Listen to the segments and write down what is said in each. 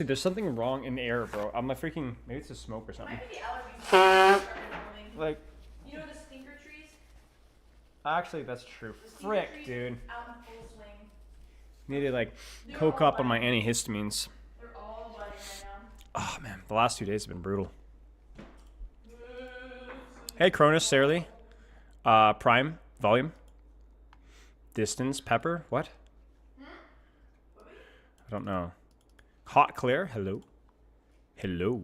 Dude, there's something wrong in the air, bro. I'm like freaking. Maybe it's the smoke or something. Might be the allergies. Like. You know the stinker trees? Actually, that's true. Frick, dude. Out in full swing. Need to like coke up on my antihistamines. They're all budding right Oh now. man, the last 2 days have been brutal. Hey, Cronus, Sarely. Prime, volume. Distance, pepper, what? I don't know. Hot Claire, hello. Hello.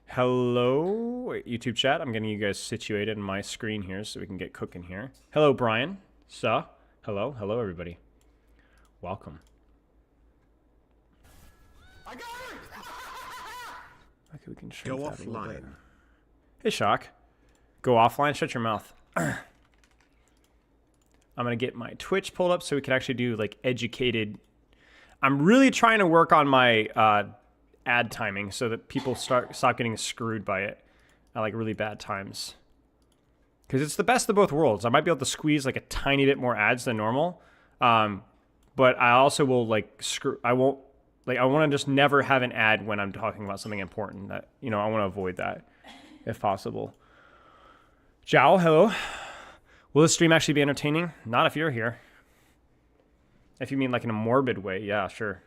Hello, wait, YouTube chat. I'm getting you guys situated in my screen here so we can get cooking here. Hello, Brian. Hello, hello, everybody. Welcome. I got it! Okay, we can shrink Go that a little bit. offline. Hey, Shock. Go offline. Shut your mouth. I'm gonna get my Twitch pulled up so we can actually do like educated. I'm really trying to work on my ad timing so that people stop getting screwed by it at like really bad times. Because it's the best of both worlds. I might be able to squeeze like a tiny bit more ads than normal, but I also will like I won't like. I want to just never have an ad when I'm talking about something important. That I want to avoid that if possible. Zhao, hello. Will the stream actually be entertaining? Not if you're here. If you mean like in a morbid way, yeah, sure.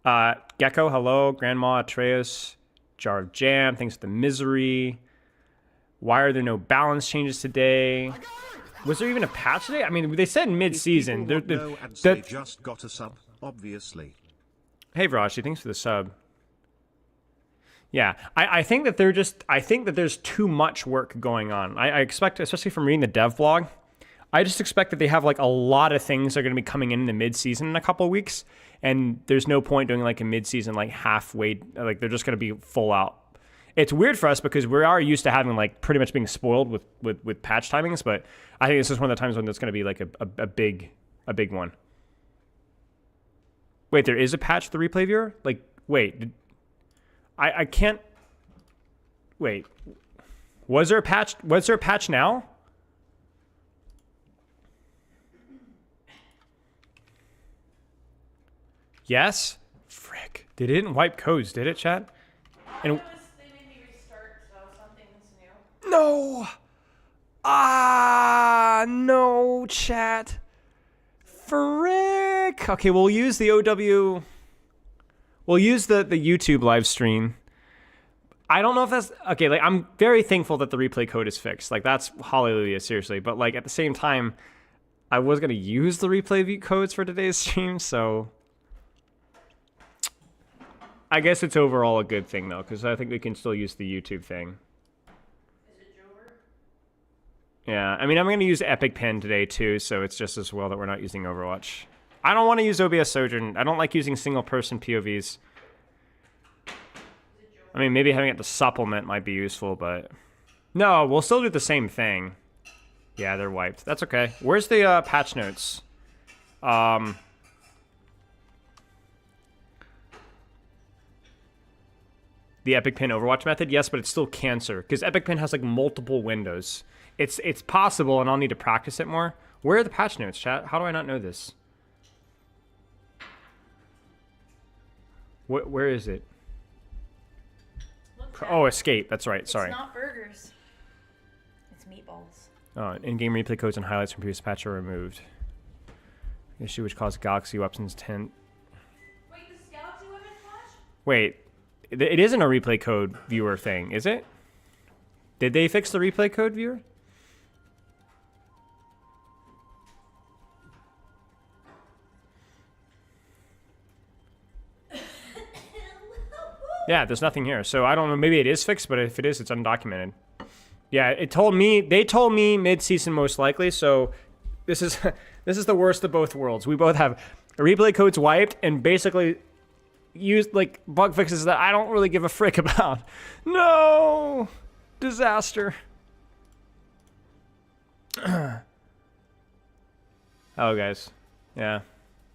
Gecko, hello. Grandma, Atreus, Jar of Jam, thanks for the misery. Why are there no balance changes today? Was there even a patch today? I mean, they said mid-season. They just got a sub, obviously. Hey, Vrashi, thanks for the sub. Yeah, I think that I think that there's too much work going on. I expect, especially from reading the dev blog, I just expect that they have like a lot of things that are going to be coming in the mid-season in a couple of weeks, and there's no point doing like a mid-season like halfway, like they're just going to be full out. It's weird for us because we are used to having like pretty much being spoiled with patch timings, but I think this is one of the times when it's going to be like a big one. Wait, there is a patch for the replay viewer? Like, wait, I can't. Wait, was there a patch? Was there a patch now? Yes. Frick. They didn't wipe codes, did it, chat? And They made me restart, so something's new. no. No, chat. Frick. Okay, we'll use the OW. We'll use the YouTube live stream. I don't know if that's okay. Like, I'm very thankful that the replay code is fixed. Like, that's hallelujah, seriously. But like at the same time, I was gonna use the replay codes for today's stream, so I guess it's overall a good thing though, because I think we can still use the YouTube thing. Is it Jover? Yeah, I mean, I'm gonna use Epic Pen today too, so it's just as well that we're not using Overwatch. I don't want to use OBS Sojourn. I don't like using single-person POVs. I mean, maybe having it to supplement might be useful, but no, we'll still do the same thing. Yeah, they're wiped. That's okay. Where's the patch notes? The Epic Pen Overwatch method? Yes, but it's still cancer because Epic Pen has like multiple windows. It's possible, and I'll need to practice it more. Where are the patch notes, chat? How do I not know this? Where is it? Oh, escape. That's right. Sorry. It's not burgers. It's meatballs. Oh, in-game replay codes and highlights from previous patch are removed. Issue which caused Galaxy Weapons 10. Wait, this is Galaxy Weapons patch? Wait, it isn't a replay code viewer thing, is it? Did they fix the replay code viewer? Yeah, there's nothing here. So I don't know, maybe it is fixed, but if it is, it's undocumented. Yeah, they told me mid-season most likely, so this is this is the worst of both worlds. We both have replay codes wiped and basically used like bug fixes that I don't really give a frick about. No! Disaster. Oh, guys. Yeah.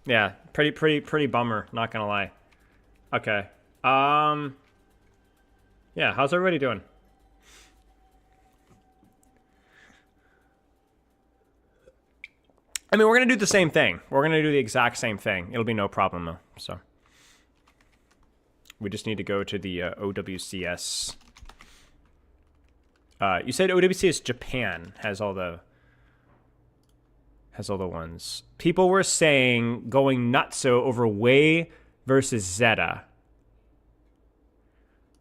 Yeah, pretty bummer, not gonna lie. Okay. Yeah, how's everybody doing? I mean, we're going to do the same thing. We're going to do the exact same thing. It'll be no problem, though. So we just need to go to the OWCS. You said OWCS Japan has all the ones. People were saying going nutso over Wei versus Zeta.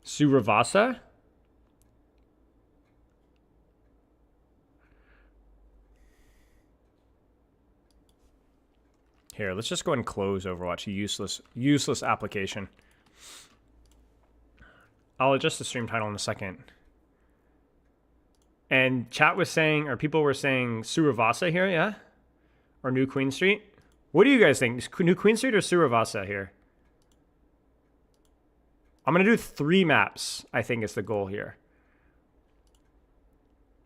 Suravasa? Here, let's just go ahead and close Overwatch. Useless application. I'll adjust the stream title in a second. And chat was saying, or people were saying Suravasa here, yeah? Or New Queen Street? What do you guys think? New Queen Street or Suravasa here? I'm going to do 3 maps, I think is the goal here.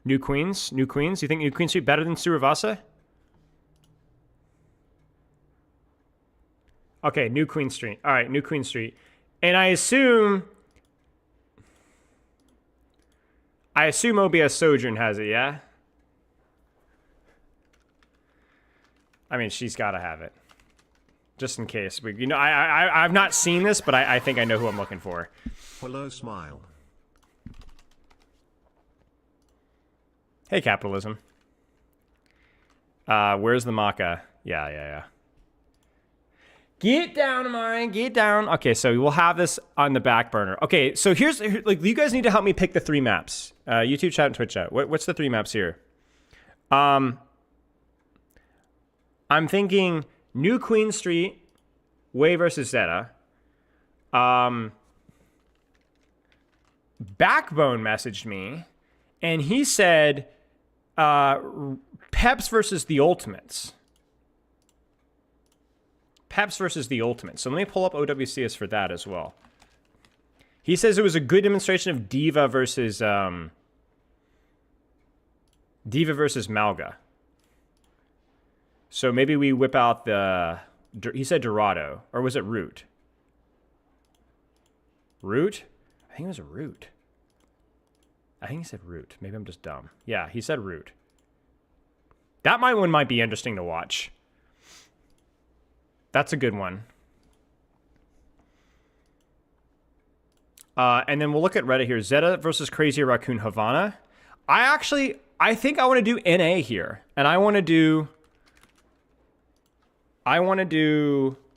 New Queens? New Queens? You think New Queen Street better than Suravasa? Okay, New Queen Street. All right, New Queen Street. And I assume OBS Sojourn has it, yeah? I mean, she's got to have it. Just in case. I've not seen this, but I think I know who I'm looking for. Hello, smile. Hey, capitalism. Where's the Maka? Yeah. Get down, Amari. Get down. Okay, so we'll have this on the back burner. Okay, so here's like you guys need to help me pick the 3 maps. YouTube chat and Twitch chat. What's the 3 maps here? I'm thinking New Queen Street, Wei versus Zeta. Backbone messaged me, and he said Peps versus the Ultimates. Peps versus the Ultimates. So let me pull up OWCS for that as well. He says it was a good demonstration of D.Va versus Mauga. So maybe we whip out the... He said Dorado. Or was it Root? Root? I think it was Root. I think he said Root. Maybe I'm just dumb. Yeah, he said Root. That one might be interesting to watch. That's a good one. And then we'll look at Reddit here. Zeta versus Crazy Raccoon Havana. I think I want to do NA here. And I want to do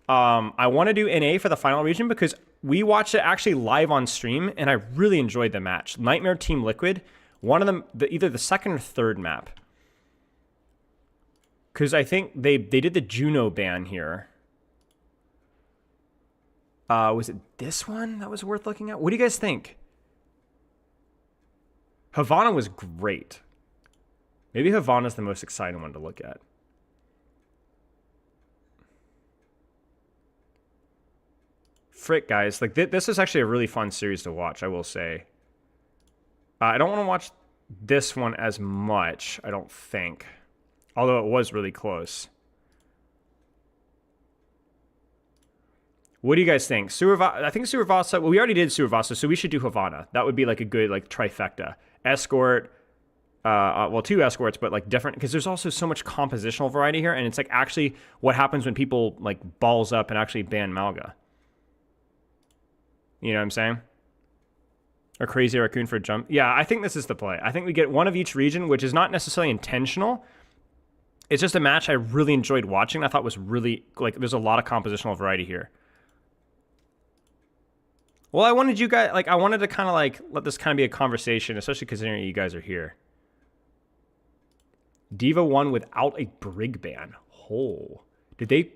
NA for the final region because we watched it actually live on stream and I really enjoyed the match. Nightmare Team Liquid, one of them, either the second or third map. Because I think they did the Juno ban here. Was it this one that was worth looking at? What do you guys think? Havana was great. Maybe Havana's the most exciting one to look at. Frick, guys. Like, this is actually a really fun series to watch, I will say. I don't want to watch this one as much, I don't think. Although it was really close. What do you guys think? I think Suravasa, well, we already did Suravasa, so we should do Havana. That would be like a good like trifecta. Escort, well, 2 escorts, but like different, because there's also so much compositional variety here, and it's like actually what happens when people like balls up and actually ban Mauga. You know what I'm saying? Or Crazy Raccoon for jump. Yeah, I think this is the play. I think we get one of each region, which is not necessarily intentional. It's just a match I really enjoyed watching. I thought was really, like, there's a lot of compositional variety here. Well, I wanted you guys, like, I wanted to kind of, like, let this kind of be a conversation, especially considering you guys are here. D.Va won without a Brig ban. Oh. Did they...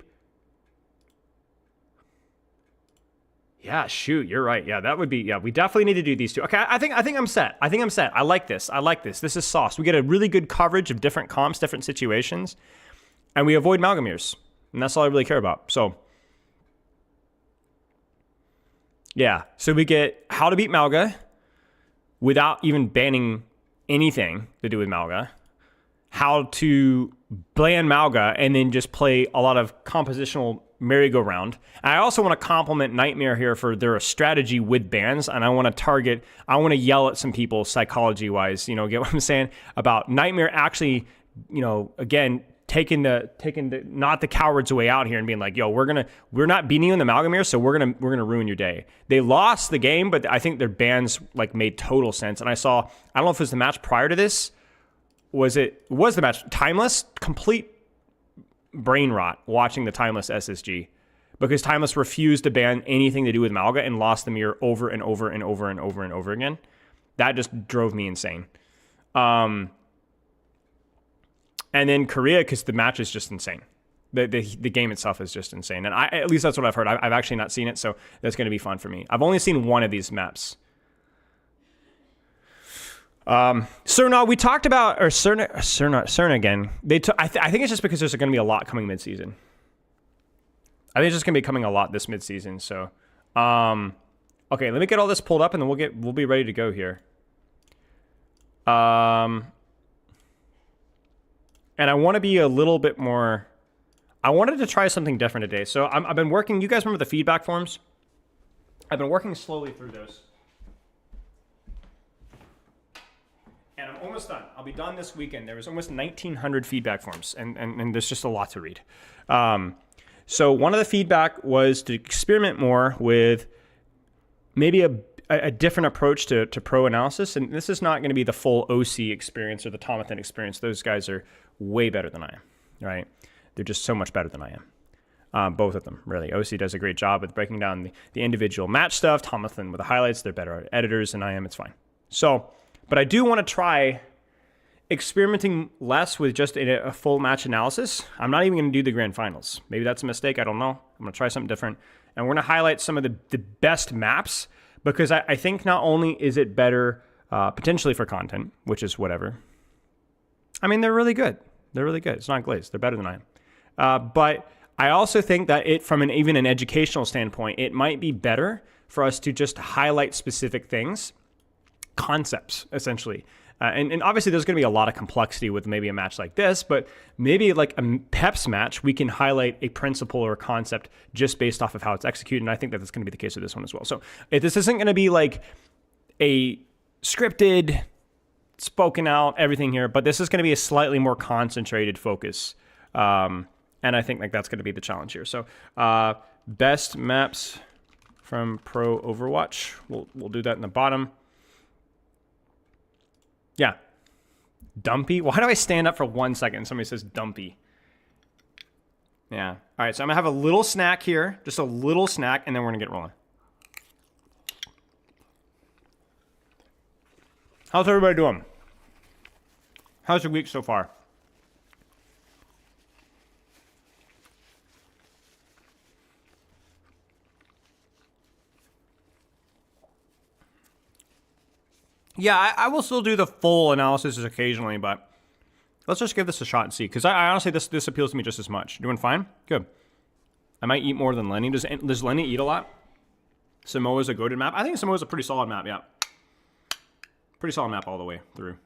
Yeah, shoot, you're right. Yeah, that would be, yeah, we definitely need to do these 2. Okay, I think I'm set. I think I'm set. I like this. This is sauce. We get a really good coverage of different comps, different situations, and we avoid Malgamirs. And that's all I really care about. So, yeah. So we get how to beat Mauga without even banning anything to do with Mauga. How to ban Mauga and then just play a lot of compositional merry-go-round. I also want to compliment Nightmare here for their strategy with bans, and I want to yell at some people psychology-wise, you know, get what I'm saying? About Nightmare actually, you know, again, taking the not the coward's way out here and being like, yo, we're not beating you in the Malgamere, so we're gonna ruin your day. They lost the game, but I think their bans like made total sense. And I don't know if it was the match prior to this. Was the match Timeless? Complete brain rot watching the Timeless SSG. Because Timeless refused to ban anything to do with Mauga and lost the mirror over and over and over and over and over again. That just drove me insane. And then Korea, because the match is just insane. The game itself is just insane. And at least that's what I've heard. I've actually not seen it, so that's going to be fun for me. I've only seen one of these maps. Cerna, we talked about, or Cerna again. I think it's just because there's going to be a lot coming mid-season. I think it's just going to be coming a lot this mid-season, so. Okay, let me get all this pulled up, and then we'll be ready to go here. And I want to be a little bit more. I wanted to try something different today. So I've been working. You guys remember the feedback forms? I've been working slowly through those. And I'm almost done. I'll be done this weekend. There was almost 1,900 feedback forms, and there's just a lot to read. So one of the feedback was to experiment more with maybe a different approach to pro analysis. And this is not going to be the full OC experience or the Tomathan experience. Those guys are way better than I am, right? They're just so much better than I am. Both of them, really. OC does a great job with breaking down the individual match stuff. Tomathan with the highlights. They're better editors than I am. It's fine. So, but I do want to try experimenting less with just a full match analysis. I'm not even going to do the grand finals. Maybe that's a mistake. I don't know. I'm going to try something different. And we're going to highlight some of the best maps because I think not only is it better potentially for content, which is whatever. I mean, they're really good. They're really good. It's not glazed. They're better than I am. But I also think that from even an educational standpoint, it might be better for us to just highlight specific things, concepts, essentially. And obviously there's going to be a lot of complexity with maybe a match like this, but maybe like a PEPS match, we can highlight a principle or a concept just based off of how it's executed. And I think that that's going to be the case with this one as well. So this isn't going to be like a scripted, spoken out, everything here, but this is going to be a slightly more concentrated focus. And I think like that's going to be the challenge here. So best maps from Pro Overwatch. We'll do that in the bottom. Yeah. Dumpy? Why do I stand up for 1 second and somebody says dumpy? Yeah. All right, so I'm going to have a little snack here. Just a little snack, and then we're going to get rolling. How's everybody doing? How's your week so far? Yeah, I will still do the full analysis occasionally, but let's just give this a shot and see. Because I honestly, this appeals to me just as much. Doing fine? Good. I might eat more than Lenny. Does Lenny eat a lot? Samoa's a goated map? I think Samoa's a pretty solid map, yeah. Pretty solid map all the way through.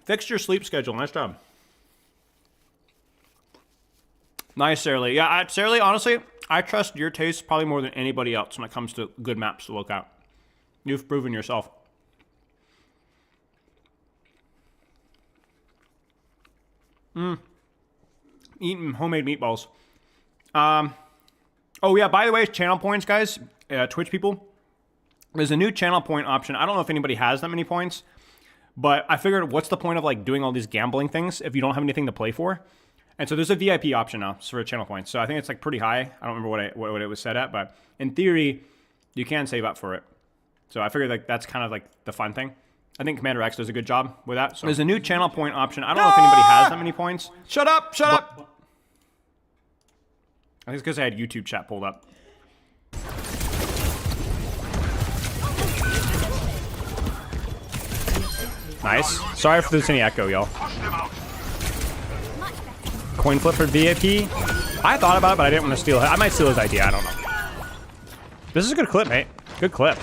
Fixed your sleep schedule. Nice job. Nice, Sarah Lee. Yeah, Sarah Lee, honestly, I trust your taste probably more than anybody else when it comes to good maps to look at. You've proven yourself. Eating homemade meatballs. Oh, yeah, by the way, channel points, guys. Twitch people. There's a new channel point option. I don't know if anybody has that many points, but I figured what's the point of like doing all these gambling things if you don't have anything to play for? And so there's a VIP option now for channel points. So I think it's like pretty high. I don't remember what it was set at, but in theory, you can save up for it. So I figured like that's kind of like the fun thing. I think Commander X does a good job with that. So there's a new channel point option. I don't know if anybody has that many points. Shut up! Shut up! I think it's because I had YouTube chat pulled up. Nice. Sorry if there's any echo, y'all. Coin flip for VIP. I thought about it, but I didn't want to steal it. I might steal his idea. I don't know. This is a good clip, mate. Good clip.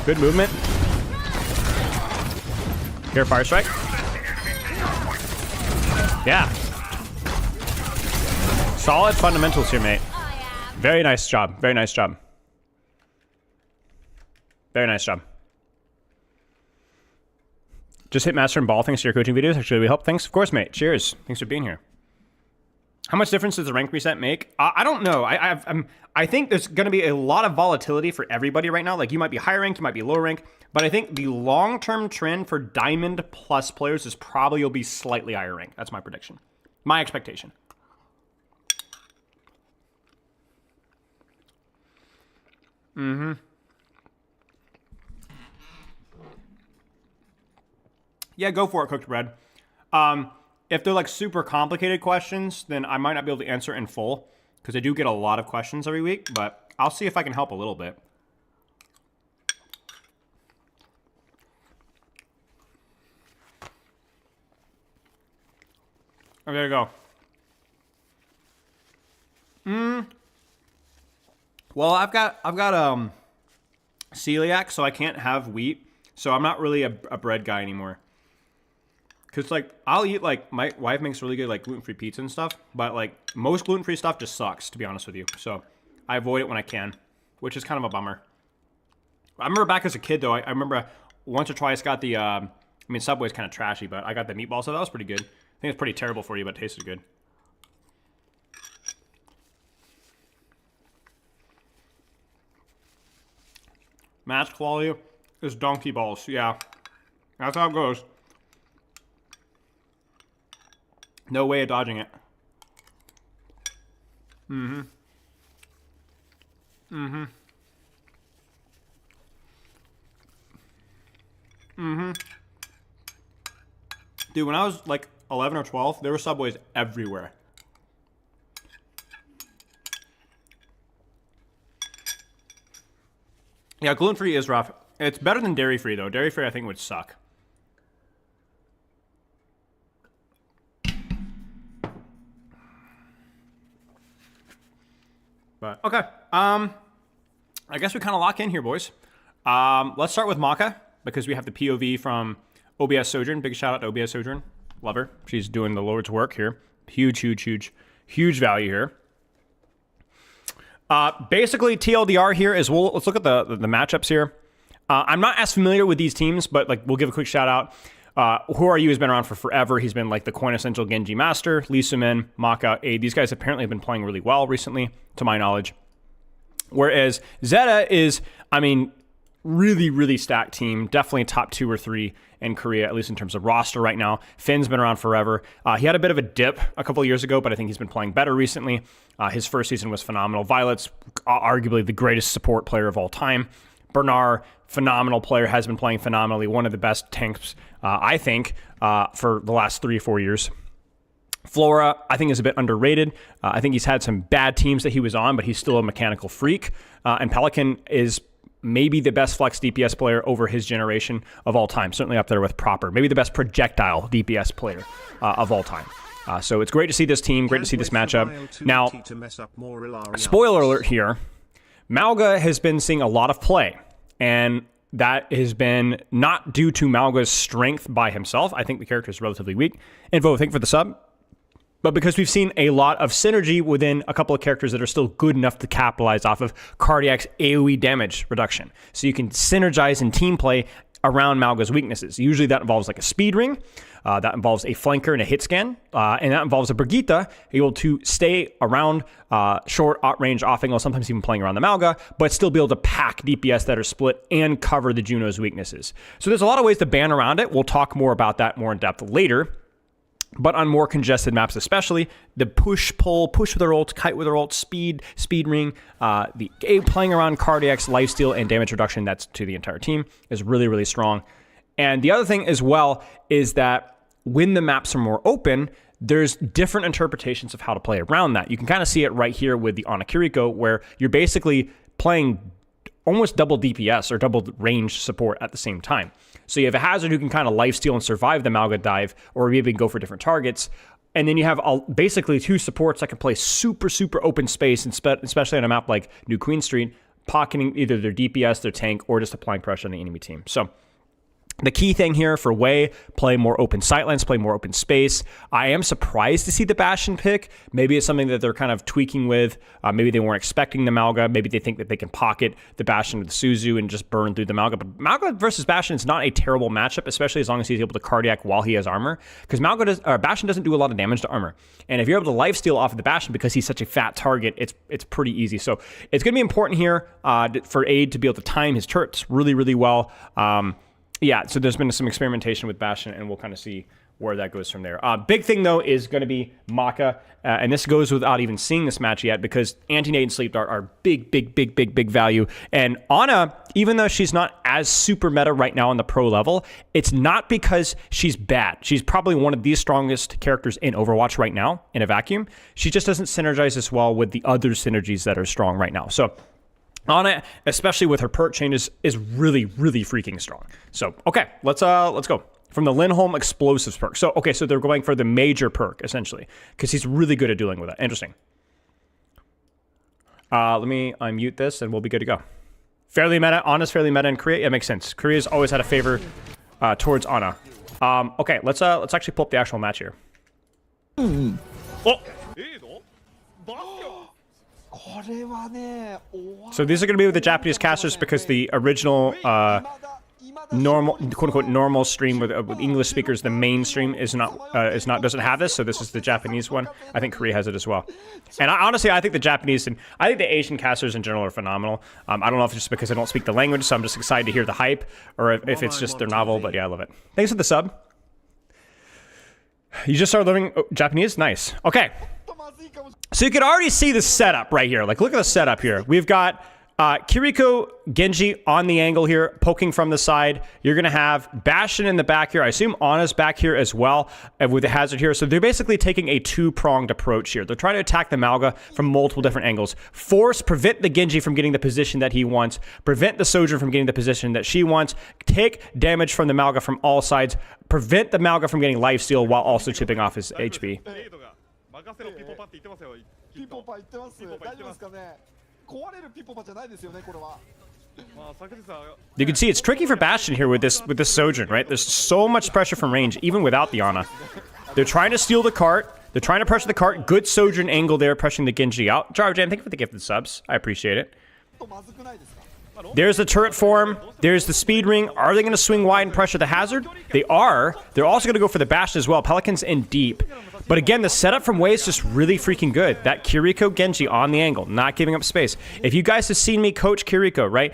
Good movement. Here, fire strike. Yeah. Solid fundamentals here, mate. Very nice job. Very nice job. Very nice job. Just hit master and ball. Thanks to your coaching videos. Actually, we help. Thanks, of course, mate. Cheers. Thanks for being here. How much difference does the rank reset make? I don't know. I think there's going to be a lot of volatility for everybody right now. Like, you might be high rank, you might be low rank, but I think the long-term trend for Diamond Plus players is probably you'll be slightly higher rank. That's my prediction. My expectation. Mm-hmm. Yeah, go for it, cooked bread. If they're like super complicated questions, then I might not be able to answer in full because I do get a lot of questions every week, but I'll see if I can help a little bit. Oh, there you go. Well, I've got celiac, so I can't have wheat. So I'm not really a bread guy anymore. Cause like I'll eat, like, my wife makes really good like gluten-free pizza and stuff, but like most gluten-free stuff just sucks, to be honest with you. So I avoid it when I can, which is kind of a bummer. I remember back as a kid though, I remember once or twice got the I mean, Subway's kind of trashy, but I got the meatball, so that was pretty good. I think it's pretty terrible for you, but it tasted good. Match quality is donkey balls. Yeah, that's how it goes. No way of dodging it. Mm-hmm. Mm-hmm. Mm-hmm. Dude, when I was like 11 or 12, there were Subways everywhere. Yeah, gluten-free is rough. It's better than dairy-free, though. Dairy-free, I think, would suck. But, okay. I guess we kind of lock in here, boys. Let's start with Maka, because we have the POV from OBS Sojourn. Big shout out to OBS Sojourn. Love her. She's doing the Lord's work here. Huge, huge, huge, huge value here. Basically, TLDR here is, let's look at the matchups here. I'm not as familiar with these teams, but like we'll give a quick shout out. Who Are You has been around for forever. He's been like the quintessential Genji master. Lee Sumin, Maka, A. These guys apparently have been playing really well recently, to my knowledge. Whereas Zeta is, I mean, really, really stacked team. Definitely top 2 or 3 in Korea, at least in terms of roster right now. Finn's been around forever. He had a bit of a dip a couple of years ago, but I think he's been playing better recently. His first season was phenomenal. Violet's arguably the greatest support player of all time. Bernard, phenomenal player, has been playing phenomenally. One of the best tanks, I think, for the last 3 or 4 years. Flora, I think, is a bit underrated. I think he's had some bad teams that he was on, but he's still a mechanical freak. And Pelican is maybe the best flex DPS player over his generation of all time. Certainly up there with Proper. Maybe the best projectile DPS player of all time. So it's great to see this team, great to see this matchup. Now, spoiler alert here, Mauga has been seeing a lot of play, and that has been not due to Mauga's strength by himself. I think the character is relatively weak. Invo, thank you for the sub. But because we've seen a lot of synergy within a couple of characters that are still good enough to capitalize off of Cardiac's AoE damage reduction. So you can synergize in team play around Mauga's weaknesses. Usually that involves like a speed ring, that involves a flanker and a hit scan, and that involves a Brigitte able to stay around short, range, off angle, sometimes even playing around the Mauga, but still be able to pack DPS that are split and cover the Juno's weaknesses. So there's a lot of ways to ban around it. We'll talk more about that more in depth later. But on more congested maps especially, the push-pull, push with our ult, kite with our ult, speed ring, the playing around Cardiac's lifesteal and damage reduction, that's to the entire team, is really, really strong. And the other thing as well is that when the maps are more open, there's different interpretations of how to play around that. You can kind of see it right here with the Kiriko, where you're basically playing almost double DPS or double range support at the same time. So you have a Hazard who can kind of lifesteal and survive the Mauga dive, or maybe go for different targets. And then you have basically 2 supports that can play super, super open space, especially on a map like New Queen Street, pocketing either their DPS, their tank, or just applying pressure on the enemy team. So The key thing here for Wei, play more open sightlines, play more open space. I am surprised to see the Bastion pick. Maybe it's something that they're kind of tweaking with. Maybe they weren't expecting the Mauga. Maybe they think that they can pocket the Bastion with the Suzu and just burn through the Mauga. But Mauga versus Bastion is not a terrible matchup, especially as long as he's able to cardiac while he has armor. Because Bastion doesn't do a lot of damage to armor. And if you're able to lifesteal off of the Bastion because he's such a fat target, it's pretty easy. So it's going to be important here for Aid to be able to time his turrets really, really well. Yeah, so there's been some experimentation with Bastion, and we'll kind of see where that goes from there. Big thing, though, is going to be Maka, and this goes without even seeing this match yet, because Anti-Nade and Sleep Dart are big value. And Ana, even though she's not as super meta right now on the pro level, it's not because she's bad. She's probably one of the strongest characters in Overwatch right now, in a vacuum. She just doesn't synergize as well with the other synergies that are strong right now. So Ana, especially with her perk chain, is really freaking strong. So, okay, let's go. From the Lindholm Explosives perk. So, okay, so they're going for the major perk, essentially, because he's really good at dealing with it. Interesting. Let me unmute this, and we'll be good to go. Fairly meta. Ana's fairly meta in Korea. Yeah, makes sense. Korea's always had a favor towards Ana. Okay, let's actually pull up the actual match here. Oh! So these are going to be with the Japanese casters because the original normal, quote-unquote, normal stream with English speakers, the mainstream doesn't have this. So this is the Japanese one. I think Korea has it as well. And honestly, I think the Japanese and I think the Asian casters in general are phenomenal. I don't know if it's just because I don't speak the language, so I'm just excited to hear the hype, or if it's just their novel. But yeah, I love it. Thanks for the sub. You just started learning Japanese? Nice. Okay. So you can already see the setup right here. Like, look at the setup here. We've got Kiriko, Genji on the angle here, poking from the side. You're going to have Bastion in the back here. I assume Ana's back here as well with the hazard here. So they're basically taking a two-pronged approach here. They're trying to attack the Mauga from multiple different angles. Prevent the Genji from getting the position that he wants. Prevent the Sojourn from getting the position that she wants. Take damage from the Mauga from all sides. Prevent the Mauga from getting lifesteal while also chipping off his HP. You can see it's tricky for Bastion here with this Sojourn, right? There's so much pressure from range, even without the Ana. They're trying to steal the cart. They're trying to pressure the cart. Good Sojourn angle there, pressuring the Genji out. Jarjan, thank you for the gifted subs. I appreciate it. There's the turret form. There's the speed ring. Are they going to swing wide and pressure the hazard? They are. They're also going to go for the Bastion as well. Pelicans in deep. But again, the setup from Wei is just really freaking good. That Kiriko Genji on the angle, not giving up space. If you guys have seen me coach Kiriko, right?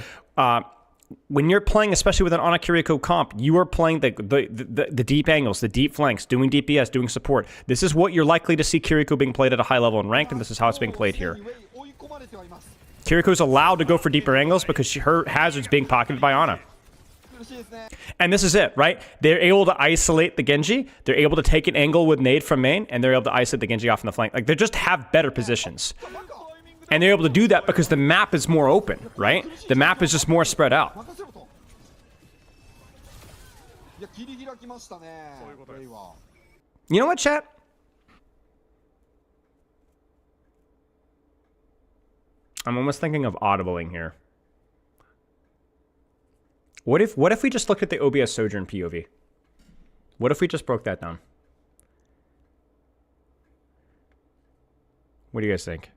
When you're playing, especially with an Ana Kiriko comp, you are playing the deep angles, the deep flanks, doing DPS, doing support. This is what you're likely to see Kiriko being played at a high level in ranked, and this is how it's being played here. Kiriko's allowed to go for deeper angles because her hazard's being pocketed by Ana. And this is it, right? They're able to isolate the Genji. They're able to take an angle with nade from main, and they're able to isolate the Genji off in the flank. Like, they just have better positions. And they're able to do that because the map is more open, right? The map is just more spread out. You know what, chat? I'm almost thinking of audibling here. What if we just looked at the OBS Sojourn POV? What if we just broke that down? What do you guys think?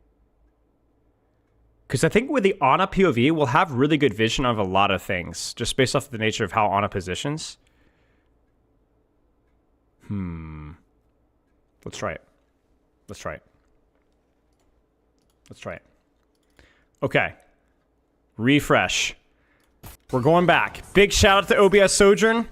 Because I think with the Ana POV, we'll have really good vision of a lot of things, just based off the nature of how Ana positions. Let's try it. Let's try it. Let's try it. Okay. Refresh. We're going back. Big shout out to OBS Sojourn.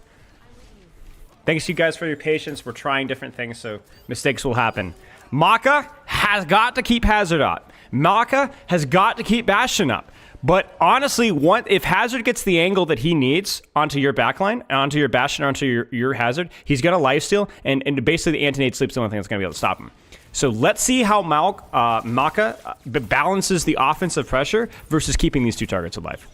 Thanks you guys for your patience. We're trying different things, so mistakes will happen. Maka has got to keep Hazard up. Maka has got to keep Bastion up. But honestly, if Hazard gets the angle that he needs onto your backline, onto your Bastion, onto your Hazard, he's going to lifesteal, and basically the Anti-Nade Sleep's the only thing that's going to be able to stop him. So let's see how Maka balances the offensive pressure versus keeping these two targets alive.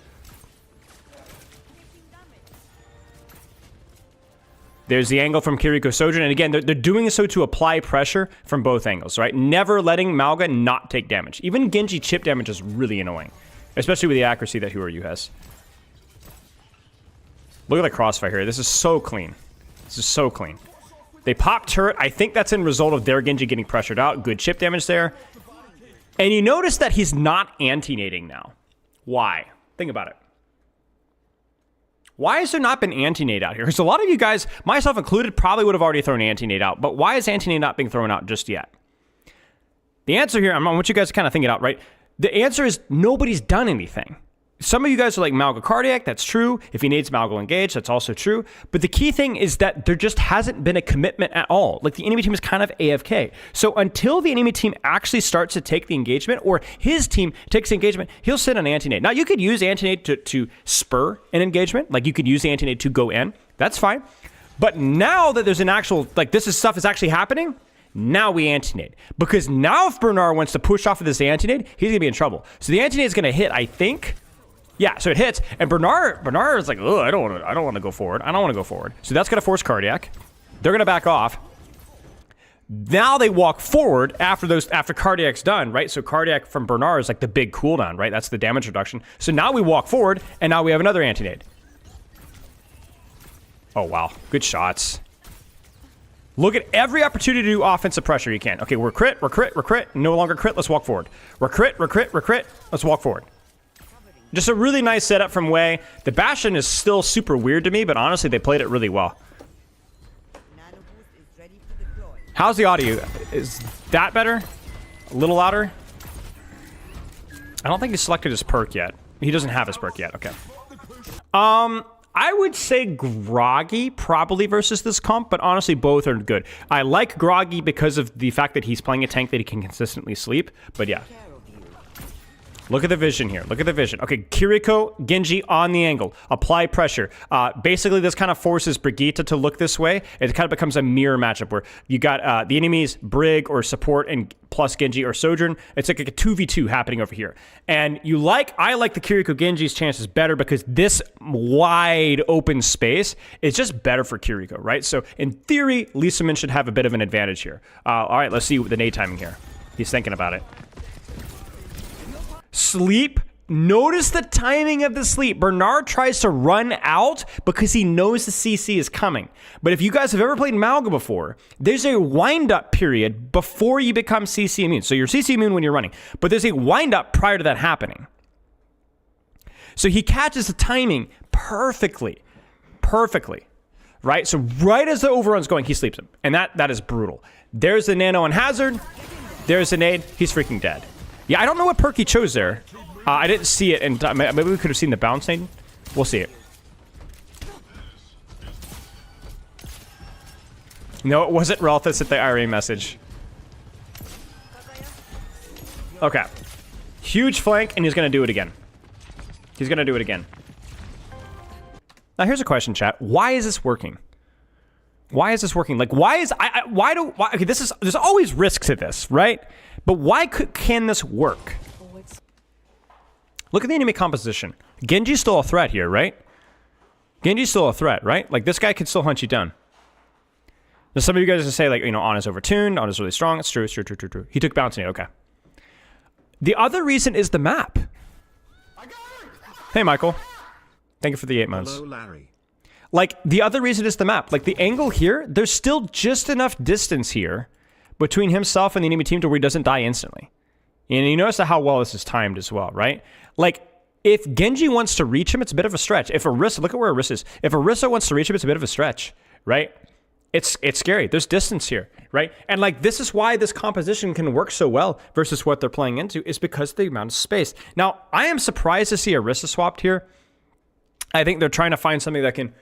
There's the angle from Kiriko Sojourn, and again, they're doing so to apply pressure from both angles, right? Never letting Mauga not take damage. Even Genji chip damage is really annoying, especially with the accuracy that Whoever has. Look at the crossfire here. This is so clean. This is so clean. They pop turret. I think that's in result of their Genji getting pressured out. Good chip damage there. And you notice that he's not anti-nading now. Why? Think about it. Why has there not been anti-nade out here? Because a lot of you guys, myself included, probably would have already thrown anti-nade out. But why is anti-nade not being thrown out just yet? The answer here, I want you guys to kind of think it out, right? The answer is nobody's done anything. Some of you guys are like Mauga cardiac, that's true. If he needs Mauga engage, that's also true. But the key thing is that there just hasn't been a commitment at all. Like the enemy team is kind of AFK. So until the enemy team actually starts to take the engagement, or his team takes the engagement, he'll sit on anti-nade. Now you could use anti-nade to spur an engagement. Like you could use the anti-nade to go in. That's fine. But now that there's an actual, like stuff is actually happening, now we anti-nade. Because now if Bernard wants to push off of this anti-nade, he's gonna be in trouble. So the anti-nade is gonna hit, I think. Yeah, so it hits, and Bernard is like, oh, I don't want to go forward. I don't want to go forward. So that's gonna force cardiac. They're gonna back off. Now they walk forward after cardiac's done, right? So cardiac from Bernard is like the big cooldown, right? That's the damage reduction. So now we walk forward, and now we have another anti-nade. Oh wow, good shots. Look at every opportunity to do offensive pressure you can. Okay, we're crit. No longer crit. Let's walk forward. We're crit. Let's walk forward. Just a really nice setup from Wei. The Bastion is still super weird to me, but honestly, they played it really well. How's the audio? Is that better? A little louder? I don't think he selected his perk yet. He doesn't have his perk yet. Okay. I would say Groggy probably versus this comp, but honestly, both are good. I like Groggy because of the fact that he's playing a tank that he can consistently sleep, but yeah. Look at the vision here. Look at the vision. Okay, Kiriko, Genji on the angle. Apply pressure. Basically, this kind of forces Brigitte to look this way. It kind of becomes a mirror matchup where you got the enemies, Brig or support, and plus Genji or Sojourn. It's like a 2v2 happening over here. And I like the Kiriko Genji's chances better because this wide open space is just better for Kiriko, right? So in theory, Lisa Min should have a bit of an advantage here. All right, let's see the nade timing here. He's thinking about it. Sleep. Notice the timing of the sleep. Bernard tries to run out because he knows the CC is coming. But if you guys have ever played Mauga before, there's a wind-up period before you become CC immune. So you're CC immune when you're running, but there's a wind-up prior to that happening. So he catches the timing perfectly. Right? So right as the overrun's going, he sleeps him. And that is brutal. There's the nano on hazard. There's the nade. He's freaking dead. Yeah, I don't know what perk he chose there. I didn't see it, and maybe we could have seen the bounce nade. We'll see it. No, it wasn't Rolf that sent the IRA message. Okay. Huge flank, and he's going to do it again. He's going to do it again. Now, here's a question, chat. Why is this working? Why is this working? Like, why, okay, there's always risk to this, right? But why can this work? Look at the enemy composition. Genji's still a threat here, right? Genji's still a threat, right? Like, this guy could still hunt you down. Now, some of you guys will say, like, you know, Ana's overtuned, Ana's really strong. It's true. He took bounce nade, okay. The other reason is the map. Hey, Michael. Thank you for the 8 months. Hello, Larry. Like, the other reason is the map. Like, the angle here, there's still just enough distance here between himself and the enemy team to where he doesn't die instantly. And you notice how well this is timed as well, right? Like, if Genji wants to reach him, it's a bit of a stretch. If Orisa, look at where Orisa is. If Orisa wants to reach him, it's a bit of a stretch, right? It's scary. There's distance here, right? And like, this is why this composition can work so well versus what they're playing into, is because of the amount of space. Now, I am surprised to see Orisa swapped here. I think they're trying to find something that can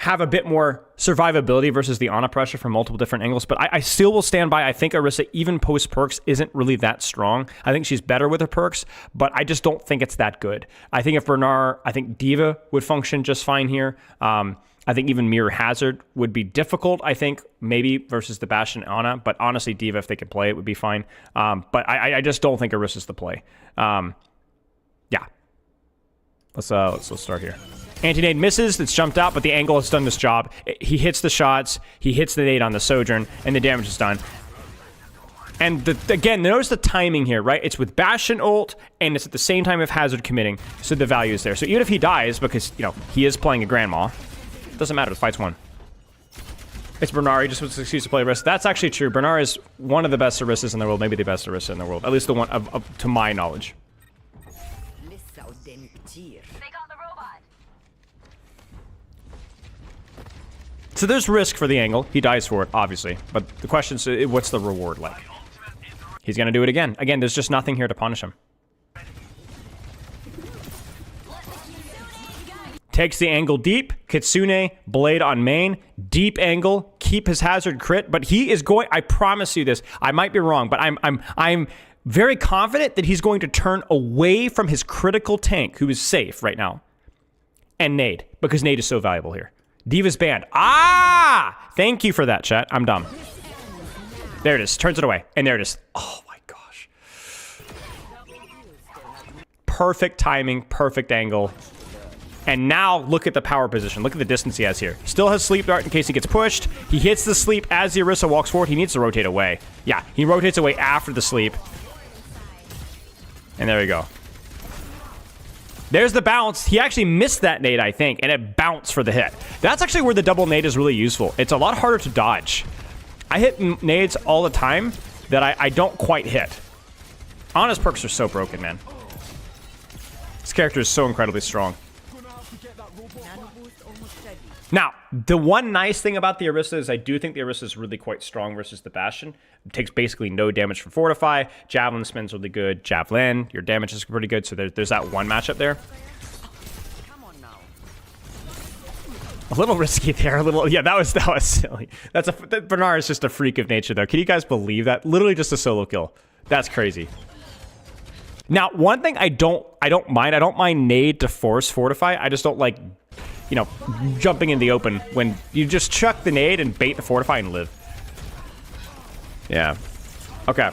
have a bit more survivability versus the Ana pressure from multiple different angles. But I still will stand by, I think Orisa, even post perks, isn't really that strong. I think she's better with her perks, but I just don't think it's that good. I think if Bernard, I think D.Va would function just fine here. I think even Mirror Hazard would be difficult, I think, maybe versus the Bastion and Ana. But honestly, D.Va, if they could play it, would be fine. But I just don't think Orisa's the play. Yeah. Let's start here. Anti-nade misses, it's jumped out, but the angle has done this job. He hits the shots, he hits the nade on the Sojourn, and the damage is done. And again, notice the timing here, right? It's with Bastion ult, and it's at the same time of Hazard committing, so the value is there. So even if he dies, because, you know, he is playing a Grandma, Doesn't matter. The fight's won. It's Bernard. He just was an excuse to play Orisa. That's actually true. Bernard is one of the best Orisas in the world. Maybe the best Orisa in the world. At least the one to my knowledge. So there's risk for the angle. He dies for it, obviously. But the question is, what's the reward like? He's going to do it again. Again, there's just nothing here to punish him. Takes the angle deep. Kitsune, blade on main. Deep angle. Keep his hazard crit. But he is going... I promise you this. I might be wrong, but I'm very confident that he's going to turn away from his critical tank, who is safe right now, and nade, because nade is so valuable here. D.Va's banned. Ah! Thank you for that, chat. I'm dumb. There it is. Turns it away. And there it is. Oh my gosh. Perfect timing. Perfect angle. And now look at the power position. Look at the distance he has here. Still has sleep dart in case he gets pushed. He hits the sleep as the Orisa walks forward. He needs to rotate away. Yeah, he rotates away after the sleep. And there we go. There's the bounce. He actually missed that nade, I think, and it bounced for the hit. That's actually where the double nade is really useful. It's a lot harder to dodge. I hit nades all the time that I don't quite hit. Honest perks are so broken, man. This character is so incredibly strong. Now, the one nice thing about the Orisa is I do think the Orisa is really quite strong versus the Bastion. It takes basically no damage from Fortify. Javelin spin's really good. Javelin, your damage is pretty good. So there's that one matchup there. A little risky there. A little, yeah, that was silly. Bernard is just a freak of nature, though. Can you guys believe that? Literally just a solo kill. That's crazy. Now, one thing I don't mind. I don't mind nade to force Fortify. I just don't like, you know, jumping in the open when you just chuck the nade and bait the Fortify and live. Yeah. Okay.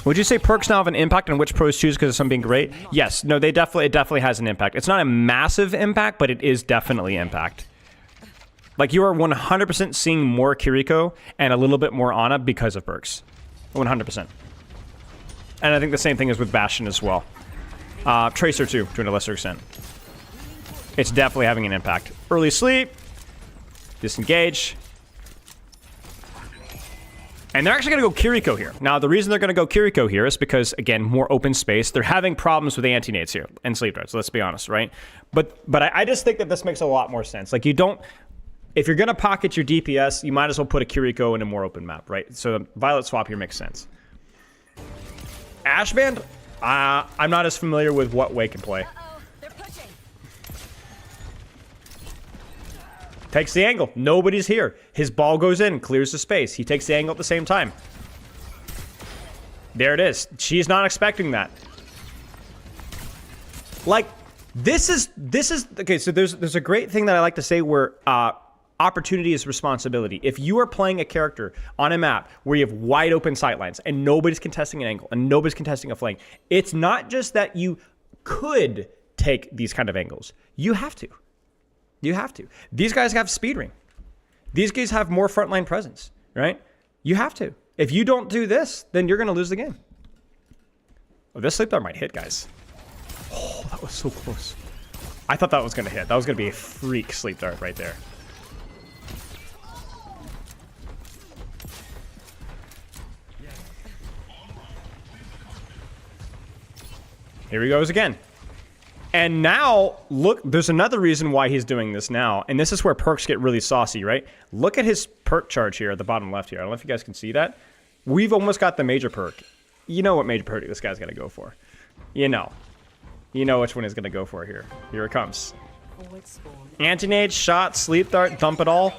Would you say perks now have an impact on which pros choose because of some being great? Yes. No, it definitely has an impact. It's not a massive impact, but it is definitely impact. Like, you are 100% seeing more Kiriko and a little bit more Ana because of perks. 100%. And I think the same thing is with Bastion as well. Tracer too, to a lesser extent. It's definitely having an impact. Early sleep. Disengage. And they're actually going to go Kiriko here. Now, the reason they're going to go Kiriko here is because, again, more open space. They're having problems with anti-nades here and sleep darts, let's be honest, right? But I just think that this makes a lot more sense. Like, you don't... If you're going to pocket your DPS, you might as well put a Kiriko in a more open map, right? So Violet swap here makes sense. Ashband? I'm not as familiar with what Wei can play. Takes the angle. Nobody's here. His ball goes in, clears the space. He takes the angle at the same time. There it is. She's not expecting that. Like, this is okay, so there's a great thing that I like to say where opportunity is responsibility. If you are playing a character on a map where you have wide open sightlines and nobody's contesting an angle and nobody's contesting a flank, it's not just that you could take these kind of angles. You have to. You have to. These guys have speed ring. These guys have more frontline presence, right? You have to. If you don't do this, then you're going to lose the game. Oh, this sleep dart might hit, guys. Oh, that was so close. I thought that was going to hit. That was going to be a freak sleep dart right there. Here he goes again. And now, look, there's another reason why he's doing this now. And this is where perks get really saucy, right? Look at his perk charge here at the bottom left here. I don't know if you guys can see that. We've almost got the major perk. You know what major perk this guy's going to go for. You know. You know which one he's going to go for here. Here it comes. Anti-nade, shot, sleep dart, dump it all.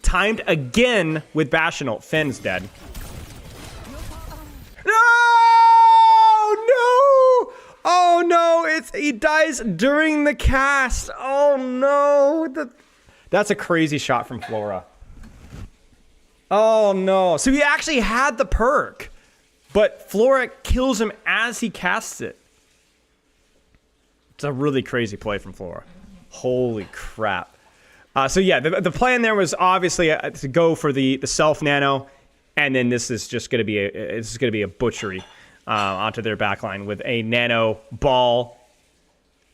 Timed again with Bastion ult. Finn's dead. No! No! Oh no, he dies during the cast. Oh no. That's a crazy shot from Flora. Oh no. So he actually had the perk, but Flora kills him as he casts it. It's a really crazy play from Flora. Holy crap. So yeah, the plan there was obviously to go for the self nano, and then this is just going to be a butchery. Onto their backline with a nano, ball,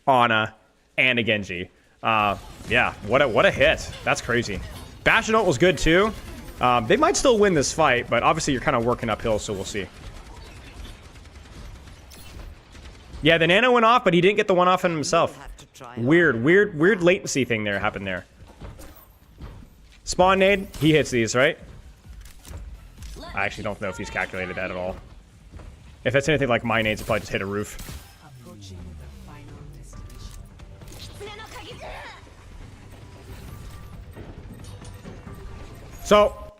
Ana, and a Genji. Yeah, what a hit. That's crazy. Bastion ult was good too. They might still win this fight, but obviously you're kind of working uphill, so we'll see. Yeah, the nano went off, but he didn't get the one off on himself. Weird latency thing there happened there. Spawn nade, he hits these, right? I actually don't know if he's calculated that at all. If that's anything like my nades, it probably just hit a roof. So,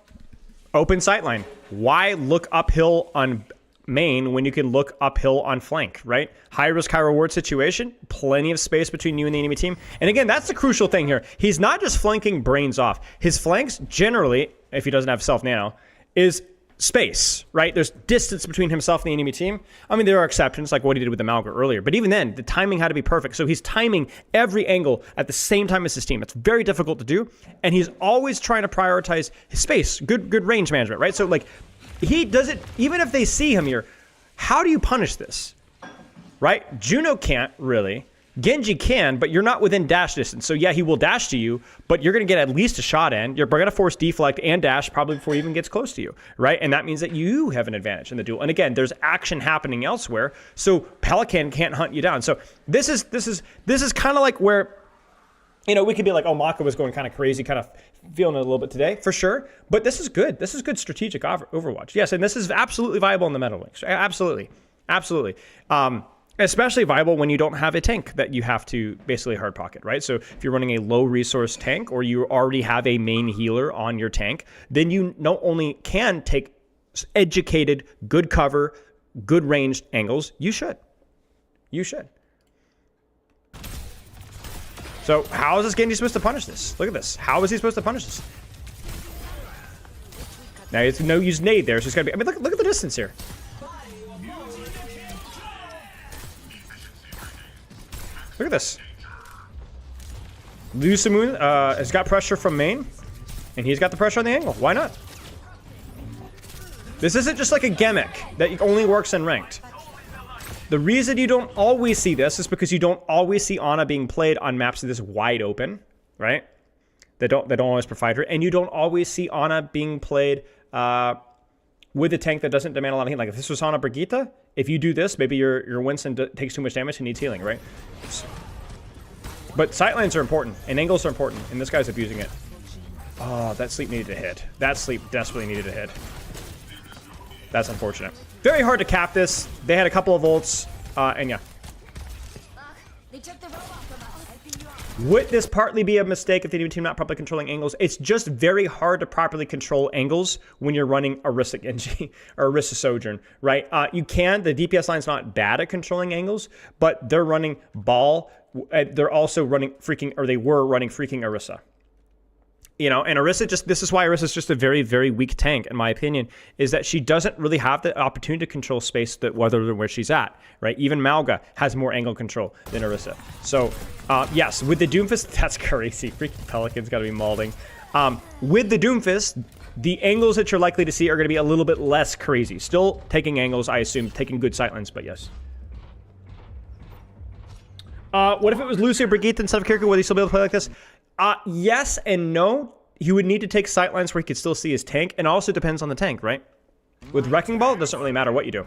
open sightline. Why look uphill on main when you can look uphill on flank, right? High risk, high reward situation. Plenty of space between you and the enemy team. And again, that's the crucial thing here. He's not just flanking brains off. His flanks generally, if he doesn't have self nano, is space, right? There's distance between himself and the enemy team. I mean, there are exceptions, like what he did with the Mauga earlier. But even then, the timing had to be perfect. So he's timing every angle at the same time as his team. It's very difficult to do. And he's always trying to prioritize his space. Good range management, right? So, like, he does it, even if they see him here, how do you punish this? Right? Juno can't, really. Genji can, but you're not within dash distance. So yeah, he will dash to you, but you're going to get at least a shot in. You're going to force deflect and dash probably before he even gets close to you, right? And that means that you have an advantage in the duel. And again, there's action happening elsewhere, so Pelican can't hunt you down. So this is kind of like where, you know, we could be like, oh, Maka was going kind of crazy, kind of feeling it a little bit today, for sure. But this is good. This is good strategic Overwatch. Yes, and this is absolutely viable in the meta links. Absolutely. Absolutely. Especially viable when you don't have a tank that you have to basically hard pocket, right? So if you're running a low resource tank or you already have a main healer on your tank, then you not only can take educated, good cover, good ranged angles, you should. You should. So how is this Genji supposed to punish this? Look at this. How is he supposed to punish this? Now it's no use nade there, so it's gotta be. I mean, look at the distance here. Look at this. Lucimun has got pressure from main, and he's got the pressure on the angle. Why not? This isn't just like a gimmick that only works in ranked. The reason you don't always see this is because you don't always see Ana being played on maps that is wide open, right? They don't always provide her, and you don't always see Ana being played with a tank that doesn't demand a lot of healing. Like if this was Ana Brigitte, if you do this, maybe your Winston takes too much damage and needs healing, right? But sightlines are important, and angles are important, and this guy's abusing it. Oh, that sleep needed to hit. That sleep desperately needed to hit. That's unfortunate. Very hard to cap this. They had a couple of ults, and yeah. Would this partly be a mistake if the enemy team not properly controlling angles? It's just very hard to properly control angles when you're running Orisa Genji or Orisa Sojourn, right? You can. The DPS line's not bad at controlling angles, but they're running ball. They're also running freaking, or they were running freaking Orisa. You know, and Orisa this is why Orisa is just a very, very weak tank, in my opinion, is that she doesn't really have the opportunity to control space other than where she's at, right? Even Mauga has more angle control than Orisa. So, yes, with the Doomfist, that's crazy. Freaking Pelican's got to be mauling. With the Doomfist, the angles that you're likely to see are going to be a little bit less crazy. Still taking angles, I assume, taking good sightlines, but yes. What if it was Lucy or Brigitte instead of Kiriko? Would he still be able to play like this? Yes and no. He would need to take sightlines where he could still see his tank, and also depends on the tank, right? With Wrecking Ball, it doesn't really matter what you do.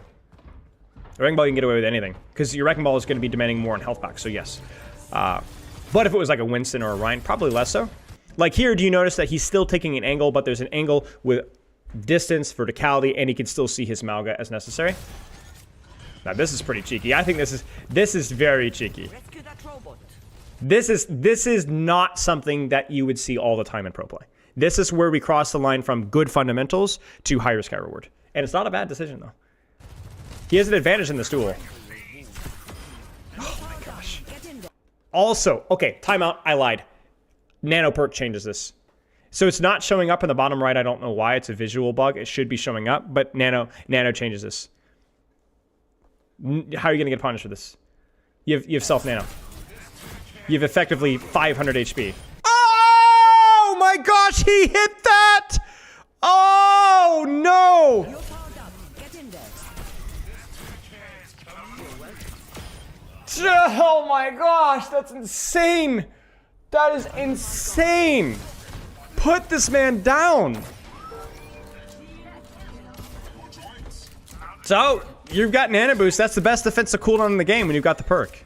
Wrecking Ball, you can get away with anything, because your Wrecking Ball is going to be demanding more on health back, so yes. But if it was like a Winston or a Ryan, probably less so. Like here, do you notice that he's still taking an angle, but there's an angle with distance, verticality, and he can still see his Mauga as necessary? Now this is pretty cheeky. I think this is very cheeky. This is not something that you would see all the time in pro play. This is where we cross the line from good fundamentals to high risk, high reward. And it's not a bad decision, though. He has an advantage in this duel. Oh my gosh. Also, okay, timeout, I lied. Nano perk changes this. So it's not showing up in the bottom right. I don't know why. It's a visual bug. It should be showing up, but Nano changes this. How are you going to get punished for this? You have self-nano. You have effectively 500 HP. Oh my gosh, he hit that! Oh no! Oh my gosh, that's insane! That is insane. Put this man down. So, you've got Nano Boost. That's the best defensive cooldown in the game when you've got the perk.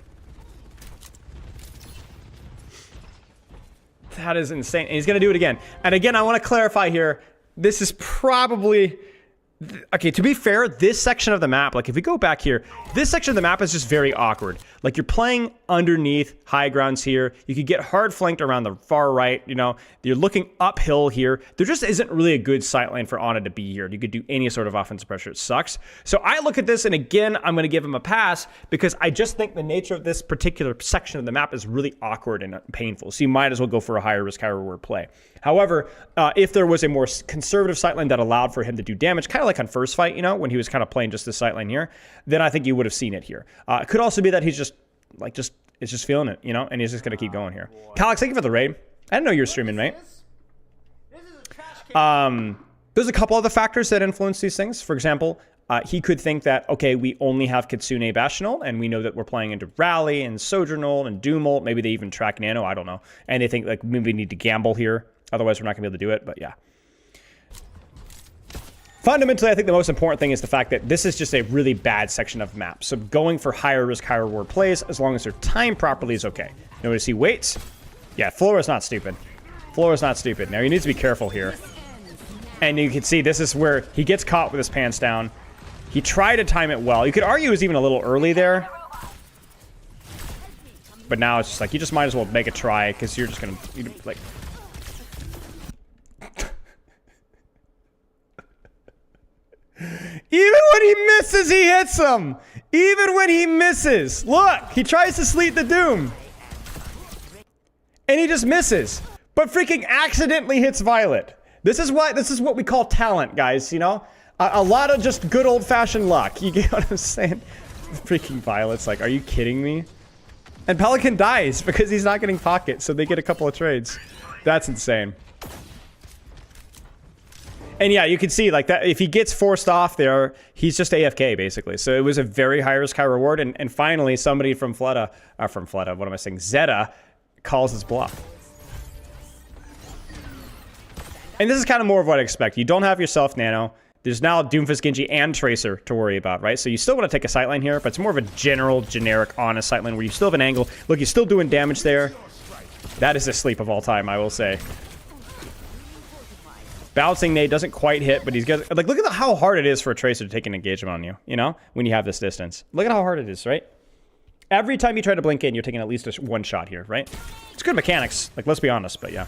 That is insane. And he's going to do it again. And again, I want to clarify here. This is probably... Okay, to be fair, this section of the map, like if we go back here, this section of the map is just very awkward. Like you're playing underneath high grounds here. You could get hard flanked around the far right, you know. You're looking uphill here. There just isn't really a good sight line for Ana to be here. You could do any sort of offensive pressure. It sucks. So I look at this, and again, I'm going to give him a pass because I just think the nature of this particular section of the map is really awkward and painful. So you might as well go for a higher risk, higher reward play. However, if there was a more conservative sightline that allowed for him to do damage, kind of like on first fight, you know, when he was kind of playing just this sightline here, then I think you would have seen it here. It could also be that he's just, like, is just feeling it, you know, and he's just going to keep going here. Calix, thank you for the raid. I didn't know you were streaming, mate. There's a couple other factors that influence these things. For example, he could think that, okay, we only have Kitsune Bastional, and we know that we're playing into Rally and Sojourner and Doomult. Maybe they even track Nano, I don't know. And they think, like, maybe we need to gamble here. Otherwise, we're not going to be able to do it, but yeah. Fundamentally, I think the most important thing is the fact that this is just a really bad section of the map. So going for higher risk, higher reward plays, as long as they're timed properly, is okay. Notice he waits. Yeah, Flora's not stupid. Flora's not stupid. Now, he needs to be careful here. And you can see this is where he gets caught with his pants down. He tried to time it well. You could argue it was even a little early there. But now it's just like, you just might as well make a try, because you're just going to, like... Even when he misses, he hits him. Even when he misses. Look, he tries to sleep the doom. And he just misses. But freaking accidentally hits Violet. This is what we call talent, guys, you know? A lot of just good old-fashioned luck. You get what I'm saying? Freaking Violet's like, are you kidding me? And Pelican dies because he's not getting pocket, so they get a couple of trades. That's insane. And yeah, you can see like that if he gets forced off there, he's just AFK basically. So it was a very high risk, high reward. And finally, somebody from Fleta, what am I saying? Zeta calls his bluff. And this is kind of more of what I expect. You don't have yourself Nano. There's now Doomfist, Genji, and Tracer to worry about, right? So you still want to take a sightline here, but it's more of a generic, honest sightline where you still have an angle. Look, he's still doing damage there. That is the sleep of all time, I will say. Bouncing nade doesn't quite hit, but he's got, like, look at how hard it is for a Tracer to take an engagement on you, you know, when you have this distance. Look at how hard it is, right? Every time you try to blink in, you're taking at least one shot here, right? It's good mechanics, like, let's be honest, but yeah.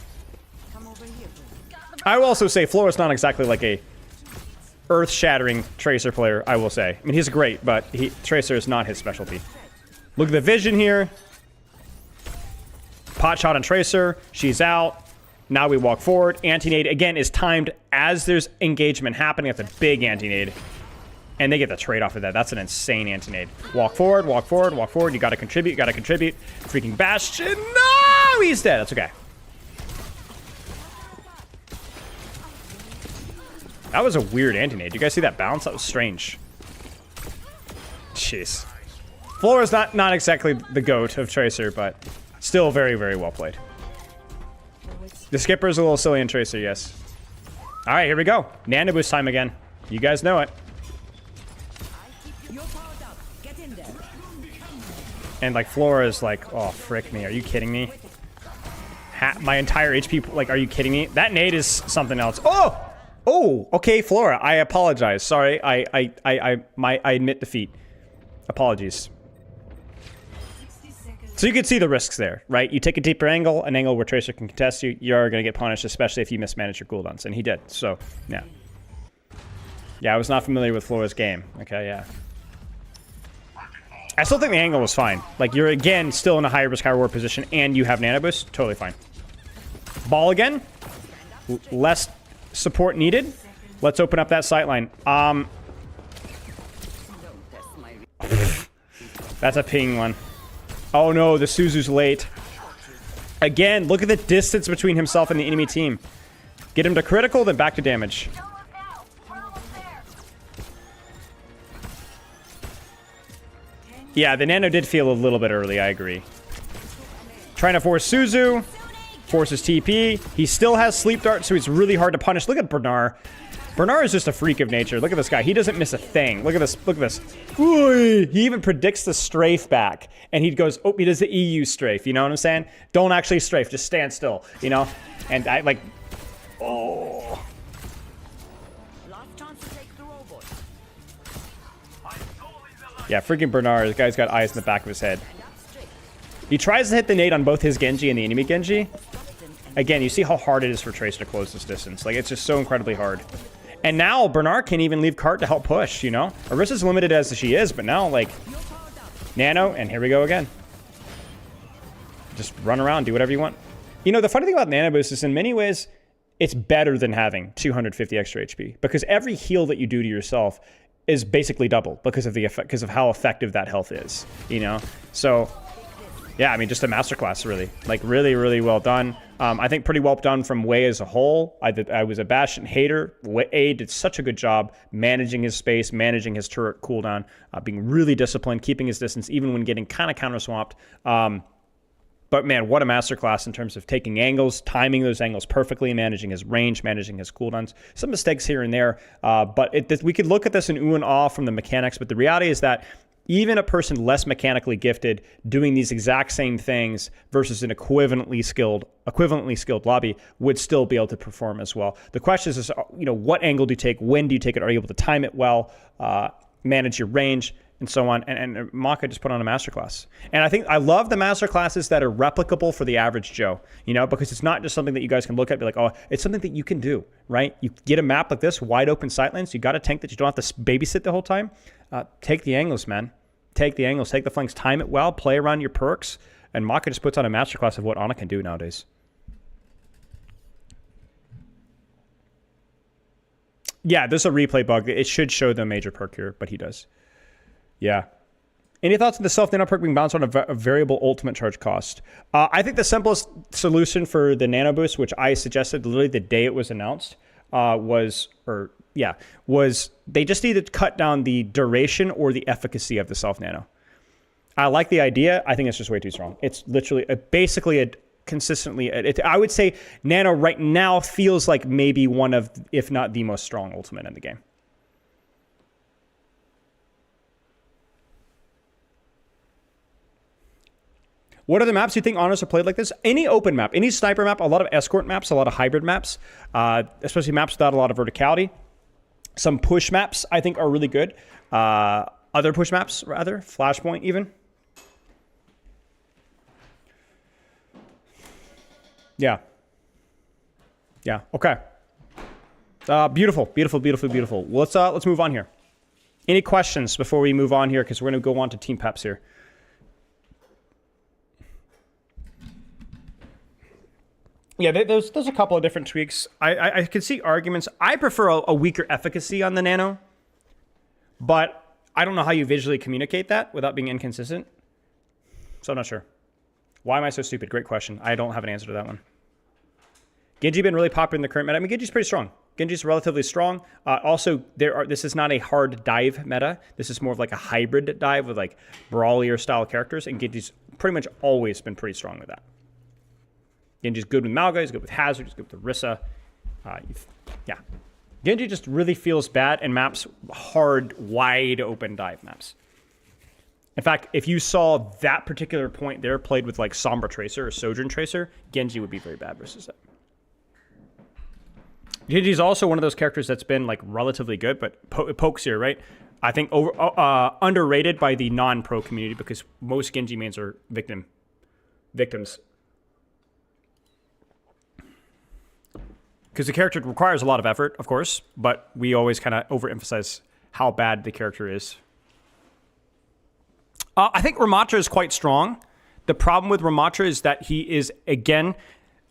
I will also say Flora's not exactly like a earth-shattering Tracer player, I will say. I mean, he's great, but Tracer is not his specialty. Look at the vision here. Pot shot on Tracer. She's out. Now we walk forward. Anti-nade, again, is timed as there's engagement happening. That's a big anti-nade. And they get the trade off of that. That's an insane anti-nade. Walk forward, walk forward, walk forward. You gotta contribute, you gotta contribute. Freaking Bastion. No! He's dead. That's okay. That was a weird anti-nade. You guys see that bounce? That was strange. Jeez. Flora's not exactly the GOAT of Tracer, but still very, very well played. The skipper's a little silly in Tracer, yes. Alright, here we go. Nano boost time again. You guys know it. And like Flora's like, oh, frick me. Are you kidding me? My entire HP, like, are you kidding me? That nade is something else. Oh! Oh, okay, Flora. I apologize. Sorry, I admit defeat. Apologies. So you can see the risks there, right? You take a deeper angle, an angle where Tracer can contest you, you're going to get punished, especially if you mismanage your cooldowns. And he did, so, yeah. Yeah, I was not familiar with Flora's game. Okay, yeah. I still think the angle was fine. Like, you're, again, still in a high risk, high reward position, and you have Nano Boost. Totally fine. Ball again. Less support needed. Let's open up that sightline. That's a ping one. Oh no, the Suzu's late. Again, look at the distance between himself and the enemy team. Get him to critical, then back to damage. Yeah, the Nano did feel a little bit early, I agree. Trying to force Suzu. Forces TP. He still has Sleep Dart, so he's really hard to punish. Look at Bernard. Bernard is just a freak of nature. Look at this guy. He doesn't miss a thing. Look at this. Look at this. Ooh, he even predicts the strafe back. And he goes, oh, he does the EU strafe. You know what I'm saying? Don't actually strafe. Just stand still, you know? And I, like, oh. Yeah, freaking Bernard. The guy's got eyes in the back of his head. He tries to hit the nade on both his Genji and the enemy Genji. Again, you see how hard it is for Tracer to close this distance. Like, it's just so incredibly hard. And now, Bernard can't even leave cart to help push, you know? Orissa's limited as she is, but now, like, Nano, and here we go again. Just run around, do whatever you want. You know, the funny thing about Nano Boost is, in many ways, it's better than having 250 extra HP. Because every heal that you do to yourself is basically double because of how effective that health is, you know? So, yeah, I mean, just a masterclass, really. Like, really, really well done. I think pretty well done from Wei as a whole. I was a Bastion hater. Wei did such a good job managing his space, managing his turret cooldown, being really disciplined, keeping his distance, even when getting kind of counter-swamped. But, man, what a masterclass in terms of taking angles, timing those angles perfectly, managing his range, managing his cooldowns. Some mistakes here and there, but we could look at this in ooh and ah from the mechanics, but the reality is that even a person less mechanically gifted doing these exact same things versus an equivalently skilled lobby would still be able to perform as well. The question is, you know, what angle do you take? When do you take it? Are you able to time it well, manage your range, and so on? And Maka just put on a masterclass. And I think I love the masterclasses that are replicable for the average Joe, you know, because it's not just something that you guys can look at and be like, oh, it's something that you can do, right? You get a map like this, wide open sight lanes. You got a tank that you don't have to babysit the whole time. Take the angles, man. Take the angles, take the flanks, time it well, play around your perks, and Maka just puts on a masterclass of what Ana can do nowadays. Yeah, there's a replay bug. It should show the major perk here, but he does. Yeah. Any thoughts on the self-nano perk being bounced on a variable ultimate charge cost? I think the simplest solution for the nano boost, which I suggested literally the day it was announced, was they just need to cut down the duration or the efficacy of the self-nano. I like the idea. I think it's just way too strong. It's literally basically I would say nano right now feels like maybe one of, if not the most strong ultimate in the game. What other maps do you think honors are played like this? Any open map, any sniper map, a lot of escort maps, a lot of hybrid maps, especially maps without a lot of verticality. Some push maps, I think, are really good. Other push maps, rather. Flashpoint, even. Yeah. Yeah, okay. Beautiful, beautiful, beautiful, beautiful. Let's move on here. Any questions before we move on here? Because we're going to go on to team peps here. Yeah, there's a couple of different tweaks. I can see arguments. I prefer a weaker efficacy on the nano, but I don't know how you visually communicate that without being inconsistent. So I'm not sure. Why am I so stupid? Great question. I don't have an answer to that one. Genji been really popular in the current meta. I mean, Genji's pretty strong. Genji's relatively strong. Also, this is not a hard dive meta. This is more of like a hybrid dive with like brawlier style characters, and Genji's pretty much always been pretty strong with that. Genji's good with Mauga, he's good with Hazard, he's good with Orisa. Yeah. Genji just really feels bad in maps, hard, wide open dive maps. In fact, if you saw that particular point there played with like Sombra Tracer or Sojourn Tracer, Genji would be very bad versus that. Genji's also one of those characters that's been like relatively good, but pokes here, right? I think underrated by the non-pro community because most Genji mains are victims. Because the character requires a lot of effort, of course, but we always kind of overemphasize how bad the character is. I think Ramatra is quite strong. The problem with Ramatra is that he is, again,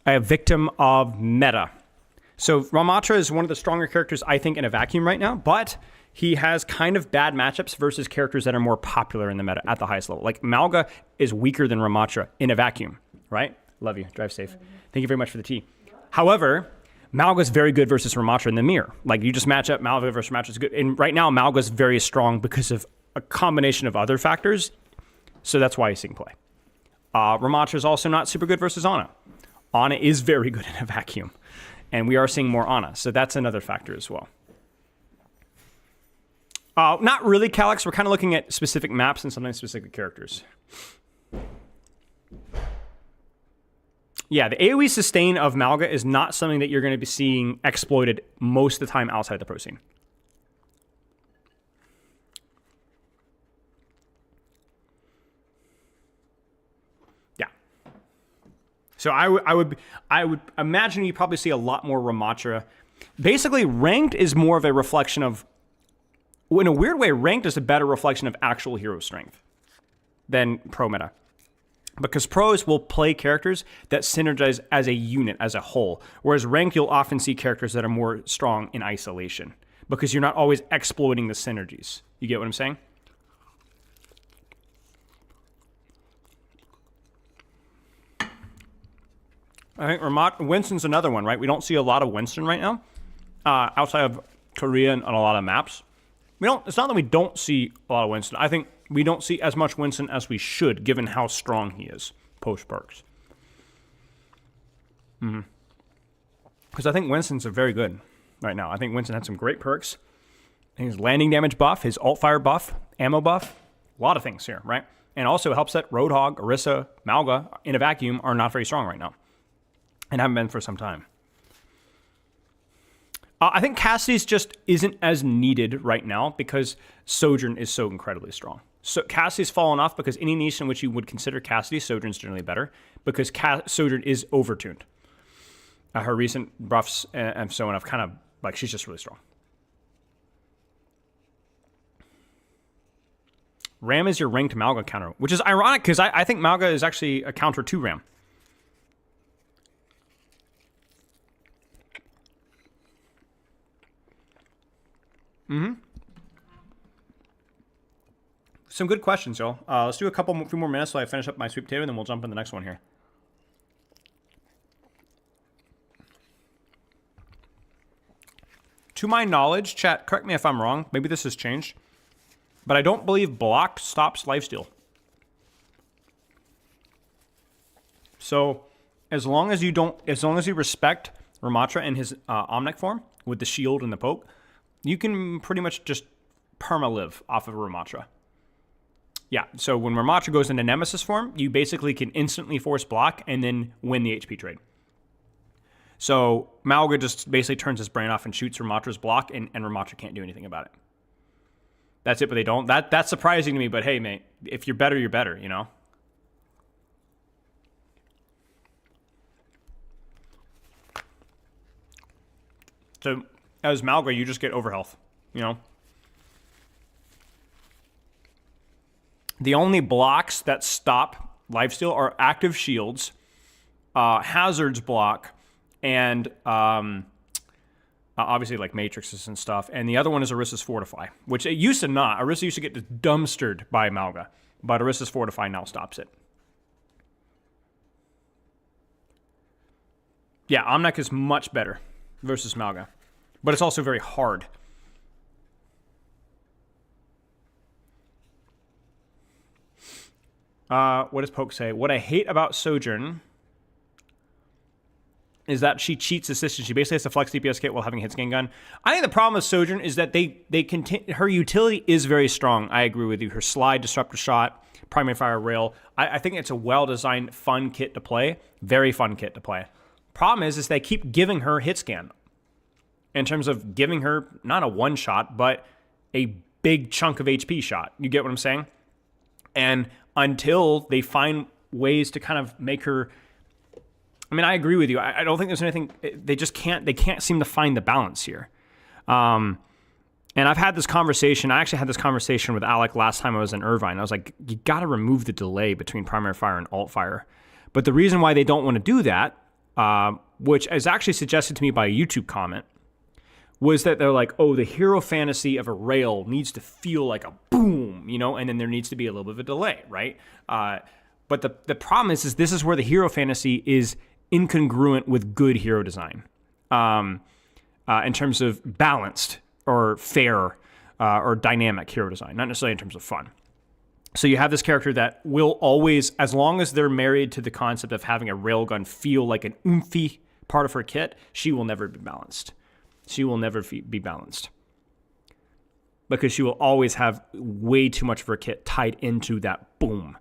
a victim of meta. So Ramatra is one of the stronger characters, I think, in a vacuum right now, but he has kind of bad matchups versus characters that are more popular in the meta at the highest level. Like Mauga is weaker than Ramatra in a vacuum, right? Love you. Drive safe. Thank you very much for the tea. However, Mauga's very good versus Ramatra in the mirror. Like, you just match up Mauga versus Ramatra is good. And right now, Mauga's very strong because of a combination of other factors. So that's why he's seeing play. Ramatra is also not super good versus Ana. Ana is very good in a vacuum. And we are seeing more Ana, so that's another factor as well. Not really, Calyx. We're kind of looking at specific maps and sometimes specific characters. Yeah, the AoE sustain of Mauga is not something that you're going to be seeing exploited most of the time outside the pro scene. Yeah. So I would imagine you probably see a lot more Ramatra. Basically, ranked is more of a reflection of, in a weird way, ranked is a better reflection of actual hero strength than pro meta. Because pros will play characters that synergize as a unit, as a whole. Whereas ranked, you'll often see characters that are more strong in isolation. Because you're not always exploiting the synergies. You get what I'm saying? I think Winston's another one, right? We don't see a lot of Winston right now. Outside of Korea and on a lot of maps. It's not that we don't see a lot of Winston. I think we don't see as much Winston as we should, given how strong he is post perks. Because I think Winston's very good right now. I think Winston had some great perks. His landing damage buff, his alt fire buff, ammo buff, a lot of things here, right? And also helps that Roadhog, Orisa, Mauga in a vacuum are not very strong right now, and haven't been for some time. I think Cassidy's just isn't as needed right now because Sojourn is so incredibly strong. So Cassidy's fallen off because any niche in which you would consider Cassidy, Sojourn's generally better because Sojourn is overtuned. Her recent buffs and so on, I've kind of, like, she's just really strong. Ram is your ranked Mauga counter, which is ironic because I think Mauga is actually a counter to Ram. Some good questions, y'all. Let's do a few more minutes so I finish up my sweet potato, and then we'll jump in the next one here. To my knowledge, chat, correct me if I'm wrong. Maybe this has changed. But I don't believe block stops lifesteal. So, as long as you respect Ramatra and his Omnic form with the shield and the poke, you can pretty much just perma-live off of Ramatra. Yeah, so when Ramatra goes into Nemesis form, you basically can instantly force block and then win the HP trade. So Mauga just basically turns his brain off and shoots Ramatra's block, and Ramatra can't do anything about it. That's it, but they don't. That's surprising to me, but hey, mate, if you're better, you know? So as Mauga, you just get overhealth, you know? The only blocks that stop lifesteal are active shields, hazards block, and obviously like matrices and stuff. And the other one is Orisa's Fortify, which it used to not. Orisa used to get dumpstered by Mauga, but Orisa's Fortify now stops it. Yeah, Omnic is much better versus Mauga, but it's also very hard. What does Poke say? What I hate about Sojourn is that she cheats assistance. She basically has to flex DPS kit while having a hit scan gun. I think the problem with Sojourn is that her utility is very strong. I agree with you. Her slide, disruptor shot, primary fire rail. I think it's a well-designed, fun kit to play. Very fun kit to play. Problem is they keep giving her hit scan. In terms of giving her not a one shot, but a big chunk of HP shot. You get what I'm saying? And until they find ways to kind of make her, I mean, I agree with you. I don't think there's anything, they can't seem to find the balance here. And I've had this conversation, I actually had this conversation with Alec last time I was in Irvine. I was like, you got to remove the delay between primary fire and alt fire. But the reason why they don't want to do that, which is actually suggested to me by a YouTube comment, was that they're like, oh, the hero fantasy of a rail needs to feel like a boom, you know, and then there needs to be a little bit of a delay, right? But the problem is this is where the hero fantasy is incongruent with good hero design in terms of balanced or fair or dynamic hero design, not necessarily in terms of fun. So you have this character that will always, as long as they're married to the concept of having a railgun feel like an oomphy part of her kit, she will never be balanced. She will never be balanced. Because she will always have way too much of her kit tied into that boom.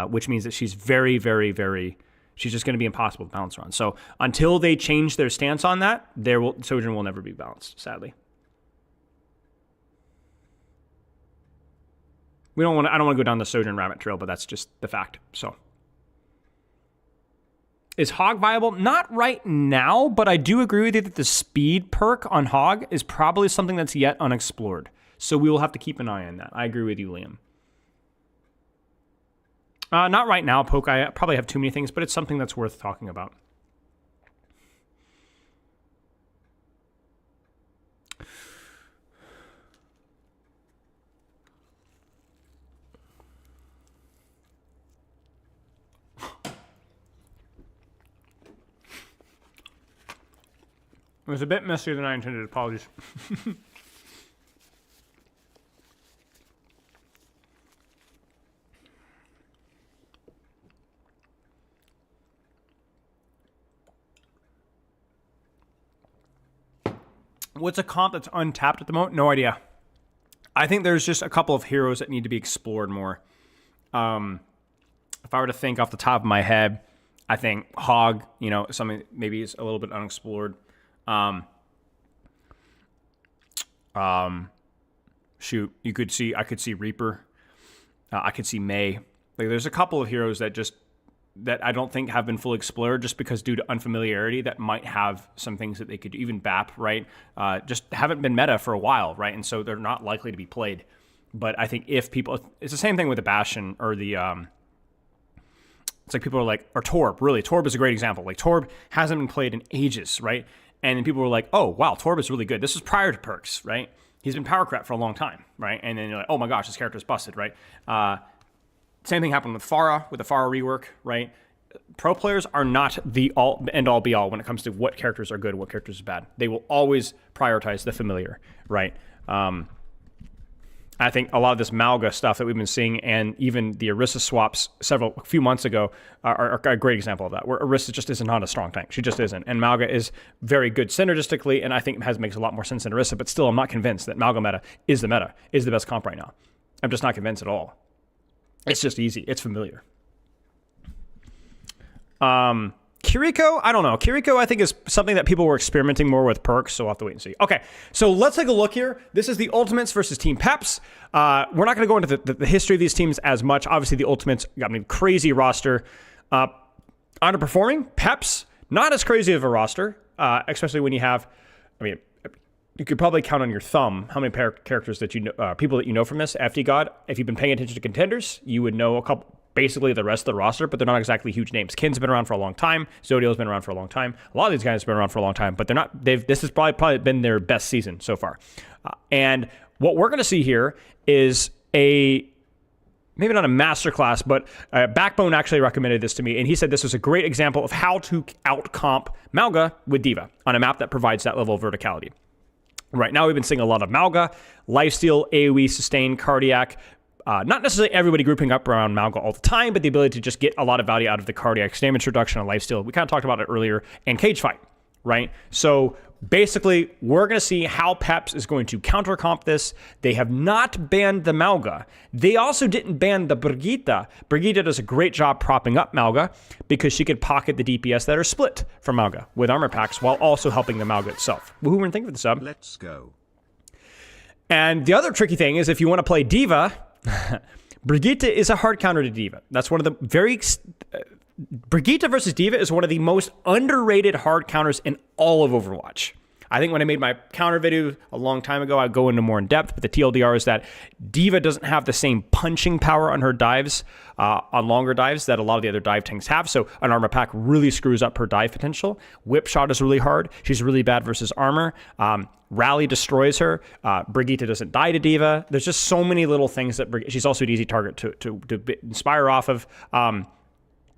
Which means that she's very, very, very... She's just going to be impossible to balance her on. So until they change their stance on that, Sojourn will never be balanced, sadly. I don't want to go down the Sojourn rabbit trail, but that's just the fact. So, is Hog viable? Not right now, but I do agree with you that the speed perk on Hog is probably something that's yet unexplored. So we will have to keep an eye on that. I agree with you, Liam. Not right now, Poke. I probably have too many things, but it's something that's worth talking about. It was a bit messier than I intended. Apologies. What's a comp that's untapped at the moment? No idea. I think there's just a couple of heroes that need to be explored more. If I were to think off the top of my head, I think Hog, something maybe is a little bit unexplored. Shoot, I could see Reaper. I could see May. Like, there's a couple of heroes that I don't think have been fully explored just because due to unfamiliarity that might have some things that they could even BAP, right? Just haven't been meta for a while, right? And so they're not likely to be played. But I think if people, it's the same thing with the Bastion or the, it's like people are like, or Torb, really. Torb is a great example. Like Torb hasn't been played in ages, right? And then people were like, oh, wow, Torb is really good. This was prior to perks, right? He's been power crap for a long time, right? And then you're like, oh my gosh, this character is busted, right? Same thing happened with Pharah, with the Pharah rework, right? Pro players are not the end-all be-all when it comes to what characters are good and what characters are bad. They will always prioritize the familiar, right? I think a lot of this Mauga stuff that we've been seeing and even the Orisa swaps a few months ago are a great example of that, where Orisa just is not a strong tank. She just isn't. And Mauga is very good synergistically, and I think makes a lot more sense than Orisa, but still I'm not convinced that Mauga meta, is the best comp right now. I'm just not convinced at all. It's just easy. It's familiar. Kiriko, I don't know. Kiriko, I think, is something that people were experimenting more with perks, so we'll have to wait and see. Okay, so let's take a look here. This is the Ultimates versus Team Peps. We're not going to go into the history of these teams as much. Obviously, the Ultimates got a crazy roster. Underperforming, Peps, not as crazy of a roster, especially when you have, you could probably count on your thumb how many characters that you know, people that you know from this. FD God, if you've been paying attention to contenders, you would know a couple, basically the rest of the roster, but they're not exactly huge names. Kin's been around for a long time. Zodio's been around for a long time. A lot of these guys have been around for a long time, but they're not. This has probably been their best season so far. And what we're going to see here is maybe not a masterclass, but Backbone actually recommended this to me, and he said this was a great example of how to out-comp Mauga with D.Va on a map that provides that level of verticality. Right now, we've been seeing a lot of Mauga, lifesteal, AoE, sustain, cardiac. Not necessarily everybody grouping up around Mauga all the time, but the ability to just get a lot of value out of the cardiac damage reduction and lifesteal. We kind of talked about it earlier, and cage fight, right? So basically, we're going to see how Peps is going to counter comp this. They have not banned the Mauga. They also didn't ban the Brigitte. Brigitte does a great job propping up Mauga because she could pocket the DPS that are split from Mauga with armor packs while also helping the Mauga itself. Who were thinking for the sub? Let's go. And the other tricky thing is if you want to play D.Va, Brigitte is a hard counter to D.Va. That's one of the Brigitte versus D.Va is one of the most underrated hard counters in all of Overwatch. I think when I made my counter video a long time ago, I'd go into more in depth, but the TLDR is that D.Va doesn't have the same punching power on her dives, on longer dives, that a lot of the other dive tanks have, so an armor pack really screws up her dive potential. Whip shot is really hard. She's really bad versus armor. Rally destroys her. Brigitte doesn't die to D.Va. There's just so many little things that she's also an easy target to inspire off of.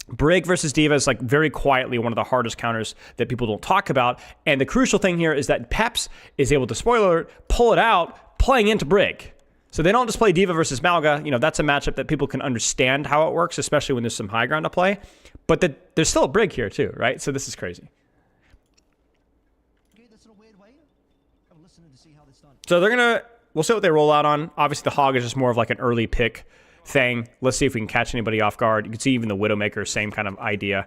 Brig versus D.Va is like very quietly one of the hardest counters that people don't talk about. And the crucial thing here is that Peps is able to, spoiler alert, pull it out playing into Brig. So they don't just play D.Va versus Mauga. You know, that's a matchup that people can understand how it works, especially when there's some high ground to play. But there's still a brig here too, right? So this is crazy. So they're gonna, we'll see what they roll out on. Obviously the Hog is just more of like an early pick thing. Let's see if we can catch anybody off guard. You can see even the Widowmaker, same kind of idea.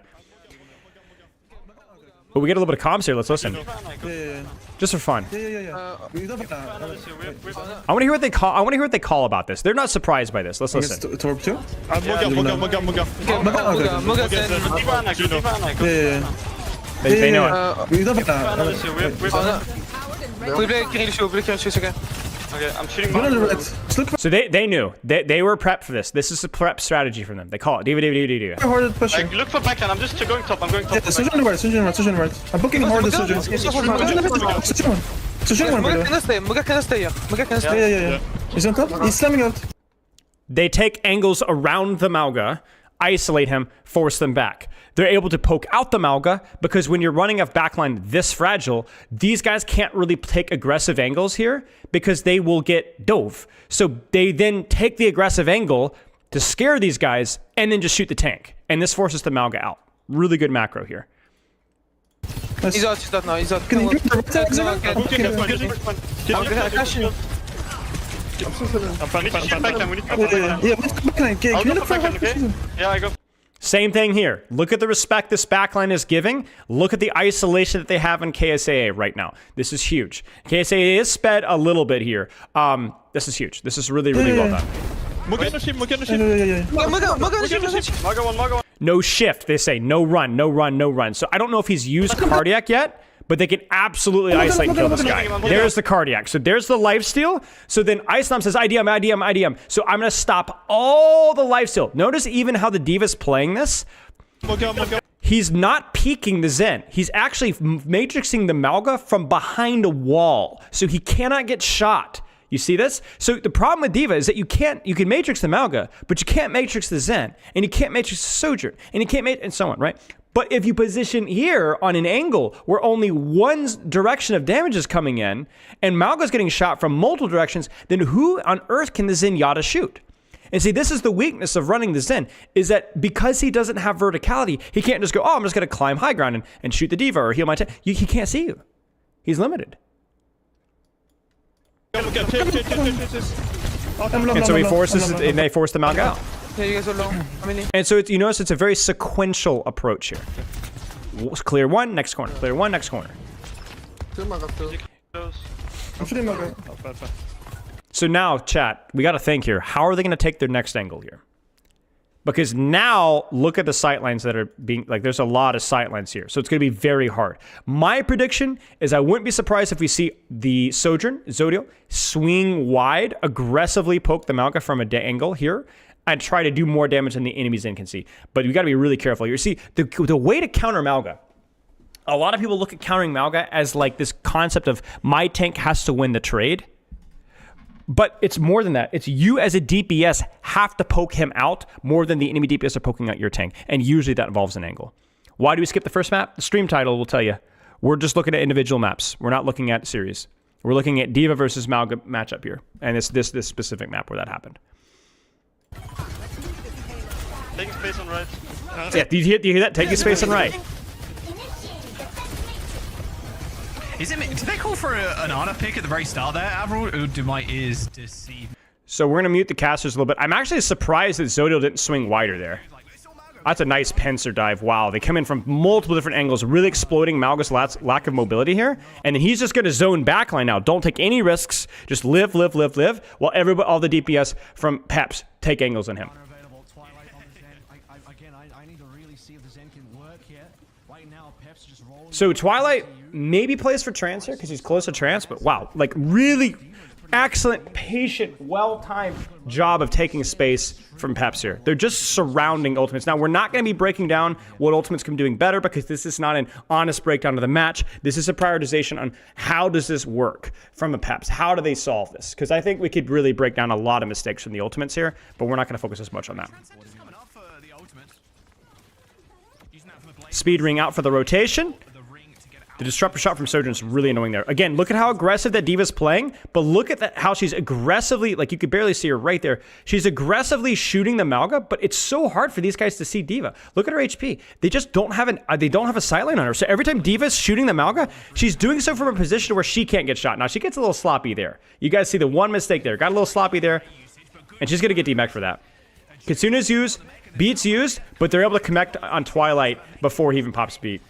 But we get a little bit of comms here. Let's listen. Just for fun. I want to hear what they call. I want to hear what they call about this. They're not surprised by this. Let's listen. They know it. Okay, I'm shooting. So they knew. They were prepped for this. This is a prep strategy for them. They call it D.Va. Like, look for backline. I'm just going top. I'm going top. I'm booking hard the Sojourn. Yeah. He's on top. He's slamming out. They take angles around the Mauga, isolate him, force them back. They're able to poke out the Mauga because when you're running a backline this fragile, these guys can't really take aggressive angles here because they will get dove. So they then take the aggressive angle to scare these guys and then just shoot the tank. And this forces the Mauga out. Really good macro here. He's out now. He's out. Can you I'm Yeah, I go. Same thing here. Look at the respect this backline is giving. Look at the isolation that they have in KSAA right now. This is huge. KSAA is sped a little bit here. This is huge. This is really, really well done. Mauga one. No shift, they say. No run, no run, no run. So I don't know if he's used cardiac yet, but they can absolutely isolate and kill this guy. There's the cardiac. So there's the lifesteal. So then Islam says, IDM. So I'm going to stop all the lifesteal. Notice even how the D.Va's playing this. He's not peeking the Zen. He's actually matrixing the Mauga from behind a wall. So he cannot get shot. You see this? So the problem with D.Va is that you can matrix the Mauga, but you can't matrix the Zen, and you can't matrix the Sojourn, and you can't and so on, right? But if you position here on an angle where only one direction of damage is coming in, and Mauga's getting shot from multiple directions, then who on earth can the Zenyatta shoot? And see, this is the weakness of running the Zen, is that because he doesn't have verticality, he can't just go, oh, I'm just going to climb high ground and shoot the D.Va or heal my tank. He can't see you. He's limited. And so he forces, and they force the Mauga out. Yeah, you guys are low. And so you notice it's a very sequential approach here. Clear one, next corner. Clear one, next corner. So now, chat, we got to think here. How are they going to take their next angle here? Because now, look at the sightlines that are being, like, there's a lot of sightlines here. So it's going to be very hard. My prediction is I wouldn't be surprised if we see the Sojourn, Zodiel, swing wide, aggressively poke the Mauga from an angle here, and try to do more damage than the enemies in can see. But you got to be really careful. You see, the way to counter Mauga, a lot of people look at countering Mauga as like this concept of my tank has to win the trade. But it's more than that. It's you as a DPS have to poke him out more than the enemy DPS are poking out your tank. And usually that involves an angle. Why do we skip the first map? The stream title will tell you. We're just looking at individual maps. We're not looking at series. We're looking at D.Va versus Mauga matchup here. And it's this specific map where that happened. Taking space on right. Yeah, do you hear that? Taking space on right. Did they call for an honor pick at the very start there, Avril? Or do my ears deceive? So we're going to mute the casters a little bit. I'm actually surprised that Zodiel didn't swing wider there. That's a nice pincer dive. Wow, they come in from multiple different angles, really exploiting Mauga's lack of mobility here. And then he's just going to zone backline now. Don't take any risks. Just live, while all the DPS from Peps take angles on him. So Twilight maybe plays for Trance here because he's close to Trance, but wow, like really excellent, patient, well-timed job of taking space from Peps here. They're just surrounding Ultimates. Now, we're not going to be breaking down what Ultimates can be doing better because this is not an honest breakdown of the match. This is a prioritization on how does this work from the Peps? How do they solve this? Because I think we could really break down a lot of mistakes from the Ultimates here, but we're not going to focus as much on that. Speed ring out for the rotation. The disruptor shot from Sojourn is really annoying there. Again, look at how aggressive that D.Va's playing, but look at how she's aggressively, like you could barely see her right there. She's aggressively shooting the Mauga, but it's so hard for these guys to see D.Va. Look at her HP. They just don't have a sightline on her. So every time D.Va's shooting the Mauga, she's doing so from a position where she can't get shot. Now she gets a little sloppy there. You guys see the one mistake there. Got a little sloppy there, and she's gonna get DMAC for that. Kitsune's used, Beat's used, but they're able to connect on Twilight before he even pops Beat.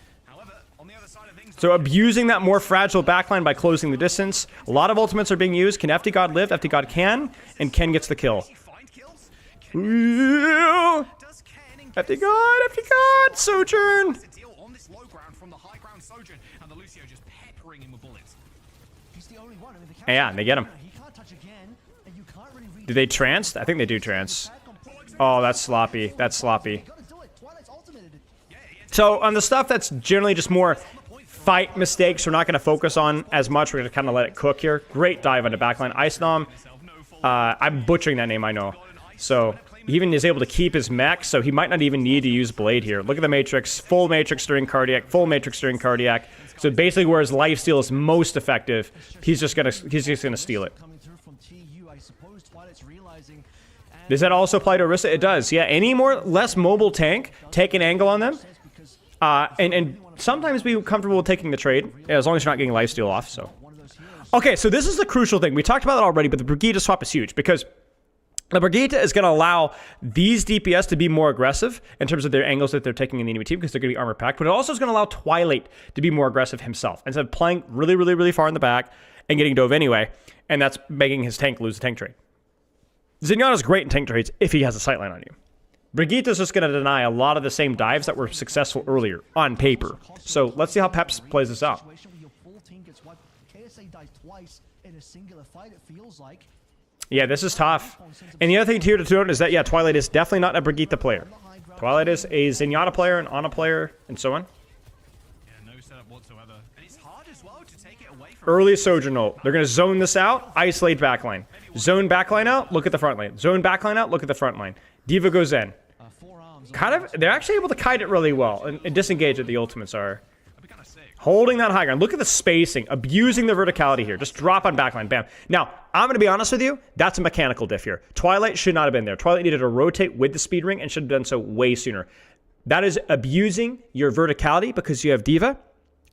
So abusing that more fragile backline by closing the distance. A lot of ultimates are being used. Can FD God live? FD God can, and Ken gets the kill. Ooh. FD God, Sojourn. Yeah, they get him. Do they trance? I think they do trance. Oh, that's sloppy. That's sloppy. So on the stuff that's generally just more fight mistakes, we're not going to focus on as much. We're going to kind of let it cook here. Great dive on the backline. Icenom, I'm butchering that name, I know. So he even is able to keep his mech, so he might not even need to use Blade here. Look at the Matrix. Full Matrix during Cardiac. Full Matrix during Cardiac. So basically where his lifesteal is most effective, he's just gonna steal it. Does that also apply to Orisa? It does. Yeah, any less mobile tank, take an angle on them. And sometimes be comfortable with taking the trade, as long as you're not getting lifesteal off, so. Okay, so this is the crucial thing. We talked about it already, but the Brigitte swap is huge, because the Brigitte is going to allow these DPS to be more aggressive in terms of their angles that they're taking in the enemy team, because they're going to be armor packed, but it also is going to allow Twilight to be more aggressive himself, instead of playing really, really, really far in the back and getting dove anyway, and that's making his tank lose the tank trade. Zenyatta's great in tank trades if he has a sightline on you. Brigitte is just going to deny a lot of the same dives that were successful earlier, on paper. So let's see how Peps plays this out. Yeah, this is tough. And the other thing here to note is that, yeah, Twilight is definitely not a Brigitte player. Twilight is a Zenyatta player, an Ana player, and so on. Early Sojourn ult. They're going to zone this out, isolate backline. Zone backline out, look at the front line. Zone backline out, look at the front line. D.Va goes in. They're actually able to kite it really well and disengage it, the ultimates are. Holding that high ground. Look at the spacing. Abusing the verticality here. Just drop on backline. Bam. Now, I'm going to be honest with you. That's a mechanical diff here. Twilight should not have been there. Twilight needed to rotate with the speed ring and should have done so way sooner. That is abusing your verticality because you have D.Va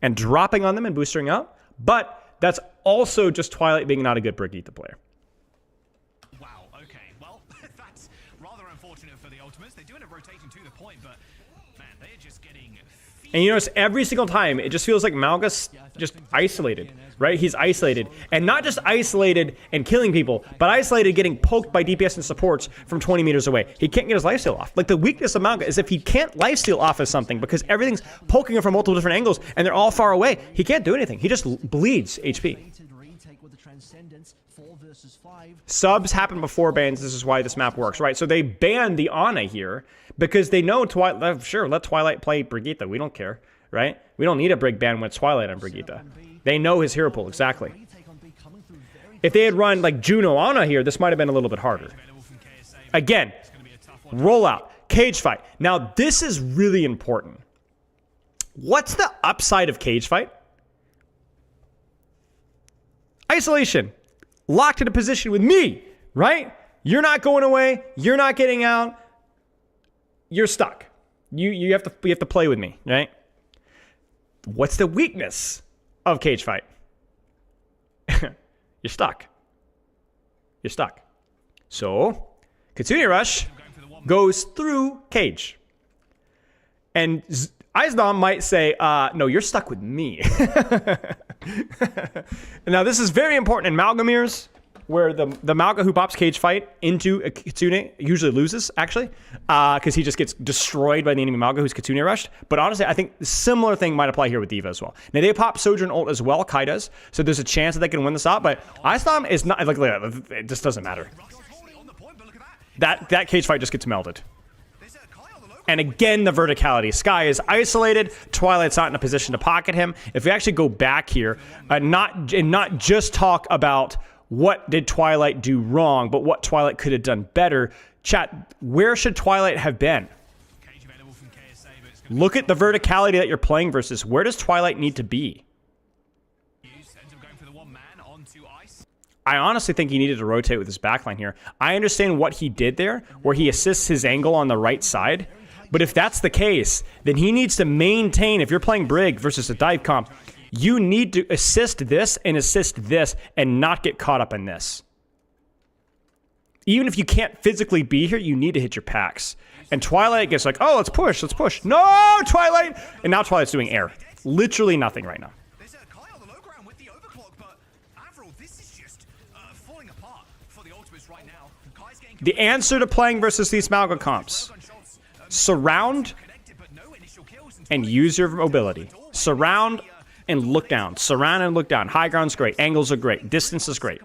and dropping on them and boostering out. But that's also just Twilight being not a good Brigitte player. And you notice every single time, it just feels like Mauga's just isolated, right? He's isolated. And not just isolated and killing people, but isolated getting poked by DPS and supports from 20 meters away. He can't get his lifesteal off. Like, the weakness of Mauga is if he can't lifesteal off of something because everything's poking him from multiple different angles and they're all far away, he can't do anything. He just bleeds HP. Subs happen before bans. This is why this map works, right? So they banned the Ana here because they know Twilight. Sure, let Twilight play Brigitte. We don't care, right? We don't need a brig ban with Twilight on Brigitte. They know his hero pool exactly. If they had run like Juno Ana here, this might have been a little bit harder. Again, rollout, cage fight. Now this is really important. What's the upside of cage fight? Isolation. Locked in a position with me, right? You're not going away. You're not getting out. You're stuck. You have to play with me, right? What's the weakness of cage fight? You're stuck. You're stuck. So, Kitsune Rush goes through cage. And Aizdom might say, no, you're stuck with me. Now, this is very important in Malgamirs, where the Mauga who pops cage fight into a Kitsune usually loses, actually, because he just gets destroyed by the enemy Mauga who's Kitsune rushed. But honestly, I think a similar thing might apply here with D.Va as well. Now, they pop Sojourn ult as well, Kai does, so there's a chance that they can win this out, but Aizdom is not, like, it just doesn't matter. That cage fight just gets melted. And again, the verticality. Sky is isolated. Twilight's not in a position to pocket him. If we actually go back here, not just talk about what did Twilight do wrong, but what Twilight could have done better. Chat, where should Twilight have been? Look at the verticality that you're playing versus where does Twilight need to be? I honestly think he needed to rotate with his backline here. I understand what he did there, where he assists his angle on the right side. But if that's the case, then he needs to maintain, if you're playing Brig versus a dive comp, you need to assist this and not get caught up in this. Even if you can't physically be here, you need to hit your packs. And Twilight gets like, oh, let's push. No, Twilight! And now Twilight's doing air. Literally nothing right now. The answer to playing versus these Mauga comps. Surround and use your mobility. Surround and look down. Surround and look down. High ground's great. Angles are great. Distance is great.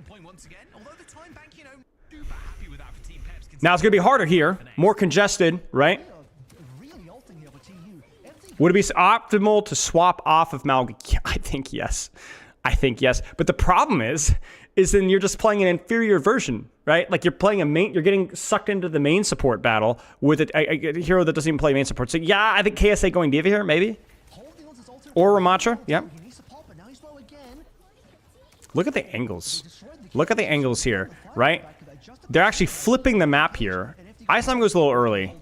Now it's going to be harder here. More congested, right? Would it be optimal to swap off of Mauga? Yeah, I think yes. But the problem is then you're just playing an inferior version, right? Like you're playing a main, you're getting sucked into the main support battle with a hero that doesn't even play main support. So yeah, I think KSA going D.Va here, maybe. Or Ramatra, yeah. Look at the angles. Look at the angles here, right? They're actually flipping the map here. Islam goes a little early.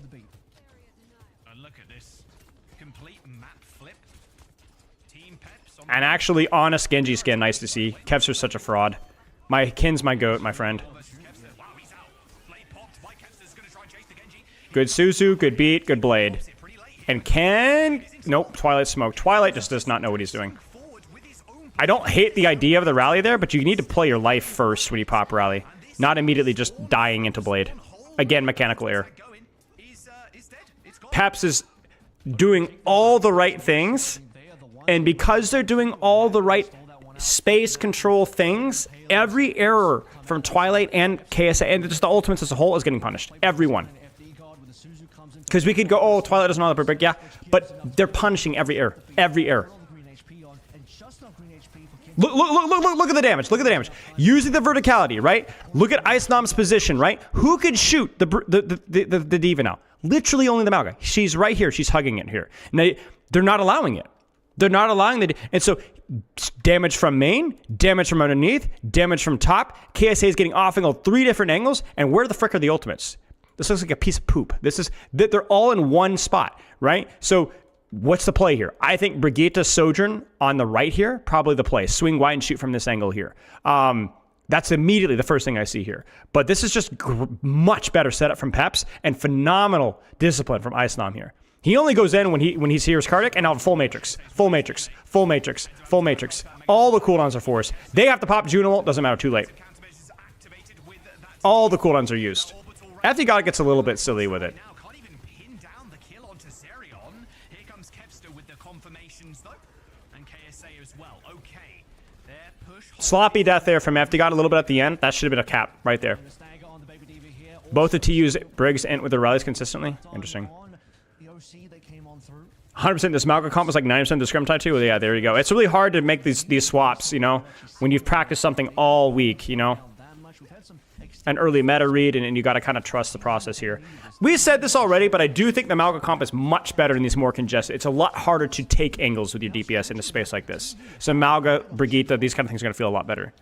And actually, honest Genji skin, nice to see. Kevser's such a fraud. My kin's my goat, my friend. Good Suzu, good beat, good blade. And nope, Twilight smoke. Twilight just does not know what he's doing. I don't hate the idea of the rally there, but you need to play your life first when you pop rally. Not immediately just dying into blade. Again, mechanical error. Peps is doing all the right things. And because they're doing all the right space control things, every error from Twilight and KSA, and just the ultimates as a whole, is getting punished. Everyone. Because we could go, oh, Twilight doesn't know the perfect, yeah, but they're punishing every error. Every error. Look at the damage. Look at the damage. Using the verticality, right? Look at Ice Nom's position, right? Who could shoot the D.Va now? Literally only the Mauga. She's right here. She's hugging it here. Now, they're not allowing it. They're not allowing the... And so, damage from main, damage from underneath, damage from top. KSA is getting off angle 3 different angles. And where the frick are the ultimates? This looks like a piece of poop. They're all in one spot, right? So, what's the play here? I think Brigitte Sojourn on the right here, probably the play. Swing wide and shoot from this angle here. That's immediately the first thing I see here. But this is just much better setup from Peps and phenomenal discipline from Ice Nom here. He only goes in when he hears Cardiac, and now full matrix. All the cooldowns are forced. They have to pop Juno ult, doesn't matter, too late. All the cooldowns are used. FD God gets a little bit silly with it. Sloppy death there from FD God a little bit at the end. That should have been a cap right there. Both the TUs, Briggs, and with the rallies consistently. Interesting. 100% this Mauga comp was like 90% the scrum type too. Well, yeah, there you go. It's really hard to make these swaps, you know, when you've practiced something all week, you know. An early meta read, and you got to kind of trust the process here. We said this already, but I do think the Mauga comp is much better in these more congested. It's a lot harder to take angles with your DPS in a space like this. So Mauga, Brigitte, these kind of things are going to feel a lot better.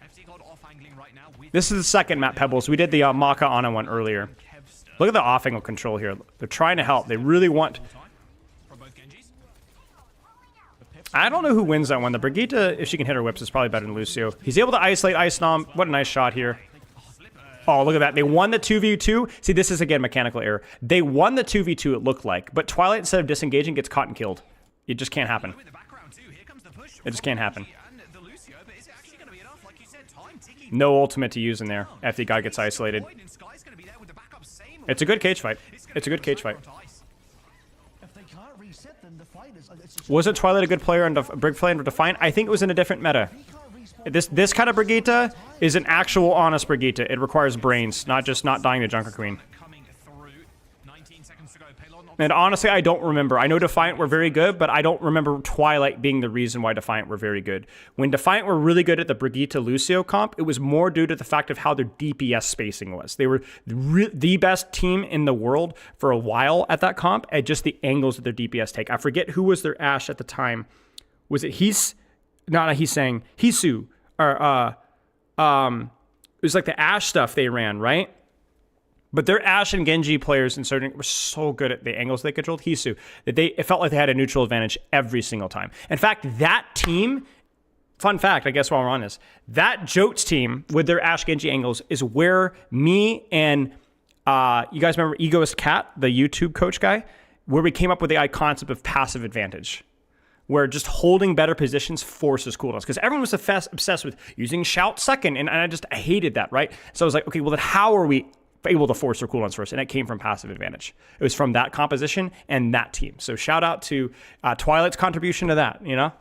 This is the second map, Pebbles. We did the Maka Ana one earlier. Look at the off-angle control here. They're trying to help. They really want... I don't know who wins that one. The Brigitte, if she can hit her whips, is probably better than Lucio. He's able to isolate Ice Nom. What a nice shot here. Oh, look at that. They won the 2v2. See, this is, again, mechanical error. They won the 2v2, it looked like. But Twilight, instead of disengaging, gets caught and killed. It just can't happen. It just can't happen. No ultimate to use in there. FD God gets isolated. It's a good cage fight. It's a good cage fight. Wasn't Twilight a good player on Brig Flame Defiant? I think it was in a different meta. This kind of Brigitte is an actual honest Brigitte. It requires brains, not just not dying to Junker Queen. And honestly, I don't remember. I know Defiant were very good, but I don't remember Twilight being the reason why Defiant were very good. When Defiant were really good at the Brigitte Lucio comp, it was more due to the fact of how their DPS spacing was. They were the best team in the world for a while at that comp, at just the angles that their DPS take. I forget who was their Ashe at the time. Was it Hisu? Or, it was like the Ashe stuff they ran, right? But their Ashe and Genji players in certain were so good at the angles they controlled, Hisu, that it felt like they had a neutral advantage every single time. In fact, that team, fun fact, I guess while we're on this, that Jotes team with their Ashe Genji angles is where me and you guys remember Egoist Cat, the YouTube coach guy, where we came up with the concept of passive advantage, where just holding better positions forces cooldowns. Because everyone was obsessed with using shout second, and I hated that, right? So I was like, okay, well then how are we able to force their cooldowns first? And it came from passive advantage. It was from that composition and that team. So shout out to Twilight's contribution to that, you know?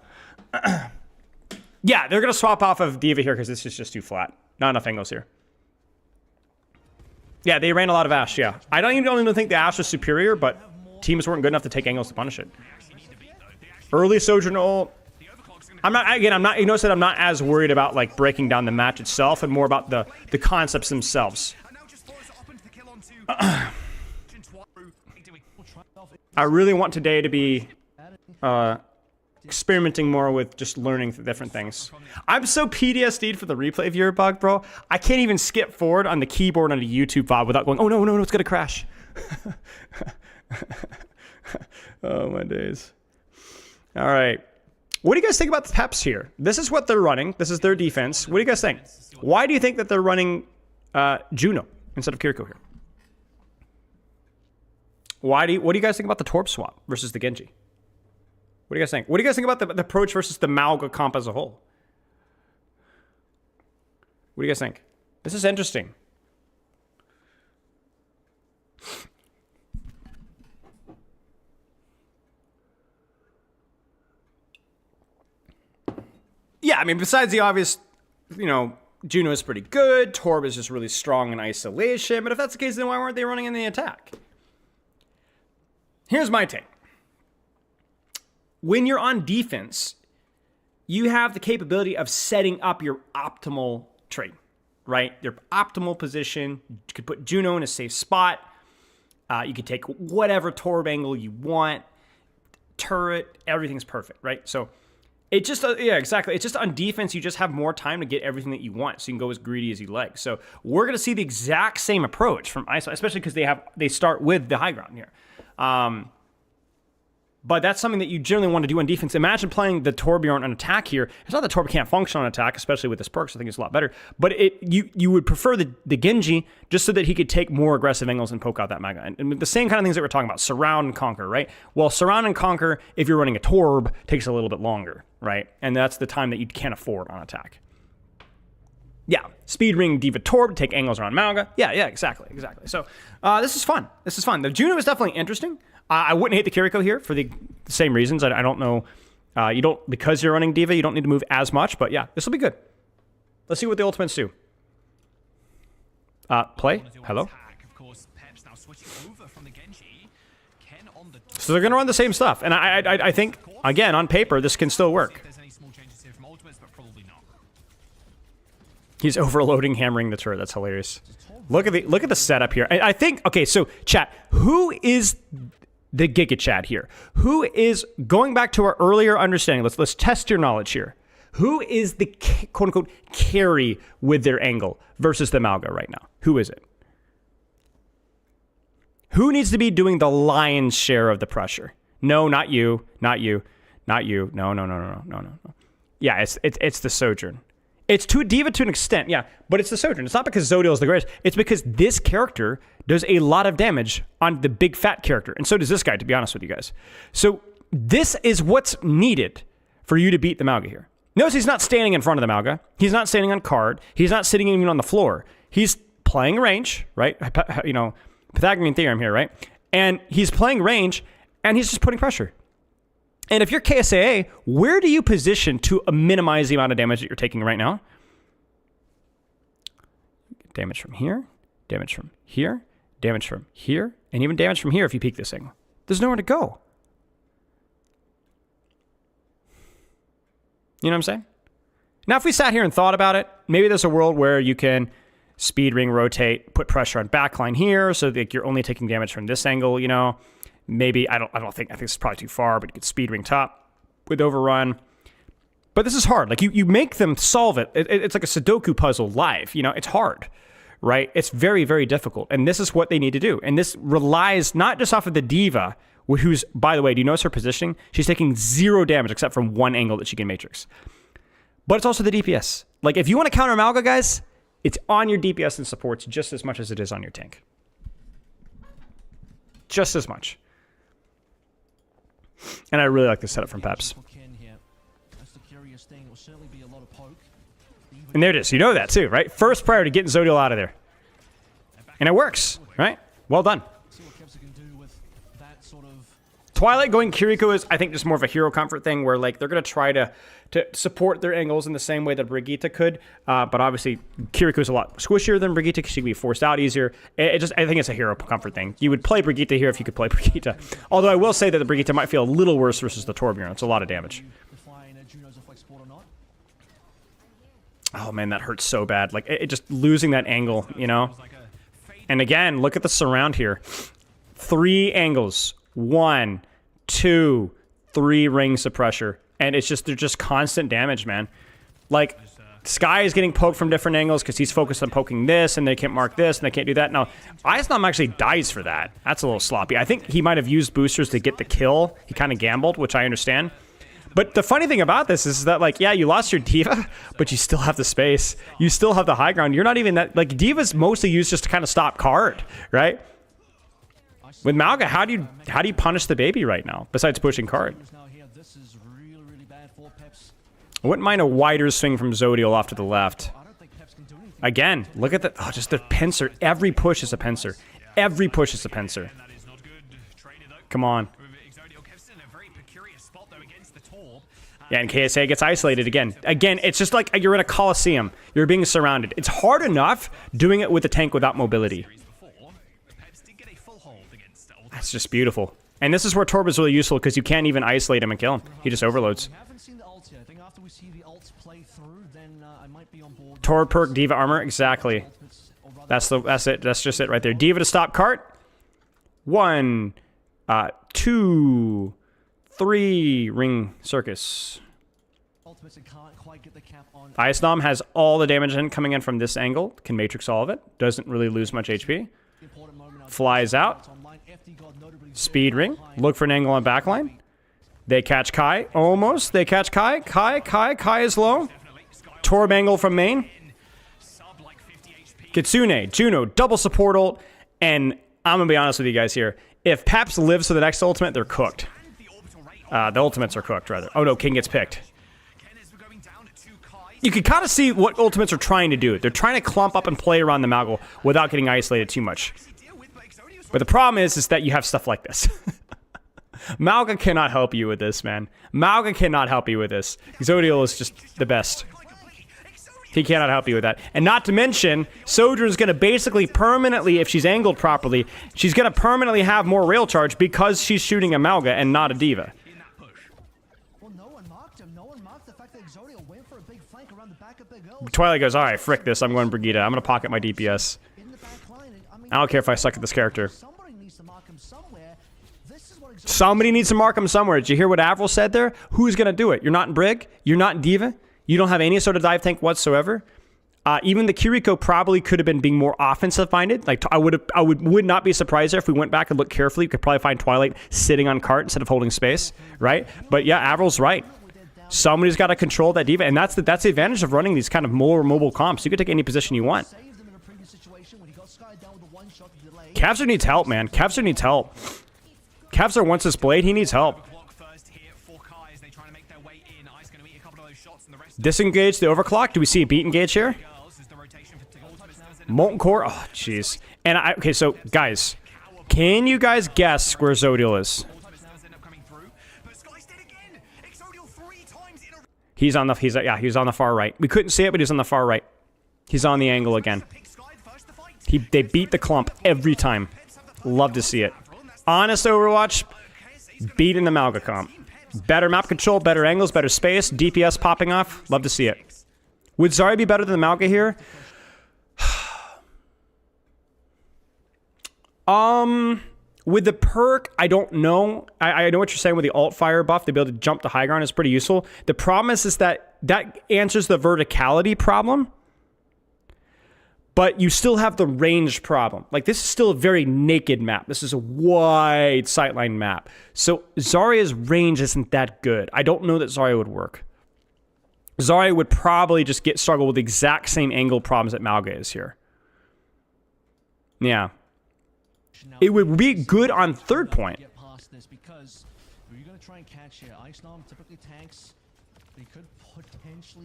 Yeah, they're going to swap off of D.Va here because this is just too flat. Not enough angles here. Yeah, they ran a lot of Ashe, yeah. I don't even think the Ashe was superior, but teams weren't good enough to take angles to punish it. Early Sojourn ult. You notice that I'm not as worried about like breaking down the match itself and more about the concepts themselves. I really want today to be experimenting more with just learning different things. I'm so PTSD'd for the replay viewer bug, bro. I can't even skip forward on the keyboard on a YouTube VOD without going, oh no, it's gonna crash. Oh my days. All right. What do you guys think about the peps here? This is what they're running. This is their defense. What do you guys think? Why do you think that they're running Juno instead of Kiriko here? What do you guys think about the Torb swap versus the Genji? What do you guys think? What do you guys think about the approach versus the Mauga comp as a whole? What do you guys think? This is interesting. Yeah, I mean, besides the obvious, Juno is pretty good. Torb is just really strong in isolation. But if that's the case, then why weren't they running in the attack? Here's my take. When you're on defense, you have the capability of setting up your optimal trade, right? Your optimal position. You could put Juno in a safe spot. You could take whatever Torb angle you want. Turret, everything's perfect, right? So it just, yeah, exactly. It's just on defense, you just have more time to get everything that you want. So you can go as greedy as you like. So we're going to see the exact same approach from ISO, especially because they start with the high ground here. But that's something that you generally want to do on defense. Imagine playing the Torbjorn on attack here. It's not that Torb can't function on attack, especially with this perk, so I think it's a lot better. But you would prefer the Genji just so that he could take more aggressive angles and poke out that Maka. And the same kind of things that we're talking about, surround and conquer, right? Well, surround and conquer, if you're running a Torb, takes a little bit longer, right? And that's the time that you can't afford on attack. Yeah, speed ring D.Va Torb, take angles around Mauga. Yeah, exactly. So this is fun. The Juno is definitely interesting. I wouldn't hate the Kiriko here for the same reasons. I don't know. Because you're running D.Va, you don't need to move as much. But yeah, this will be good. Let's see what the ultimates do. Play. Hello. So they're going to run the same stuff. And I think, again, on paper, this can still work. He's overloading, hammering the turret. That's hilarious. Look at the setup here. I think, okay, so chat, who is the Giga Chat here? Who is, going back to our earlier understanding, let's test your knowledge here. Who is the quote unquote carry with their angle versus the Mauga right now? Who is it? Who needs to be doing the lion's share of the pressure? No, not you. No. Yeah, it's the Sojourn. It's to D.Va to an extent, yeah, but it's the Sojourn. It's not because Zodiel's the greatest. It's because this character does a lot of damage on the big fat character, and so does this guy, to be honest with you guys. So this is what's needed for you to beat the Mauga here. Notice he's not standing in front of the Mauga. He's not standing on card. He's not sitting even on the floor. He's playing range, right? Pythagorean theorem here, right? And he's playing range, and he's just putting pressure. And if you're KSAA, where do you position to minimize the amount of damage that you're taking right now? Damage from here, damage from here, damage from here, and even damage from here if you peek this thing. There's nowhere to go. You know what I'm saying? Now, if we sat here and thought about it, maybe there's a world where you can speed ring, rotate, put pressure on backline here, so that you're only taking damage from this angle. You know, maybe I think it's probably too far, but you could speed ring top with overrun. But this is hard. Like you make them solve it. It's like a Sudoku puzzle live. You know, it's hard, right? It's very, very difficult, and this is what they need to do. And this relies not just off of the D.Va, who's, by the way, do you notice her positioning? She's taking 0 damage except from one angle that she can matrix. But it's also the DPS. Like, if you want to counter Mauga, guys, it's on your DPS and supports just as much as it is on your tank. Just as much. And I really like the setup from Peps. And there it is. You know that too, right? First priority, getting Zodiel out of there. And it works, right? Well done. Twilight going Kiriko is, I think, just more of a hero comfort thing where, like, they're going to try to support their angles in the same way that Brigitte could. But obviously, Kiriko is a lot squishier than Brigitte because she can be forced out easier. I think it's a hero comfort thing. You would play Brigitte here if you could play Brigitte. Although I will say that the Brigitte might feel a little worse versus the Torbjorn. It's a lot of damage. Oh, man, that hurts so bad. Like, it just losing that angle, you know? And again, look at the surround here. 3 angles. 1, 2, 3 rings of pressure. And it's just, they're just constant damage, man. Like, Sky is getting poked from different angles because he's focused on poking this, and they can't mark this, and they can't do that. Now, Icenom actually dies for that. That's a little sloppy. I think he might have used boosters to get the kill. He kind of gambled, which I understand. But the funny thing about this is that, like, yeah, you lost your D.Va, but you still have the space. You still have the high ground. You're not even that... Like, D.Va's mostly used just to kind of stop card, right? With Mauga, how do you punish the baby right now, besides pushing card? I wouldn't mind a wider swing from Zodiel off to the left. Again, look at the... Oh, just the pincer. Every push is a pincer. Every push is a pincer. Come on. Yeah, and KSA gets isolated again. Again, it's just like you're in a Coliseum. You're being surrounded. It's hard enough doing it with a tank without mobility. That's just beautiful. And this is where Torb is really useful because you can't even isolate him and kill him. He just overloads. Torb perk, D.Va armor, exactly. That's it. That's just it right there. D.Va to stop cart. 1, 2, 3 ring circus. Icenom has all the damage coming in from this angle. Can matrix all of it. Doesn't really lose much HP. Flies out. Speed ring. Look for an angle on backline. They catch Kai. Almost. They catch Kai. Kai is low. Torb angle from main. Kitsune, Juno, double support ult. And I'm going to be honest with you guys here. If Paps lives to the next ultimate, they're cooked. The ultimates are cooked, rather. Oh no, King gets picked. You can kind of see what ultimates are trying to do. They're trying to clump up and play around the Mauga without getting isolated too much. But the problem is that you have stuff like this. Mauga cannot help you with this, man. Mauga cannot help you with this. Zodiel is just the best. He cannot help you with that. And not to mention, Sojourn's going to basically permanently, if she's angled properly, she's going to permanently have more rail charge because she's shooting a Mauga and not a D.Va. Twilight goes, alright, frick this, I'm going Brigitte. I'm going to pocket my DPS. I don't care if I suck at this character. Somebody needs to mark him somewhere. Did you hear what Avril said there? Who's going to do it? You're not in Brig? You're not in D.Va? You don't have any sort of dive tank whatsoever? Even the Kiriko probably could have been being more offensive-minded. Like, I would not be surprised there if we went back and looked carefully. We could probably find Twilight sitting on cart instead of holding space, right? But yeah, Avril's right. Somebody's got to control that D.Va, and that's the advantage of running these kind of more mobile comps. You can take any position you want. Cavser needs help, man. Cavser needs help. Cavser wants this blade. He needs help. Disengage the overclock. Do we see a beat engage here? Molten Core. Oh, jeez. And okay, so guys, can you guys guess where Zodiel is? He's on the far right. We couldn't see it, but he's on the far right. He's on the angle again. They beat the clump every time. Love to see it. Honest Overwatch, beating the Mauga comp. Better map control, better angles, better space, DPS popping off. Love to see it. Would Zarya be better than the Mauga here? With the perk, I don't know. I know what you're saying with the alt fire buff. The ability to jump to high ground is pretty useful. The problem is that answers the verticality problem. But you still have the range problem. Like, this is still a very naked map. This is a wide sightline map. So Zarya's range isn't that good. I don't know that Zarya would work. Zarya would probably just struggle with the exact same angle problems that Mauga is here. Yeah. It would be good on third point.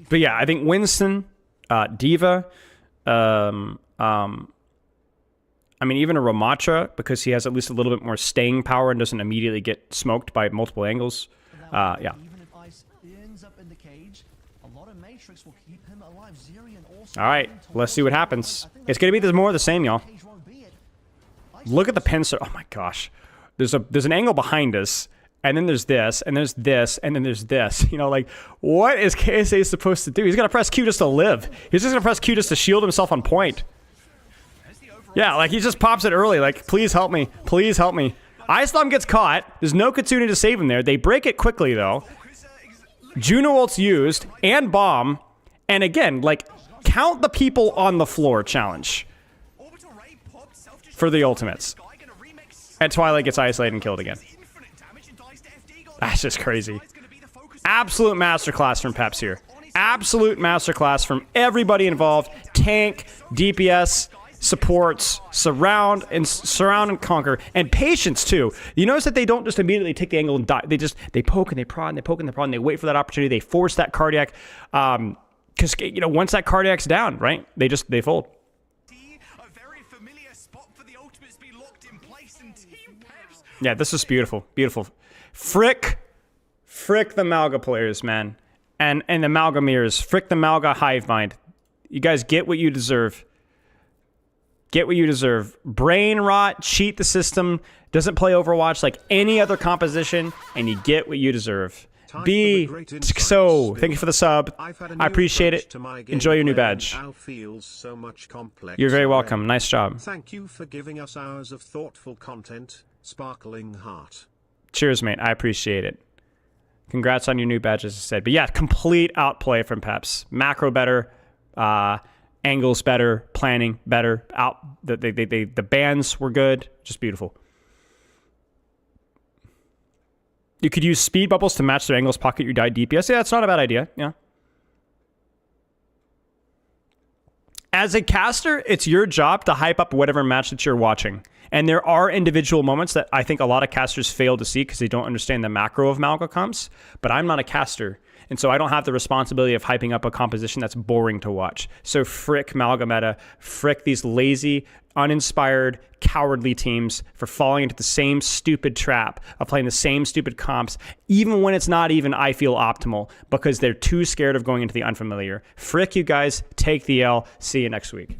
But yeah, I think Winston, D.Va, I mean, even a Ramatra, because he has at least a little bit more staying power and doesn't immediately get smoked by multiple angles. Yeah. All right, let's see what happens. It's going to be more of the same, y'all. Look at the pincer. Oh my gosh. There's an angle behind us, and then there's this, and there's this, and then there's this. You know, like, what is KSA supposed to do? He's going to press Q just to live. He's just going to press Q just to shield himself on point. Yeah, like, he just pops it early. Like, please help me. Please help me. Islam gets caught. There's no Kitsune to save him there. They break it quickly, though. Juno ult's used, and bomb. And again, like, count the people on the floor challenge for the ultimates. And Twilight gets isolated and killed again. That's just crazy. Absolute masterclass from Peps here. Absolute masterclass from everybody involved. Tank, DPS, supports, surround and conquer, and patience too. You notice that they don't just immediately take the angle and die. They poke and they prod and they poke and they prod and they wait for that opportunity. They force that cardiac, because you know, once that cardiac's down, right? They fold. Yeah, this is beautiful, beautiful. Frick the Mauga players, man, and the Mauga mirrors. Frick the Mauga hive mind. You guys get what you deserve. Get what you deserve. Brain rot, cheat the system, doesn't play Overwatch like any other composition, and you get what you deserve. So, thank you for the sub. I appreciate it. Enjoy your new badge. You're very welcome. Nice job. Thank you for giving us hours of thoughtful content. Sparkling heart. Cheers, mate. I appreciate it. Congrats on your new badge, as I said. But yeah, complete outplay from Peps. Macro better. Angles better, planning better. The bands were good, just beautiful. You could use speed bubbles to match their angles, pocket your die DPS. Yeah, that's not a bad idea. Yeah. As a caster, it's your job to hype up whatever match that you're watching. And there are individual moments that I think a lot of casters fail to see because they don't understand the macro of Mauga comps. But I'm not a caster. And so I don't have the responsibility of hyping up a composition that's boring to watch. So frick Mauga meta, frick these lazy, uninspired, cowardly teams for falling into the same stupid trap of playing the same stupid comps, even when it's not even, I feel, optimal, because they're too scared of going into the unfamiliar. Frick you guys, take the L, see you next week.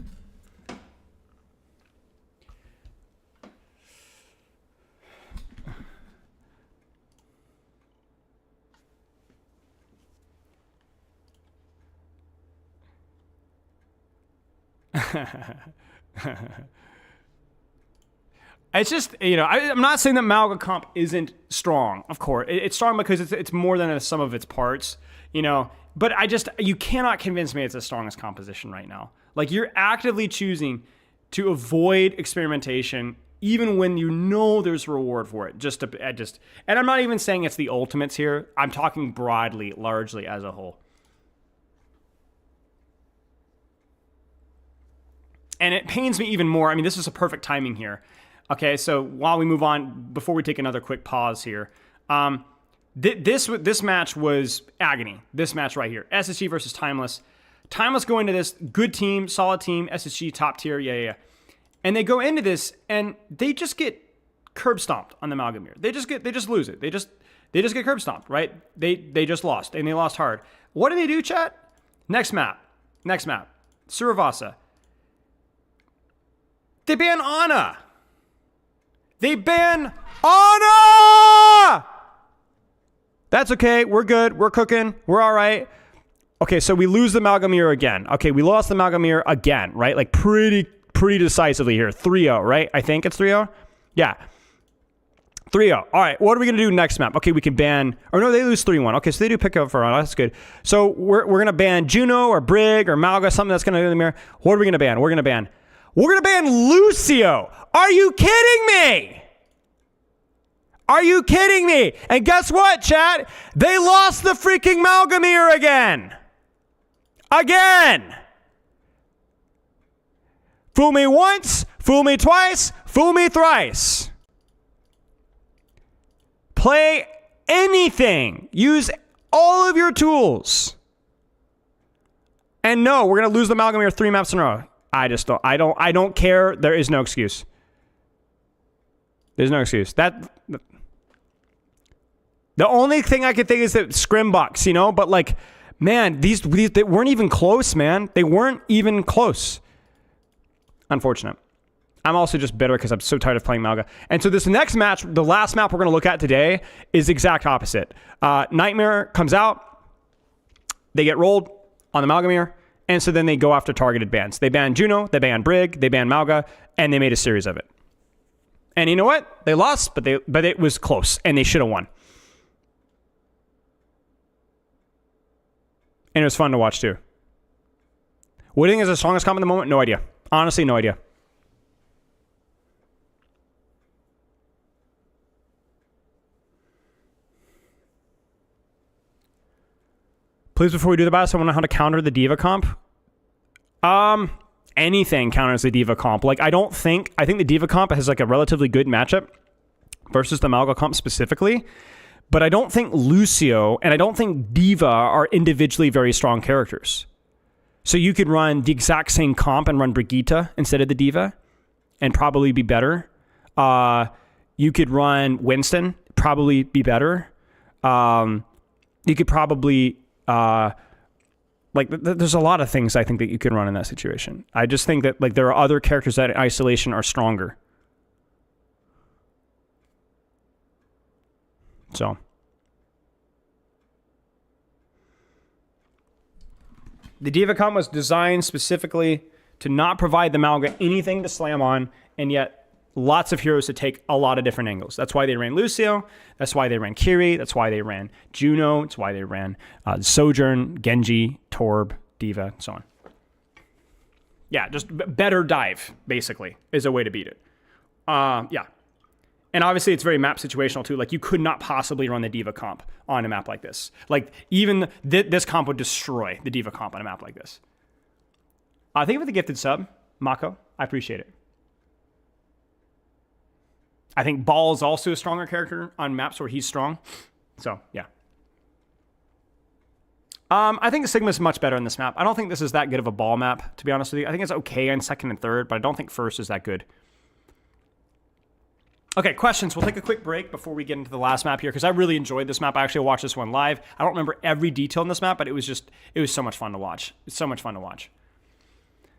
It's just, you know, I'm not saying that Mauga comp isn't strong. Of course, it's strong because it's more than a sum of its parts, you know. But you cannot convince me it's the strongest composition right now. Like, you're actively choosing to avoid experimentation, even when you know there's reward for it. And I'm not even saying it's the ultimates here. I'm talking broadly, largely as a whole. And it pains me even more. I mean, this is a perfect timing here. Okay, so while we move on, before we take another quick pause here, this match was agony. This match right here, SSG versus Timeless. Timeless go into this, good team, solid team, SSG top tier, yeah. And they go into this and they just get curb stomped on the Mauga mirror. They just lose it. They just get curb stomped, right? They just lost, and they lost hard. What do they do, chat? Next map. Suravasa. They ban Ana. They ban Ana! That's okay. We're good. We're cooking. We're all right. Okay, so we lose the Malgamir again. Okay, we lost the Malgamir again, right? Like pretty decisively here. 3-0, right? I think it's 3-0. Yeah. 3-0. All right, what are we going to do next map? Okay, we can ban... Or no, they lose 3-1. Okay, so they do pick up for Ana. That's good. So we're going to ban Juno or Brig or Mauga, something that's going to do in the mirror. What are we going to ban? We're going to ban Lucio. Are you kidding me? Are you kidding me? And guess what, chat? They lost the freaking Malgamir again. Again. Fool me once, fool me twice, fool me thrice. Play anything. Use all of your tools. And no, we're going to lose the Malgamir 3 maps in a row. I don't care. There is no excuse. There's no excuse. The only thing I could think is that Scrimbucks, you know, but like, man, these they weren't even close, man. They weren't even close. Unfortunate. I'm also just bitter because I'm so tired of playing Mauga. And so this next match, the last map we're going to look at today, is the exact opposite. Nightmare comes out. They get rolled on the Malgamir. And so then they go after targeted bans. They banned Juno, they banned Brig, they banned Mauga, and they made a series of it. And you know what? They lost, but it was close, and they should have won. And it was fun to watch too. What do you think is the strongest comp at the moment? No idea. Honestly, no idea. Please, before we do the best, I want to know how to counter the D.Va comp. Anything counters the D.Va comp. Like, I think the D.Va comp has like a relatively good matchup versus the Mauga comp specifically. But I don't think Lucio and I don't think D.Va are individually very strong characters. So you could run the exact same comp and run Brigitte instead of the D.Va and probably be better. You could run Winston, probably be better. You could probably... there's a lot of things I think that you can run in that situation. I just think that like there are other characters that in isolation are stronger. So. The D.Va comp was designed specifically to not provide the Mauga anything to slam on, and yet lots of heroes to take a lot of different angles. That's why they ran Lucio. That's why they ran Kiri. That's why they ran Juno. That's why they ran Sojourn, Genji, Torb, D.Va, and so on. Yeah, just better dive, basically, is a way to beat it. Yeah. And obviously, it's very map situational, too. Like, you could not possibly run the D.Va comp on a map like this. Like, even this comp would destroy the D.Va comp on a map like this. Thank you for the gifted sub, Mako. I appreciate it. I think Ball is also a stronger character on maps where he's strong. So, yeah. I think Sigma is much better in this map. I don't think this is that good of a Ball map, to be honest with you. I think it's okay on second and third, but I don't think first is that good. Okay, questions. We'll take a quick break before we get into the last map here, because I really enjoyed this map. I actually watched this one live. I don't remember every detail in this map, but it was so much fun to watch. It's so much fun to watch.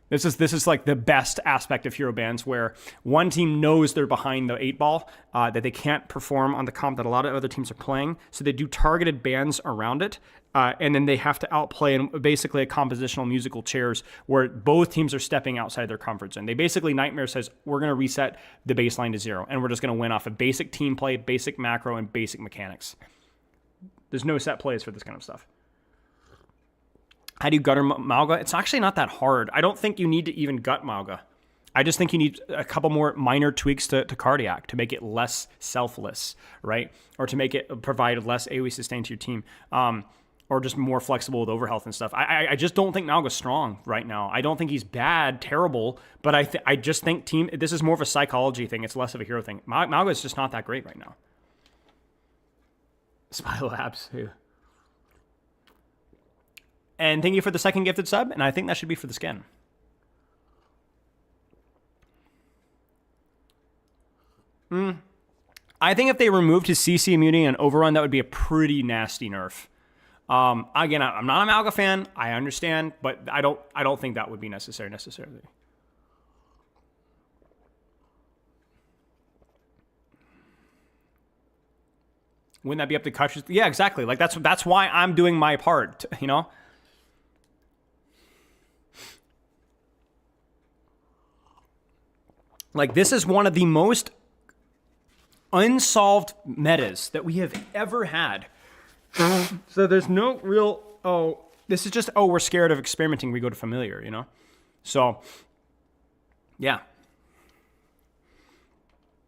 This is like the best aspect of hero bans, where one team knows they're behind the 8-ball, that they can't perform on the comp that a lot of other teams are playing, so they do targeted bans around it, and then they have to outplay in basically a compositional musical chairs where both teams are stepping outside their comfort zone. They basically, Nightmare says, we're going to reset the baseline to 0, and we're just going to win off of basic team play, basic macro, and basic mechanics. There's no set plays for this kind of stuff. How do you gutter Mauga? It's actually not that hard. I don't think you need to even gut Mauga. I just think you need a couple more minor tweaks to Cardiac to make it less selfless, right? Or to make it provide less AoE sustain to your team. Or just more flexible with overhealth and stuff. I just don't think Mauga's strong right now. I don't think he's bad, terrible, but I just think this is more of a psychology thing. It's less of a hero thing. Mauga is just not that great right now. Spy Labs, yeah. And thank you for the second gifted sub, and I think that should be for the skin. I think if they removed his CC immunity and overrun, that would be a pretty nasty nerf. Again, I'm not a Mauga fan. I understand, but I don't think that would be necessarily. Wouldn't that be up to countries? Yeah, exactly. Like that's why I'm doing my part, you know? Like, this is one of the most unsolved metas that we have ever had. So there's no real, this is just, we're scared of experimenting, we go to familiar, you know? So, yeah.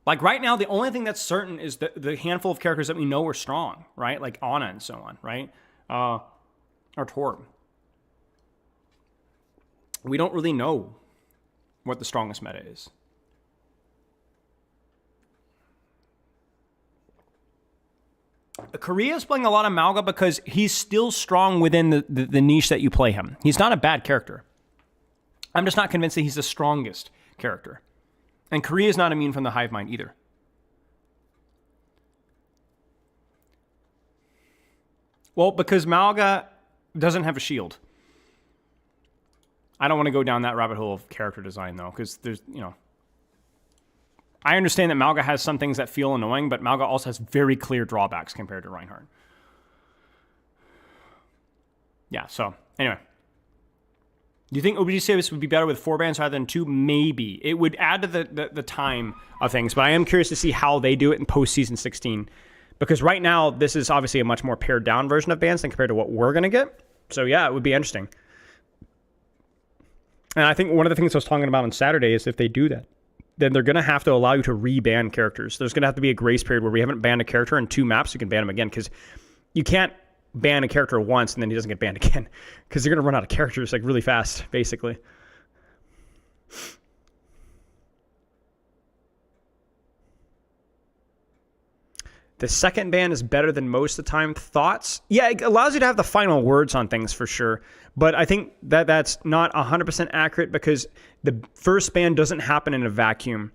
Like, right now, the only thing that's certain is the handful of characters that we know are strong, right? Like Ana and so on, right? Or Torb. We don't really know what the strongest meta is. Korea is playing a lot of Mauga because he's still strong within the niche that you play him. He's not a bad character. I'm just not convinced that he's the strongest character. And Korea is not immune from the hive mind either. Well, because Mauga doesn't have a shield. I don't want to go down that rabbit hole of character design, though, because there's, you know... I understand that Mauga has some things that feel annoying, but Mauga also has very clear drawbacks compared to Reinhardt. Yeah, so, anyway. Do you think OBG service would be better with 4 bans rather than 2? Maybe. It would add to the time of things, but I am curious to see how they do it in post-season 16. Because right now, this is obviously a much more pared down version of bans than compared to what we're going to get. So yeah, it would be interesting. And I think one of the things I was talking about on Saturday is if they do that, then they're going to have to allow you to re-ban characters. There's going to have to be a grace period where we haven't banned a character in 2 maps, you can ban them again, because you can't ban a character once and then he doesn't get banned again, because they're going to run out of characters like really fast, basically. The second ban is better than most of the time. Thoughts? Yeah, it allows you to have the final words on things for sure. But I think that that's not 100% accurate because the first ban doesn't happen in a vacuum.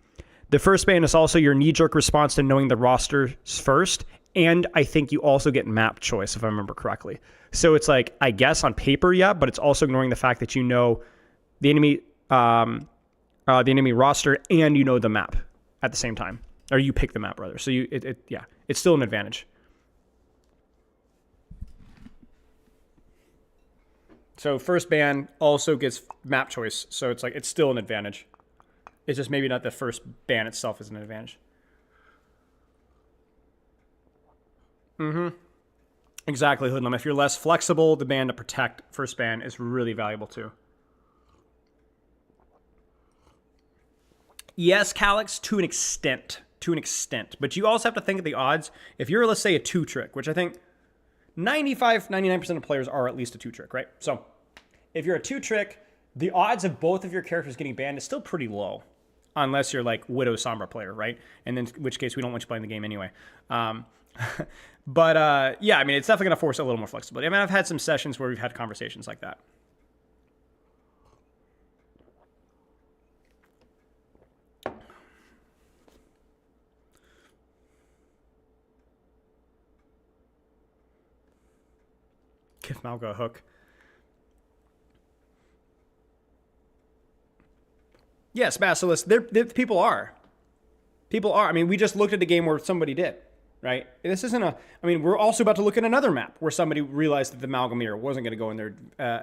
The first ban is also your knee-jerk response to knowing the rosters first. And I think you also get map choice, if I remember correctly. So it's like, I guess on paper, yeah, but it's also ignoring the fact that you know the enemy roster and you know the map at the same time. Or you pick the map, rather. So yeah, it's still an advantage. So first ban also gets map choice. So it's like, it's still an advantage. It's just maybe not the first ban itself is an advantage. Exactly, Hoodlum. If you're less flexible, the ban to protect first ban is really valuable too. Yes, Calyx, to an extent. To an extent. But you also have to think of the odds. If you're, let's say, a 2-trick, which I think 99% of players are at least a 2-trick, right? So if you're a 2-trick, the odds of both of your characters getting banned is still pretty low. Unless you're like Widow Sombra player, right? And then in which case we don't want you playing the game anyway. But yeah, I mean, it's definitely going to force a little more flexibility. I mean, I've had some sessions where we've had conversations like that. Give Mauga a hook. Yes, Basilisk, people are. People are. I mean, we just looked at a game where somebody did, right? This isn't a... I mean, we're also about to look at another map where somebody realized that the Amalgamator wasn't going to go in their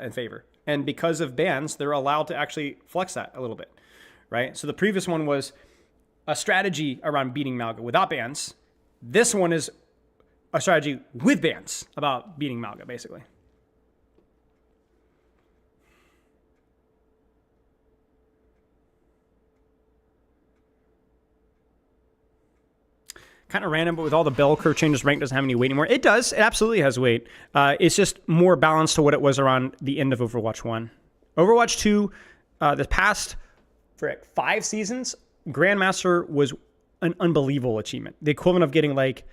in favor. And because of bans, they're allowed to actually flex that a little bit, right? So the previous one was a strategy around beating Mauga without bans. This one is a strategy with bans about beating Mauga, basically. Kind of random, but with all the bell curve changes, rank doesn't have any weight anymore. It does. It absolutely has weight. It's just more balanced to what it was around the end of Overwatch 1. Overwatch 2, the past 5 seasons, Grandmaster was an unbelievable achievement. The equivalent of getting like...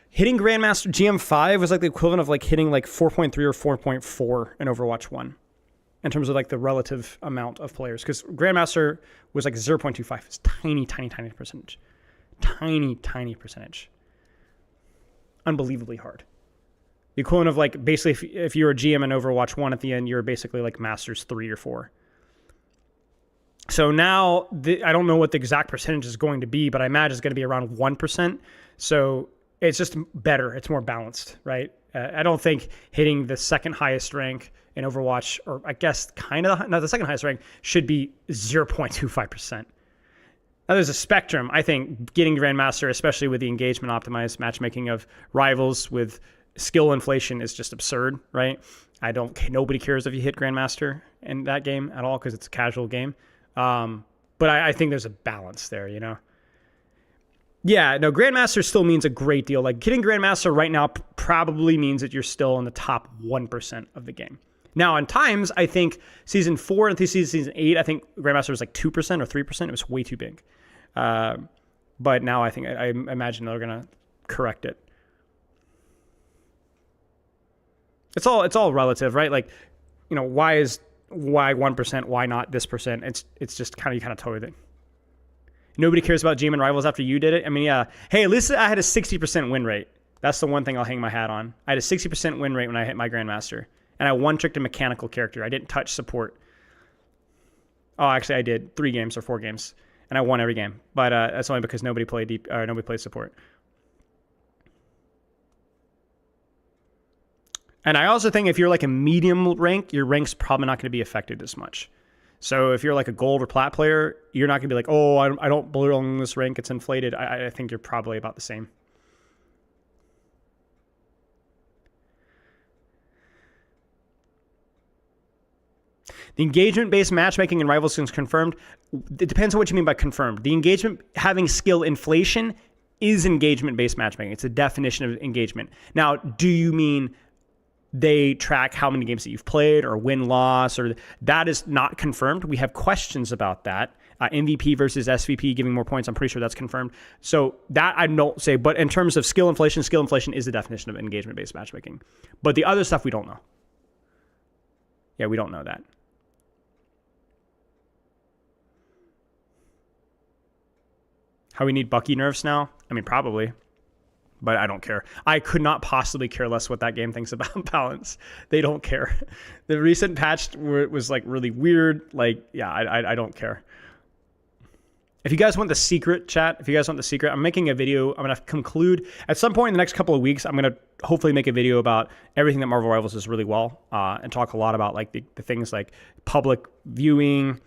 Hitting Grandmaster GM5 was like the equivalent of like hitting like 4.3 or 4.4 in Overwatch 1. In terms of like the relative amount of players. Because Grandmaster was like 0.25. It's tiny, tiny, tiny percentage. Tiny, tiny percentage. Unbelievably hard. The equivalent of like, basically, if you're a GM in Overwatch 1 at the end, you're basically like Masters 3 or 4. So now, I don't know what the exact percentage is going to be, but I imagine it's going to be around 1%. So it's just better. It's more balanced, right? I don't think hitting the second highest rank in Overwatch, or I guess kind of, no, the second highest rank should be 0.25%. Now there's a spectrum. I think getting Grandmaster, especially with the engagement optimized matchmaking of rivals with skill inflation, is just absurd, right? Nobody cares if you hit Grandmaster in that game at all because it's a casual game. But I think there's a balance there, you know? Yeah, no, Grandmaster still means a great deal. Like, getting Grandmaster right now probably means that you're still in the top 1% of the game. Now, in times, I think Season 4 and Season 8, I think Grandmaster was like 2% or 3%. It was way too big. But now I imagine they're going to correct it. It's all relative, right? Like, you know, why 1%? Why not this percent? It's just kind of totally thing. Nobody cares about GM and rivals after you did it. I mean, yeah. Hey, at least I had a 60% win rate. That's the one thing I'll hang my hat on. I had a 60% win rate when I hit my Grandmaster. And I one-tricked a mechanical character. I didn't touch support. Oh, actually, I did 3 games or 4 games. And I won every game. But that's only because nobody played support. And I also think if you're like a medium rank, your rank's probably not going to be affected as much. So if you're like a gold or plat player, you're not going to be like, oh, I don't belong in this rank, it's inflated. I think you're probably about the same. The engagement-based matchmaking in Rivals is confirmed. It depends on what you mean by confirmed. The engagement having skill inflation is engagement-based matchmaking. It's a definition of engagement. Now, do you mean they track how many games that you've played or win-loss? Or that is not confirmed. We have questions about that. MVP versus SVP giving more points, I'm pretty sure that's confirmed. So that I don't say. But in terms of skill inflation is the definition of engagement-based matchmaking. But the other stuff we don't know. Yeah, we don't know that. How we need Bucky nerfs now? I mean, probably. But I don't care. I could not possibly care less what that game thinks about balance. They don't care. The recent patch was like really weird. Like, yeah, I don't care. If you guys want the secret, chat, I'm making a video. I'm going to conclude at some point in the next couple of weeks. I'm going to hopefully make a video about everything that Marvel Rivals does really well, and talk a lot about like the things like public viewing,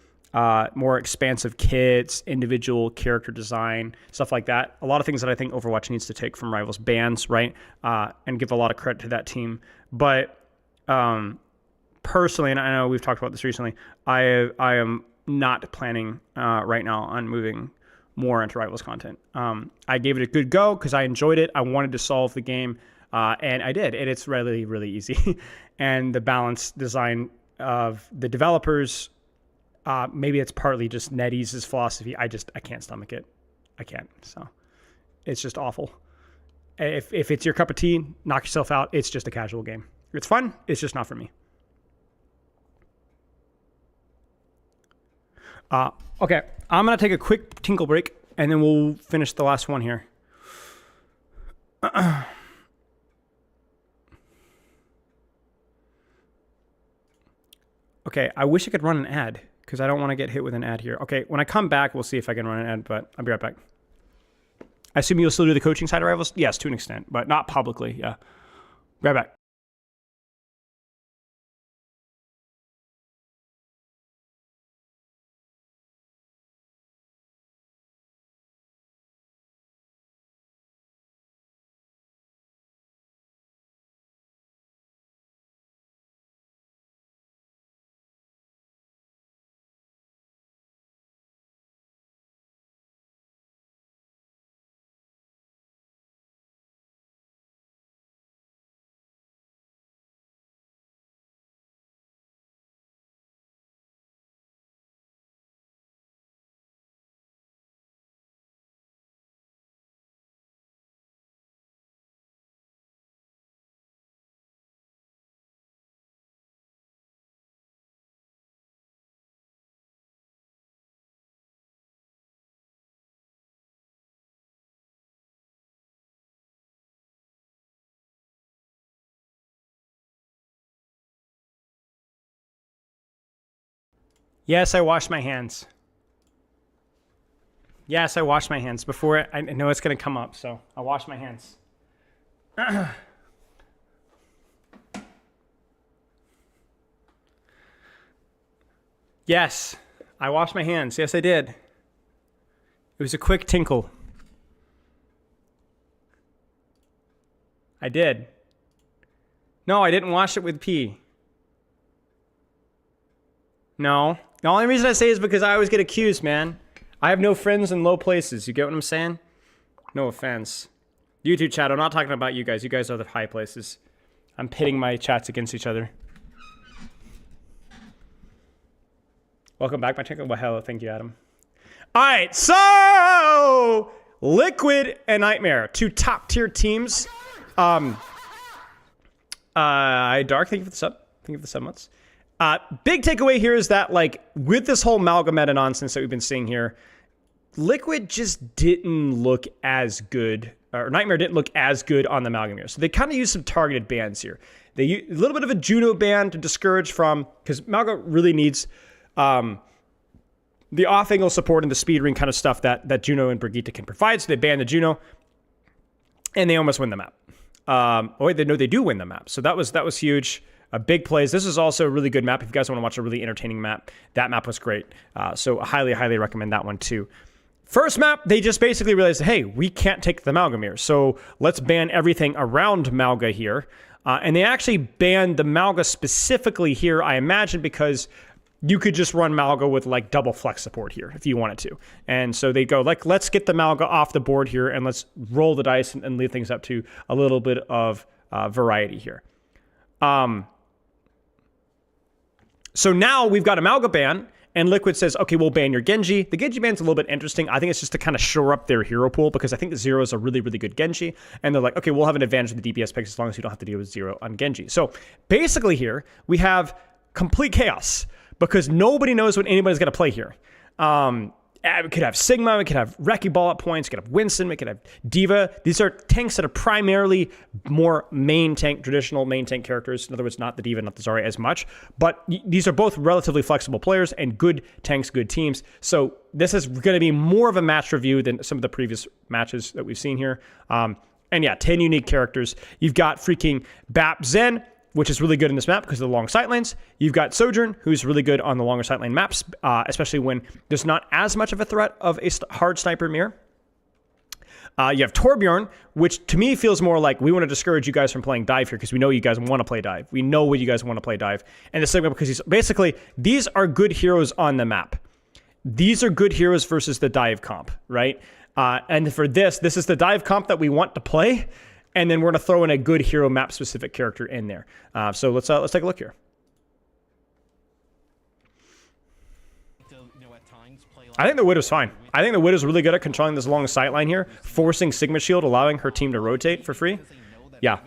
more expansive kits, individual character design, stuff like that. A lot of things that I think Overwatch needs to take from Rivals bans, right? And give a lot of credit to that team. But personally, and I know we've talked about this recently, I am not planning right now on moving more into Rivals content. I gave it a good go because I enjoyed it. I wanted to solve the game, and I did. And it's really, really easy. And the balance design of the developers, maybe it's partly just NetEase's philosophy. I can't stomach it. I can't. So it's just awful. If it's your cup of tea, knock yourself out. It's just a casual game. It's fun. It's just not for me. Okay. I'm going to take a quick tinkle break and then we'll finish the last one here. Okay. I wish I could run an ad, because I don't want to get hit with an ad here. Okay, when I come back, we'll see if I can run an ad, but I'll be right back. I assume you'll still do the coaching side of Rivals? Yes, to an extent, but not publicly, yeah. Right back. Yes, I washed my hands. Yes, I washed my hands before I know it's going to come up, so I washed my hands. Yes, I washed my hands. Yes, I did. It was a quick tinkle. I did. No, I didn't wash it with pee. No. The only reason I say is because I always get accused, man. I have no friends in low places. You get what I'm saying? No offense. YouTube chat, I'm not talking about you guys. You guys are the high places. I'm pitting my chats against each other. Welcome back, my chicken. Well, hello. Thank you, Adam. All right, so Liquid and Nightmare, two top tier teams. Dark, thank you for the sub. Thank you for the 7 months. Big takeaway here is that, like, with this whole Mauga meta nonsense that we've been seeing here, Liquid just didn't look as good, or Nightmare didn't look as good on the Mauga mirror. So they kind of used some targeted bans here. They used a little bit of a Juno ban to discourage from, because Mauga really needs the off-angle support and the speed ring kind of stuff that Juno and Brigitte can provide. So they ban the Juno, and they almost win the map. They do win the map. So that was huge. Big plays. This is also a really good map. If you guys want to watch a really entertaining map, that map was great. So highly, highly recommend that one too. First map, they just basically realized, hey, we can't take the Mauga mirror, so let's ban everything around Mauga here. And they actually banned the Mauga specifically here, I imagine, because you could just run Mauga with like double flex support here if you wanted to. And so they go like, let's get the Mauga off the board here and let's roll the dice and leave things up to a little bit of variety here. So now we've got a Mauga ban, and Liquid says, okay, we'll ban your Genji. The Genji ban's a little bit interesting. I think it's just to kind of shore up their hero pool, because I think Zero is a really, really good Genji. And they're like, okay, we'll have an advantage with the DPS picks as long as you don't have to deal with Zero on Genji. So basically here, we have complete chaos, because nobody knows what anybody's going to play here. We could have Sigma, we could have Wrecking Ball at points, we could have Winston, we could have D.Va. These are tanks that are primarily more main tank, traditional main tank characters. In other words, not the D.Va, not the Zarya as much. But these are both relatively flexible players and good tanks, good teams. So this is going to be more of a match review than some of the previous matches that we've seen here. And yeah, 10 unique characters. You've got freaking Bap Zen, which is really good in this map because of the long sight lanes. You've got Sojourn, who's really good on the longer sight lane maps, especially when there's not as much of a threat of a hard sniper mirror. You have Torbjorn, which to me feels more like we want to discourage you guys from playing dive here because we know you guys want to play dive. We know what you guys want to play dive. And the Sigma, because he's basically, these are good heroes on the map. These are good heroes versus the dive comp, right? And for this is the dive comp that we want to play. And then we're going to throw in a good hero map specific character in there. So let's take a look here. I think the Widow's fine. I think the Widow's really good at controlling this long sight line here, forcing Sigma Shield, allowing her team to rotate for free. Yeah.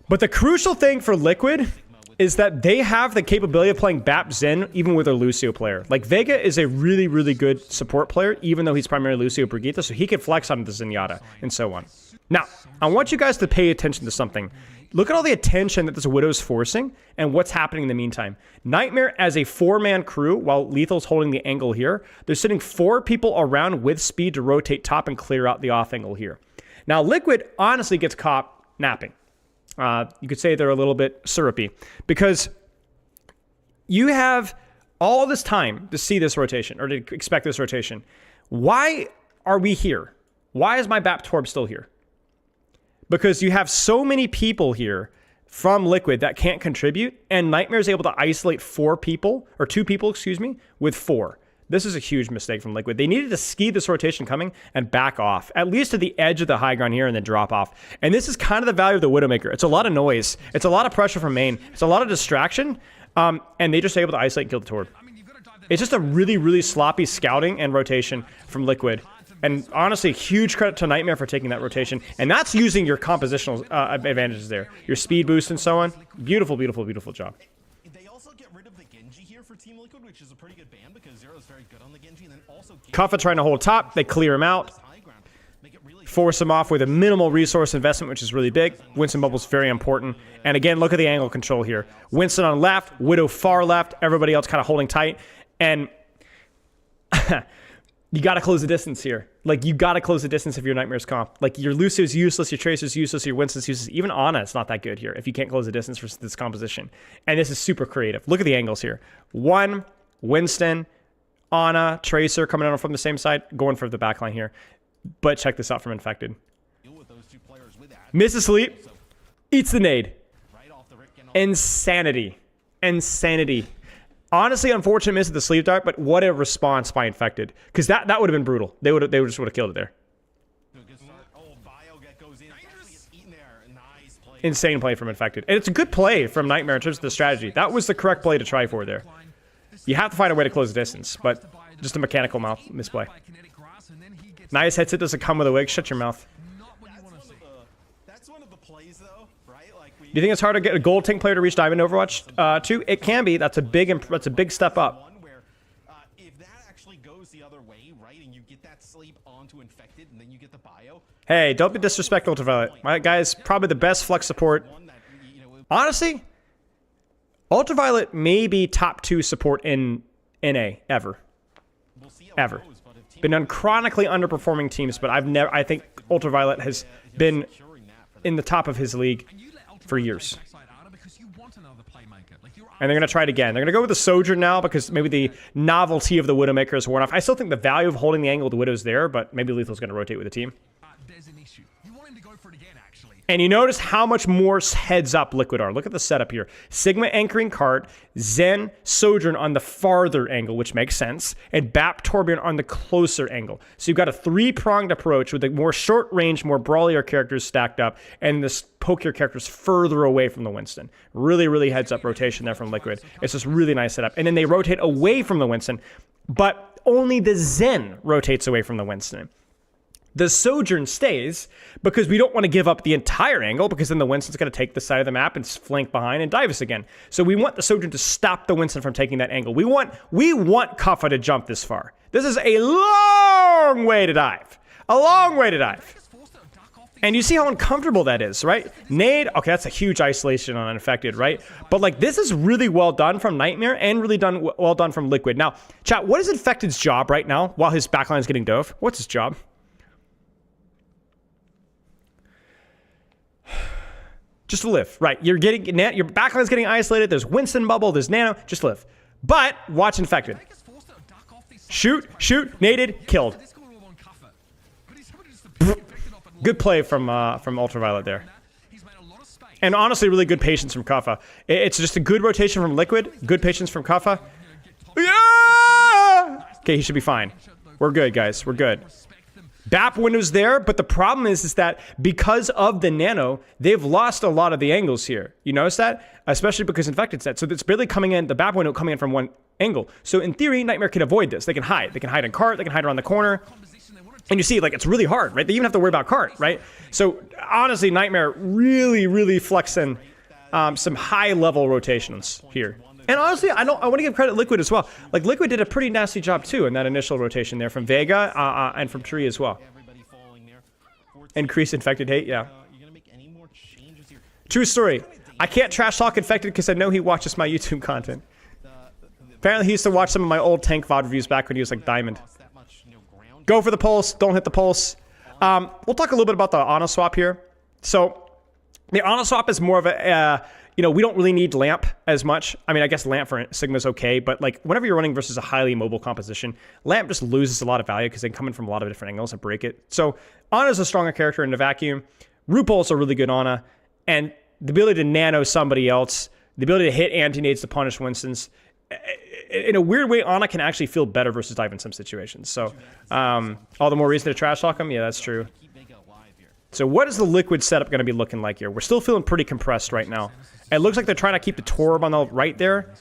But the crucial thing for Liquid is that they have the capability of playing Bap Zen even with a Lucio player. Like, Vega is a really, really good support player, even though he's primarily Lucio Brigitte, so he can flex on the Zenyatta and so on. Now, I want you guys to pay attention to something. Look at all the attention that this Widow's forcing and what's happening in the meantime. Nightmare as a 4-man crew, while Lethal's holding the angle here, they're sitting 4 people around with speed to rotate top and clear out the off angle here. Now, Liquid honestly gets caught napping. You could say they're a little bit syrupy because you have all this time to see this rotation or to expect this rotation. Why are we here? Why is my Bap Torb still here? Because you have so many people here from Liquid that can't contribute, and Nightmare is able to isolate 4 people, or 2 people, excuse me, with 4. This is a huge mistake from Liquid. They needed to ski this rotation coming and back off, at least to the edge of the high ground here and then drop off. And this is kind of the value of the Widowmaker. It's a lot of noise. It's a lot of pressure from main. It's a lot of distraction, and they're just able to isolate and kill the Torb. It's just a really, really sloppy scouting and rotation from Liquid. And honestly, huge credit to Nightmare for taking that rotation. And that's using your compositional advantages there. Your speed boost and so on. Beautiful, beautiful, beautiful job. Team Liquid, which is a pretty good ban because Zero is very good on the Genji, and then also Kuffa trying to hold top, they clear him out, force him off with a minimal resource investment, which is really big. Winston Bubble's very important. And again, look at the angle control here. Winston on left, Widow far left, everybody else kind of holding tight. And You got to close the distance here. Like, you got to close the distance if your Nightmare's comp. Like, your Lucio's useless, your Tracer's useless, your Winston's useless. Even Ana, it's not that good here if you can't close the distance for this composition. And this is super creative. Look at the angles here. 1, Winston, Ana, Tracer coming on from the same side, going for the backline here. But check this out from Infected. Misses sleep, eats the nade. Insanity. Insanity. Honestly, unfortunate miss at the sleep dart, but what a response by Infected. Because that would have been brutal. They just would have killed it there. Insane play from Infected. And it's a good play from Nightmare in terms of the strategy. That was the correct play to try for there. You have to find a way to close the distance, but just a mechanical misplay. Nice headset doesn't come with a wig. Shut your mouth. That's one of the plays, though, right? Like Do you think it's hard to get a gold tank player to reach Diamond Overwatch 2? It can be. That's a big step up. Where, if that actually goes the other way, right, and you get that sleep onto Infected, and then you get the bio. Hey, don't be disrespectful, Ultraviolet. My guy's probably the best flex support. Honestly, Ultraviolet may be top 2 support in NA ever. Ever. Been on chronically underperforming teams, but I think Ultraviolet has been in the top of his league for years. And they're going to try it again. They're going to go with the Sojourn now because maybe the novelty of the Widowmaker has worn off. I still think the value of holding the angle of the Widow is there, but maybe Lethal's going to rotate with the team. And you notice how much more heads up Liquid are. Look at the setup here. Sigma anchoring cart, Zen, Sojourn on the farther angle, which makes sense, and Bap Torbjorn on the closer angle. So you've got a 3-pronged approach with the more short range, more brawlier characters stacked up, and the pokier characters further away from the Winston. Really, really heads up rotation there from Liquid. It's just really nice setup. And then they rotate away from the Winston, but only the Zen rotates away from the Winston. The Sojourn stays because we don't want to give up the entire angle because then the Winston's going to take the side of the map and flank behind and dive us again. So we want the Sojourn to stop the Winston from taking that angle. We want Kaffa to jump this far. This is a long way to dive. A long way to dive. And you see how uncomfortable that is, right? Nade, okay, that's a huge isolation on Infected, right? But like this is really well done from Nightmare and really well done from Liquid. Now, chat, what is Infected's job right now while his backline is getting dove? What's his job? Just to live, right? Your backline's getting isolated. There's Winston bubble. There's Nano. Just live. But watch Infected. Shoot, naded, killed. Good play from Ultraviolet there. And honestly, really good patience from Kaffa. It's just a good rotation from Liquid. Good patience from Kaffa. Yeah! Okay, he should be fine. We're good, guys. We're good. BAP window's there, but the problem is that because of the Nano, they've lost a lot of the angles here. You notice that? Especially because Infected's set. So it's barely coming in, the BAP window coming in from one angle. So in theory, Nightmare can avoid this. They can hide. They can hide in cart. They can hide around the corner. And you see, like, it's really hard, right? They even have to worry about cart, right? So honestly, Nightmare really, really flexing some high-level rotations here. And honestly, I want to give credit to Liquid as well. Like, Liquid did a pretty nasty job, too, in that initial rotation there from Vega and from Tree as well. Increased Infected hate, yeah. True story. I can't trash talk Infected because I know he watches my YouTube content. Apparently, he used to watch some of my old tank VOD reviews back when he was, like, Diamond. Go for the pulse. Don't hit the pulse. We'll talk a little bit about the Ana swap here. So, the Ana swap is more of a... we don't really need Lamp as much. I mean, I guess Lamp for Sigma's okay, but like whenever you're running versus a highly mobile composition, Lamp just loses a lot of value because they come in from a lot of different angles and break it. So Ana's a stronger character in the vacuum. RuPaul's a really good Ana, and the ability to nano somebody else, the ability to hit anti-nades to punish Winston's, in a weird way, Ana can actually feel better versus dive in some situations. So all the more reason to trash talk him. Yeah, that's true. So what is the Liquid setup going to be looking like here? We're still feeling pretty compressed right now. It looks like they're trying to keep the Torb on the right there.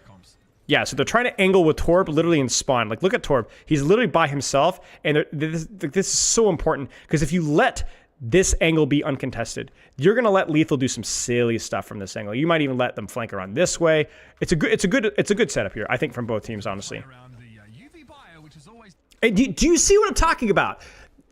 Yeah, so they're trying to angle with Torb literally in spawn. Like, look at Torb. He's literally by himself, and this is so important, because if you let this angle be uncontested, you're going to let Lethal do some silly stuff from this angle. You might even let them flank around this way. It's a good setup here, I think, from both teams, honestly. Hey, do you see what I'm talking about?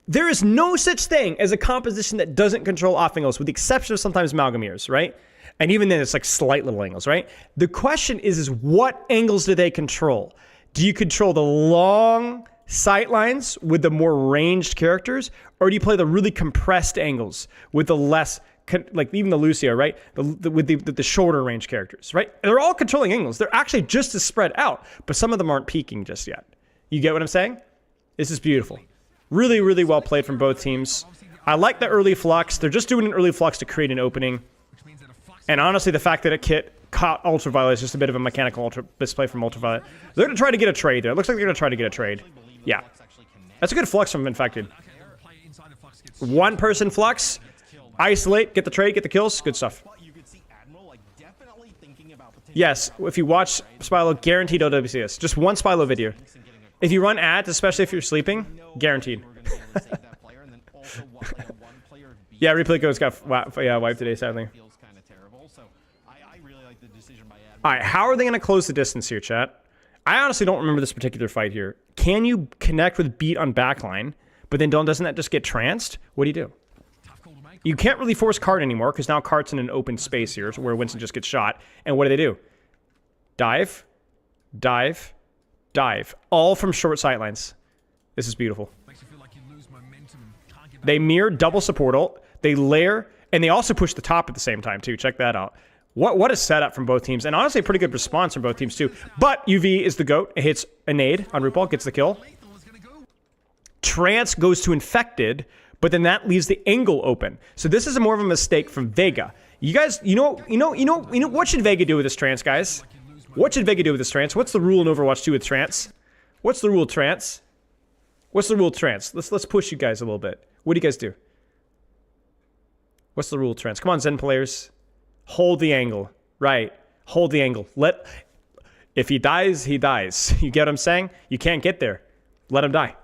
There is no such thing as a composition that doesn't control off angles, with the exception of sometimes Malgamirs, right? And even then, it's like slight little angles, right? The question is what angles do they control? Do you control the long sight lines with the more ranged characters, or do you play the really compressed angles with the less, like even the Lucio, right? With the shorter range characters, right? They're all controlling angles. They're actually just as spread out, but some of them aren't peaking just yet. You get what I'm saying? This is beautiful. Really, really well played from both teams. I like the early flux. They're just doing an early flux to create an opening. And honestly, the fact that it caught Ultraviolet is just a bit of a mechanical misplay from Ultraviolet. They're going to try to get a trade there. It looks like they're going to try to get a trade. Yeah. That's a good flux from Infected. One person flux. Isolate, get the trade, get the kills. Good stuff. Yes, if you watch Spylo, guaranteed OWCS. Just one Spylo video. If you run ads, especially if you're sleeping, guaranteed. Yeah, replay codes got wiped today, sadly. Alright, how are they going to close the distance here, chat? I honestly don't remember this particular fight here. Can you connect with beat on backline, but then doesn't that just get tranced? What do you do? You can't really force Cart anymore, because now Cart's in an open space here, where Winston just gets shot. And what do? Dive, dive, dive. All from short sightlines. This is beautiful. They mirror double support ult. They layer, and they also push the top at the same time, too. Check that out. What a setup from both teams. And honestly, a pretty good response from both teams, too. But UV is the GOAT. It hits a nade on RuPaul, gets the kill. Trance goes to Infected, but then that leaves the angle open. So this is more of a mistake from Vega. You guys, what should Vega do with this trance, guys? What should Vega do with this trance? What's the rule in Overwatch 2 with trance? What's the rule of trance? What's the rule of trance? Let's push you guys a little bit. What do you guys do? What's the rule of trance? Come on, Zen players. Hold the angle. Right. Hold the angle. If he dies, he dies. You get what I'm saying? You can't get there. Let him die.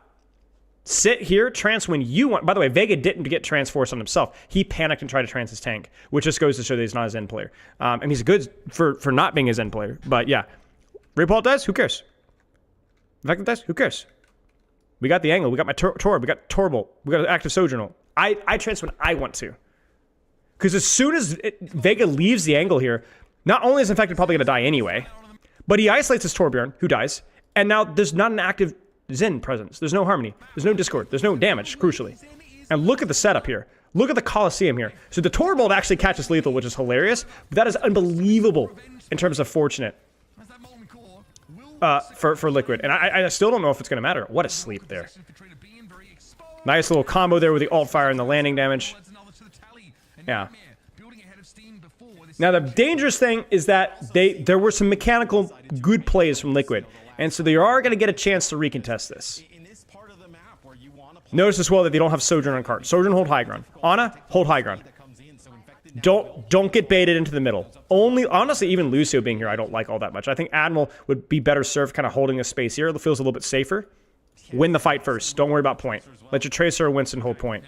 Sit here, trance when you want. By the way, Vega didn't get trance force on himself. He panicked and tried to trance his tank, which just goes to show that he's not a Zen player. And he's good for not being a Zen player. But yeah. Repaul dies? Who cares? Infected dies? Who cares? We got the angle. We got my Torb. We got Torbolt. We got an active Sojourner. I trance when I want to. Because as soon as Vega leaves the angle here, not only is Infected probably going to die anyway, but he isolates his Torbjorn, who dies, and now there's not an active Zen presence. There's no Harmony. There's no Discord. There's no damage, crucially. And look at the setup here. Look at the Coliseum here. So the Torbolt actually catches lethal, which is hilarious, but that is unbelievable in terms of fortunate for Liquid. And I still don't know if it's going to matter. What a sleep there. Nice little combo there with the alt fire and the landing damage. Yeah. Now the dangerous thing is that there were some mechanical good plays from Liquid, and so they are going to get a chance to recontest this. Notice as well that they don't have Sojourn on cart. Sojourn hold high ground. Ana hold high ground. Don't get baited into the middle. Honestly, even Lucio being here, I don't like all that much. I think Admiral would be better served kind of holding the space here. It feels a little bit safer. Win the fight first. Don't worry about point. Let your Tracer or Winston hold point.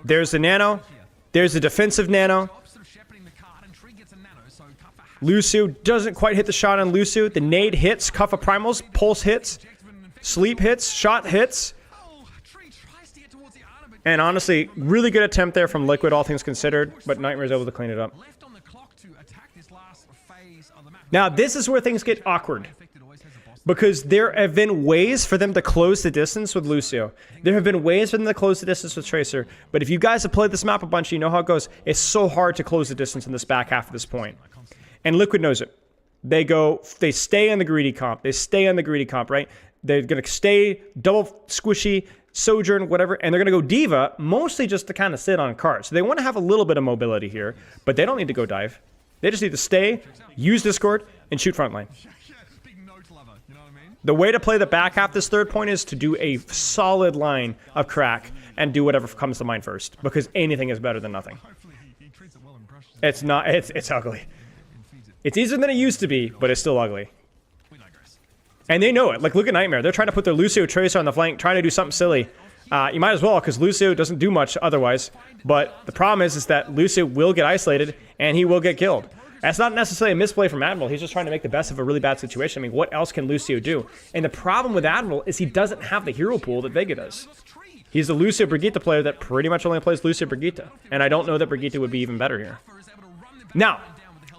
There's the nano. There's the defensive nano. Lucio doesn't quite hit the shot on Lucio. The nade hits. Cuff of Primals. Pulse hits. Sleep hits. Shot hits. And honestly, really good attempt there from Liquid, all things considered. But Nightmare's able to clean it up. Now, this is where things get awkward. Because there have been ways for them to close the distance with Lucio. There have been ways for them to close the distance with Tracer. But if you guys have played this map a bunch, you know how it goes. It's so hard to close the distance in this back half of this point. And Liquid knows it. They stay on the greedy comp. They stay on the greedy comp, right? They're going to stay double squishy, Sojourn, whatever. And they're going to go D.Va, mostly just to kind of sit on cart. So they want to have a little bit of mobility here. But they don't need to go dive. They just need to stay, use Discord, and shoot frontline. The way to play the back half this third point is to do a solid line of crack and do whatever comes to mind first, because anything is better than nothing. It's not, it's ugly. It's easier than it used to be, but it's still ugly. And they know it. Like, look at Nightmare. They're trying to put their Lucio Tracer on the flank, trying to do something silly. You might as well, because Lucio doesn't do much otherwise. But the problem is that Lucio will get isolated, and he will get killed. That's not necessarily a misplay from Admiral. He's just trying to make the best of a really bad situation. I mean, what else can Lucio do? And the problem with Admiral is he doesn't have the hero pool that Vega does. He's a Lucio Brigitte player that pretty much only plays Lucio Brigitte. And I don't know that Brigitte would be even better here. Now,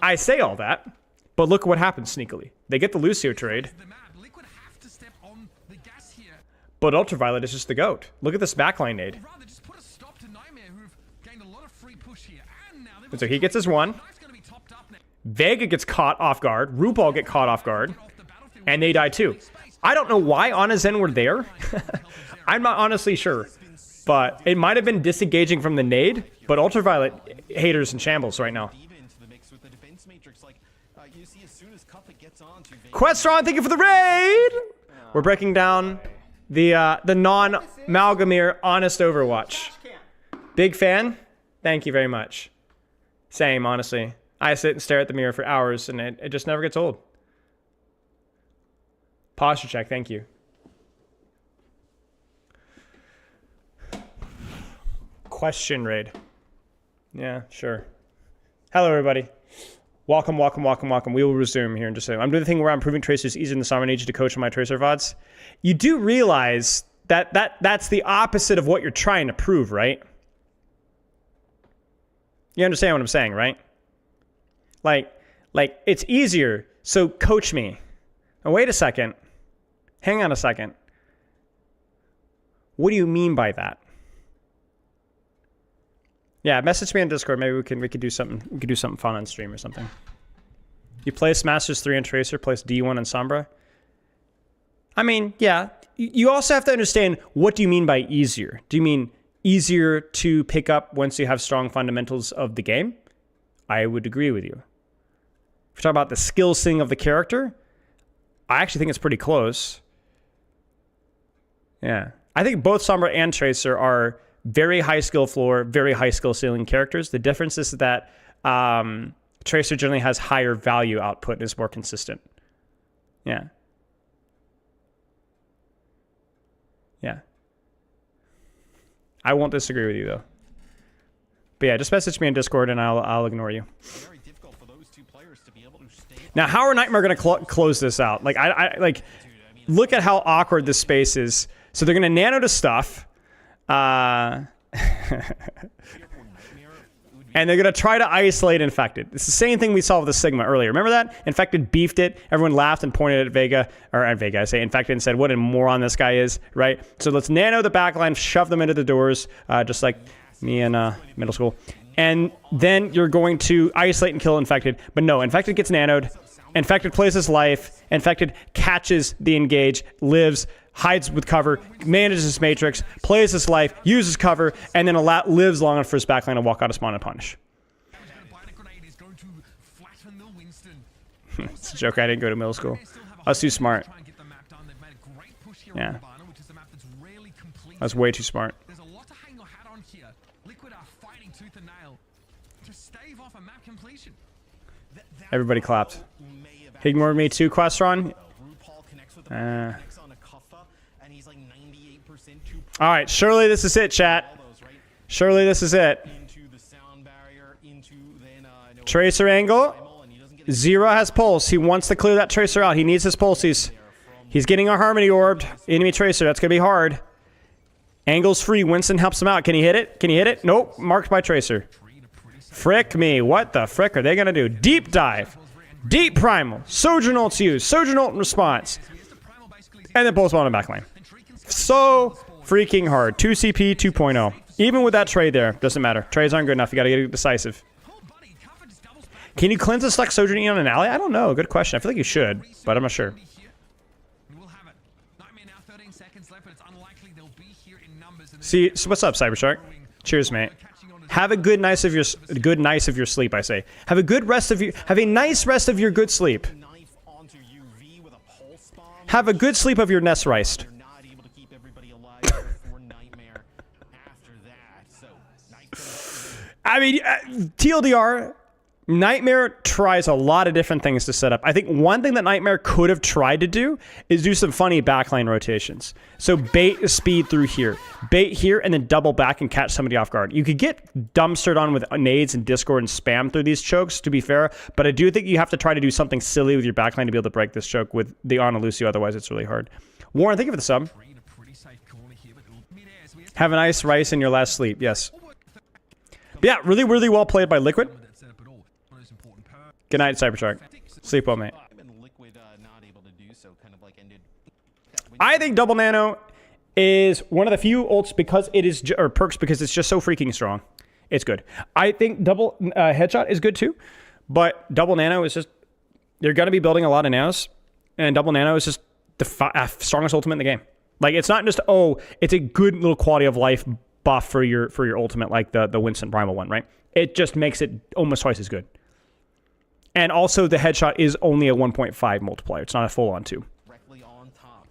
I say all that, but look what happens sneakily. They get the Lucio trade. But Ultraviolet is just the GOAT. Look at this backline nade. Rather just put a stop to Nightmare, who've gained a lot of free push here. And now they've And so he gets his one. Knife's gonna be topped up now. Vega gets caught off guard. RuPaul get caught off guard. And they die too. I don't know why Ana Zen were there. I'm not honestly sure. But it might have been disengaging from the nade. But Ultraviolet haters in shambles right now. D.Va into the mix with the defense matrix. Like, you see, as soon as Cuppa gets on to Vega, Questron, thank you for the raid! We're breaking down the non-Malgamir honest Overwatch. Big fan? Thank you very much. Same, honestly. I sit and stare at the mirror for hours, and it just never gets old. Posture check, thank you. Question raid. Yeah, sure. Hello, everybody. Welcome, welcome, welcome, welcome. We will resume here in just a second. I'm doing the thing where I'm proving tracers easier than the summer. I need you to coach on my tracer VODs. You do realize that that's the opposite of what you're trying to prove, right? You understand what I'm saying, right? Like it's easier, so coach me. Now, wait a second. Hang on a second. What do you mean by that? Yeah, message me on Discord. Maybe we could do something. We could do something fun on stream or something. You place Masters 3 on Tracer, place D1 on Sombra. I mean, yeah. You also have to understand, what do you mean by easier? Do you mean easier to pick up once you have strong fundamentals of the game? I would agree with you. If you're talking about the skill ceiling of the character, I actually think it's pretty close. Yeah. I think both Sombra and Tracer are very high skill floor, very high skill ceiling characters. The difference is that Tracer generally has higher value output and is more consistent. Yeah. Yeah. I won't disagree with you, though. But yeah, just message me on Discord and I'll ignore you. very difficult for those two players to be able to stay. Now, how are Nightmare going to close this out? Like, I look at how awkward this space is. So they're going to nano to stuff. And they're going to try to isolate Infected. It's the same thing we saw with the Sigma earlier. Remember that? Infected beefed it. Everyone laughed and pointed at Vega. Or at Vega, I say Infected, and said, what a moron this guy is, right? So let's nano the backline, shove them into the doors, just like me in middle school. And then you're going to isolate and kill Infected. But no, Infected gets nanoed. Infected plays his life. Infected catches the engage, lives, hides with cover, manages his matrix, plays his life, uses cover, and then lives long enough for his backline to walk out of spawn and punish. It's a joke. I didn't go to middle school. I was too smart. Yeah. I was way too smart. There's a lot to hang your hat on here. Liquid are fighting tooth and nail to stave off a map completion. Everybody clapped. Ignored me too, Questron. All right, surely this is it, chat. Surely this is it. Tracer angle. Zero has pulse. He wants to clear that Tracer out. He needs his pulses. He's getting a Harmony Orbed. Enemy Tracer. That's going to be hard. Angle's free. Winston helps him out. Can he hit it? Can he hit it? Nope. Marked by Tracer. Frick me. What the frick are they going to do? Deep dive. Deep primal. Sojourn ult's used. Sojourn ult in response. And then pulse on the backline. So freaking hard. 2 CP 2.0. Even with that trade there, doesn't matter. Trades aren't good enough. You got to get it decisive. Can you cleanse a select Sojourn E on an ally? I don't know. Good question. I feel like you should, but I'm not sure. See, so what's up, Cybershark? Cheers, mate. Have a good nice of your sleep, I say. Have a good rest of your nice rest of your good sleep. Have a good sleep of your nest riced. I mean, TLDR, Nightmare tries a lot of different things to set up. I think one thing that Nightmare could have tried to do is do some funny backline rotations. So bait speed through here, bait here, and then double back and catch somebody off guard. You could get dumpstered on with nades and Discord and spam through these chokes, to be fair, but I do think you have to try to do something silly with your backline to be able to break this choke with the Ana Lucio, otherwise it's really hard. Warren, thank you for the sub. Have a nice rice in your last sleep, yes. But yeah, really, really well played by Liquid. Good night, Cybershark. Sleep well, mate. I think double nano is one of the few ults because it is, or perks because it's just so freaking strong. It's good. I think double headshot is good too, but double nano is just, you're going to be building a lot of nanos, and double nano is just the strongest ultimate in the game. Like, it's not just, oh, it's a good little quality of life buff for your ultimate, like the Winston Primal one, right? It just makes it almost twice as good. And also, the headshot is only a 1.5 multiplier. It's not a full-on 2. Directly on top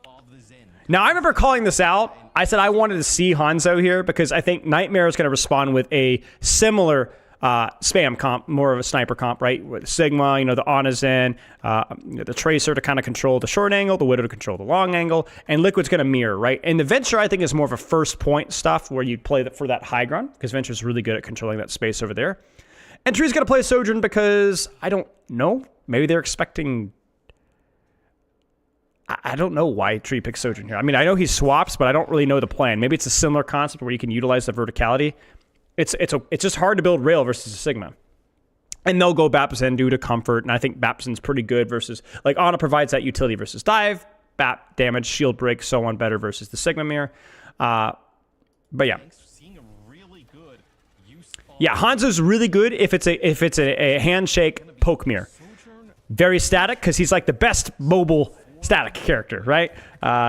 of the Zen. Now, I remember calling this out. I said I wanted to see Hanzo here because I think Nightmare is going to respond with a similar spam comp, more of a sniper comp, right? With Sigma, you know, the Anazen, the Tracer to kind of control the short angle, the Widow to control the long angle, and Liquid's going to mirror, right? And the Venture, I think, is more of a first point stuff where you play for that high ground because Venture's really good at controlling that space over there. And Tree's going to play Sojourn because, I don't know, maybe they're expecting... I don't know why Tree picks Sojourn here. I mean, I know he swaps, but I don't really know the plan. Maybe it's a similar concept where you can utilize the verticality. It's just hard to build rail versus a Sigma. And they'll go Baptizan due to comfort, and I think Baptizan's pretty good versus... Like, Ana provides that utility versus dive, Bap damage, shield break, so on better versus the Sigma mirror. But yeah. Yeah, Hanzo's really good if it's a handshake poke mirror. Very static, because he's like the best mobile static character, right?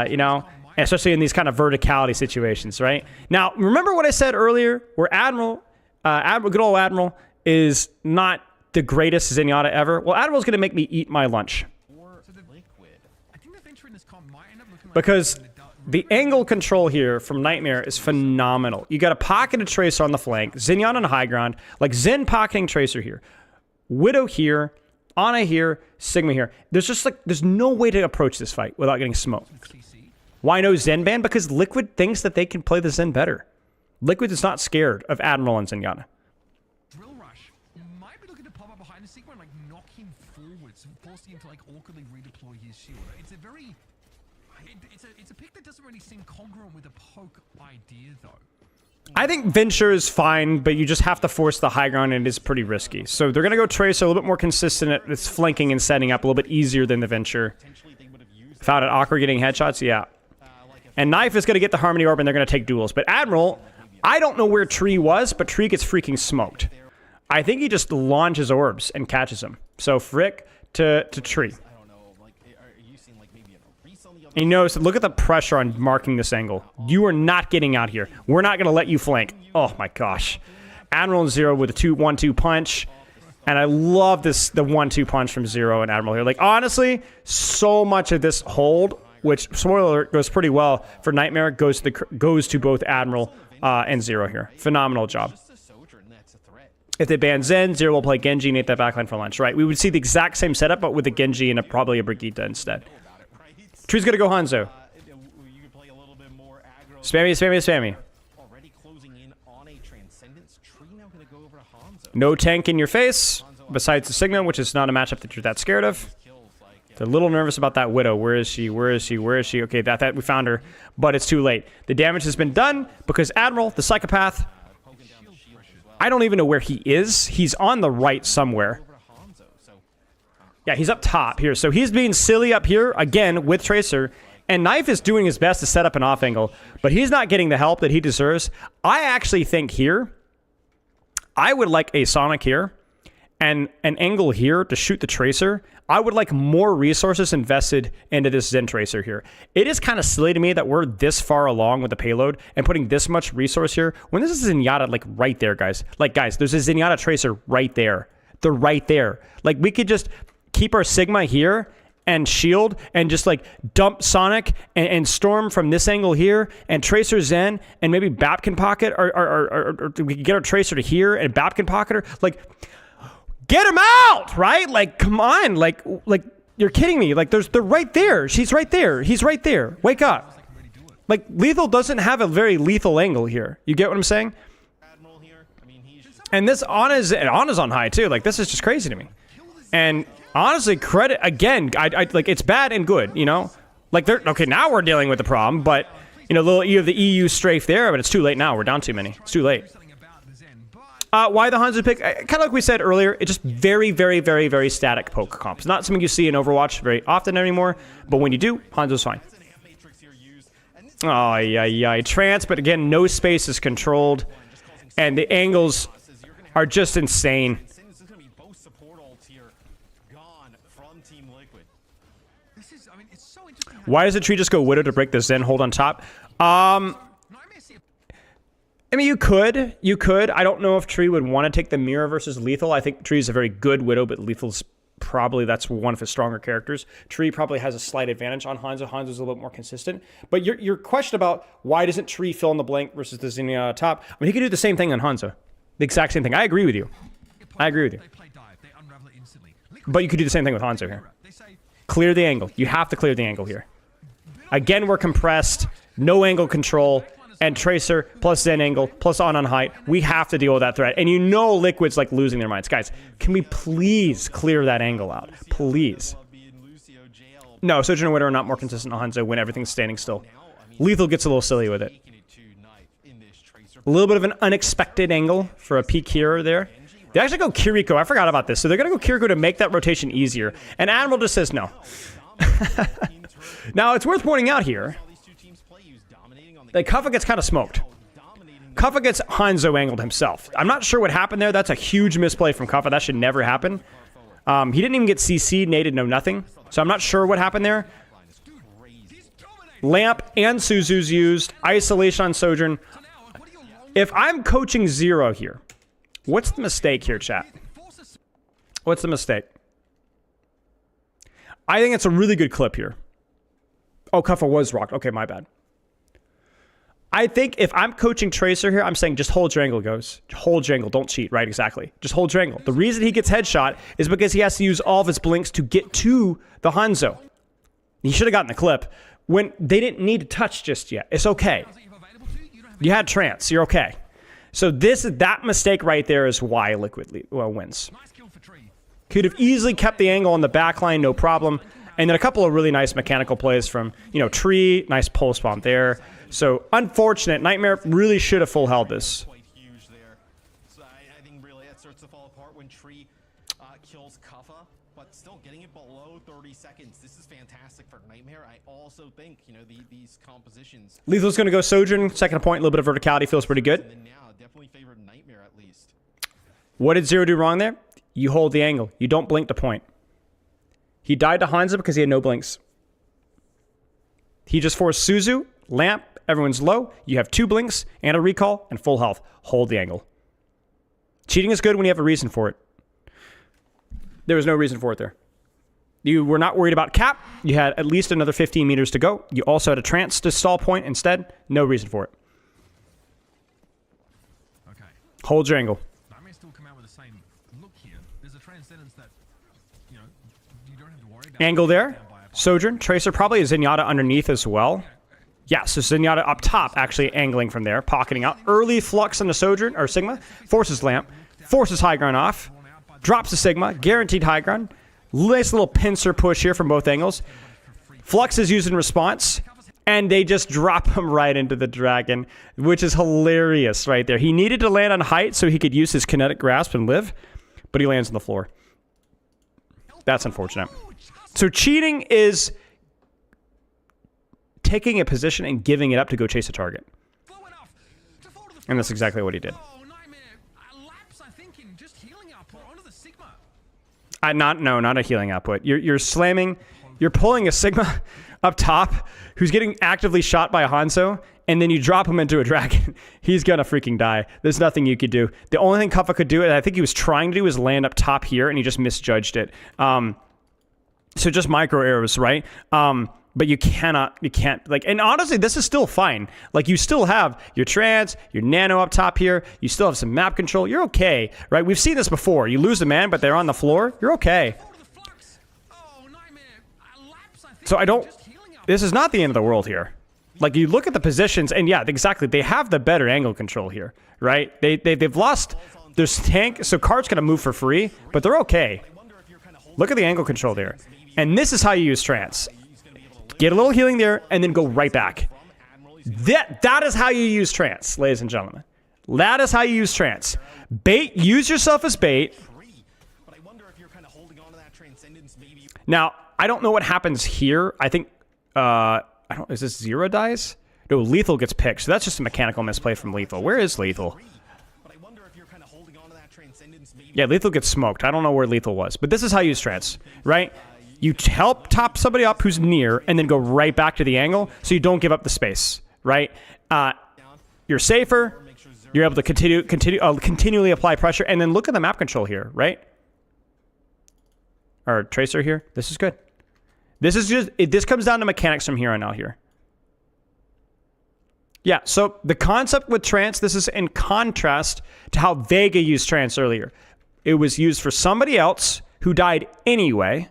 You know, especially in these kind of verticality situations, right? Now, remember what I said earlier, where Admiral, good old Admiral, is not the greatest Zenyatta ever? Well, Admiral's going to make me eat my lunch. Because the angle control here from Nightmare is phenomenal. You got a pocketed Tracer on the flank, Zenyatta on high ground, like Zen pocketing Tracer here, Widow here, Ana here, Sigma here. There's no way to approach this fight without getting smoked. Why no Zen ban? Because Liquid thinks that they can play the Zen better. Liquid is not scared of Admiral and Zenyatta. Drill Rush might be looking to pop up behind the Sigma and like knock him forwards, forcing him to like awkwardly redeploy his shield. It's a very... It's a pick that doesn't really seem congruent with a poke idea, though. I think Venture is fine, but you just have to force the high ground, and it is pretty risky. So they're going to go Tracer, a little bit more consistent at its flanking and setting up, a little bit easier than the Venture. Found it awkward getting headshots, yeah. And Knife is going to get the Harmony Orb, and they're going to take duels. But Admiral, I don't know where Tree was, but Tree gets freaking smoked. I think he just launches orbs and catches him. So Frick to Tree. And you notice, look at the pressure on marking this angle. You are not getting out here. We're not going to let you flank. Oh my gosh. Admiral and Zero with a 1-2 punch. And I love this, the 1-2 punch from Zero and Admiral here. Like, honestly, so much of this hold, which, spoiler alert, goes pretty well for Nightmare, goes to both Admiral and Zero here. Phenomenal job. If they ban Zen, Zero will play Genji and hit that backline for lunch. Right, we would see the exact same setup, but with a Genji and probably a Brigitte instead. Tree's gonna go Hanzo. Spammy, spammy, spammy. No tank in your face, besides the Sigma, which is not a matchup that you're that scared of. They're a little nervous about that Widow. Where is she? Where is she? Where is she? Okay, that we found her, but it's too late. The damage has been done because Admiral, the psychopath, I don't even know where he is. He's on the right somewhere. Yeah, he's up top here. So he's being silly up here, again, with Tracer. And Knife is doing his best to set up an off angle, but he's not getting the help that he deserves. I actually think here, I would like a Sonic here and an angle here to shoot the Tracer. I would like more resources invested into this Zen Tracer here. It is kind of silly to me that we're this far along with the payload and putting this much resource here when this is Zenyatta, like, right there, guys. Like, guys, there's a Zenyatta Tracer right there. They're right there. Like, we could just keep our Sigma here and shield and just like dump Sonic and Storm from this angle here and Tracer Zen and maybe Bap can pocket or we can get our Tracer to here and Bap can pocket her. Like, get him out, right? Like, come on. Like you're kidding me. Like, they're right there. She's right there. He's right there. Wake up. Like, Lethal doesn't have a very lethal angle here. You get what I'm saying? And this Ana's on high too. Like, this is just crazy to me. And honestly, credit again. I like, it's bad and good, you know. Like, they're okay. Now we're dealing with the problem, but you know, you have the EU strafe there, but it's too late now. We're down too many. It's too late. Why the Hanzo pick? Kind of like we said earlier, it's just very, very, very, very static poke comps. Not something you see in Overwatch very often anymore, but when you do, Hanzo's fine. Oh, yeah. Trance, but again, no space is controlled. And the angles are just insane. This is going to be both support ults here gone from Team Liquid. This is, I mean, it's so interesting. Why does the tree just go Widow to break the Zen hold on top? I mean, you could. I don't know if Tree would want to take the mirror versus Lethal. I think Tree's a very good Widow, but Lethal's probably, that's one of his stronger characters. Tree probably has a slight advantage on Hanzo. Hanzo's a little bit more consistent. But your question about why doesn't Tree fill in the blank versus the Zenyatta top, I mean, he could do the same thing on Hanzo. The exact same thing. I agree with you. But you could do the same thing with Hanzo here. Clear the angle. You have to clear the angle here. Again, we're compressed. No angle control. And Tracer plus Zen angle plus on height. We have to deal with that threat. And you know Liquid's like losing their minds. Guys, can we please clear that angle out? Please. No, Sojourn and Widow are not more consistent on Hanzo when everything's standing still. Lethal gets a little silly with it. A little bit of an unexpected angle for a peak hero there. They actually go Kiriko. I forgot about this. So they're going to go Kiriko to make that rotation easier. And Admiral just says no. Now, it's worth pointing out here. Like, Kuffa gets kind of smoked. Kuffa gets Hanzo angled himself. I'm not sure what happened there. That's a huge misplay from Kuffa. That should never happen. He didn't even get CC'd, naded, no nothing. So I'm not sure what happened there. Lamp and Suzu's used. Isolation on Sojourn. If I'm coaching Zero here, what's the mistake here, chat? What's the mistake? I think it's a really good clip here. Oh, Kuffa was rocked. Okay, my bad. I think if I'm coaching Tracer here, I'm saying just hold your angle, goes. Hold your angle. Don't cheat, right? Exactly. Just hold your angle. The reason he gets headshot is because he has to use all of his blinks to get to the Hanzo. He should have gotten the clip when they didn't need to touch just yet. It's okay. You had trance. You're okay. So that mistake right there is why Liquid wins. Could have easily kept the angle on the back line, no problem. And then a couple of really nice mechanical plays from, Tree. Nice pulse bomb there. So, unfortunate. Nightmare really should have full held this. Quite huge there. So I think really that starts to fall apart when Tree kills Kuffa, but still getting it below 30 seconds. This is fantastic for Nightmare. I also think, these compositions. Lethal's going to go Sojourn. Second point, a little bit of verticality. Feels pretty good. And then now, definitely favored Nightmare at least. What did Zero do wrong there? You hold the angle. You don't blink to point. He died to Hanzo because he had no blinks. He just forced Suzu, Lamp, everyone's low. You have 2 blinks and a recall and full health. Hold the angle. Cheating is good when you have a reason for it. There was no reason for it there. You were not worried about cap. You had at least another 15 meters to go. You also had a trance to stall point instead. No reason for it. Okay. Hold your angle. I may still come out with the same look here. There's a transcendence that, you don't have to worry about. Angle there. Sojourn. Tracer probably a Zenyatta underneath as well. Yeah, so Zenyatta up top, actually angling from there, pocketing out. Early flux on the Sojourn, or Sigma. Forces Lamp. Forces high ground off. Drops the Sigma. Guaranteed high ground. Nice little pincer push here from both angles. Flux is used in response. And they just drop him right into the dragon, which is hilarious right there. He needed to land on height so he could use his kinetic grasp and live. But he lands on the floor. That's unfortunate. So cheating is taking a position and giving it up to go chase a target. And that's exactly what he did. Not a healing output. You're slamming, you're pulling a Sigma up top who's getting actively shot by a Hanzo, and then you drop him into a dragon. He's gonna freaking die. There's nothing you could do. The only thing Kuffa could do, and I think he was trying to do, is land up top here, and he just misjudged it. So just micro errors, right? But you can't, and honestly, this is still fine. Like, you still have your trance, your nano up top here. You still have some map control. You're okay, right? We've seen this before. You lose a man, but they're on the floor. You're okay. So this is not the end of the world here. Like, you look at the positions, and yeah, exactly. They have the better angle control here, right? They've lost their tank, so Card's gonna move for free, but they're okay. Look at the angle control there. And this is how you use trance. Get a little healing there, and then go right back. That is how you use trance, ladies and gentlemen. That is how you use trance. Bait, use yourself as bait. Now, I don't know what happens here. I think, is this Zero dies? No, Lethal gets picked, so that's just a mechanical misplay from Lethal. Where is Lethal? But I wonder if you're kind of holding on to that transcendence. Maybe Yeah, Lethal gets smoked. I don't know where Lethal was, but this is how you use trance, right? You help top somebody up who's near, and then go right back to the angle, so you don't give up the space, right? You're safer. You're able to continually apply pressure, and then look at the map control here, right? Or tracer here. This is good. This is just this comes down to mechanics from here on out here. Yeah, so the concept with trance, this is in contrast to how Vega used trance earlier. It was used for somebody else who died anyway,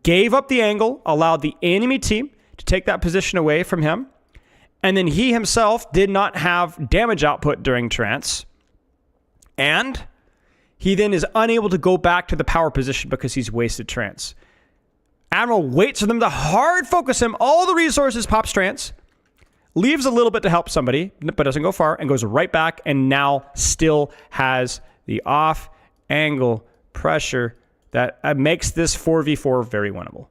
gave up the angle, allowed the enemy team to take that position away from him, and then he himself did not have damage output during trance, and he then is unable to go back to the power position because he's wasted trance. Admiral waits for them to hard focus him, all the resources, pops trance, leaves a little bit to help somebody, but doesn't go far, and goes right back, and now still has the off-angle pressure that makes this 4v4 very winnable.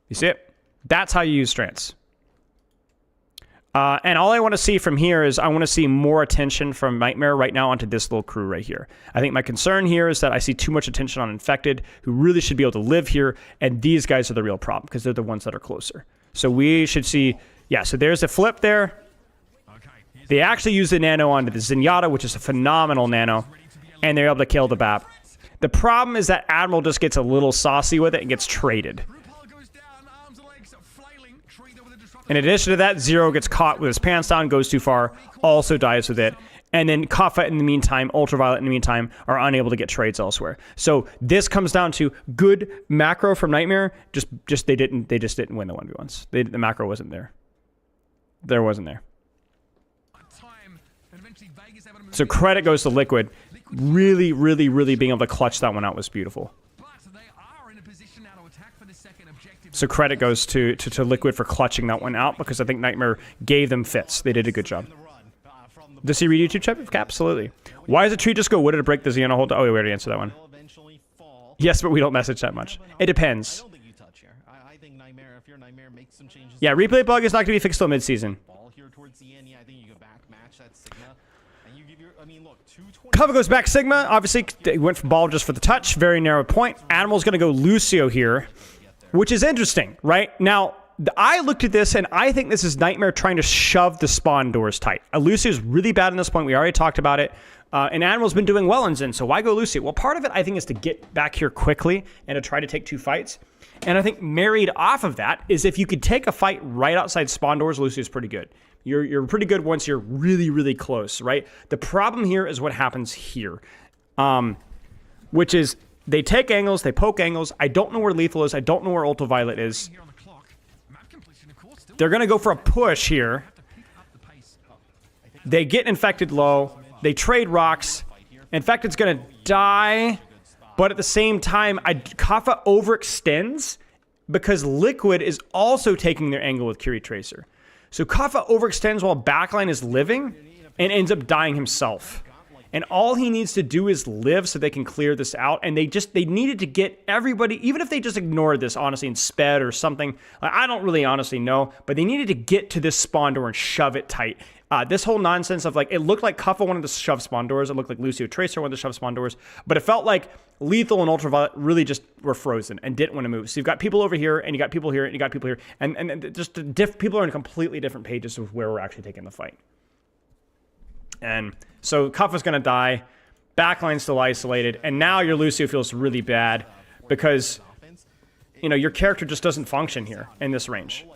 You see it? That's how you use trance. And all I want to see from here is I want to see more attention from Nightmare right now onto this little crew right here. I think my concern here is that I see too much attention on Infected, who really should be able to live here, and these guys are the real problem because they're the ones that are closer. So we should see, yeah, so there's a flip there. They actually use the nano onto the Zenyatta, which is a phenomenal nano, and they're able to kill the BAP. The problem is that Admiral just gets a little saucy with it and gets traded. In addition to that, Zero gets caught with his pants down, goes too far, also dies with it. And then Kaffa in the meantime, Ultraviolet in the meantime, are unable to get trades elsewhere. So this comes down to good macro from Nightmare. They just didn't win the 1v1s. The macro wasn't there. There wasn't there. So credit goes to Liquid. Really, really, really being able to clutch that one out was beautiful. So credit goes to Liquid for clutching that one out, because I think Nightmare gave them fits. They did a good job. Does he read YouTube chat? Absolutely. Why does a tree just go, would it break the Xenon hold? Oh, we already answered that one. Yes, but we don't message that much. It depends. Yeah, replay bug is not going to be fixed till mid-season. Cover goes back Sigma. Obviously, they went for ball just for the touch. Very narrow point. Animal's going to go Lucio here, which is interesting, right? Now, I looked at this, and I think this is Nightmare trying to shove the spawn doors tight. Lucio's really bad in this point. We already talked about it. And Animal's been doing well in Zen, so why go Lucio? Well, part of it, I think, is to get back here quickly and to try to take 2 fights. And I think married off of that is if you could take a fight right outside spawn doors, Lucio's pretty good. You're pretty good once you're really, really close, right? The problem here is what happens here, which is they take angles, they poke angles. I don't know where Lethal is. I don't know where Ultraviolet is. They're going to go for a push here. They get Infected low. They trade rocks. Infected's going to die. But at the same time, Kaffa overextends because Liquid is also taking their angle with Curie Tracer. So Kaffa overextends while backline is living and ends up dying himself. And all he needs to do is live so they can clear this out. And they needed to get everybody, even if they just ignored this, honestly, and sped or something. I don't really honestly know, but they needed to get to this spawn door and shove it tight. This whole nonsense of it looked like Kaffa wanted to shove spawn doors. It looked like Lucio Tracer wanted to shove spawn doors. But it felt like Lethal and Ultraviolet really just were frozen and didn't want to move. So you've got people over here, and you got people here, and you got people here. And just people are on completely different pages of where we're actually taking the fight. And so Kaffa's going to die. Backline's still isolated. And now your Lucio feels really bad because, your character just doesn't function here in this range,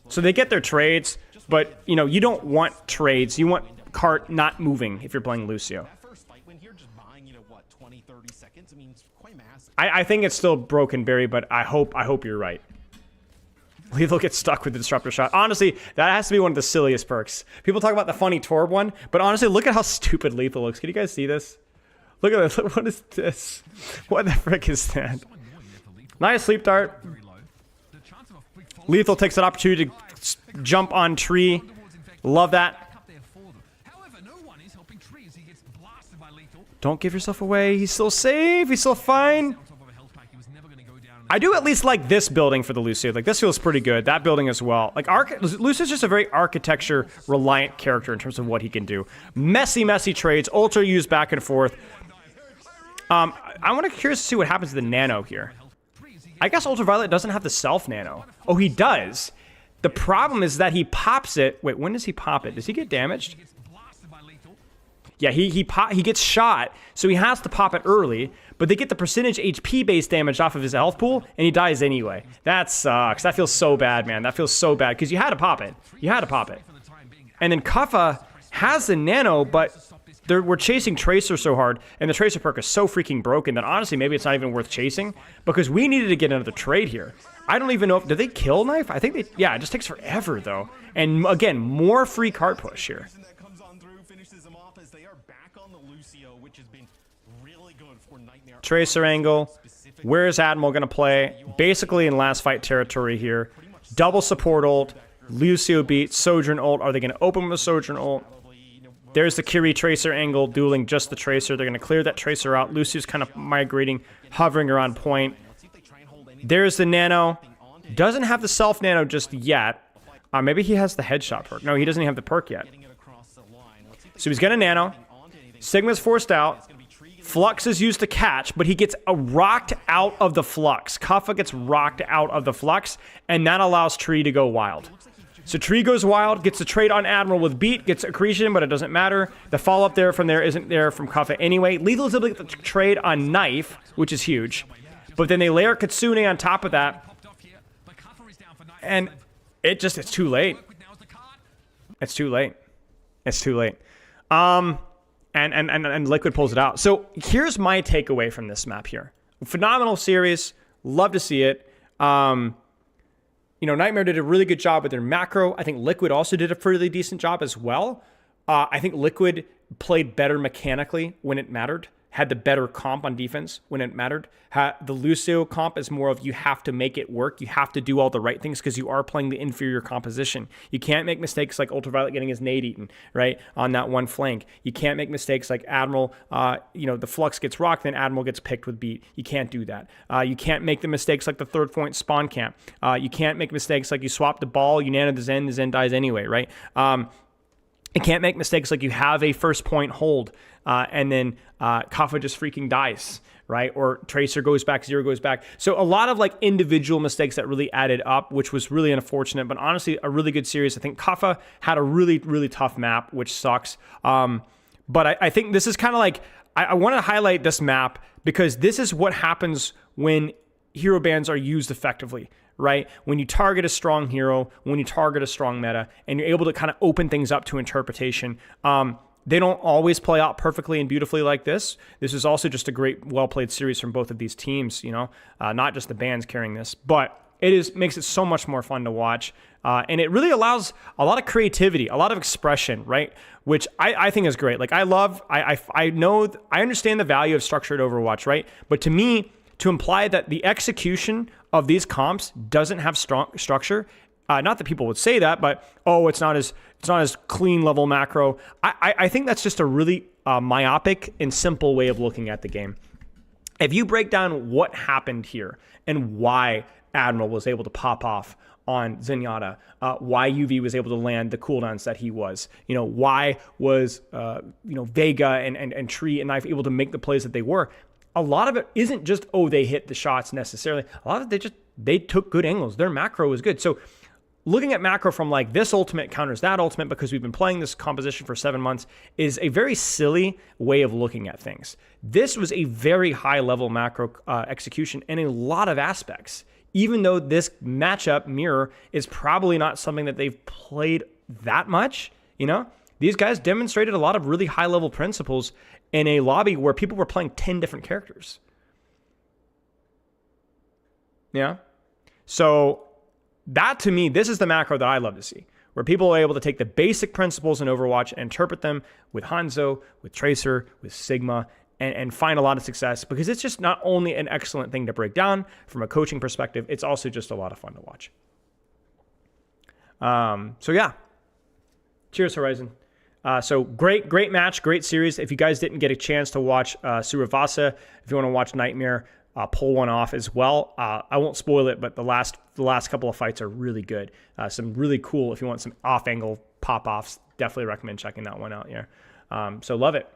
So they get their trades, but, you don't want trades. You want cart not moving if you're playing Lucio. I think it's still broken, Barry, but I hope you're right. Lethal gets stuck with the Disruptor Shot. Honestly, that has to be one of the silliest perks. People talk about the funny Torb one, but honestly, look at how stupid Lethal looks. Can you guys see this? Look at this. What is this? What the frick is that? Nice sleep dart. Lethal takes an opportunity to jump on tree. Love that. Don't give yourself away. He's still safe. He's still fine. I do at least like this building for the Lucio. Like, this feels pretty good. That building as well. Like, Lucio's just a very architecture-reliant character in terms of what he can do. Messy trades. Ultra used back and forth. I want to curious to see what happens to the Nano here. I guess Ultraviolet doesn't have the self-Nano. Oh, he does. The problem is that he pops it. Wait, when does he pop it? Does he get damaged? Yeah, he gets shot, so he has to pop it early, but they get the percentage HP-based damage off of his health pool, and he dies anyway. That sucks. That feels so bad, man. That feels so bad, because you had to pop it. You had to pop it. And then Kuffa has the Nano, but we're chasing Tracer so hard, and the Tracer perk is so freaking broken that honestly, maybe it's not even worth chasing, because we needed to get another trade here. I don't even know if... Did they kill Knife? I think they... Yeah, it just takes forever, though. And again, more free card push here. Tracer angle. Where's Admiral going to play? Basically in last fight territory here. Double support ult. Lucio beat. Sojourn ult. Are they going to open with Sojourn ult? There's the Kiri Tracer angle, dueling just the Tracer. They're going to clear that Tracer out. Lucio's kind of migrating, hovering around point. There's the Nano. Doesn't have the self-Nano just yet. Maybe he has the headshot perk. No, he doesn't even have the perk yet. So he's going to Nano. Sigma's forced out. Flux is used to catch, but he gets rocked out of the Flux. Kuffa gets rocked out of the Flux, and that allows Tree to go wild. So Tree goes wild, gets the trade on Admiral with Beat, gets Accretion, but it doesn't matter. The follow-up there from there isn't there from Kuffa anyway. Lethal is able to get the trade on Knife, which is huge. But then they layer Kitsune on top of that. And it's too late. It's too late. It's too late. And Liquid pulls it out. So here's my takeaway from this map here. Phenomenal series. Love to see it. You know, Nightmare did a really good job with their macro. I think Liquid also did a fairly decent job as well. I think Liquid played better mechanically when it mattered. Had the better comp on defense when it mattered. The Lucio comp is more of you have to make it work. You have to do all the right things because you are playing the inferior composition. You can't make mistakes like Ultraviolet getting his nade eaten, right, on that one flank. You can't make mistakes like Admiral, you know, the Flux gets rocked, then Admiral gets picked with Beat. You can't do that. You can't make the mistakes like the third point spawn camp. You can't make mistakes like you swap the ball, you nano the Zen dies anyway, right? You can't make mistakes like you have a first point hold and then Kuffa just freaking dies, right? Or Tracer goes back, Zero goes back. So a lot of like individual mistakes that really added up, which was really unfortunate, but honestly, a really good series. I think Kuffa had a really, really tough map, which sucks. But I think this is kind of like, I want to highlight this map because this is what happens when hero bans are used effectively, right? When you target a strong hero, when you target a strong meta, and you're able to kind of open things up to interpretation. They don't always play out perfectly and beautifully like this. This is also just a great, well-played series from both of these teams, you know, not just the bands carrying this, but makes it so much more fun to watch. And it really allows a lot of creativity, a lot of expression, right? Which I think is great. Like I understand the value of structured Overwatch, right? But to me, to imply that the execution of these comps doesn't have strong structure, not that people would say that, but it's not as clean level macro. I think that's just a really myopic and simple way of looking at the game. If you break down what happened here and why Admiral was able to pop off on Zenyatta, why UV was able to land the cooldowns that he was, you know, why was Vega and Tree and Knife able to make the plays that they were. A lot of it isn't just they hit the shots necessarily. A lot of it they took good angles. Their macro was good. So looking at macro from like this ultimate counters that ultimate because we've been playing this composition for 7 months is a very silly way of looking at things. This was a very high level macro execution in a lot of aspects, even though this matchup mirror is probably not something that they've played that much. You know, these guys demonstrated a lot of really high level principles in a lobby where people were playing 10 different characters. Yeah. So that to me, this is the macro that I love to see, where people are able to take the basic principles in Overwatch and interpret them with Hanzo, with Tracer, with Sigma, and find a lot of success because it's just not only an excellent thing to break down from a coaching perspective, it's also just a lot of fun to watch. So yeah, cheers Horizon. So great match, great series. If you guys didn't get a chance to watch Suravasa, if you want to watch Nightmare, pull one off as well. I won't spoil it, but the last couple of fights are really good. Some really cool, if you want some off-angle pop-offs, definitely recommend checking that one out here. So love it.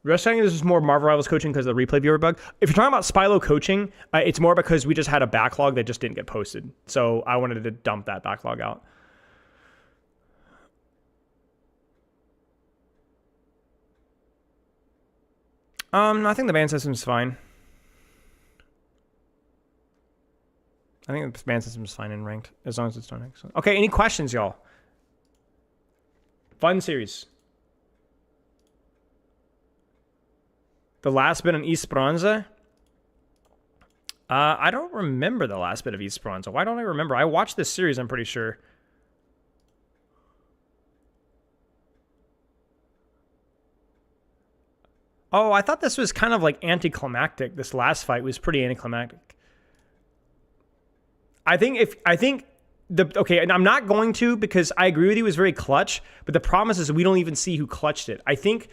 Rest saying this is more Marvel Rivals coaching because of the replay viewer bug. If you're talking about Spylo coaching, it's more because we just had a backlog that just didn't get posted. So I wanted to dump that backlog out. I think the ban system's fine. I think the ban system's fine in ranked, as long as it's done excellent. Okay, any questions, y'all? Fun series. The last bit on Esperanza? I don't remember the last bit of Esperanza. Why don't I remember? I watched this series, I'm pretty sure. Oh, I thought this was kind of like anticlimactic. This last fight was pretty anticlimactic. Okay, and I'm not going to because I agree with you, it was very clutch, but the problem is we don't even see who clutched it. I think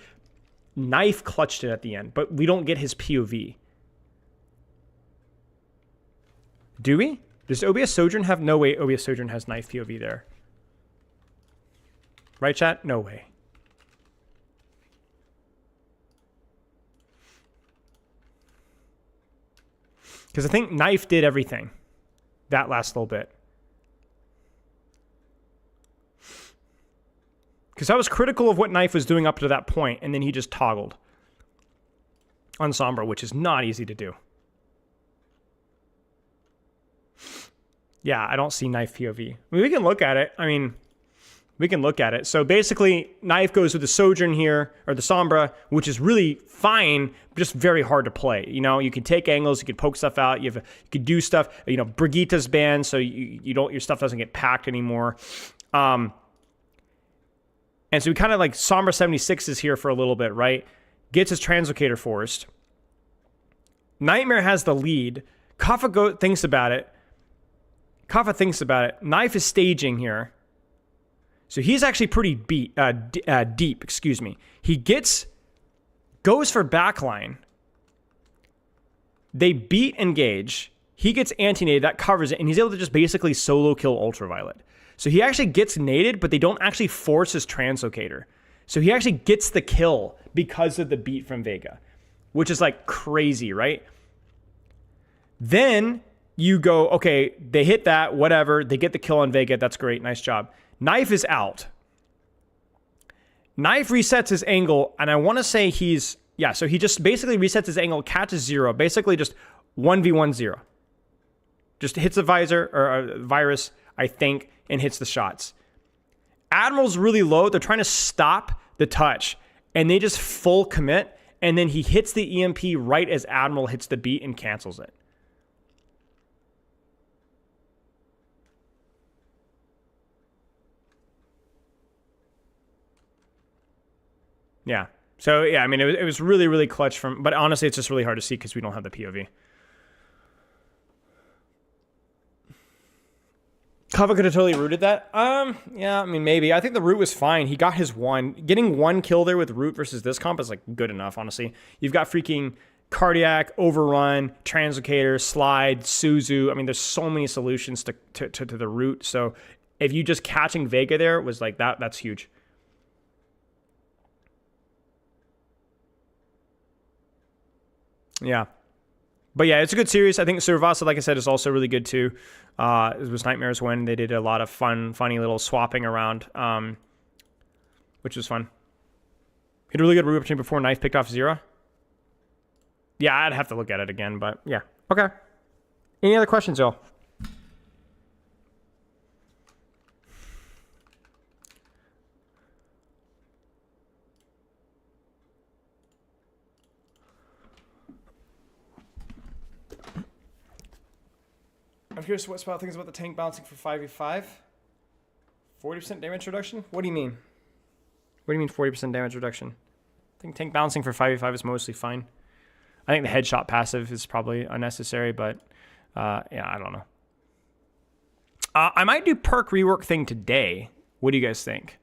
Knife clutched it at the end, but we don't get his POV. Do we? Does OBS Sojourn have? No way OBS Sojourn has Knife POV there. Right, chat? No way. Because I think Knife did everything that last little bit. Because I was critical of what Knife was doing up to that point, and then he just toggled on Sombra, which is not easy to do. Yeah, I don't see Knife POV. I mean, we can look at it. We can look at it. So basically, Knife goes with the Sojourn here, or the Sombra, which is really fine, just very hard to play. You know, you can take angles, you can poke stuff out, you can do stuff. You know, Brigitte's banned, so your stuff doesn't get packed anymore. And so we kind of like Sombra 76 is here for a little bit, right? Gets his Translocator forced. Nightmare has the lead. Kaffa thinks about it. Knife is staging here. So he's actually pretty deep, excuse me. He goes for backline. They beat engage. He gets anti-naded, that covers it, and he's able to just basically solo kill Ultraviolet. So he actually gets naded, but they don't actually force his Translocator. So he actually gets the kill because of the beat from Vega, which is like crazy, right? Then you go, okay, they hit that, whatever. They get the kill on Vega. That's great. Nice job. Knife is out. Knife resets his angle, and I want to say so he just basically resets his angle, catches 0, basically just 1v1-0. Just hits a visor, or a virus, I think, and hits the shots. Admiral's really low. They're trying to stop the touch, and they just full commit, and then he hits the EMP right as Admiral hits the beat and cancels it. Yeah. So, yeah, I mean, it was really, really clutch but honestly, it's just really hard to see because we don't have the POV. Kava could have totally rooted that. Yeah, I mean, maybe. I think the root was fine. He got his one. Getting one kill there with root versus this comp is, like, good enough, honestly. You've got freaking Cardiac, Overrun, Translocator, Slide, Suzu. I mean, there's so many solutions to the root. So if you just catching Vega there was like that's huge. Yeah. But yeah, it's a good series. I think Survasa, like I said, is also really good too. It was Nightmare's win. They did a lot of funny little swapping around, which was fun. Hit a really good root opportunity before Knife picked off 0. Yeah, I'd have to look at it again, but yeah. Okay. Any other questions, y'all? I'm curious what Spot thinks about the tank bouncing for 5v5. 40% damage reduction? What do you mean? What do you mean 40% damage reduction? I think tank bouncing for 5v5 is mostly fine. I think the headshot passive is probably unnecessary, but yeah, I don't know. I might do perk rework thing today. What do you guys think?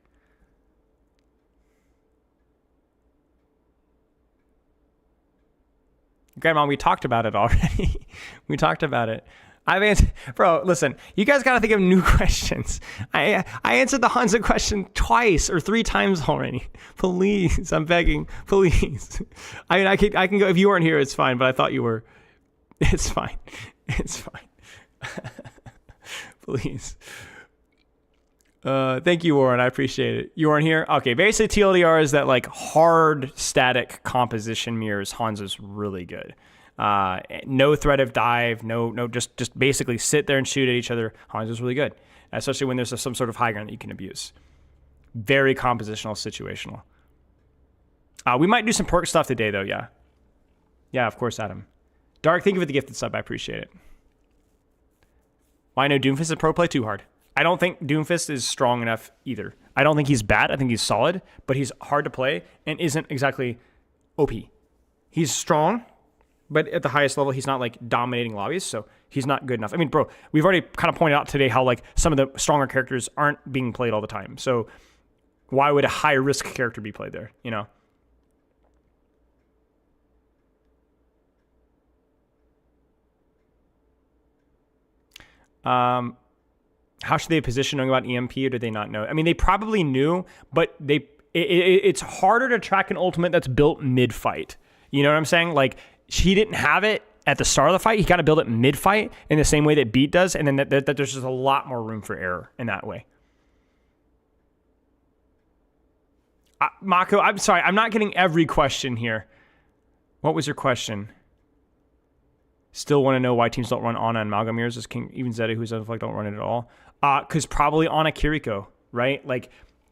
Grandma, we talked about it already. We talked about it. I've answered, bro. Listen, you guys got to think of new questions. I answered the Hanzo question twice or 3 times already. Please, I'm begging. Please. I mean, I can go. If you weren't here, it's fine. But I thought you were. It's fine. It's fine. Please. Thank you, Warren. I appreciate it. You weren't here? Okay, basically TLDR is that like hard static composition mirrors Hanzo's really good. No threat of dive, no, just basically sit there and shoot at each other. Hanzo's really good, especially when there's some sort of high ground that you can abuse. Very compositional, situational. We might do some perk stuff today, though, yeah. Yeah, of course, Adam. Dark, thank you for the gifted sub. I appreciate it. Why no Doomfist is pro play? Too hard. I don't think Doomfist is strong enough either. I don't think he's bad. I think he's solid, but he's hard to play and isn't exactly OP. He's strong, but at the highest level, he's not like dominating lobbies, so he's not good enough. I mean, bro, we've already kind of pointed out today how like some of the stronger characters aren't being played all the time. So why would a high risk character be played there, you know? How should they position knowing about EMP, or did they not know? I mean, they probably knew, but it's harder to track an ultimate that's built mid-fight. You know what I'm saying? Like, he didn't have it at the start of the fight. He got to build it mid-fight in the same way that Beat does, and then that there's just a lot more room for error in that way. Mako, I'm sorry. I'm not getting every question here. What was your question? Still want to know why teams don't run Ana and Mauga mirrors as King, even Zeta, who's like don't run it at all. Because probably Ana Kiriko, right? Like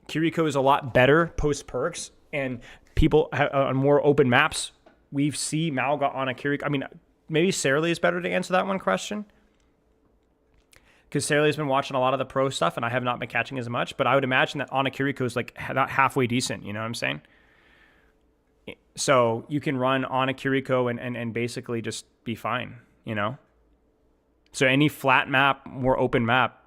Kiriko is a lot better post perks, and people on more open maps. We see Mauga Ana Kiriko. I mean, maybe Sarah is better to answer that one question, because Sarah has been watching a lot of the pro stuff, and I have not been catching as much. But I would imagine that Ana Kiriko is like not halfway decent. You know what I'm saying? So you can run on a Kiriko and basically just be fine, you know? So any flat map, more open map,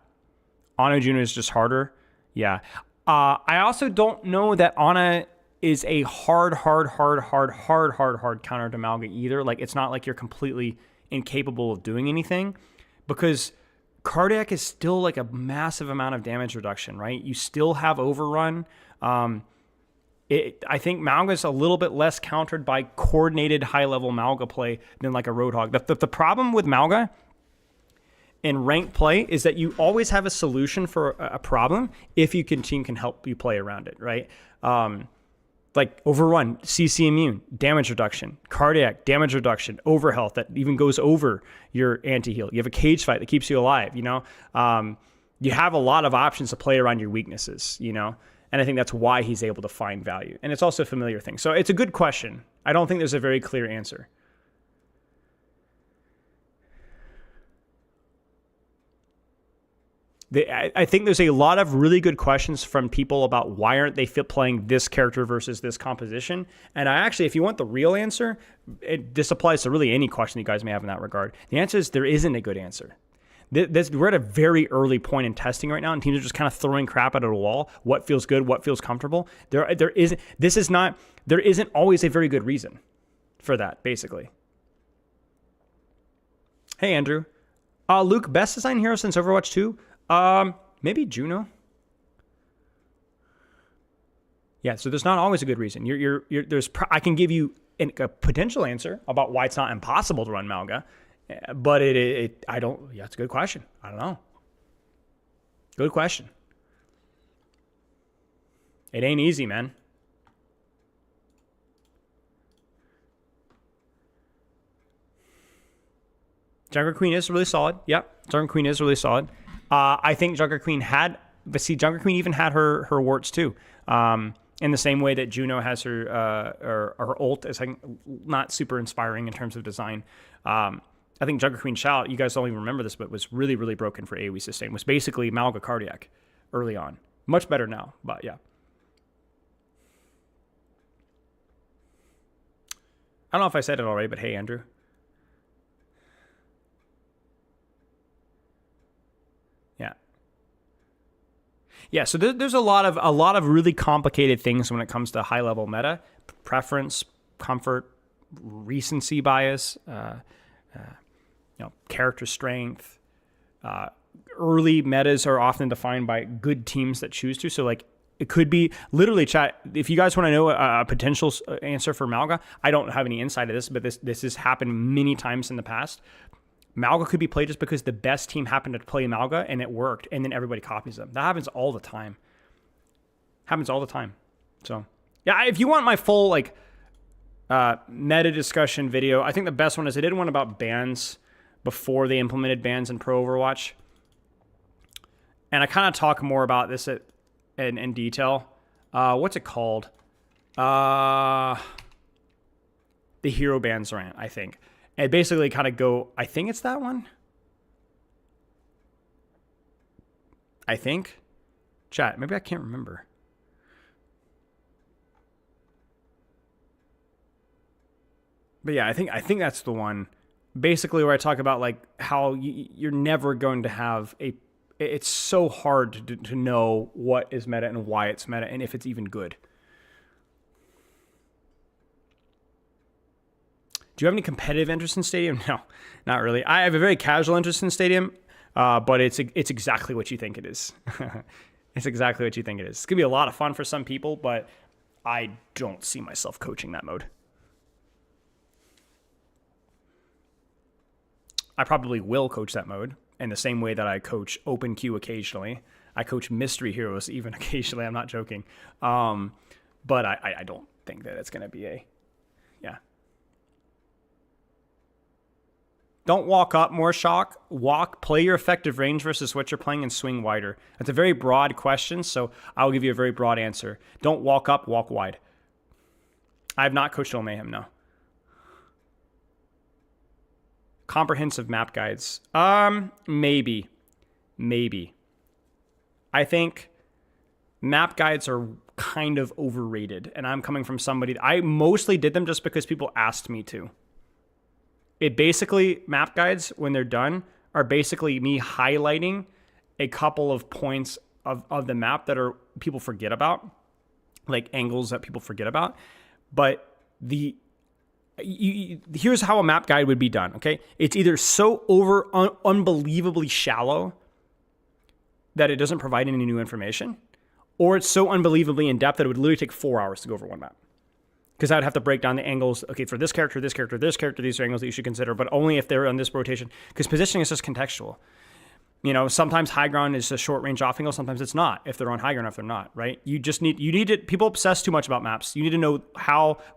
Ana Juno is just harder. Yeah. I also don't know that Ana is a hard counter to Mauga either. Like, it's not like you're completely incapable of doing anything, because Cardiac is still like a massive amount of damage reduction, right? You still have overrun. I think Mauga is a little bit less countered by coordinated high-level Mauga play than like a Roadhog. The problem with Mauga in ranked play is that you always have a solution for a problem if your team can help you play around it, right? Like overrun, CC immune, damage reduction, cardiac, damage reduction, overhealth that even goes over your anti-heal. You have a cage fight that keeps you alive, you know? You have a lot of options to play around your weaknesses, you know? And I think that's why he's able to find value. And it's also a familiar thing. So it's a good question. I don't think there's a very clear answer. I think there's a lot of really good questions from people about why aren't they playing this character versus this composition. And I actually, if you want the real answer, this applies to really any question you guys may have in that regard. The answer is there isn't a good answer. We're at a very early point in testing right now, and teams are just kind of throwing crap at a wall. What feels good? What feels comfortable? There isn't always a very good reason for that, basically. Hey, Andrew. Luke, best design hero since Overwatch 2? Maybe Juno. Yeah, so there's not always a good reason. I can give you a potential answer about why it's not impossible to run Mauga. But yeah, it's a good question. I don't know. Good question. It ain't easy, man. Junker Queen is really solid. Yep, Junker Queen is really solid. I think Junker Queen Junker Queen even had her warts too. In the same way that Juno has her ult is like not super inspiring in terms of design. I think Junker Queen Shout, you guys don't even remember this, but was really, really broken for AoE sustain. Was basically Mauga Cardiac early on. Much better now, but yeah. I don't know if I said it already, but hey, Andrew. Yeah. Yeah, so there's a lot of really complicated things when it comes to high-level meta. Preference, comfort, recency bias, character strength. Early metas are often defined by good teams that choose to. So like it could be literally chat. If you guys want to know a potential answer for Mauga, I don't have any insight of this, but this has happened many times in the past. Mauga could be played just because the best team happened to play Mauga and it worked, and then everybody copies them. That happens all the time. So yeah, if you want my full like meta discussion video, I think the best one is I did one about bans before they implemented bans in Pro Overwatch. And I kind of talk more about this in detail. What's it called? The hero bans rant, I think. And basically kind of go, I think it's that one. I think. Chat, maybe I can't remember. But yeah, I think that's the one. Basically where I talk about like how you're never going to have it's so hard to know what is meta and why it's meta and if it's even good. Do you have any competitive interest in Stadium? No, not really. I have a very casual interest in Stadium, but it's exactly what you think it is. It's exactly what you think it is. It's going to be a lot of fun for some people, but I don't see myself coaching that mode. I probably will coach that mode in the same way that I coach open queue occasionally. I coach mystery heroes even occasionally. I'm not joking. But I don't think that it's going to be yeah. Don't walk up, more shock. Play your effective range versus what you're playing and swing wider. That's a very broad question, so I'll give you a very broad answer. Don't walk up, walk wide. I have not coached Duel Mayhem, no. Comprehensive map guides. Maybe. I think map guides are kind of overrated, and I'm coming from somebody. I mostly did them just because people asked me to. It basically, map guides, when they're done, are basically me highlighting a couple of points of the map that people forget about, like angles that people forget about. But here's how a map guide would be done, okay? It's either so unbelievably shallow that it doesn't provide any new information, or it's so unbelievably in-depth that it would literally take 4 hours to go over one map. Because I would have to break down the angles, okay, for this character, these are angles that you should consider, but only if they're on this rotation. Because positioning is just contextual. You know, sometimes high ground is a short range off angle, sometimes it's not, if they're on high ground, if they're not, right? You need to, people obsess too much about maps. You need to know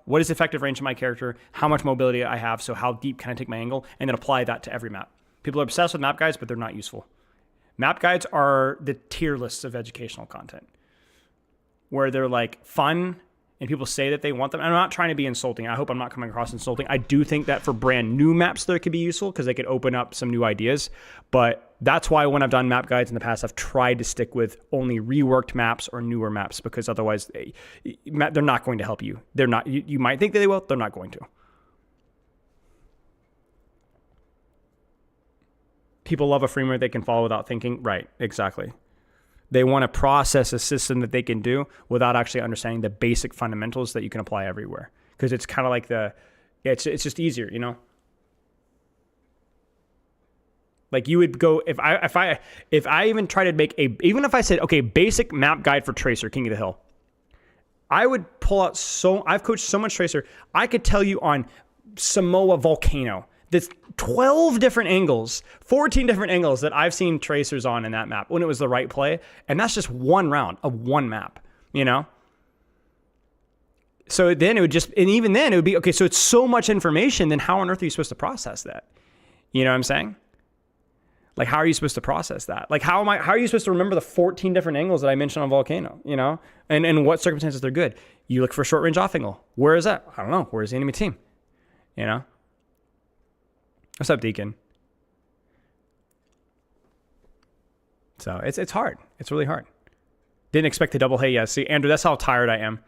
what is effective range of my character, how much mobility I have, so how deep can I take my angle, and then apply that to every map. People are obsessed with map guides, but they're not useful. Map guides are the tier lists of educational content, where they're like fun, and people say that they want them. I'm not trying to be insulting. I hope I'm not coming across insulting. I do think that for brand new maps, they could be useful because they could open up some new ideas. But that's why when I've done map guides in the past, I've tried to stick with only reworked maps or newer maps, because otherwise they're not going to help you. They're not. You might think that they will. They're not going to. People love a framework they can follow without thinking. Right, exactly. They want to process a system that they can do without actually understanding the basic fundamentals that you can apply everywhere. Because it's kind of like it's just easier, you know? Like you would go, if I even try to make even if I said, okay, basic map guide for Tracer, King of the Hill, I would pull out I've coached so much Tracer, I could tell you on Samoa Volcano, there's 12 different angles, 14 different angles that I've seen tracers on in that map when it was the right play. And that's just one round of one map, you know? So then it would and even then it would be, okay, so it's so much information, then how on earth are you supposed to process that? You know what I'm saying? Like, how are you supposed to process that? Like, how are you supposed to remember the 14 different angles that I mentioned on Volcano, you know? And in what circumstances they're good? You look for a short range off angle. Where is that? I don't know. Where's the enemy team? You know? What's up, Deacon? So it's hard. It's really hard. Didn't expect the double hey. Yeah, see, Andrew, that's how tired I am.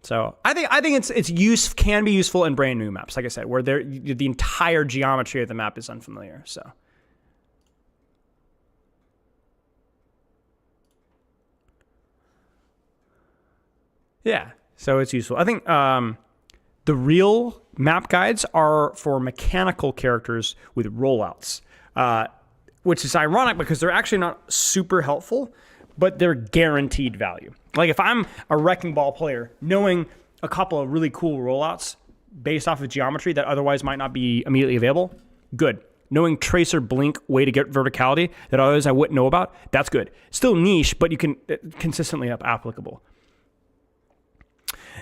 So I think it's can be useful in brand new maps, like I said, where the entire geometry of the map is unfamiliar. So yeah, so it's useful. I think The real map guides are for mechanical characters with rollouts, which is ironic because they're actually not super helpful, but they're guaranteed value. Like if I'm a Wrecking Ball player, knowing a couple of really cool rollouts based off of geometry that otherwise might not be immediately available, good. Knowing tracer blink way to get verticality that otherwise I wouldn't know about, that's good. Still niche, but you can consistently applicable.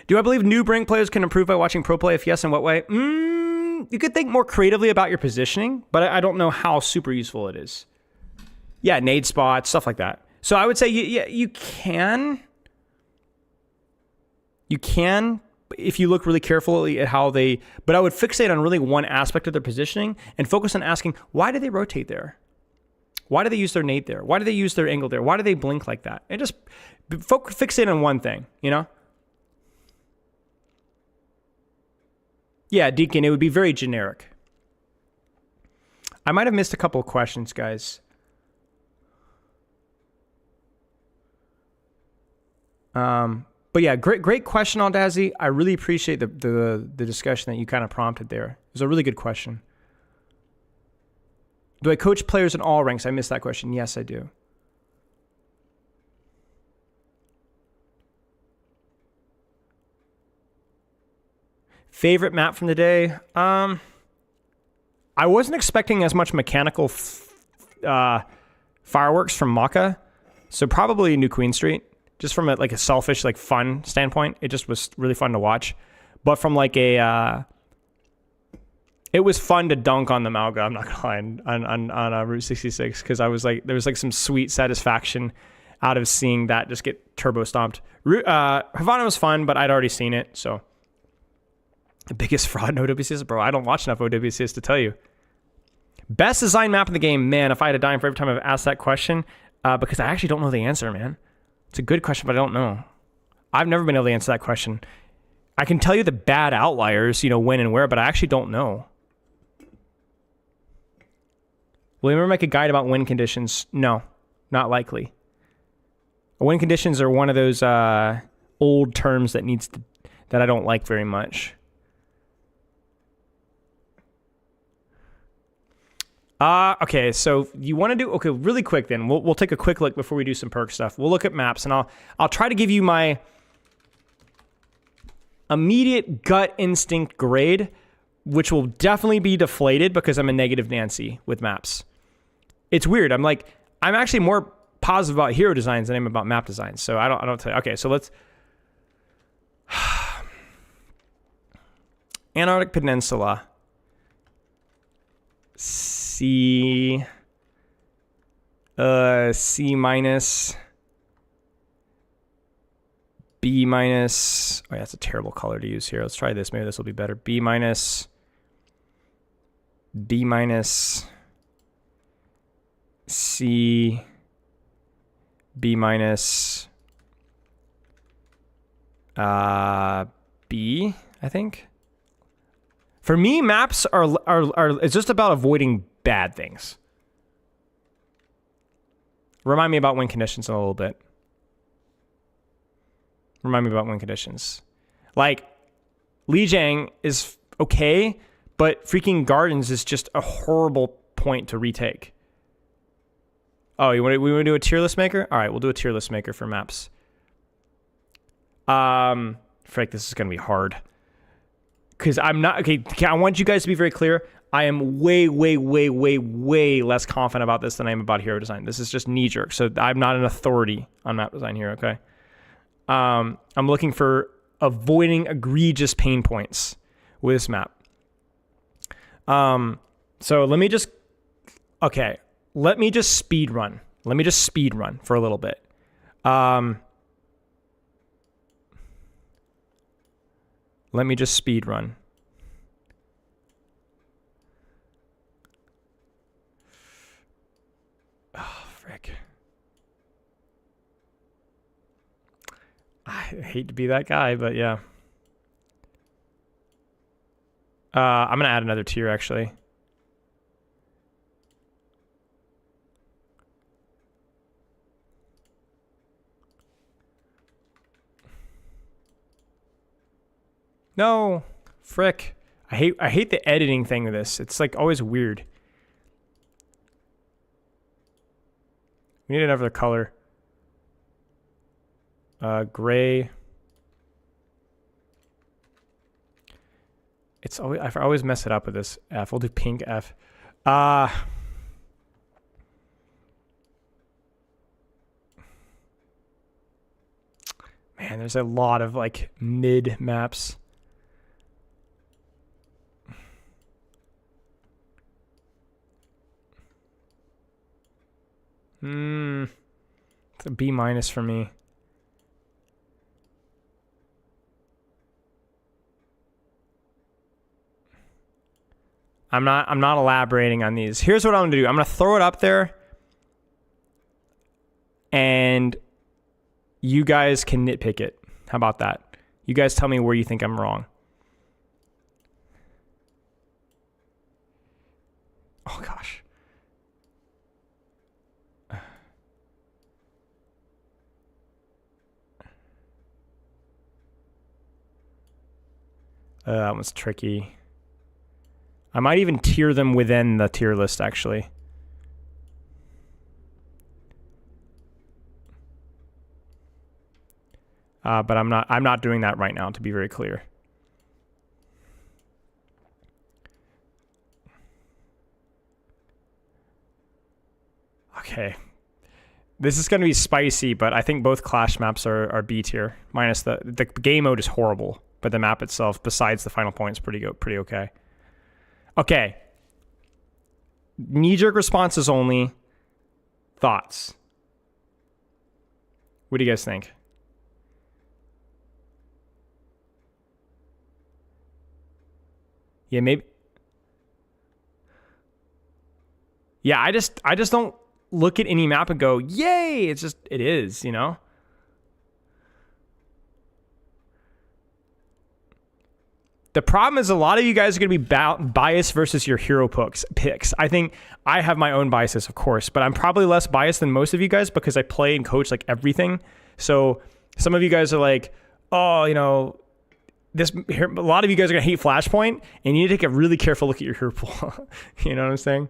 Do I believe new rank players can improve by watching pro play? If yes, in what way? You could think more creatively about your positioning, but I don't know how super useful it is. Yeah, nade spots, stuff like that. So I would say you can. You can, if you look really carefully at how they, but I would fixate on really one aspect of their positioning and focus on asking, why do they rotate there? Why do they use their nade there? Why do they use their angle there? Why do they blink like that? And just fixate on one thing, you know? Yeah, Deacon, it would be very generic. I might have missed a couple of questions, guys. But yeah, great question, Aldazzi. I really appreciate the discussion that you kind of prompted there. It was a really good question. Do I coach players in all ranks? I missed that question. Yes, I do. Favorite map from the day? I wasn't expecting as much mechanical fireworks from Maka, so probably New Queen Street. Just from a selfish, fun standpoint, it just was really fun to watch. But from it was fun to dunk on the Mauga, I'm not gonna lie, on Route 66, because there was some sweet satisfaction out of seeing that just get turbo stomped. Havana was fun, but I'd already seen it, so. The biggest fraud in OWCS? Bro, I don't watch enough OWCS to tell you. Best design map in the game? Man, if I had a dime for every time I've asked that question, because I actually don't know the answer, man. It's a good question, but I don't know. I've never been able to answer that question. I can tell you the bad outliers, when and where, but I actually don't know. Will you ever make a guide about win conditions? No, not likely. Win conditions are one of those old terms that I don't like very much. Okay, so you want to do, okay, really quick then. We'll take a quick look before we do some perk stuff. We'll look at maps, and I'll try to give you my immediate gut instinct grade, which will definitely be deflated because I'm a negative Nancy with maps. It's weird. I'm actually more positive about hero designs than I am about map designs. So I don't tell you. Okay, so let's Antarctic Peninsula. C minus, B minus. Oh, yeah, that's a terrible color to use here. Let's try this. Maybe this will be better. B minus, B minus, C, B minus, B, I think. For me, maps are it's just about avoiding bad things. Remind me about win conditions in a little bit. Remind me about win conditions. Lijiang is okay, but freaking Gardens is just a horrible point to retake. Oh, we want to do a tier list maker? All right, we'll do a tier list maker for maps. Frick, this is gonna be hard. Because I'm not, okay, I want you guys to be very clear. I am way, way, way, way, way less confident about this than I am about hero design. This is just knee-jerk, so I'm not an authority on map design here, okay? I'm looking for avoiding egregious pain points with this map. So let me just speed run. Let me just speed run for a little bit. Let me just speed run. Oh, frick. I hate to be that guy, but yeah. I'm going to add another tier, actually. No. Frick. I hate the editing thing of this. It's like always weird. We need another color. Gray. It's always, I always mess it up with this F. We'll do pink F. Man, there's a lot of like mid maps. It's a B- for me. I'm not elaborating on these. Here's what I'm gonna do. I'm gonna throw it up there and you guys can nitpick it. How about that? You guys tell me where you think I'm wrong. Oh gosh. That one's tricky. I might even tier them within the tier list, actually. But I'm not doing that right now, to be very clear. Okay. This is going to be spicy, but I think both Clash maps are B tier. Minus the game mode is horrible, but the map itself, besides the final point, is pretty okay. Okay. Knee-jerk responses only. Thoughts. What do you guys think? Yeah, maybe. Yeah, I just don't look at any map and go, yay! It's just, it is, you know? The problem is a lot of you guys are going to be biased versus your hero picks. I think I have my own biases, of course, but I'm probably less biased than most of you guys because I play and coach like everything. So some of you guys are like, oh, you know, a lot of you guys are going to hate Flashpoint, and you need to take a really careful look at your hero pool. You know what I'm saying?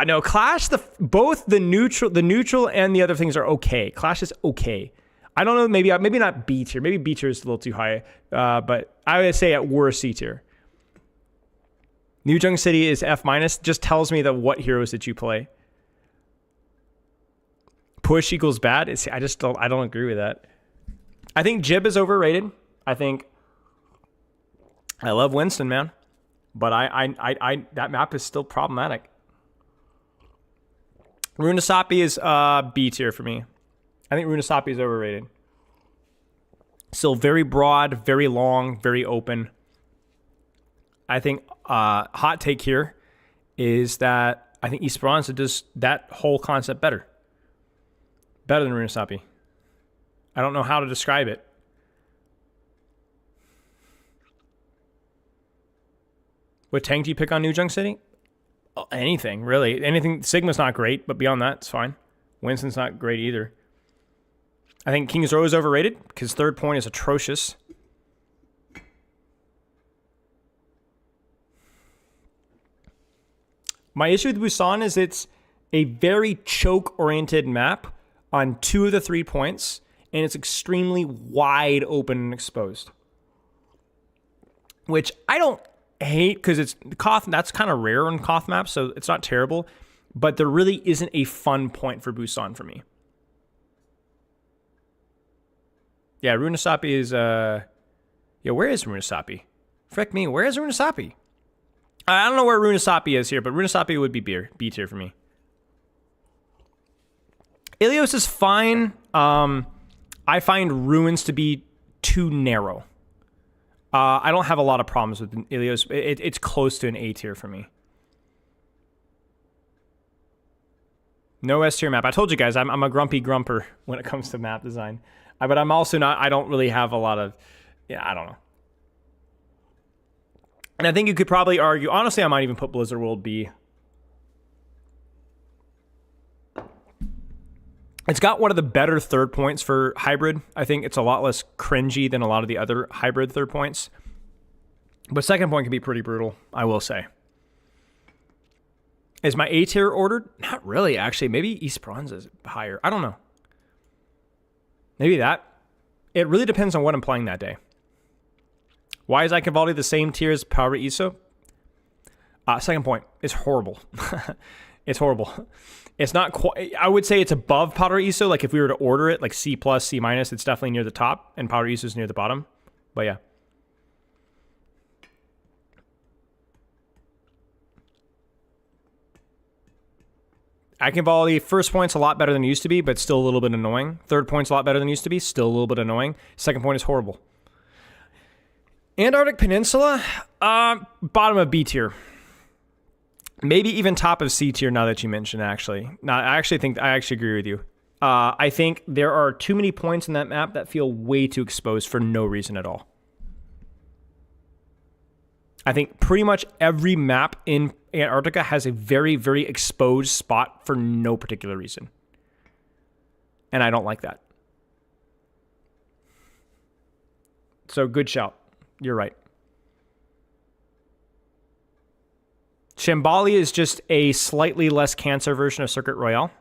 No, Clash, both the neutral and the other things are okay. Clash is okay. I don't know, maybe not B tier. Maybe B tier is a little too high. But I would say at worst C tier. New Jung City is F-. Just tells me that what heroes did you play. Push equals bad. I don't agree with that. I think Jib is overrated. I love Winston, man. But that map is still problematic. Runasapi is B tier for me. I think Runasapi is overrated. Still very broad, very long, very open. I think hot take here is that I think Esperanza does that whole concept better. Better than Runasapi. I don't know how to describe it. What tank do you pick on New Junk City? Anything, really. Anything. Sigma's not great, but beyond that, it's fine. Winston's not great either. I think King's Row is overrated because third point is atrocious. My issue with Busan is it's a very choke-oriented map on 2 of the 3 points, and it's extremely wide open and exposed. Which I don't hate because it's Koth. That's kind of rare on Koth maps, so it's not terrible. But there really isn't a fun point for Busan for me. Yeah, Runasapi is yeah, where is Runasapi? Frick me, where is Runasapi? I don't know where Runasapi is here, but Runasapi would be B tier for me. Ilios is fine. I find Ruins to be too narrow. I don't have a lot of problems with Ilios. It's close to an A tier for me. No S tier map. I told you guys, I'm a grumpy grumper when it comes to map design. But I'm also not, I don't really have a lot of, yeah, I don't know. And I think you could probably argue, honestly, I might even put Blizzard World B. It's got one of the better third points for hybrid. I think it's a lot less cringy than a lot of the other hybrid third points. But second point can be pretty brutal, I will say. Is my A tier ordered? Not really, actually. Maybe East Bronze is higher. I don't know. Maybe that. It really depends on what I'm playing that day. Why is Iconvaldi the same tier as Power ISO? Second point. It's horrible. It's horrible. It's not quite, I would say it's above Powder ISO. Like if we were to order it, like C+, C-, it's definitely near the top, and Powder ISO is near the bottom. But yeah. Iconvaldi, first point's a lot better than it used to be, but still a little bit annoying. Third point's a lot better than it used to be, still a little bit annoying. Second point is horrible. Antarctic Peninsula, bottom of B tier. Maybe even top of C tier now that you mention, actually. No, I actually agree with you. I think there are too many points in that map that feel way too exposed for no reason at all. I think pretty much every map in Antarctica has a very, very exposed spot for no particular reason. And I don't like that. So good shout. You're right. Shambali is just a slightly less cancer version of Circuit Royale.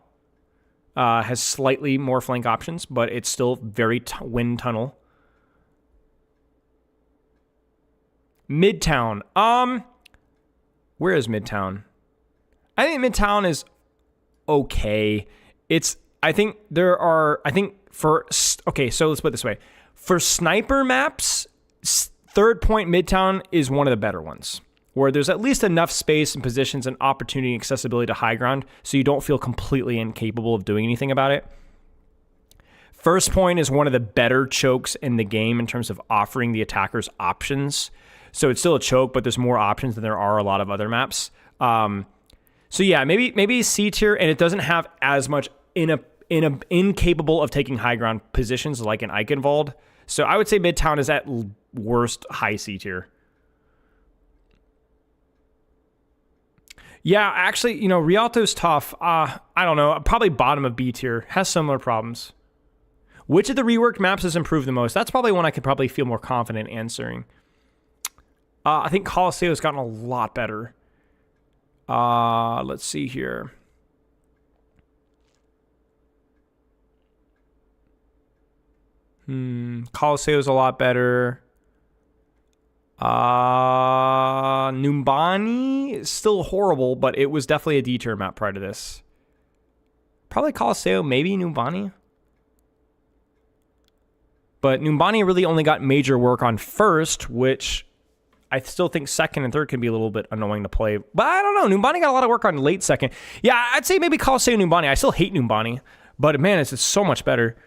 Has slightly more flank options, but it's still very wind tunnel. Midtown. Where is Midtown? I think Midtown is okay. Okay, so let's put it this way. For sniper maps, third point Midtown is one of the better ones, where there's at least enough space and positions and opportunity and accessibility to high ground so you don't feel completely incapable of doing anything about it. First point is one of the better chokes in the game in terms of offering the attackers options. So it's still a choke, but there's more options than there are a lot of other maps. So yeah, maybe C tier, and it doesn't have as much incapable of taking high ground positions like an Eichenwald. So I would say Midtown is at worst high C tier. Yeah, actually, Rialto's tough. I don't know. Probably bottom of B tier. Has similar problems. Which of the reworked maps has improved the most? That's probably one I could probably feel more confident answering. I think Colosseo has gotten a lot better. Let's see here. Colosseo is a lot better. Numbani is still horrible, but it was definitely a D-tier map prior to this. Probably Colosseo, maybe Numbani. But Numbani really only got major work on first, which I still think second and third can be a little bit annoying to play. But I don't know. Numbani got a lot of work on late second. Yeah, I'd say maybe Colosseo Numbani. I still hate Numbani, but man, it's so much better.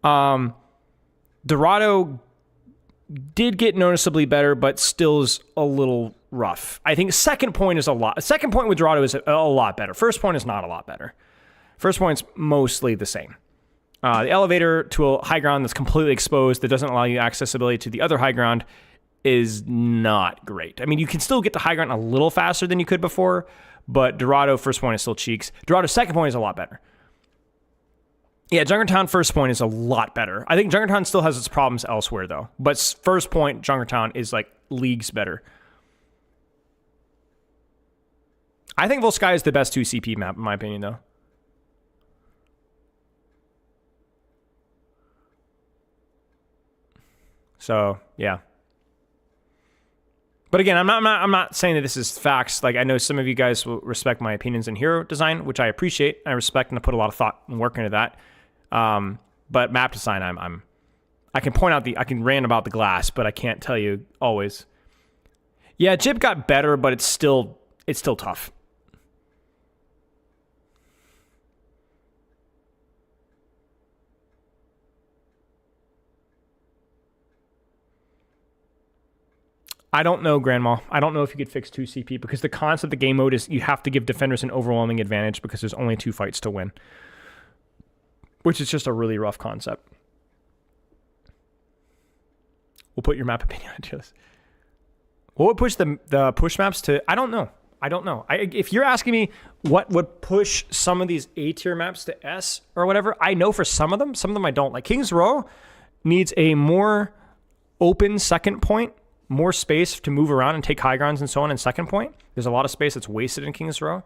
Dorado did get noticeably better, but still is a little rough. I think second point with Dorado is a lot better. First point is not a lot better. First point's mostly the same. The elevator to a high ground that's completely exposed, that doesn't allow you accessibility to the other high ground, is not great. I mean, you can still get to high ground a little faster than you could before, but Dorado first point is still cheeks. Dorado second point is a lot better. Yeah, Junkertown first point is a lot better. I think Junkertown still has its problems elsewhere, though. But first point, Junkertown is like leagues better. I think Volskaya is the best 2CP map, in my opinion, though. So, yeah. But again, I'm not saying that this is facts. Like, I know some of you guys will respect my opinions in hero design, which I appreciate. I respect and I put a lot of thought and work into that. But map design, I can point out I can rant about the glass, but I can't tell you always. Yeah, Jib got better, but it's still tough. I don't know, Grandma. I don't know if you could fix 2CP because the concept of the game mode is you have to give defenders an overwhelming advantage because there's only 2 fights to win, which is just a really rough concept. We'll put your map opinion into this. What would push the push maps to? I don't know. I don't know. If you're asking me what would push some of these A tier maps to S or whatever, I know for some of them I don't. Like King's Row needs a more open second point, more space to move around and take high grounds and so on in second point. There's a lot of space that's wasted in King's Row.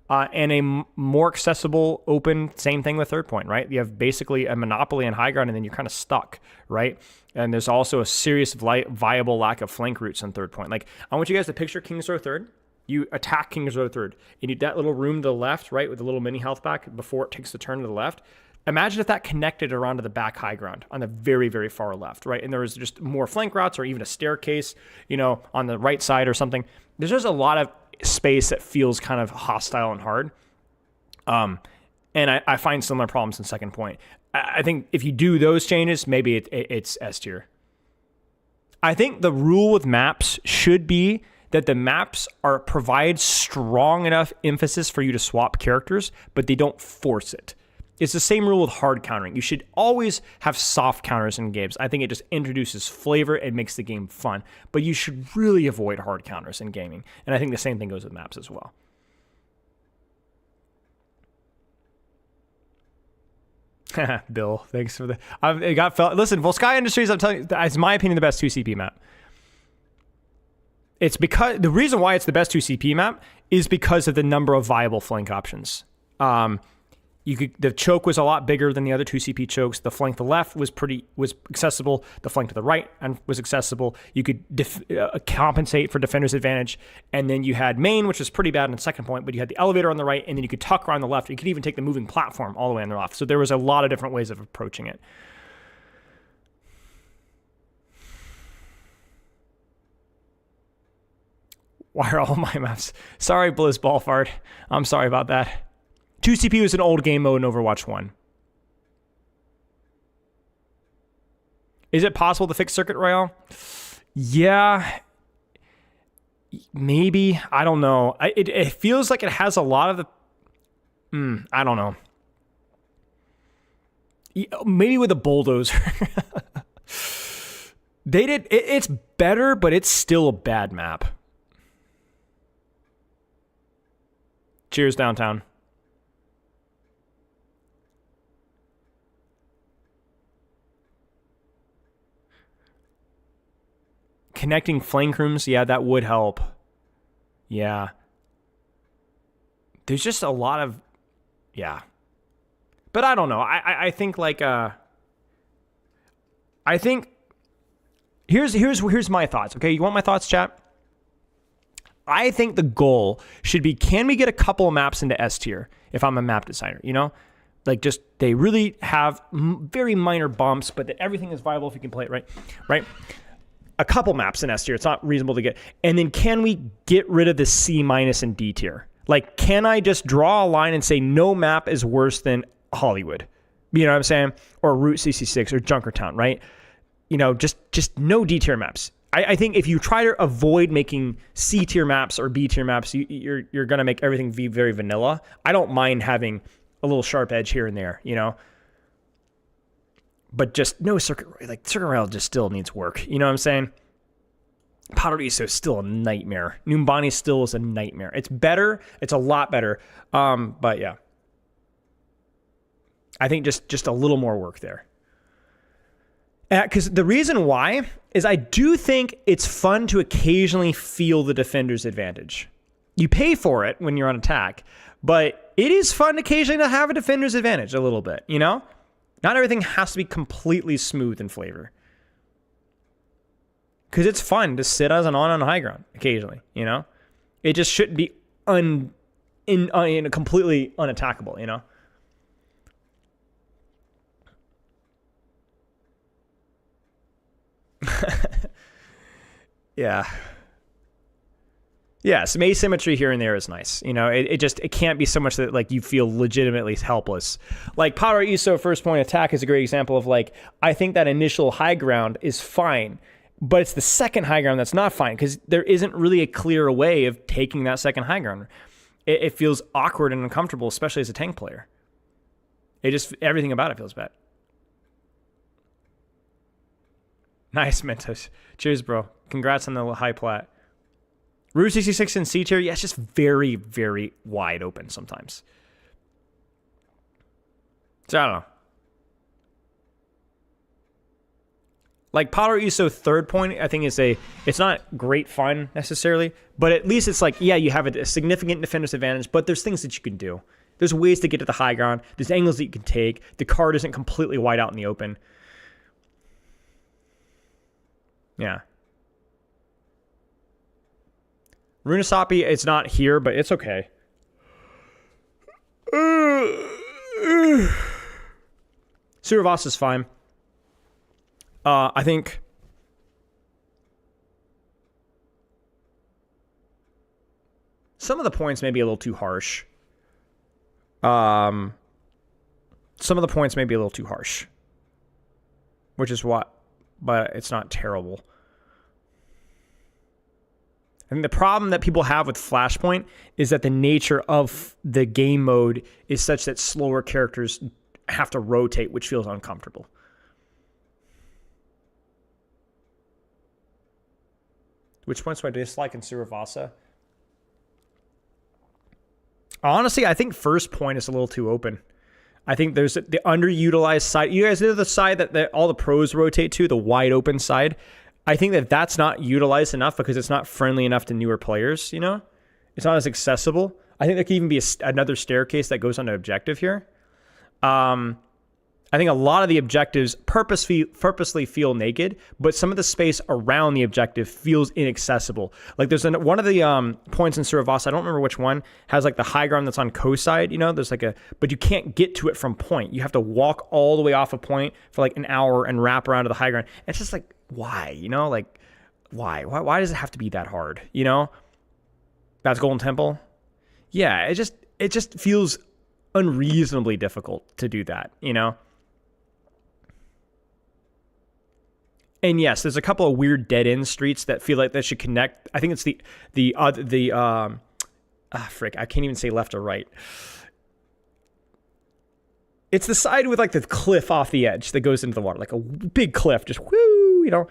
And a more accessible, open, same thing with third point, right? You have basically a monopoly on high ground and then you're kind of stuck, right? And there's also a serious viable lack of flank routes on third point. Like, I want you guys to picture King's Row third. You attack King's Row third. You need that little room to the left, right, with the little mini health pack before it takes the turn to the left. Imagine if that connected around to the back high ground on the very, very far left, right? And there was just more flank routes or even a staircase, you know, on the right side or something. There's just a lot of space that feels kind of hostile and hard. And I find similar problems in second point. I think if you do those changes, maybe it's S tier. I think the rule with maps should be that the maps provide strong enough emphasis for you to swap characters, but they don't force it. It's the same rule with hard countering. You should always have soft counters in games. I think it just introduces flavor and makes the game fun. But you should really avoid hard counters in gaming. And I think the same thing goes with maps as well. Bill, thanks for the... Listen, Volskaya Industries, I'm telling you, it's my opinion the best 2CP map. It's because... The reason why it's the best 2CP map is because of the number of viable flank options. The choke was a lot bigger than the other 2CP chokes. The flank to the left was accessible. The flank to the right was accessible. You could compensate for defender's advantage. And then you had main, which was pretty bad in the second point, but you had the elevator on the right, and then you could tuck around the left. You could even take the moving platform all the way on the left. So there was a lot of different ways of approaching it. Why are all my maps? Sorry, Blizz Ballfart. I'm sorry about that. 2CP was an old game mode in Overwatch 1. Is it possible to fix Circuit Royale? Yeah. Maybe. I don't know. It feels like it has a lot of the... I don't know. Maybe with a bulldozer. It's better, but it's still a bad map. Cheers, downtown. Connecting flank rooms, yeah, that would help. Yeah. There's just a lot of... Yeah. But I don't know. I think like... I think... Here's my thoughts, okay? You want my thoughts, chat? I think the goal should be, can we get a couple of maps into S tier if I'm a map designer, you know? Like just, they really have very minor bumps, but that everything is viable if you can play it right. Right? A couple maps in S tier, it's not reasonable to get. And then can we get rid of the C- and D tier? Like, can I just draw a line and say no map is worse than Hollywood? You know what I'm saying? Or Route 66 or Junkertown, right? You know, just no D tier maps. I think if you try to avoid making C tier maps or B tier maps, you're going to make everything be very vanilla. I don't mind having a little sharp edge here and there, you know? But just no Circuit Rail just still needs work. You know what I'm saying? Paradiso is still a nightmare. Numbani still is a nightmare. It's better. It's a lot better. But yeah. I think just a little more work there. Because the reason why is I do think it's fun to occasionally feel the defender's advantage. You pay for it when you're on attack, but it is fun occasionally to have a defender's advantage a little bit, you know? Not everything has to be completely smooth in flavor. Because it's fun to sit as an on high ground occasionally, you know? It just shouldn't be completely unattackable, you know? Yeah. Yeah, some asymmetry here and there is nice. You know, it can't be so much that like you feel legitimately helpless. Like Power ISO first point attack is a great example of like, I think that initial high ground is fine, but it's the second high ground that's not fine because there isn't really a clear way of taking that second high ground. It feels awkward and uncomfortable, especially as a tank player. Everything about it feels bad. Nice, Mentos. Cheers, bro. Congrats on the high plat. Route 66 in C tier, yeah, it's just very, very wide open sometimes. So I don't know. Like Power ESO third point, I think it's not great fun necessarily, but at least it's like, yeah, you have a significant defender's advantage, but there's things that you can do. There's ways to get to the high ground. There's angles that you can take. The card isn't completely wide out in the open. Yeah. Runasapi, it's not here, but it's okay. Suravas is fine. I think some of the points may be a little too harsh. Some of the points may be a little too harsh. Which is what, but it's not terrible. I think the problem that people have with Flashpoint is that the nature of the game mode is such that slower characters have to rotate, which feels uncomfortable. Which points do I dislike in Suravasa? Honestly, I think first point is a little too open. I think there's the underutilized side. You guys know the side that all the pros rotate to, the wide open side. I think that that's not utilized enough because it's not friendly enough to newer players, you know? It's not as accessible. I think there could even be another staircase that goes on to objective here. I think a lot of the objectives purposely feel naked, but some of the space around the objective feels inaccessible. Like there's one of the points in Suravasa, I don't remember which one, has like the high ground that's on coast side, you know? There's like but you can't get to it from point. You have to walk all the way off a point for like an hour and wrap around to the high ground. It's just like, why? You know, like, why? Why does it have to be that hard? You know? That's Golden Temple. Yeah, it just feels unreasonably difficult to do that, you know? And yes, there's a couple of weird dead-end streets that feel like they should connect. I think it's frick, I can't even say left or right. It's the side with like the cliff off the edge that goes into the water, like a big cliff, just whoo, you know.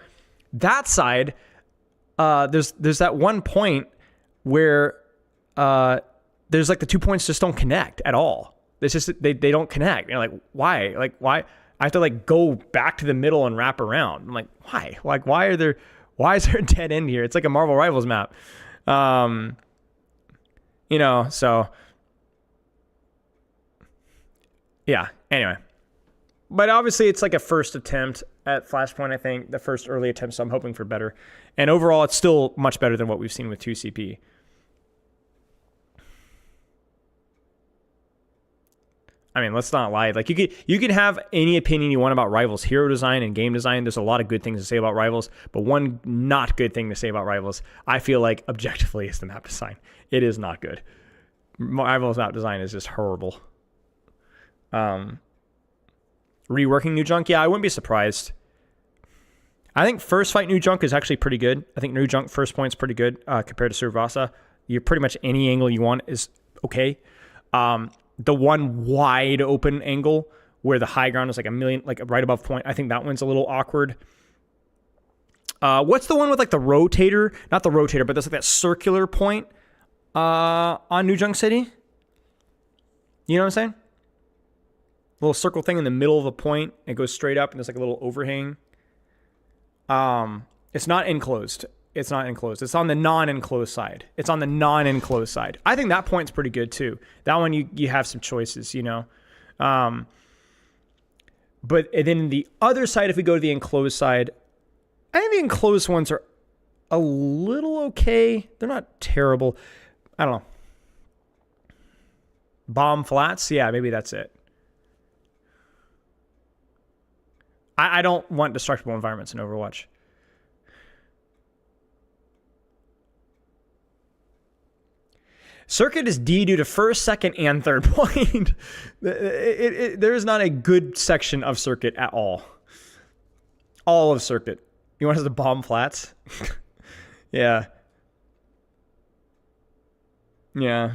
That side, there's that one point where there's like the 2 points just don't connect at all. It's just they don't connect. You're like, why? Like why? I have to like go back to the middle and wrap around. I'm like, why? Like, why is there a dead end here? It's like a Marvel Rivals map. You know, so yeah, anyway. But obviously it's like a first attempt at Flashpoint, I think. The first early attempt, so I'm hoping for better. And overall, it's still much better than what we've seen with 2CP. I mean, let's not lie. Like you can have any opinion you want about Rivals hero design and game design. There's a lot of good things to say about Rivals, but one not good thing to say about Rivals, I feel like objectively, is the map design. It is not good. Rivals map design is just horrible. Reworking New Junk, yeah, I wouldn't be surprised. I think first fight New Junk is actually pretty good. I think New Junk first point's pretty good compared to Suravasa. You pretty much any angle you want is okay. The one wide open angle where the high ground is like a million, like right above point, I think that one's a little awkward. What's the one with like the rotator? Not the rotator, but there's like that circular point on New Junk City. You know what I'm saying? Little circle thing in the middle of a point. It goes straight up and there's like a little overhang. It's not enclosed. It's not enclosed. It's on the non-enclosed side. It's on the non-enclosed side. I think that point's pretty good too. That one you have some choices, you know. But then the other side, if we go to the enclosed side, I think the enclosed ones are a little okay. They're not terrible. I don't know. Bomb flats? Yeah, maybe that's it. I don't want destructible environments in Overwatch. Circuit is D due to first, second, and third point. There is not a good section of Circuit at all. All of Circuit. You want us to bomb flats? Yeah. Yeah.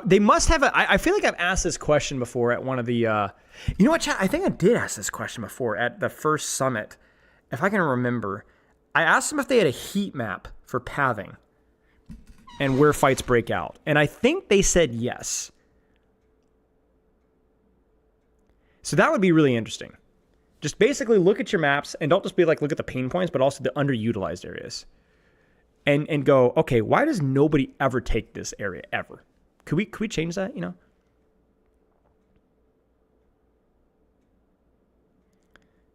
They must have I feel like I've asked this question before at one of the... you know what, chat? I think I did ask this question before at the first summit. If I can remember. I asked them if they had a heat map for pathing and where fights break out. And I think they said yes. So that would be really interesting. Just basically look at your maps and don't just be like, look at the pain points, but also the underutilized areas. And go, okay, why does nobody ever take this area ever? Could we change that, you know?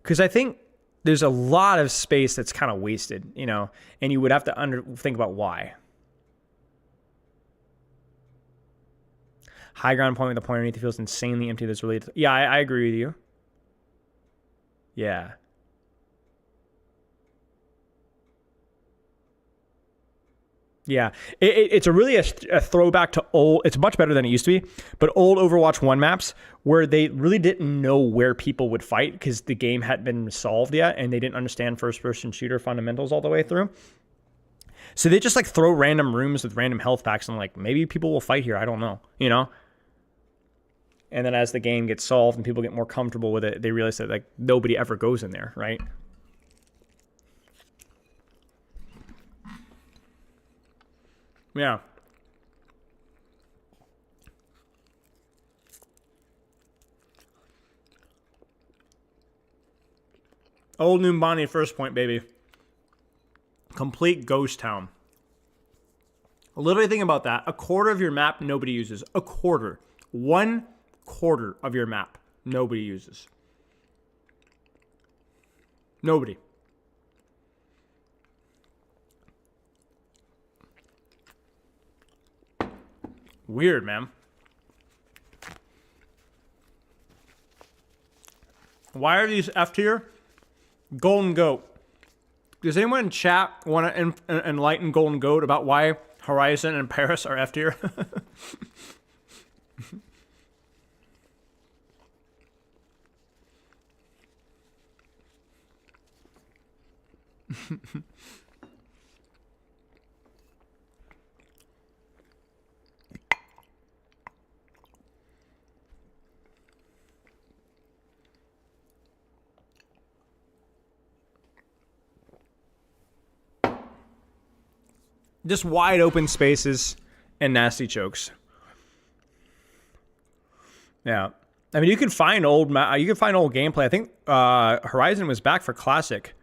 Because I think there's a lot of space that's kind of wasted, you know, and you would have to think about why. High ground point with the point underneath it feels insanely empty. That's related. Yeah, I agree with you. Yeah. Yeah, it's a really a throwback to old. It's much better than it used to be, but old Overwatch 1 maps where they really didn't know where people would fight because the game hadn't been solved yet and they didn't understand first-person shooter fundamentals all the way through. So they just like throw random rooms with random health packs and like maybe people will fight here. I don't know, you know. And then as the game gets solved and people get more comfortable with it, they realize that like nobody ever goes in there, right? Yeah. Old Numbani first point, baby. Complete ghost town. Literally think about that. A quarter of your map nobody uses. A quarter. 1/4 of your map nobody uses. Nobody. Weird, man. Why are these F tier? Golden Goat. Does anyone in chat want to enlighten Golden Goat about why Horizon and Paris are F tier? Just wide open spaces and nasty chokes. Yeah, I mean you can find old gameplay. I think Horizon was back for Classic.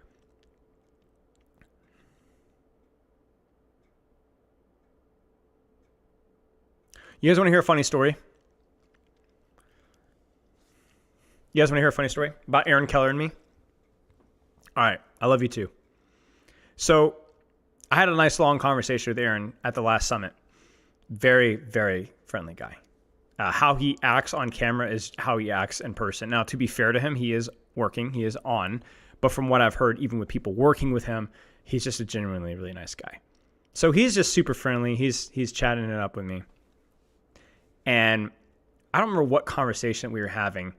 You guys want to hear a funny story? You guys want to hear a funny story about Aaron Keller and me? All right, I love you too. So I had a nice long conversation with Aaron at the last summit. Very, very friendly guy. How he acts on camera is how he acts in person. Now, to be fair to him, he is working, he is on. But from what I've heard, even with people working with him, he's just a genuinely really nice guy. So he's just super friendly. He's chatting it up with me. And I don't remember what conversation we were having.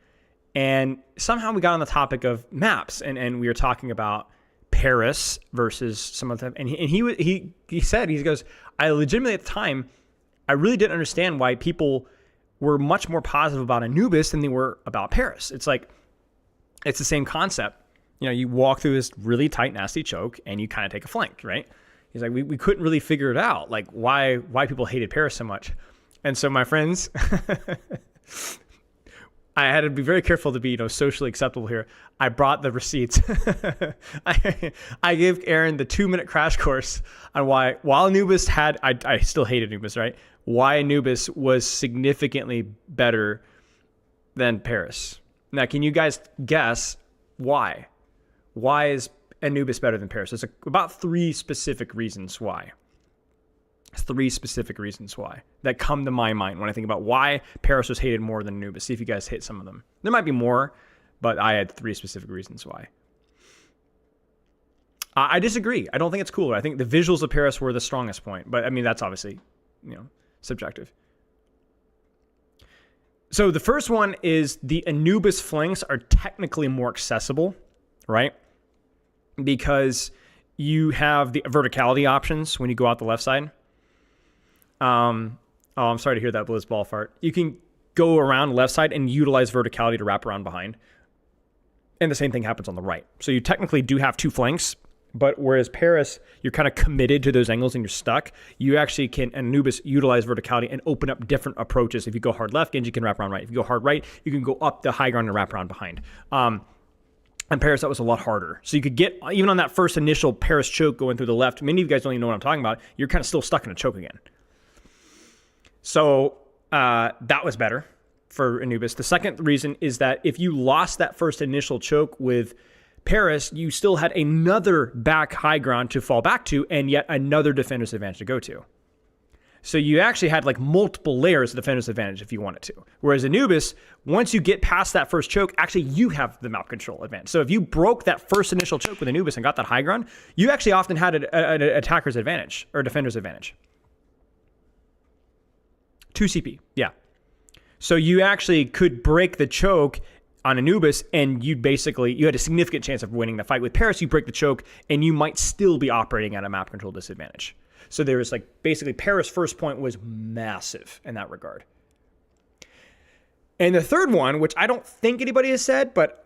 And somehow we got on the topic of maps. And we were talking about Paris versus some of them, and he said, he goes, I legitimately at the time, I really didn't understand why people were much more positive about Anubis than they were about Paris. It's like, it's the same concept. You know, you walk through this really tight, nasty choke and you kind of take a flank, right? He's like, we couldn't really figure it out, like why people hated Paris so much. And so my friends, I had to be very careful to be, you know, socially acceptable here. I brought the receipts. I gave Aaron the 2-minute crash course on why, while Anubis had, I still hated Anubis, right? Why Anubis was significantly better than Paris. Now, can you guys guess why? Why is Anubis better than Paris? There's about 3 specific reasons why. 3 specific reasons why that come to my mind when I think about why Paris was hated more than Anubis. See if you guys hit some of them. There might be more, but I had 3 specific reasons why. I disagree. I don't think it's cooler. I think the visuals of Paris were the strongest point, but I mean, that's obviously, you know, subjective. So the first one is the Anubis flanks are technically more accessible, right? Because you have the verticality options when you go out the left side. Oh, I'm sorry to hear that, Blizz ball fart. You can go around left side and utilize verticality to wrap around behind. And the same thing happens on the right. So you technically do have 2 flanks, but whereas Paris, you're kind of committed to those angles and you're stuck, you actually can, and Anubis, utilize verticality and open up different approaches. If you go hard left, Genji can wrap around right. If you go hard right, you can go up the high ground and wrap around behind. And Paris, that was a lot harder. So you could get, even on that first initial Paris choke going through the left, many of you guys don't even know what I'm talking about, you're kind of still stuck in a choke again. So that was better for Anubis. The second reason is that if you lost that first initial choke with Paris, you still had another back high ground to fall back to and yet another defender's advantage to go to. So you actually had like multiple layers of defender's advantage if you wanted to. Whereas Anubis, once you get past that first choke, actually you have the map control advantage. So if you broke that first initial choke with Anubis and got that high ground, you actually often had an attacker's advantage or defender's advantage. 2 CP, yeah. So you actually could break the choke on Anubis and you had a significant chance of winning the fight. With Paris, you break the choke and you might still be operating at a map control disadvantage. So there was like, basically Paris' first point was massive in that regard. And the third one, which I don't think anybody has said, but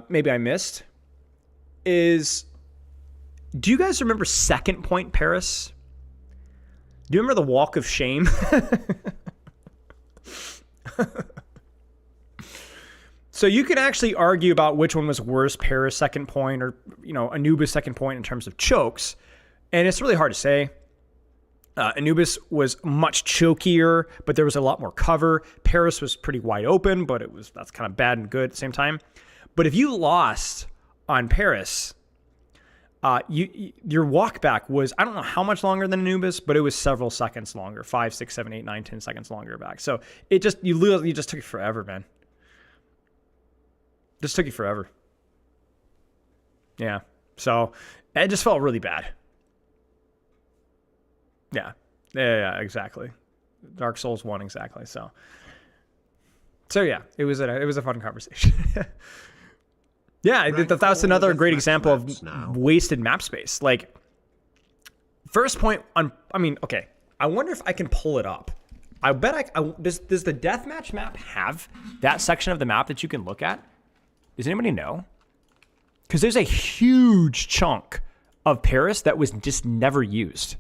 maybe I missed, is, do you guys remember second point Paris? Do you remember the walk of shame? So you can actually argue about which one was worse, Paris second point or, Anubis second point in terms of chokes. And it's really hard to say. Anubis was much chokier, but there was a lot more cover. Paris was pretty wide open, but that's kind of bad and good at the same time. But if you lost on Paris, your walk back was, I don't know how much longer than Anubis, but it was several seconds longer, 5, 6, 7, 8, 9, 10 seconds longer back. So you just took it forever, man. Just took you forever. Yeah. So it just felt really bad. Yeah, exactly. Dark Souls 1, exactly. So yeah, it was a fun conversation. Yeah, that's another great example of wasted map space. Like, first point on, okay, I wonder if I can pull it up. I bet does the deathmatch map have that section of the map that you can look at? Does anybody know? Because there's a huge chunk of Paris that was just never used.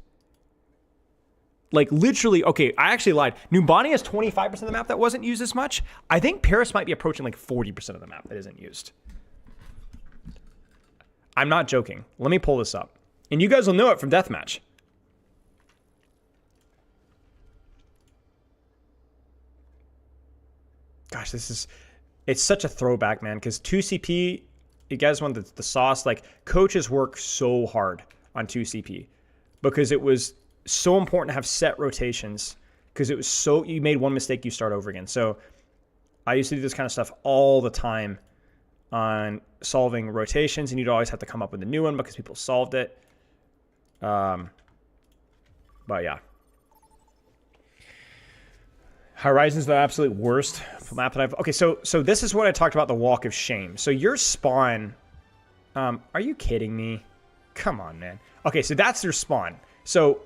Like, literally, okay, I actually lied. Numbani has 25% of the map that wasn't used as much. I think Paris might be approaching like 40% of the map that isn't used. I'm not joking. Let me pull this up. And you guys will know it from Deathmatch. Gosh, it's such a throwback, man, because 2CP, you guys want the sauce. Like, coaches work so hard on 2CP because it was so important to have set rotations because it was so, you made one mistake, you start over again. So I used to do this kind of stuff all the time on solving rotations, and you'd always have to come up with a new one because people solved it. But yeah. Horizon's the absolute worst map that I've... Okay, so this is what I talked about, the walk of shame. So your spawn... are you kidding me? Come on, man. Okay, so that's your spawn. So...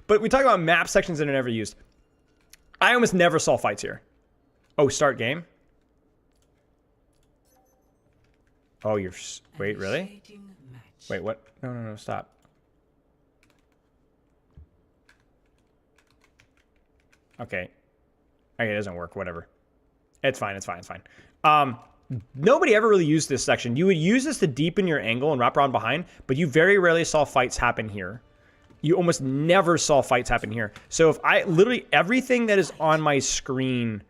But we talk about map sections that are never used. I almost never saw fights here. Oh, start game? Oh, you're... Wait, really? Wait, what? No, stop. Okay. Okay, it doesn't work, whatever. It's fine. Nobody ever really used this section. You would use this to deepen your angle and wrap around behind, but you very rarely saw fights happen here. You almost never saw fights happen here. So if I literally everything that is on my screen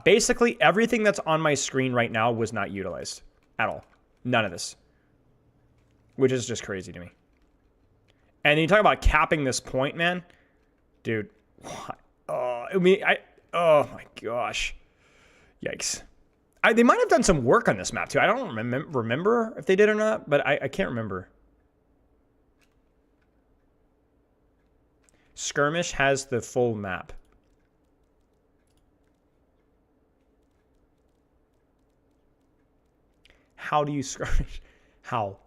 basically everything that's on my screen right now was not utilized at all. None of this. Which is just crazy to me. And you talk about capping this point, man. Dude. What? Oh my gosh. Yikes. They might have done some work on this map, too. I don't remember if they did or not, but I can't remember. Skirmish has the full map. how do you skirmish? How?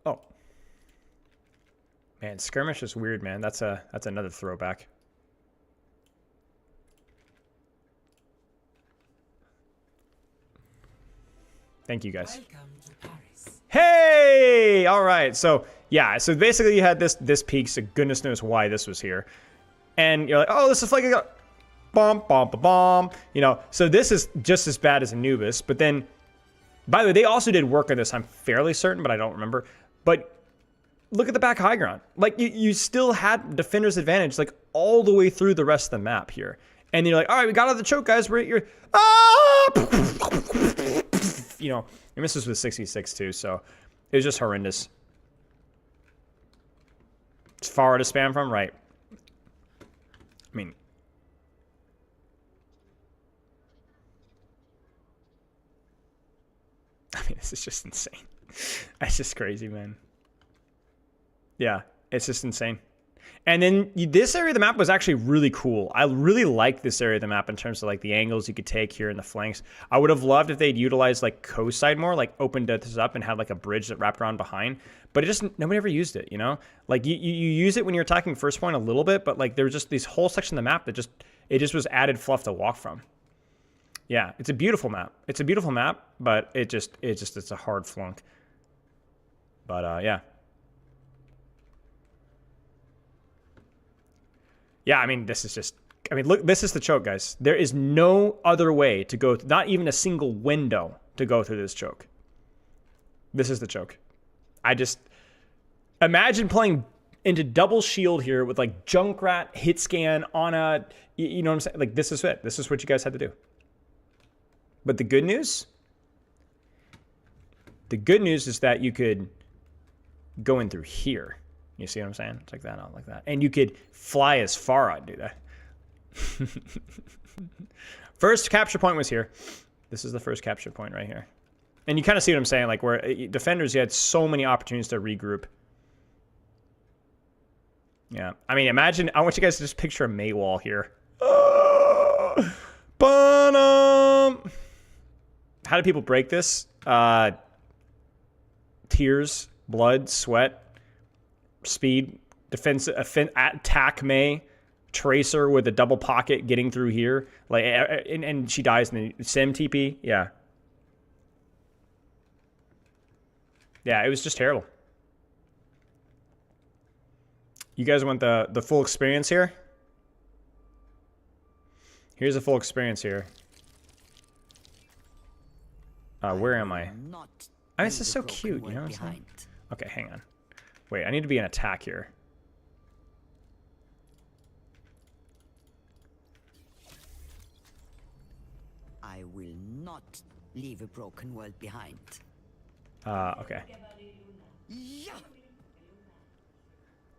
Oh. Man, skirmish is weird, man. That's another throwback. Thank you guys. Hey! All right. So, yeah. So basically you had this peak, so goodness knows why this was here. And you're like, oh, this is flaking up. Bomb, bomb, bomb. You know, so this is just as bad as Anubis. But then, by the way, they also did work on this. I'm fairly certain, but I don't remember. But look at the back high ground. Like, you still had defender's advantage, like, all the way through the rest of the map here. And you're like, all right, we got out of the choke, guys. We're at your... Ah! You know, and this was with 66 too, so it was just horrendous. It's far to spam from, right? I mean, this is just insane. That's just crazy, man. Yeah, it's just insane. And then this area of the map was actually really cool. I really liked this area of the map in terms of like the angles you could take here in the flanks. I would have loved if they'd utilized like coast side more, like opened this up and had like a bridge that wrapped around behind. But it just, nobody ever used it, you know? Like you use it when you're attacking first point a little bit, but like there was just this whole section of the map that it just was added fluff to walk from. Yeah, it's a beautiful map. It's a beautiful map, but it's a hard flunk. But yeah. Yeah, I mean, this is just... I mean, look, this is the choke, guys. There is no other way to go... Not even a single window to go through this choke. This is the choke. I just... Imagine playing into double shield here with, like, Junkrat, hit scan on a... You know what I'm saying? Like, this is it. This is what you guys had to do. But the good news... The good news is that you could go in through here. You see what I'm saying? Check that out like that. And you could fly as far out, do that. First capture point was here. This is the first capture point right here. And you kind of see what I'm saying, like where defenders, you had so many opportunities to regroup. Yeah. I mean, imagine, I want you guys to just picture a May wall here. How do people break this? Tears, blood, sweat. Speed, defense, attack May, Tracer with a double pocket getting through here, like, and she dies in the Sim TP. Yeah, yeah, it was just terrible. You guys want the full experience here? Here's a full experience here. Where am I? Oh, this is so cute. You know what I'm saying? Okay, hang on. Wait, I need to be in attack here. I will not leave a broken world behind. Okay.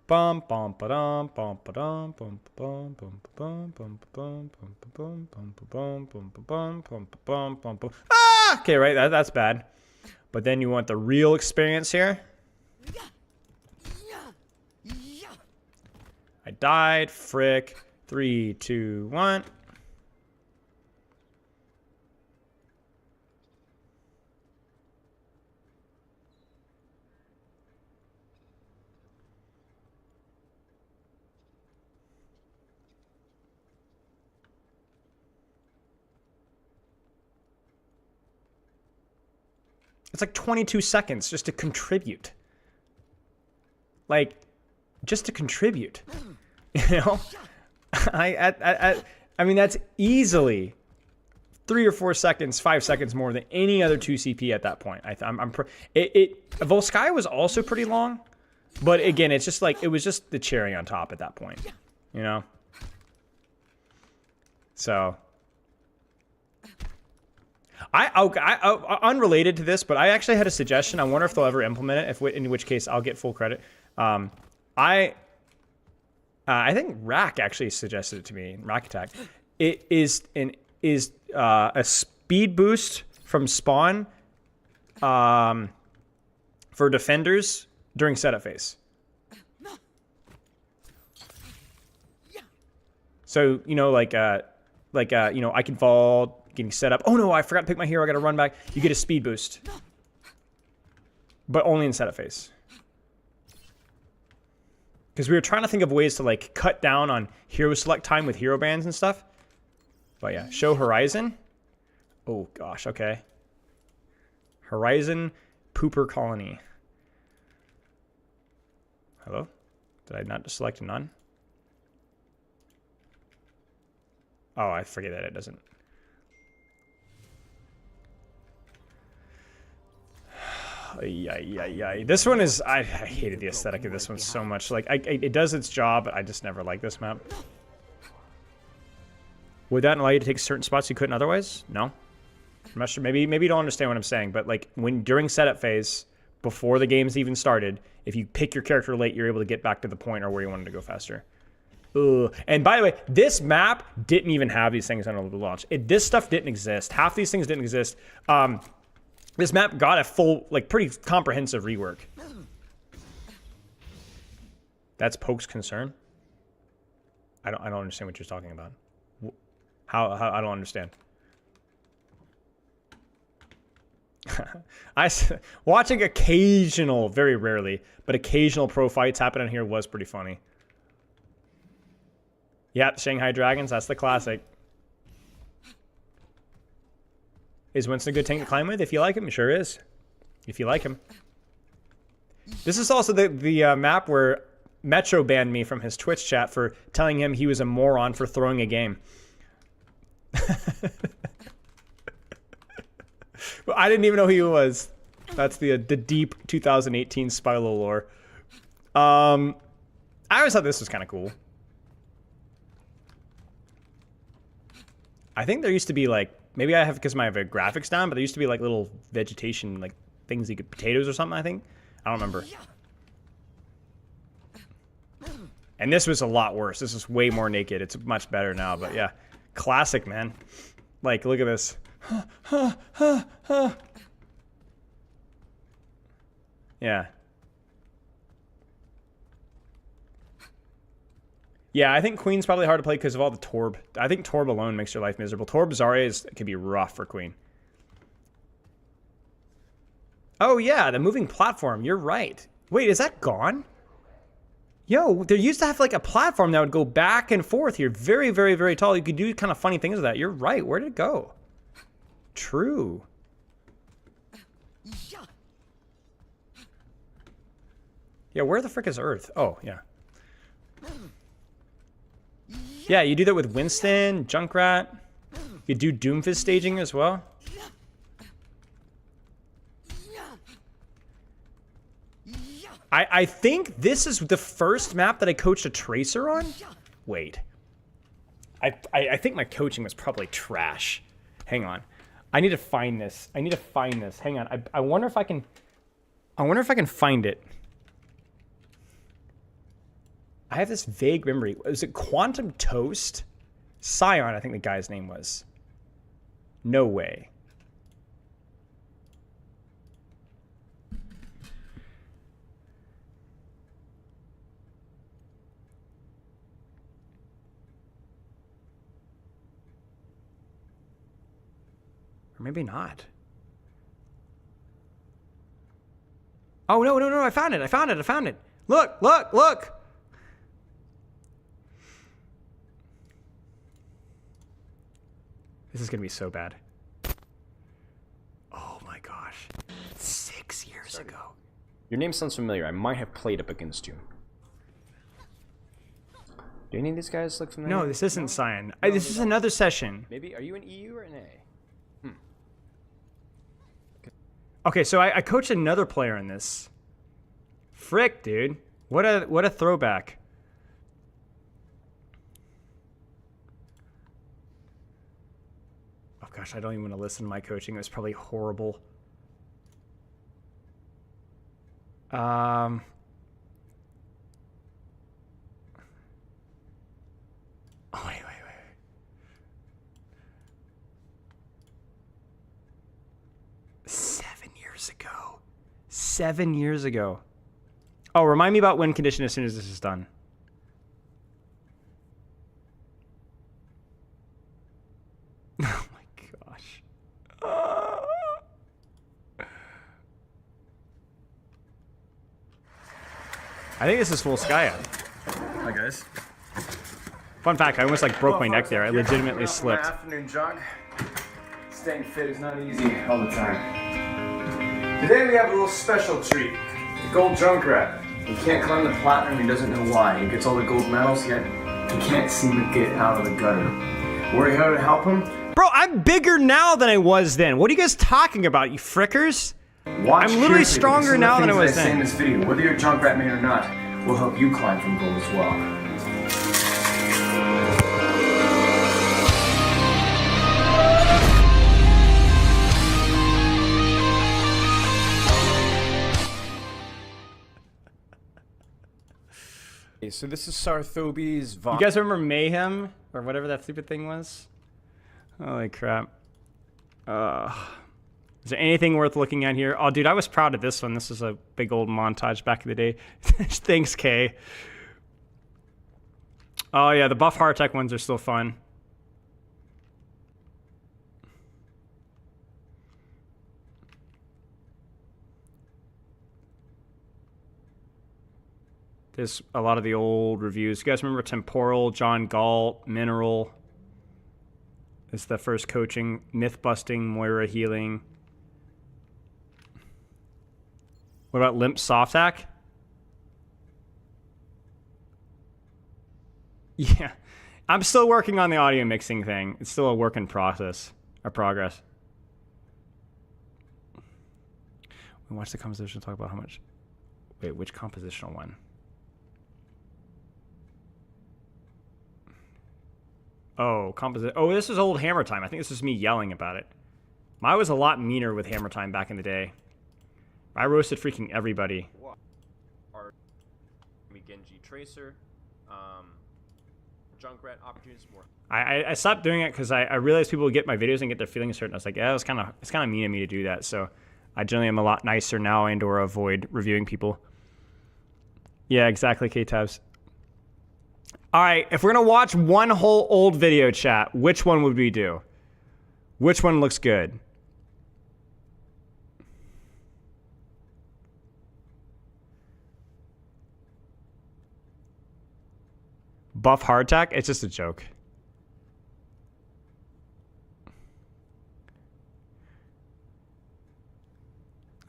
Bum bum ba-dum bum ba-dum bum bum bum bum bum bum bum bum bum bum bum bum bum bum bum bum. Ah! Okay, right, that's bad. But then you want the real experience here. I died. Frick. 3, 2, 1. It's like 22 seconds just to contribute. Like, just to contribute. You know? I mean, that's easily 3 or 4 seconds, 5 seconds more than any other 2 CP at that point. Volsky was also pretty long, but again, it's just like, it was just the cherry on top at that point, you know? So, unrelated to this, but I actually had a suggestion. I wonder if they'll ever implement it, in which case I'll get full credit. I think Rack actually suggested it to me. Rack Attack. It is a speed boost from spawn for defenders during setup phase. So, you know, like like you know, I can fall, getting set up. Oh no, I forgot to pick my hero. I got to run back. You get a speed boost, but only in setup phase. Because we were trying to think of ways to like cut down on hero select time with hero bans and stuff. But yeah, show Horizon. Oh gosh, okay. Horizon Pooper Colony. Hello? Did I not just select none? Oh, I forget that it doesn't. Yeah. This one is... I hated the aesthetic of this one so much. Like, it does its job, but I just never liked this map. Would that allow you to take certain spots you couldn't otherwise? No. I'm not sure. Maybe you don't understand what I'm saying, but like during setup phase, before the game's even started, if you pick your character late, you're able to get back to the point or where you wanted to go faster. Ugh. And by the way, this map didn't even have these things on the launch. This stuff didn't exist. Half these things didn't exist. This map got a full, like, pretty comprehensive rework. That's Poke's concern? I don't understand what you're talking about. How I don't understand. Watching occasional, very rarely, but occasional pro fights happen on here was pretty funny. Yeah, Shanghai Dragons, that's the classic. Is Winston a good tank to climb with? If you like him, sure is. If you like him. This is also the map where Metro banned me from his Twitch chat for telling him he was a moron for throwing a game. Well, I didn't even know who he was. That's the deep 2018 Spilo lore. I always thought this was kind of cool. I think there used to be like, maybe I have because I have a graphics down, but there used to be like little vegetation, like things you could, potatoes or something, I think. I don't remember. And this was a lot worse. This is way more naked. It's much better now, but yeah. Classic, man. Like, look at this. Yeah. Yeah, I think Queen's probably hard to play because of all the Torb. I think Torb alone makes your life miserable. Torb Zarya can be rough for Queen. Oh yeah, the moving platform. You're right. Wait, is that gone? Yo, there used to have like a platform that would go back and forth here. Very, very, very tall. You could do kind of funny things with that. You're right. Where did it go? True. Yeah, where the frick is Earth? Oh, yeah. Yeah, you do that with Winston, Junkrat. You do Doomfist staging as well. I think this is the first map that I coached a Tracer on. Wait. I think my coaching was probably trash. Hang on. I need to find this. Hang on. I wonder if I can... find it. I have this vague memory. Was it Quantum Toast? Scion, I think the guy's name was. No way. Or maybe not. Oh, no, I found it. Look. This is gonna be so bad. Oh my gosh. 6 years ago. Your name sounds familiar. I might have played up against you. Do any of these guys look familiar? No, this isn't Cyan. This is another session. Maybe, are you an EU or an A? Okay, so I coached another player in this. Frick, dude. What a throwback. Oh gosh, I don't even want to listen to my coaching. It was probably horrible. Oh, wait. 7 years ago. 7 years ago. Oh, remind me about win condition as soon as this is done. I think this is full Skya. Hi guys. Fun fact, I almost like broke my neck there. I legitimately slipped. Afternoon jog. Staying fit is not easy all the time. Today we have a little special treat. The gold Junkrat. He can't climb the platinum, he doesn't know why. He gets all the gold medals, yet he can't seem to get out of the gutter. We're here to help him. Bro, I'm bigger now than I was then. What are you guys talking about, you frickers? Watch I'm literally stronger now than I was then. In then. this video, whether you're Junkrat main or not, will help you climb from gold as well. So this is Sarthobi's vomit. You guys remember Mayhem? Or whatever that stupid thing was? Holy crap. Is there anything worth looking at here? Oh, dude, I was proud of this one. This is a big old montage back in the day. Thanks, Kay. Oh, yeah, the buff heart tech ones are still fun. There's a lot of the old reviews. You guys remember Temporal, John Galt, Mineral? It's the first coaching. Myth busting, Moira healing. What about Limp Softac? Yeah. I'm still working on the audio mixing thing. It's still a work in progress. We watch the composition talk about how much. Wait, which compositional one? Oh, composite. Oh, this is old Hammer Time. I think this is me yelling about it. I was a lot meaner with Hammer Time back in the day. I roasted freaking everybody. Genji Tracer, Junkrat opportunities more. I stopped doing it because I realized people would get my videos and get their feelings hurt. And I was like, yeah, it's kind of mean of me to do that. So I generally am a lot nicer now and/or avoid reviewing people. Yeah, exactly, K-Tabs. All right, if we're gonna watch one whole old video, chat, which one would we do? Which one looks good? Buff hardtack? It's just a joke.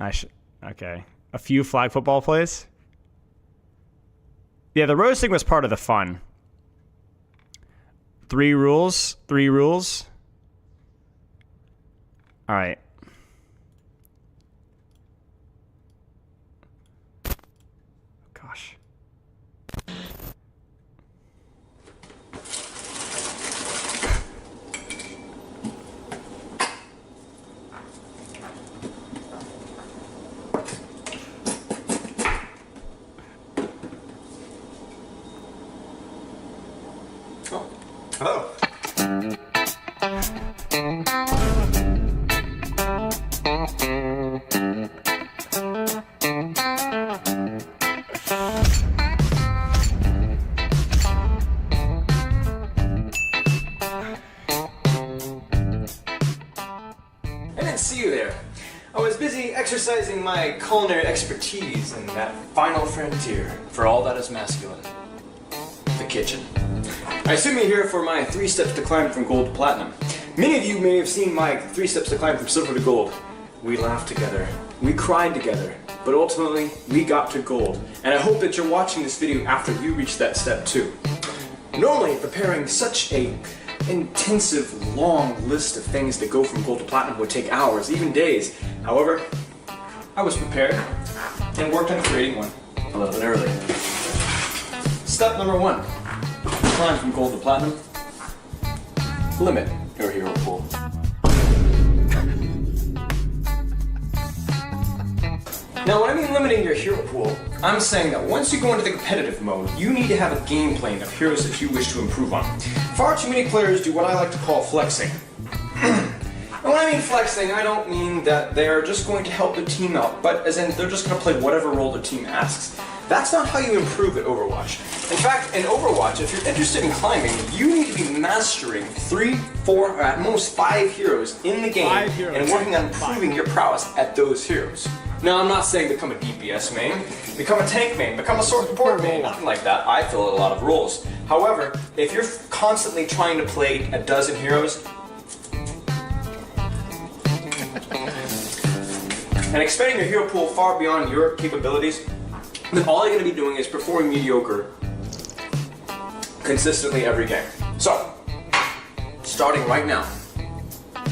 Okay. A few flag football plays? Yeah, the roasting was part of the fun. 3 rules. All right. Gosh. Hello. I didn't see you there. I was busy exercising my culinary expertise in that final frontier for all that is masculine. The kitchen. I assume you're here for my 3 steps to climb from gold to platinum. Many of you may have seen my 3 steps to climb from silver to gold. We laughed together, we cried together, but ultimately we got to gold. And I hope that you're watching this video after you reach that step too. Normally, preparing such a intensive, long list of things that go from gold to platinum would take hours, even days. However, I was prepared and worked on creating one a little bit early. Step number 1. Climb from gold to platinum. Limit your hero pool. Now, when I mean limiting your hero pool, I'm saying that once you go into the competitive mode, you need to have a game plan of heroes that you wish to improve on. Far too many players do what I like to call flexing. And when I mean flexing, I don't mean that they're just going to help the team out, but as in they're just going to play whatever role the team asks. That's not how you improve at Overwatch. In fact, in Overwatch, if you're interested in climbing, you need to be mastering 3, 4, or at most 5 heroes in the game and working on improving your prowess at those heroes. Now, I'm not saying become a DPS main, become a tank main, become a sword support main, nothing like that. I fill a lot of roles. However, if you're constantly trying to play a dozen heroes and expanding your hero pool far beyond your capabilities, then all you're going to be doing is performing mediocre consistently every game. So, starting right now,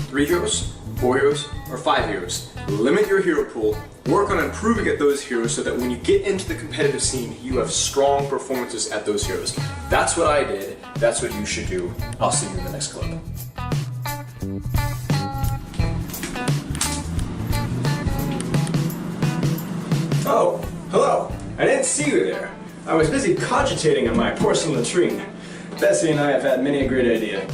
3 heroes, 4 heroes, or 5 heroes. Limit your hero pool, work on improving at those heroes so that when you get into the competitive scene, you have strong performances at those heroes. That's what I did, that's what you should do. I'll see you in the next clip. Oh, hello. I didn't see you there. I was busy cogitating on my porcelain latrine. Bessie and I have had many a great idea.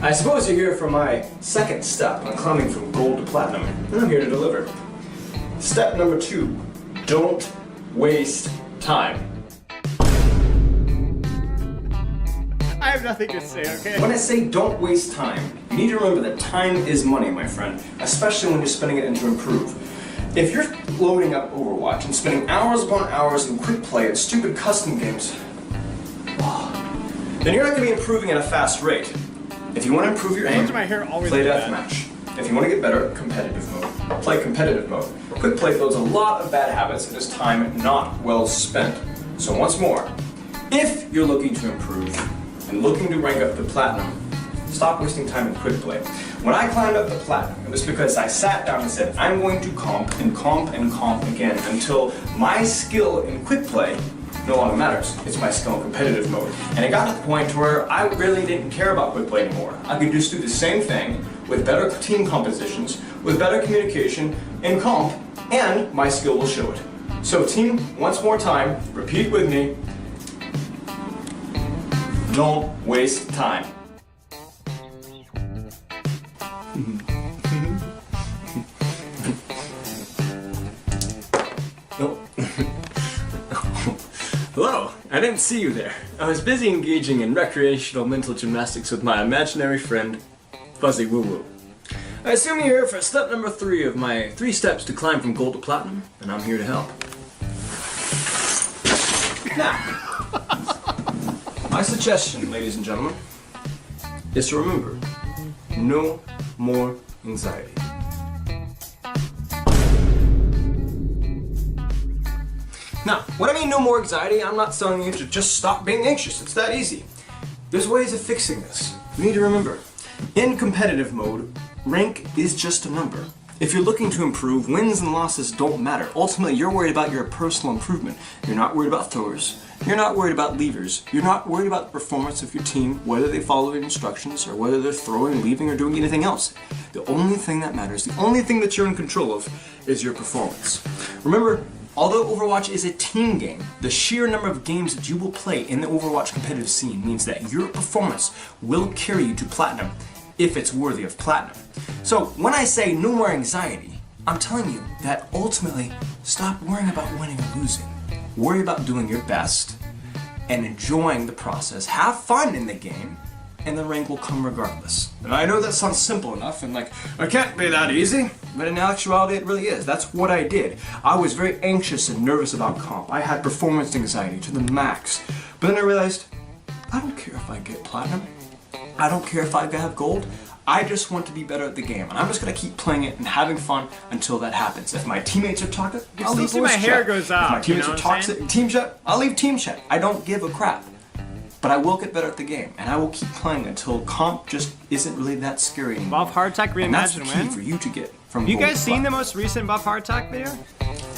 I suppose you're here for my second step on climbing from gold to platinum, and I'm here to deliver. Step number 2, don't waste time. I have nothing to say, okay? When I say don't waste time, you need to remember that time is money, my friend, especially when you're spending it into improve. If you're loading up Overwatch and spending hours upon hours in quick play and stupid custom games, then you're not going to be improving at a fast rate. If you want to improve your aim, play deathmatch. If you want to get better at competitive mode, play competitive mode. Quick play builds a lot of bad habits and is time not well spent. So once more, if you're looking to improve and looking to rank up to platinum, stop wasting time in quick play. When I climbed up to platinum, it was because I sat down and said, I'm going to comp and comp and comp again until my skill in quick play no longer matters. It's my skill in competitive mode. And it got to the point where I really didn't care about quick play anymore. I could just do the same thing with better team compositions, with better communication in comp, and my skill will show it. So team, once more time, repeat with me. Don't waste time. Hello, I didn't see you there. I was busy engaging in recreational mental gymnastics with my imaginary friend, Fuzzy Woo Woo. I assume you're here for step number 3 of my 3 steps to climb from gold to platinum, and I'm here to help. Now, my suggestion, ladies and gentlemen, is to remember, no more anxiety. Now, when I mean no more anxiety, I'm not telling you to just stop being anxious. It's that easy. There's ways of fixing this. You need to remember, in competitive mode, rank is just a number. If you're looking to improve, wins and losses don't matter. Ultimately, you're worried about your personal improvement. You're not worried about throwers. You're not worried about leavers. You're not worried about the performance of your team, whether they follow your instructions or whether they're throwing, leaving, or doing anything else. The only thing that matters, the only thing that you're in control of, is your performance. Remember, although Overwatch is a team game, the sheer number of games that you will play in the Overwatch competitive scene means that your performance will carry you to platinum if it's worthy of platinum. So when I say no more anxiety, I'm telling you that ultimately stop worrying about winning or losing. Worry about doing your best and enjoying the process. Have fun in the game, and the rank will come regardless. And I know that sounds simple enough and like, it can't be that easy, but in actuality it really is. That's what I did. I was very anxious and nervous about comp. I had performance anxiety to the max. But then I realized, I don't care if I get platinum. I don't care if I have gold. I just want to be better at the game, and I'm just gonna keep playing it and having fun until that happens. If my teammates are toxic, I'll leave my hair goes out. If my teammates are toxic in team chat, I'll leave team chat. I don't give a crap. But I will get better at the game, and I will keep playing until comp just isn't really that scary anymore. Buff Heart Attack Reimagined and that's the key win? for you to get from You gold guys to seen the platinum. most recent Buff Heart Attack video?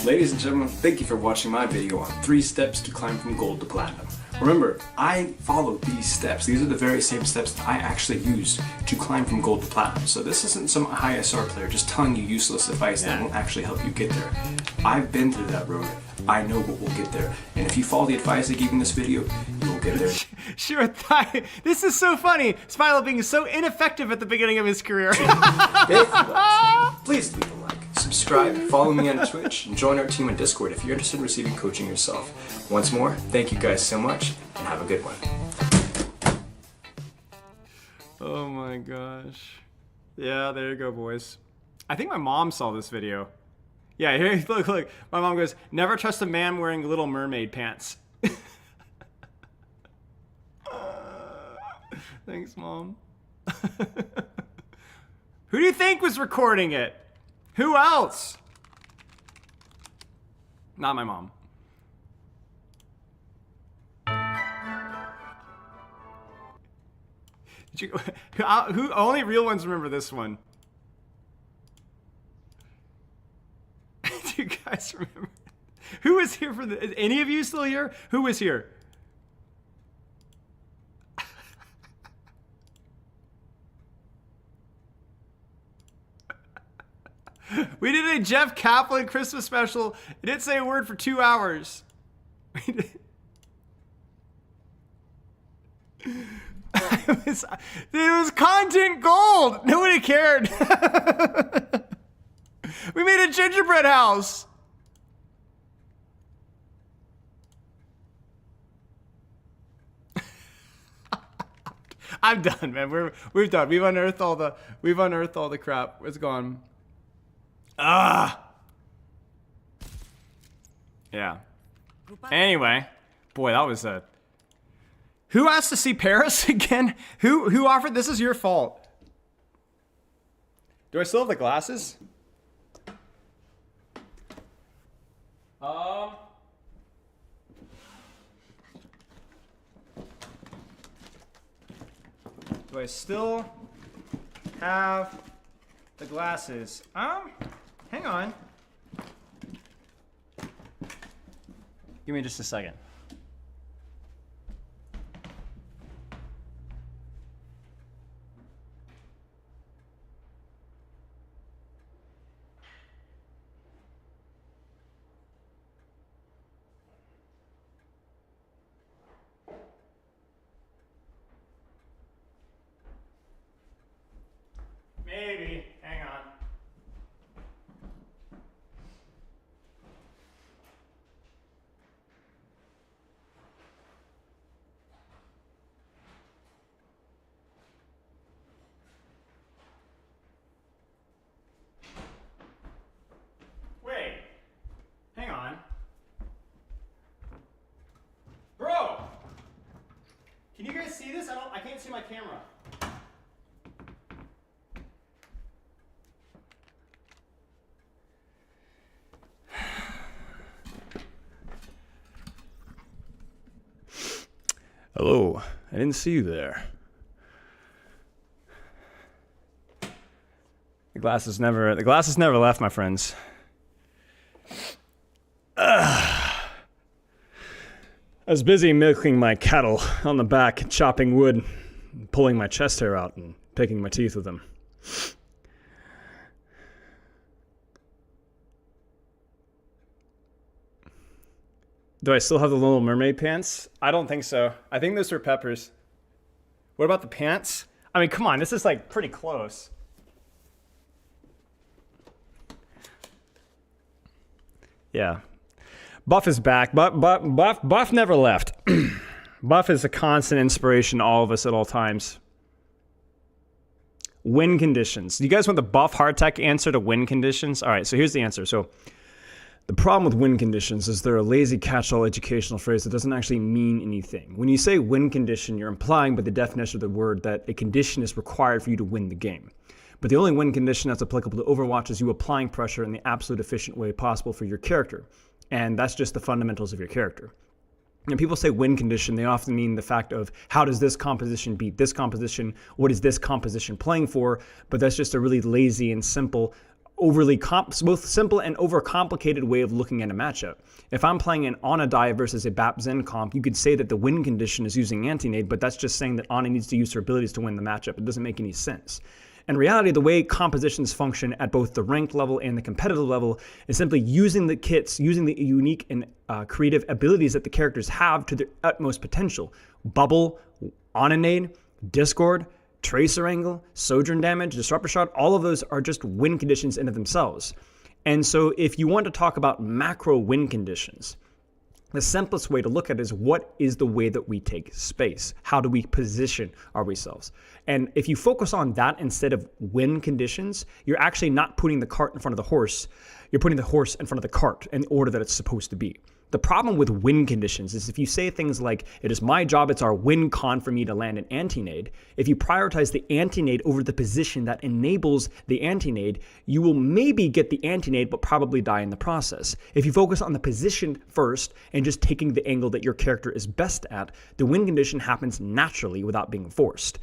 Ladies and gentlemen, thank you for watching my video on 3 steps to climb from gold to platinum. Remember, I followed these steps. These are the very same steps that I actually used to climb from gold to platinum. So this isn't some high SR player just telling you useless advice that won't actually help you get there. I've been through that road. I know what will get there. And if you follow the advice I gave in this video, you will get there. Sure, this is so funny. Spylo being so ineffective at the beginning of his career. If you like, please leave a like, subscribe, follow me on Twitch, and join our team on Discord if you're interested in receiving coaching yourself. Once more, thank you guys so much, and have a good one. Oh my gosh. Yeah, there you go, boys. I think my mom saw this video. Yeah, here, look. My mom goes, never trust a man wearing Little Mermaid pants. Thanks, Mom. Who do you think was recording it? Who else? Not my mom. Who only real ones remember this one? Do you guys remember? Who was here for the? Is any of you still here? Who was here? We did a Jeff Kaplan Christmas special. It didn't say a word for 2 hours. It was content gold. Nobody cared. We made a gingerbread house. I'm done, man. We've done. We've unearthed all the crap. It's gone. Yeah. Anyway, boy, that was a. Who asked to see Paris again? Who offered? This is your fault. Do I still have the glasses? Do I still have the glasses? Hang on. Give me just a second. Maybe. Hang on. Wait. Hang on. Bro! Can you guys see this? I can't see my camera. Hello, I didn't see you there. The glasses never left, my friends. I was busy milking my cattle on the back, chopping wood, pulling my chest hair out and picking my teeth with them. Do I still have the Little Mermaid pants? I don't think so. I think those were Pepper's. What about the pants? I mean, come on, this is like pretty close. Yeah. Buff is back. Buff never left. Buff is a constant inspiration to all of us at all times. Win conditions. Do you guys want the Buff Hardtech answer to win conditions? All right, so here's the answer. So the problem with win conditions is they're a lazy catch-all educational phrase that doesn't actually mean anything. When you say win condition, you're implying by the definition of the word that a condition is required for you to win the game. But the only win condition that's applicable to Overwatch is you applying pressure in the absolute efficient way possible for your character. And that's just the fundamentals of your character. And people say win condition, they often mean the fact of how does this composition beat this composition? What is this composition playing for? But that's just a really lazy and simple, both simple and overcomplicated way of looking at a matchup. If I'm playing an Ana dive versus a Bap Zen comp, you could say that the win condition is using anti-nade, but that's just saying that Ana needs to use her abilities to win the matchup. It doesn't make any sense. In reality, the way compositions function at both the ranked level and the competitive level is simply using the kits, using the unique and creative abilities that the characters have to their utmost potential. Bubble, Ana-nade, Discord, Tracer Angle, Sojourn Damage, Disruptor Shot, all of those are just win conditions in of themselves. And so if you want to talk about macro win conditions, The simplest way to look at it is what is the way that we take space? How do we position ourselves? And if you focus on that instead of win conditions, you're actually not putting the cart in front of the horse. You're putting the horse in front of the cart in the order that it's supposed to be. The problem with win conditions is if you say things like, it is my job, it's our win con for me to land an anti-nade, if you prioritize the anti-nade over the position that enables the anti-nade, you will maybe get the anti-nade but probably die in the process. If you focus on the position first and just taking the angle that your character is best at, the win condition happens naturally without being forced.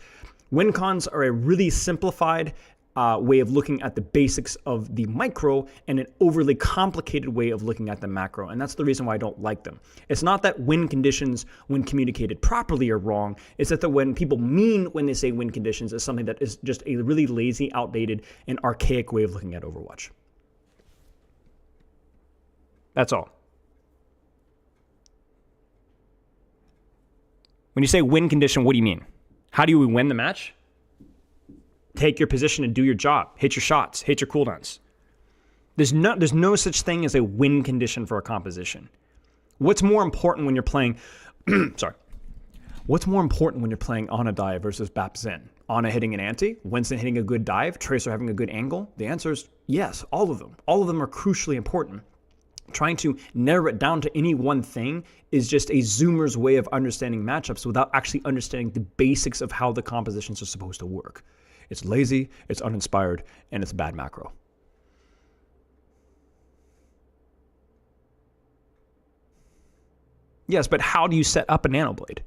Win cons are a really simplified way of looking at the basics of the micro and an overly complicated way of looking at the macro. And that's the reason why I don't like them. It's not that win conditions, when communicated properly, are wrong. It's that when people mean when they say win conditions is something that is just a really lazy, outdated, and archaic way of looking at Overwatch. That's all. When you say win condition, what do you mean? How do we win the match? Take your position and do your job. Hit your shots. Hit your cooldowns. There's no such thing as a win condition for a composition. What's more important when you're playing... sorry. What's more important when you're playing Ana dive versus Bap Zen? Ana hitting an anti? Winston hitting a good dive? Tracer having a good angle? The answer is yes, all of them. All of them are crucially important. Trying to narrow it down to any one thing is just a zoomer's way of understanding matchups without actually understanding the basics of how the compositions are supposed to work. It's lazy, it's uninspired, and it's bad macro. Yes, but how do you set up a nanoblade?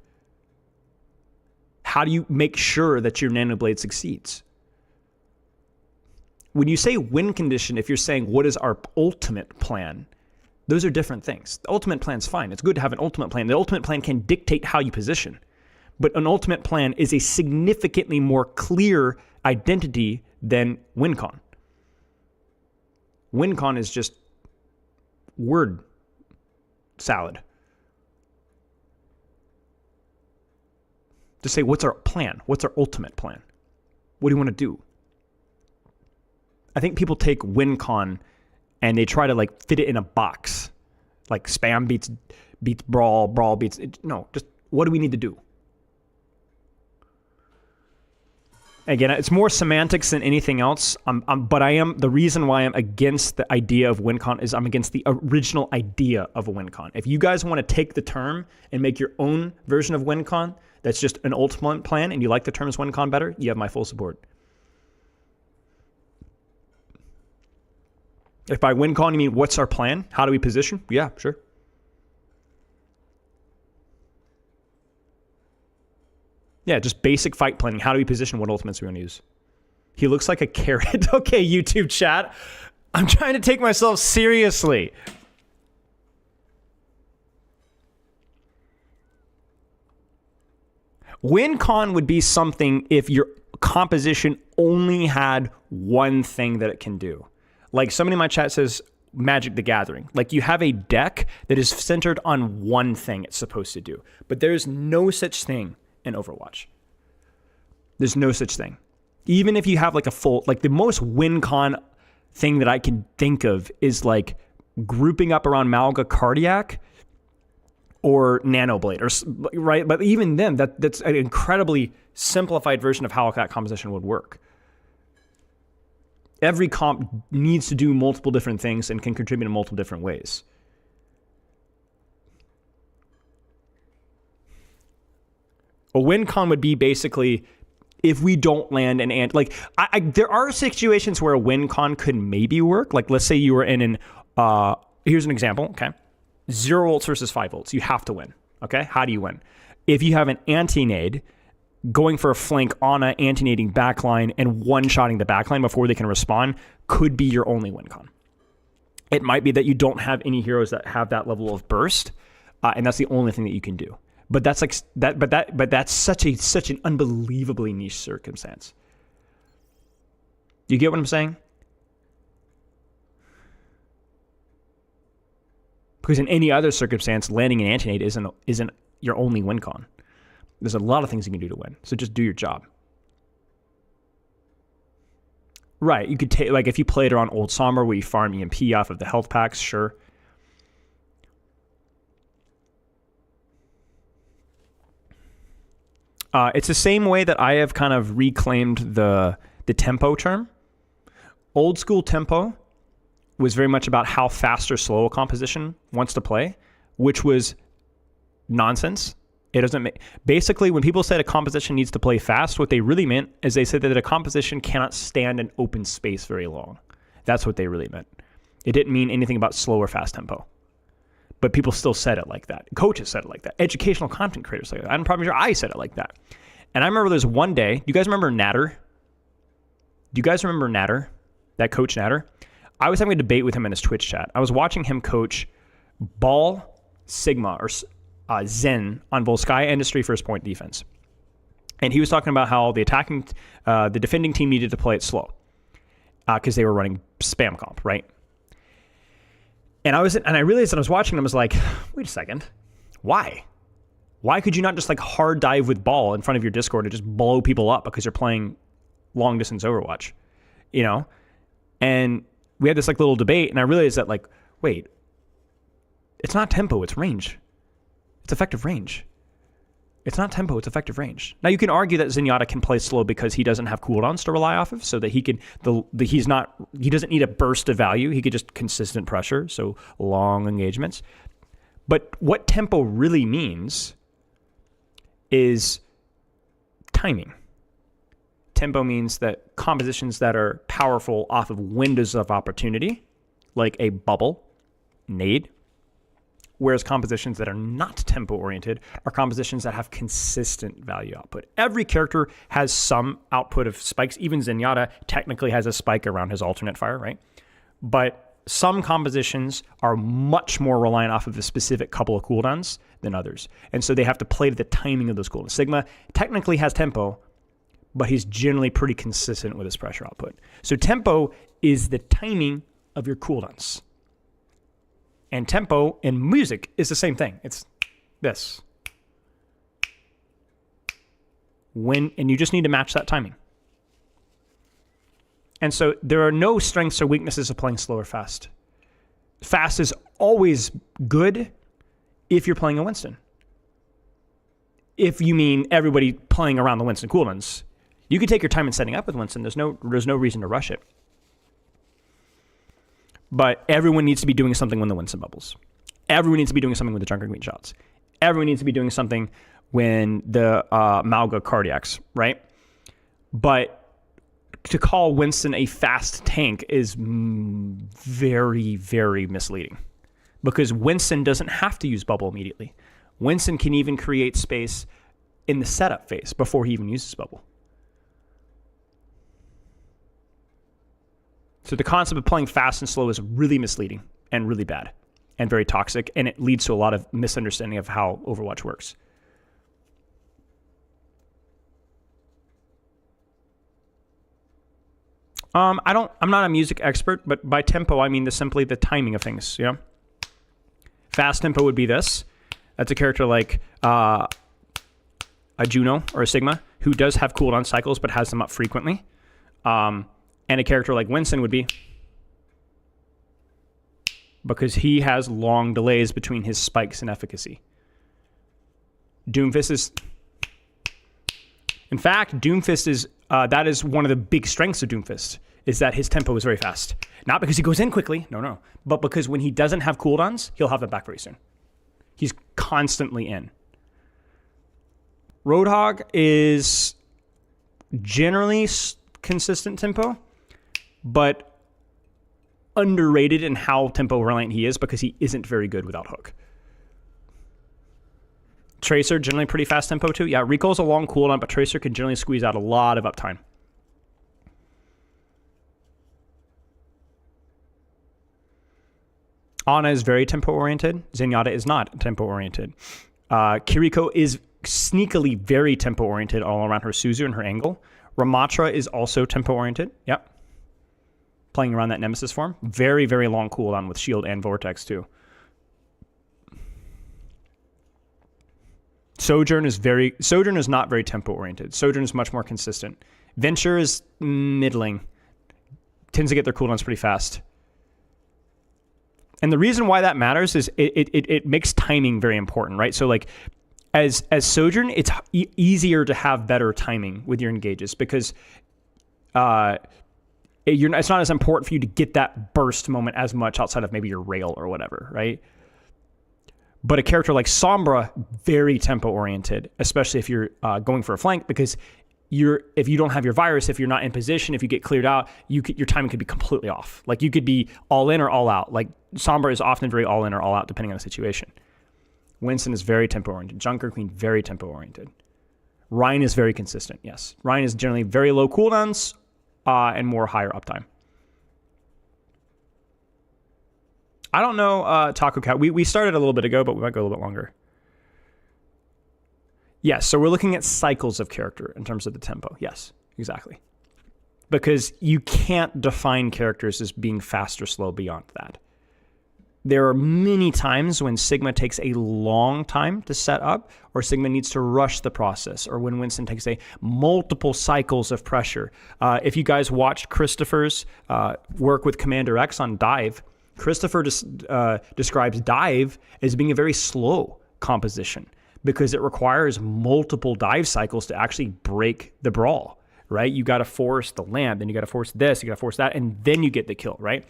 How do you make sure that your nanoblade succeeds? When you say win condition, if you're saying what is our ultimate plan, those are different things. The ultimate plan's fine. It's good to have an ultimate plan. The ultimate plan can dictate how you position. But an ultimate plan is a significantly more clear identity than WinCon. WinCon is just word salad. To say, what's our plan? What's our ultimate plan? What do you want to do? I think people take WinCon and they try to like fit it in a box. Like spam beats brawl, brawl beats... No, just what do we need to do? Again, it's more semantics than anything else. But the reason why I'm against the idea of WinCon is I'm against the original idea of a WinCon. If you guys want to take the term and make your own version of WinCon, that's just an ultimate plan, and you like the terms WinCon better, you have my full support. If by WinCon you mean what's our plan? How do we position? Yeah, sure. Yeah, just basic fight planning. How do we position? What ultimates are we going to use? He looks like a carrot. Okay, YouTube chat. I'm trying to take myself seriously. WinCon would be something if your composition only had one thing that it can do. Like somebody in my chat says, Magic the Gathering. Like you have a deck that is centered on one thing it's supposed to do. But there's no such thing in Overwatch. There's no such thing. Even if you have like a full, like the most WinCon thing that I can think of is like grouping up around Mauga Cardiac or Nanoblade, or right? But even then, that's an incredibly simplified version of how that composition would work. Every comp needs to do multiple different things and can contribute in multiple different ways. A WinCon would be basically if we don't land an ant. Like there are situations where a WinCon could maybe work. Like let's say you were in an here's an example. Okay, 0 volts versus 5 volts. You have to win. Okay, how do you win? If you have an anti-nade going for a flank on an anti-nading backline and one-shotting the backline before they can respond, could be your only WinCon. It might be that you don't have any heroes that have that level of burst, and that's the only thing that you can do. But that's like that. But that's such an unbelievably niche circumstance. You get what I'm saying? Because in any other circumstance, landing an anti-nade isn't your only WinCon. There's a lot of things you can do to win. So just do your job. Right. You could take, like, if you played around Old Somber where you farm EMP off of the health packs, sure. It's the same way that I have kind of reclaimed the tempo term. Old school tempo was very much about how fast or slow a composition wants to play, which was nonsense. It doesn't make... Basically, when people said a composition needs to play fast, what they really meant is they said that a composition cannot stand in open space very long. That's what they really meant. It didn't mean anything about slow or fast tempo. But people still said it like that. Coaches said it like that. Educational content creators said it like that. I'm probably sure I said it like that. And I remember there's one day... Do you guys remember Natter? Do you guys remember Natter? That coach Natter? I was having a debate with him in his Twitch chat. I was watching him coach Ball, Sigma, or Zen on Volskaya Industry first point defense. And he was talking about how the defending team needed to play it slow because they were running spam comp, right? And I realized that I was watching and I was like, wait a second, why? Why could you not just like hard dive with Ball in front of your Discord and just blow people up because you're playing long distance Overwatch, you know? And we had this like little debate, and I realized that like, wait, it's not tempo, it's range. It's effective range. It's not tempo, it's effective range. Now you can argue that Zenyatta can play slow because he doesn't have cooldowns to rely off of, so that he doesn't need a burst of value. He could just consistent pressure, so long engagements. But what tempo really means is timing. Tempo means that compositions that are powerful off of windows of opportunity, like a bubble, nade, whereas compositions that are not tempo-oriented are compositions that have consistent value output. Every character has some output of spikes. Even Zenyatta technically has a spike around his alternate fire, right? But some compositions are much more reliant off of a specific couple of cooldowns than others. And so they have to play to the timing of those cooldowns. Sigma technically has tempo, but he's generally pretty consistent with his pressure output. So tempo is the timing of your cooldowns. And tempo in music is the same thing. It's this. And you just need to match that timing. And so there are no strengths or weaknesses of playing slow or fast. Fast is always good if you're playing a Winston. If you mean everybody playing around the Winston cooldowns, you could take your time in setting up with Winston. There's no reason to rush it. But everyone needs to be doing something when the Winston bubbles. Everyone needs to be doing something with the Junker Queen shots. Everyone needs to be doing something when the Mauga cardiacs, right? But to call Winston a fast tank is very, very misleading. Because Winston doesn't have to use bubble immediately. Winston can even create space in the setup phase before he even uses bubble. So the concept of playing fast and slow is really misleading and really bad and very toxic, and it leads to a lot of misunderstanding of how Overwatch works. I'm not a music expert, but by tempo I mean simply the timing of things, you know? Fast tempo would be this. That's a character like a Juno or a Sigma who does have cooldown cycles but has them up frequently. And a character like Winston would be because he has long delays between his spikes and efficacy. Doomfist is... In fact, Doomfist is... that is one of the big strengths of Doomfist, is that his tempo is very fast. Not because he goes in quickly, no. But because when he doesn't have cooldowns, he'll have them back very soon. He's constantly in. Roadhog is generally consistent tempo, but underrated in how tempo reliant he is because he isn't very good without hook. Tracer, generally pretty fast tempo too. Yeah, Recoil's a long cooldown, but Tracer can generally squeeze out a lot of uptime. Ana is very tempo-oriented. Zenyatta is not tempo-oriented. Kiriko is sneakily very tempo-oriented all around her Suzu and her angle. Ramatra is also tempo-oriented. Yep. Playing around that Nemesis form. Very, very long cooldown with Shield and Vortex too. Sojourn is not very tempo-oriented. Sojourn is much more consistent. Venture is middling. Tends to get their cooldowns pretty fast. And the reason why that matters is it makes timing very important, right? So like as Sojourn, it's easier to have better timing with your engages because it's not as important for you to get that burst moment as much outside of maybe your rail or whatever, right? But a character like Sombra, very tempo oriented, especially if you're going for a flank, because if you don't have your virus, if you're not in position, if you get cleared out, your timing could be completely off. Like you could be all in or all out. Like Sombra is often very all in or all out depending on the situation. Winston is very tempo oriented. Junker Queen, very tempo oriented. Ryan is very consistent, yes. Ryan is generally very low cooldowns and more higher uptime. I don't know, Taco Cat. We started a little bit ago, but we might go a little bit longer. Yes, so we're looking at cycles of character in terms of the tempo. Yes, exactly. Because you can't define characters as being fast or slow beyond that. There are many times when Sigma takes a long time to set up, or Sigma needs to rush the process, or when Winston takes multiple cycles of pressure. If you guys watched Christopher's work with Commander X on Dive, Christopher describes Dive as being a very slow composition because it requires multiple dive cycles to actually break the brawl, right? You got to force the lamp, then you got to force this, you got to force that, and then you get the kill, right?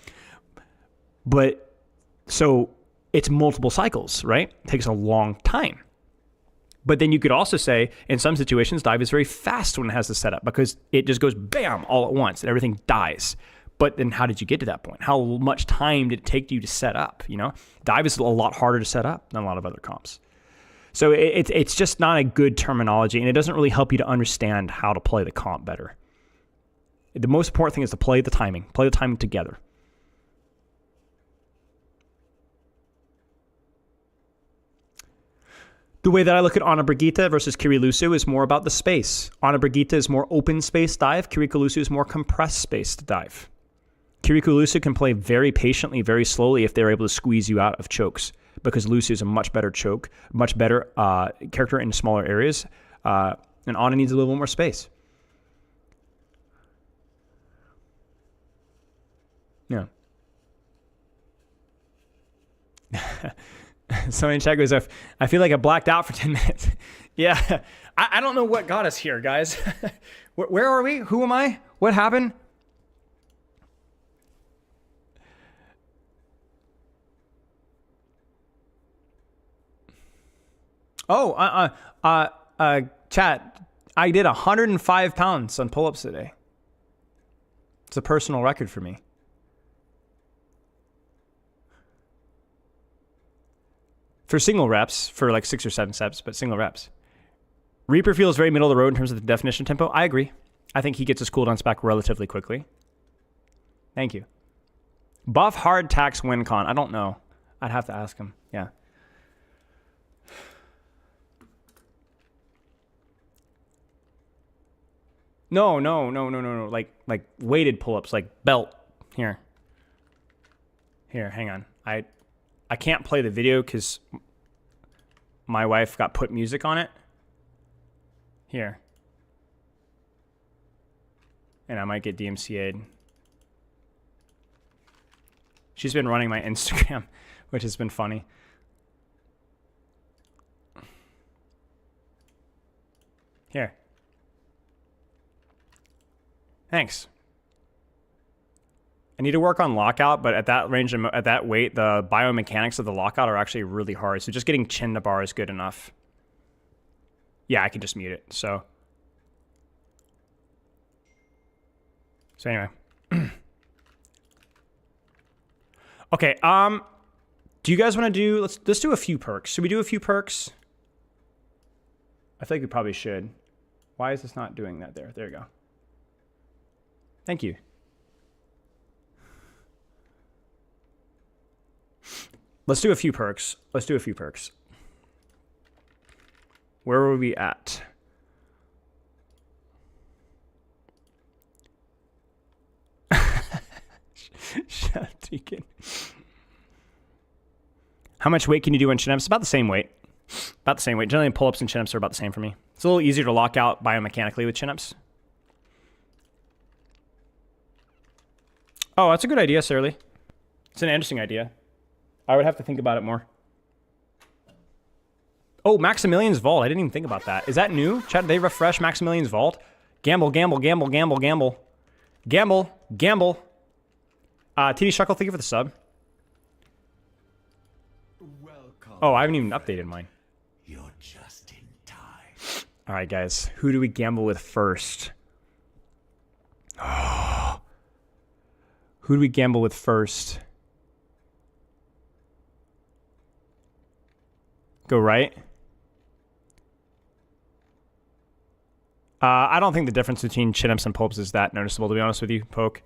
But so it's multiple cycles, right? It takes a long time. But then you could also say, in some situations, Dive is very fast when it has the setup because it just goes bam all at once and everything dies. But then how did you get to that point? How much time did it take you to set up? You know, Dive is a lot harder to set up than a lot of other comps. So it's just not a good terminology, and it doesn't really help you to understand how to play the comp better. The most important thing is to play the timing together. The way that I look at Ana Brigitte versus Kirilusu is more about the space. Ana Brigitte is more open space dive. Kiriko is more compressed space dive. Kiriko can play very patiently, very slowly if they're able to squeeze you out of chokes, because Lucy is a much better choke, much better character in smaller areas, and Ana needs a little more space. Yeah. Somebody in chat goes, I feel like I blacked out for 10 minutes. Yeah, I don't know what got us here, guys. Where are we? Who am I? What happened? Oh, chat, I did 105 pounds on pull-ups today. It's a personal record for me. For single reps, for like 6 or 7 sets, but single reps. Reaper feels very middle of the road in terms of the definition tempo. I agree. I think he gets his cooldowns back relatively quickly. Thank you. Buff hard tax WinCon. I don't know. I'd have to ask him. Yeah. No. Like weighted pull-ups, like belt. Here, hang on. I can't play the video because my wife got put music on it. Here. And I might get DMCA'd. She's been running my Instagram, which has been funny. Here. Thanks. I need to work on lockout, but at that range, at that weight, the biomechanics of the lockout are actually really hard. So just getting chin to bar is good enough. Yeah, I can just mute it. So anyway. Okay. Do you guys want to do? Let's do a few perks. Should we do a few perks? I think we probably should. Why is this not doing that there? There you go. Thank you. Let's do a few perks. Where were we at? Shut up, Deacon. How much weight can you do on chin-ups? About the same weight. Generally, pull-ups and chin-ups are about the same for me. It's a little easier to lock out biomechanically with chin-ups. Oh, that's a good idea, Surly. It's an interesting idea. I would have to think about it more. Oh, Maximilian's Vault. I didn't even think about that. Is that new? Chat, did they refresh Maximilian's Vault? Gamble, gamble, gamble, gamble, gamble. Gamble, gamble. TD Shuckle, thank you for the sub. Oh, I haven't even updated mine. You're just in time. All right, guys. Who do we gamble with first? Oh. Who do we gamble with first? Go right. I don't think the difference between chin-ups and pulps is that noticeable, to be honest with you, Poke.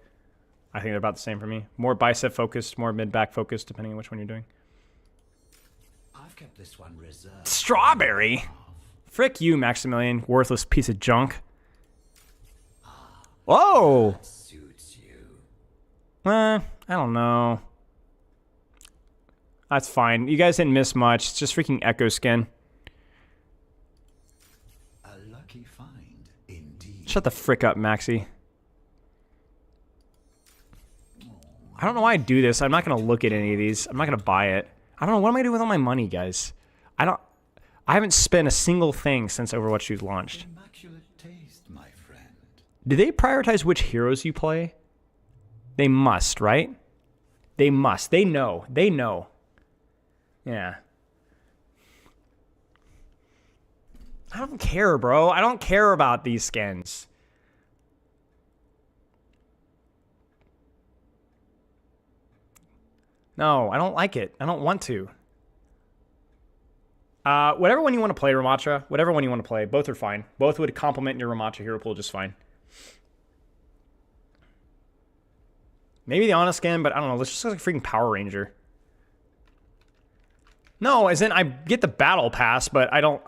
I think they're about the same for me. More bicep focused, more mid-back focused, depending on which one you're doing. I've kept this one reserved. Strawberry? Frick you, Maximilian. Worthless piece of junk. Whoa! Suits you. I don't know. That's fine. You guys didn't miss much. It's just freaking Echo skin. A lucky find, indeed. Shut the frick up, Maxi. I don't know why I do this. I'm not going to look at any of these. I'm not going to buy it. I don't know. What am I doing with all my money, guys? I haven't spent a single thing since Overwatch 2's launched. Immaculate taste, my friend. Do they prioritize which heroes you play? They must, right? They must. They know. They know. Yeah. I don't care, bro. I don't care about these skins. No, I don't like it. I don't want to. Whatever one you want to play, Ramatra. Whatever one you want to play. Both are fine. Both would complement your Ramatra hero pool just fine. Maybe the Honest skin, but I don't know. Let's just look like a freaking Power Ranger. No, as in I get the battle pass, but I don't...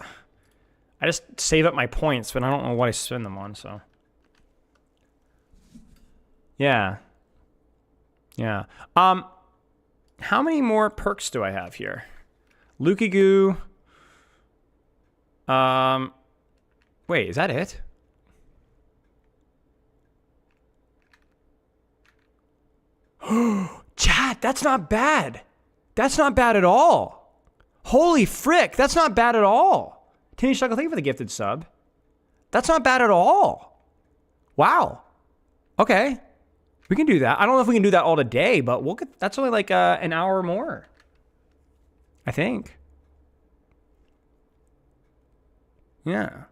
I just save up my points, but I don't know what I spend them on, so... Yeah. Yeah. How many more perks do I have here? Luki Goo. Wait, is that it? Chat, that's not bad. That's not bad at all. Holy frick, that's not bad at all. Tinny Shuckle, thank you for the gifted sub. That's not bad at all. Wow. Okay. We can do that. I don't know if we can do that all today, but we'll get, that's only like an hour more. I think. Yeah.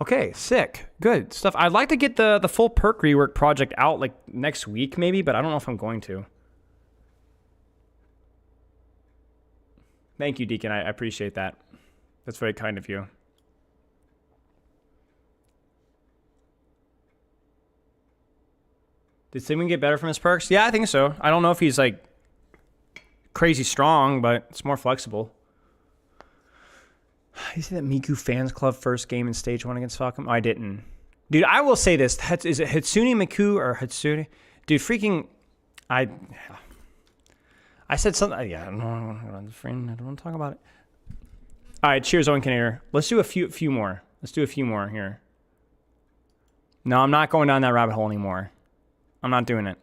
Okay, sick. Good stuff. I'd like to get the full perk rework project out like next week maybe, but I don't know if I'm going to. Thank you, Deacon. I appreciate that. That's very kind of you. Did Sigmund get better from his perks? Yeah, I think so. I don't know if he's like crazy strong, but it's more flexible. You see that Miku Fans Club first game in Stage 1 against Falcon? Oh, I didn't. Dude, I will say this. Is it Hatsune Miku or Hatsune? Dude, freaking... I said something... Yeah, I don't want to talk about it. All right, cheers, Owen Canator. Let's do a few more. Let's do a few more here. No, I'm not going down that rabbit hole anymore. I'm not doing it.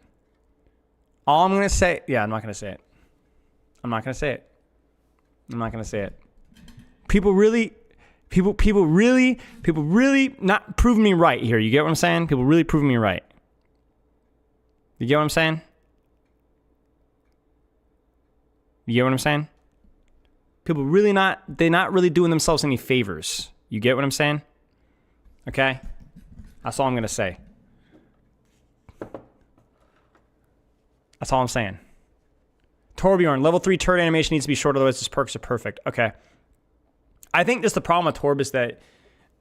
All I'm going to say... Yeah, I'm not going to say it. I'm not going to say it. I'm not going to say it. People really not proving me right here. You get what I'm saying? People really proving me right. You get what I'm saying? You get what I'm saying? People really they're not really doing themselves any favors. You get what I'm saying? Okay? That's all I'm going to say. That's all I'm saying. Torbjorn, level 3 turret animation needs to be short, otherwise his perks are perfect. Okay. I think just the problem with Torb is that,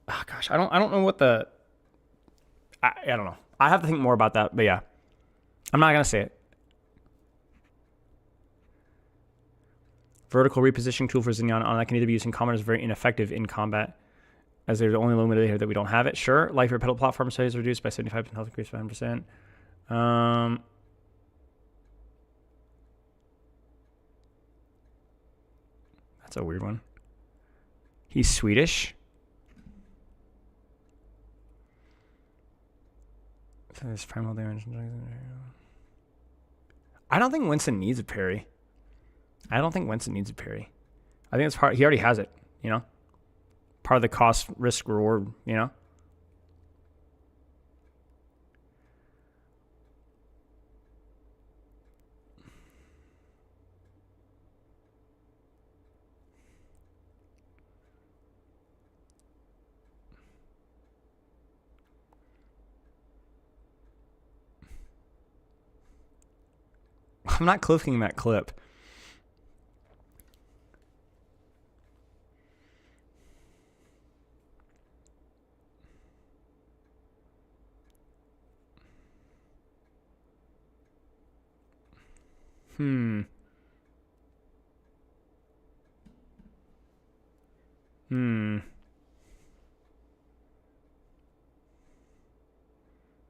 oh gosh, I don't know what the, I don't know. I have to think more about that, but yeah. I'm not going to say it. Vertical repositioning tool for Xignon on that can either be used in combat or is very ineffective in combat, as there's only limited here that we don't have it. Sure, life your pedal platform size reduced by 75%, health increase by 100%. That's a weird one. He's Swedish. This primal damage. I don't think Winston needs a parry. I think it's part. He already has it. You know, part of the cost, risk, reward. You know. I'm not clicking that clip.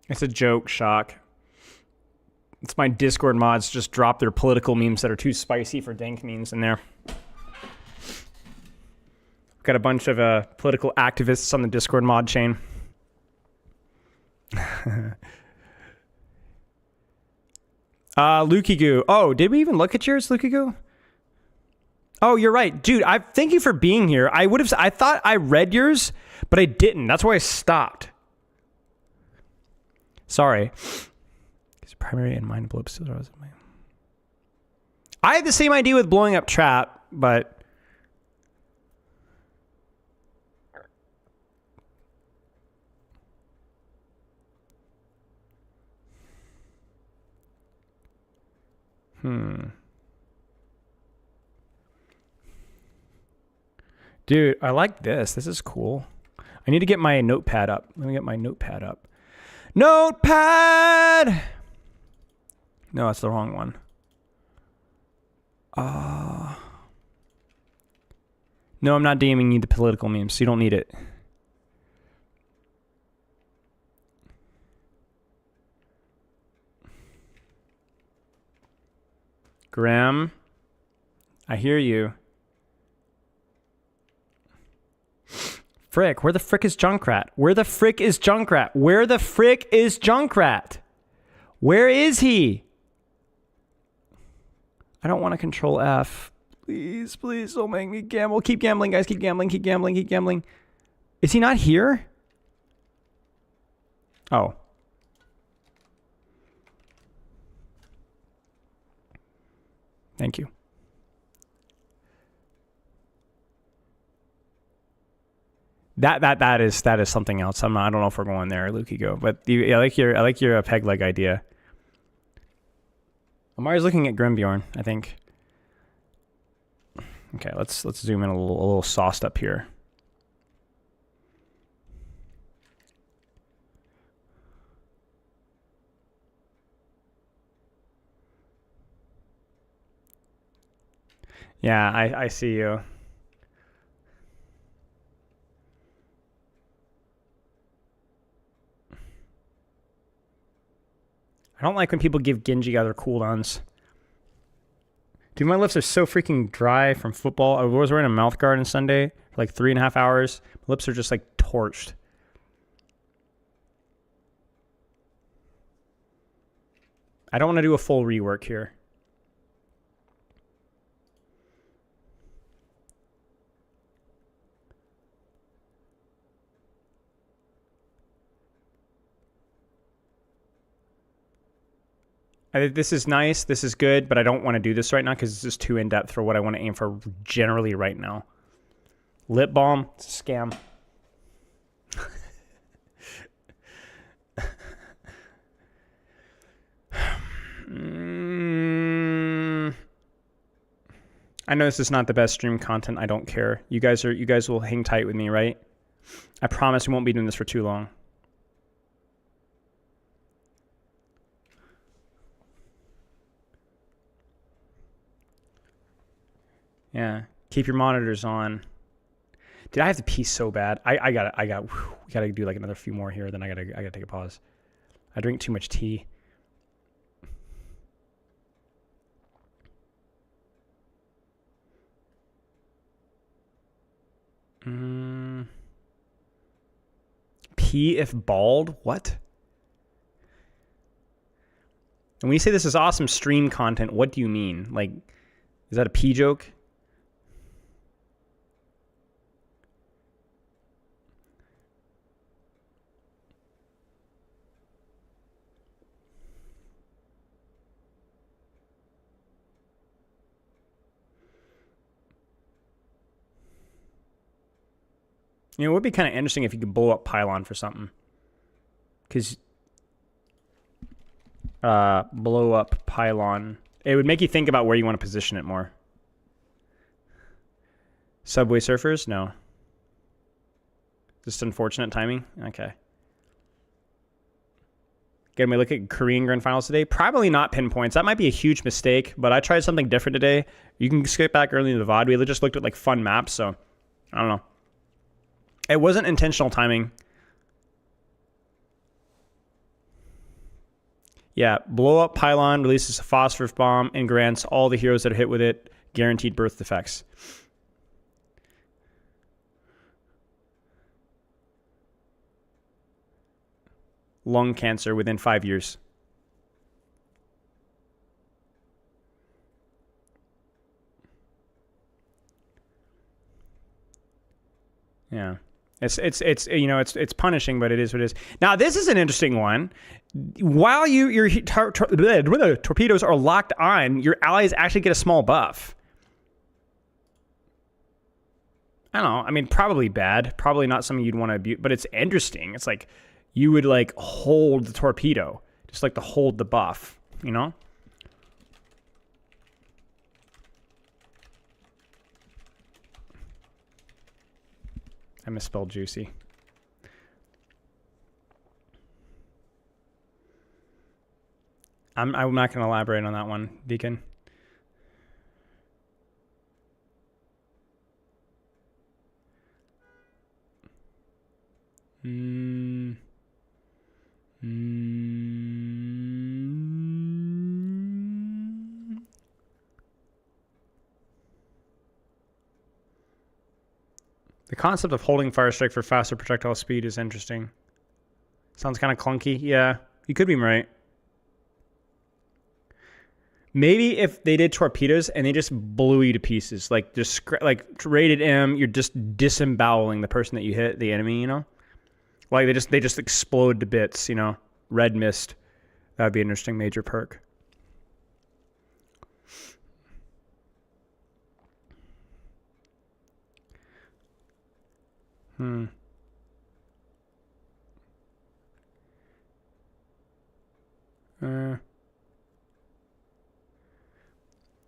It's a joke, Shock. It's my Discord mods just drop their political memes that are too spicy for dank memes in there. Got a bunch of political activists on the Discord mod chain. Lukigu. Oh, did we even look at yours, Lukigu? Oh, you're right. Dude, thank you for being here. I thought I read yours, but I didn't. That's why I stopped. Sorry. Primary and mind blow up. I had the same idea with blowing up trap, but dude, I like this. This is cool. I need to get my notepad up. Let me get my notepad up. Notepad! No, that's the wrong one. No, I'm not DMing you the political memes, so you don't need it. Graham, I hear you. Frick, where the frick is Junkrat? Where the frick is Junkrat? Where the frick is Junkrat? Where is he? I don't want to control F. Please, please don't make me gamble. Keep gambling, guys. Keep gambling, keep gambling, keep gambling. Is he not here? Oh. Thank you. That is something else. I don't know if we're going there, Lukigo. But I like your peg leg idea. Amari's looking at Grimbjorn, I think. Okay, let's zoom in a little sauced up here. Yeah, I see you. I don't like when people give Genji other cooldowns. Dude, my lips are so freaking dry from football. I was wearing a mouth guard on Sunday for like 3.5 hours. My lips are just like torched. I don't want to do a full rework here. This is nice, this is good, but I don't want to do this right now because this is too in-depth for what I want to aim for generally right now. Lip balm, it's a scam. I know this is not the best stream content, I don't care. You guys will hang tight with me, right? I promise we won't be doing this for too long. Yeah, keep your monitors on. Dude, I have to pee so bad. We gotta do like another few more here. Then I gotta take a pause. I drink too much tea. Pee if bald? What? And when you say this is awesome stream content, what do you mean? Like, is that a pee joke? You know, it would be kind of interesting if you could blow up pylon for something. Because blow up pylon. It would make you think about where you want to position it more. Subway Surfers? No. Just unfortunate timing? Okay. Getting me look at Korean Grand Finals today? Probably not pinpoints. That might be a huge mistake, but I tried something different today. You can skip back early in the VOD. We just looked at like fun maps, so I don't know. It wasn't intentional timing. Yeah, blow up pylon, releases a phosphorus bomb, and grants all the heroes that are hit with it guaranteed birth defects. Lung cancer within 5 years. Yeah. It's you know, it's punishing, but it is what it is. Now, this is an interesting one. While your torpedoes are locked on, your allies actually get a small buff. I don't know. I mean, probably bad. Probably not something you'd want to abuse, but it's interesting. It's like you would like hold the torpedo, just like to hold the buff, you know? I misspelled juicy. I'm not going to elaborate on that one, Deacon. The concept of holding fire strike for faster projectile speed is interesting. Sounds kind of clunky. Yeah, you could be right. Maybe if they did torpedoes and they just blew you to pieces, like just like rated M, you're just disemboweling the person that you hit, the enemy, you know? Like they just explode to bits, you know? Red mist. That would be an interesting major perk.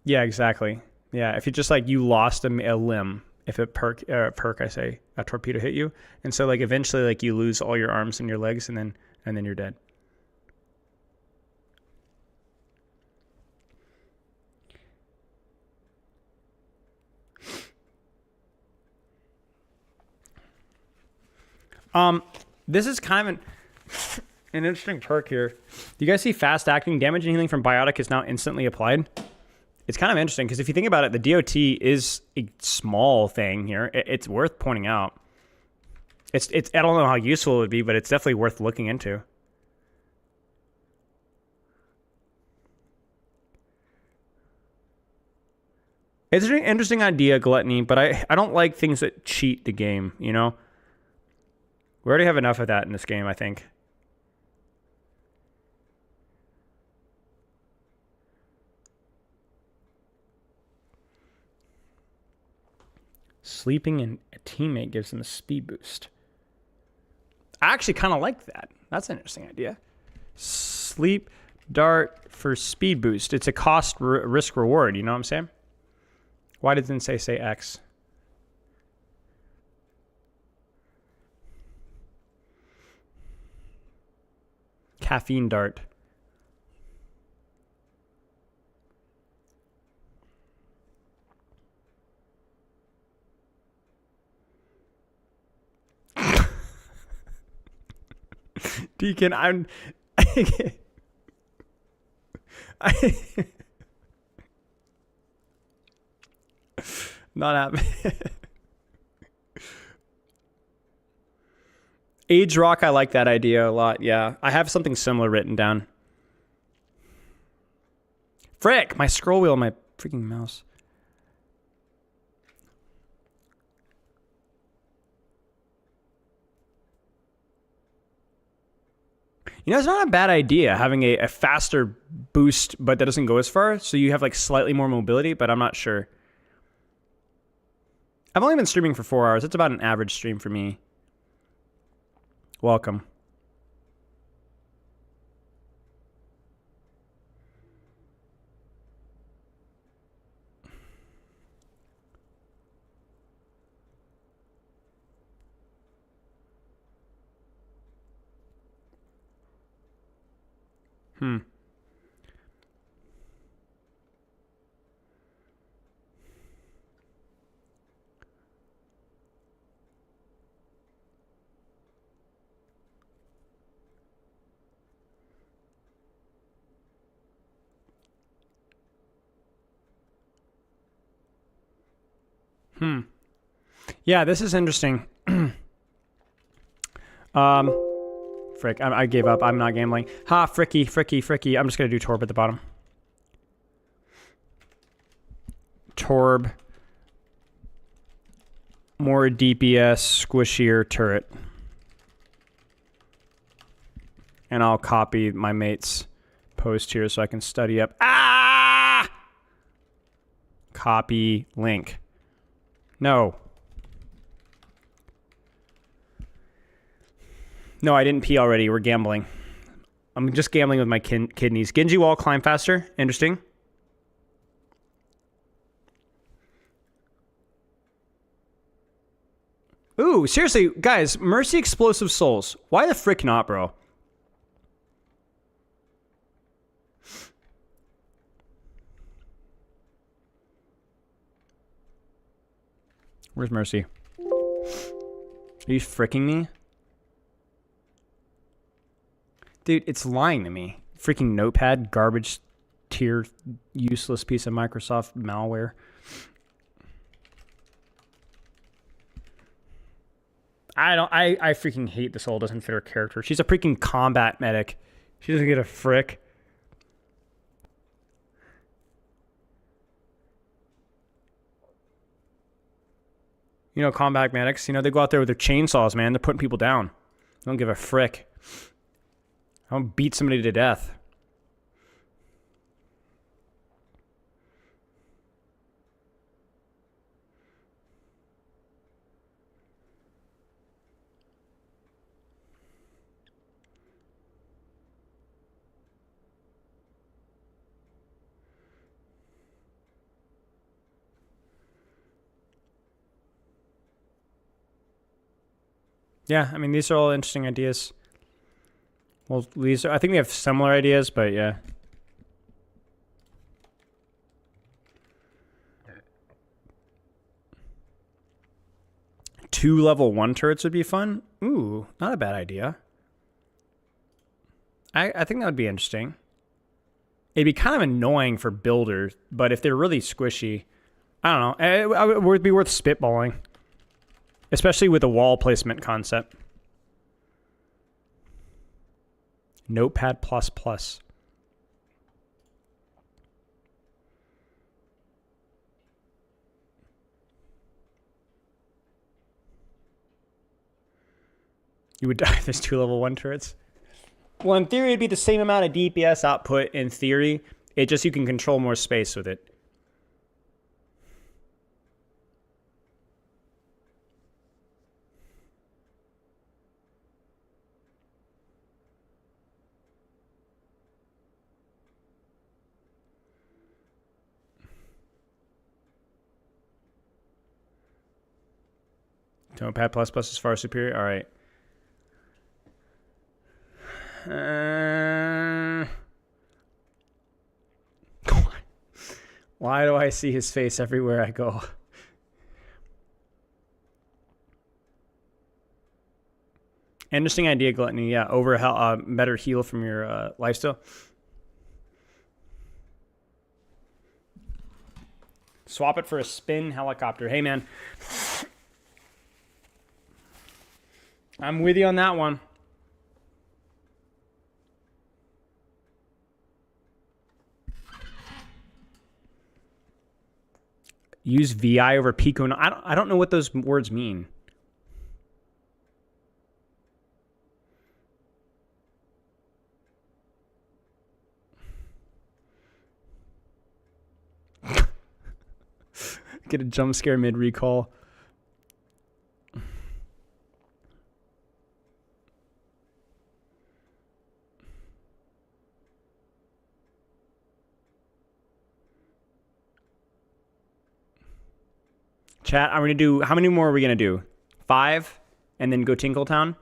Yeah, exactly. Yeah, if you just like you lost a limb, if a perk I say a torpedo hit you, and so like eventually like you lose all your arms and your legs, and then you're dead. This is kind of an interesting perk here. Do you guys see fast acting? Damage and healing from biotic is now instantly applied. It's kind of interesting because if you think about it, the DOT is a small thing here. It's worth pointing out. It's I don't know how useful it would be, but it's definitely worth looking into. It's an interesting idea, Gluttony, but I don't like things that cheat the game, you know? We already have enough of that in this game, I think. Sleeping in a teammate gives them a speed boost. I actually kind of like that. That's an interesting idea. Sleep dart for speed boost. It's a cost risk reward, you know what I'm saying? Why didn't it say X? Caffeine dart. Deacon, I'm not happy. Age Rock, I like that idea a lot. Yeah, I have something similar written down. Frick, my scroll wheel on my freaking mouse. You know, it's not a bad idea having a faster boost, but that doesn't go as far. So you have like slightly more mobility, but I'm not sure. I've only been streaming for 4 hours. That's about an average stream for me. Welcome. Hmm. Yeah, this is interesting. Frick, I gave up. I'm not gambling. Ha, fricky, fricky, fricky. I'm just gonna do Torb at the bottom. Torb. More DPS, squishier turret. And I'll copy my mate's post here so I can study up. Ah! Copy link. No. No, I didn't pee already. We're gambling. I'm just gambling with my kidneys. Genji wall climb faster. Interesting. Ooh, seriously, guys. Mercy explosive souls. Why the frick not, bro? Where's Mercy? Are you fricking me? Dude, it's lying to me. Freaking Notepad, garbage tier, useless piece of Microsoft malware. I freaking hate this soul doesn't fit her character. She's a freaking combat medic. She doesn't get a frick. You know, combat medics, you know, they go out there with their chainsaws, man. They're putting people down. They don't give a frick. I don't beat somebody to death. Yeah, I mean, these are all interesting ideas. Well, these are, I think we have similar ideas, but yeah. Two level 1 turrets would be fun. Ooh, not a bad idea. I think that would be interesting. It'd be kind of annoying for builders, but if they're really squishy, I don't know. It would be worth spitballing. Especially with a wall placement concept. Notepad++. You would die if there's 2 level 1 turrets. Well, in theory, it'd be the same amount of DPS output in theory. It just, you can control more space with it. Notepad++ is far superior. All right. Why do I see his face everywhere I go? Interesting idea, Gluttony. Yeah, over better heal from your lifesteal. Swap it for a spin helicopter. Hey, man. I'm with you on that one. Use VI over Pico. No, I don't know what those words mean. Get a jump scare mid recall. Chat, I'm gonna do, how many more are we gonna do? 5? And then go Tinkletown?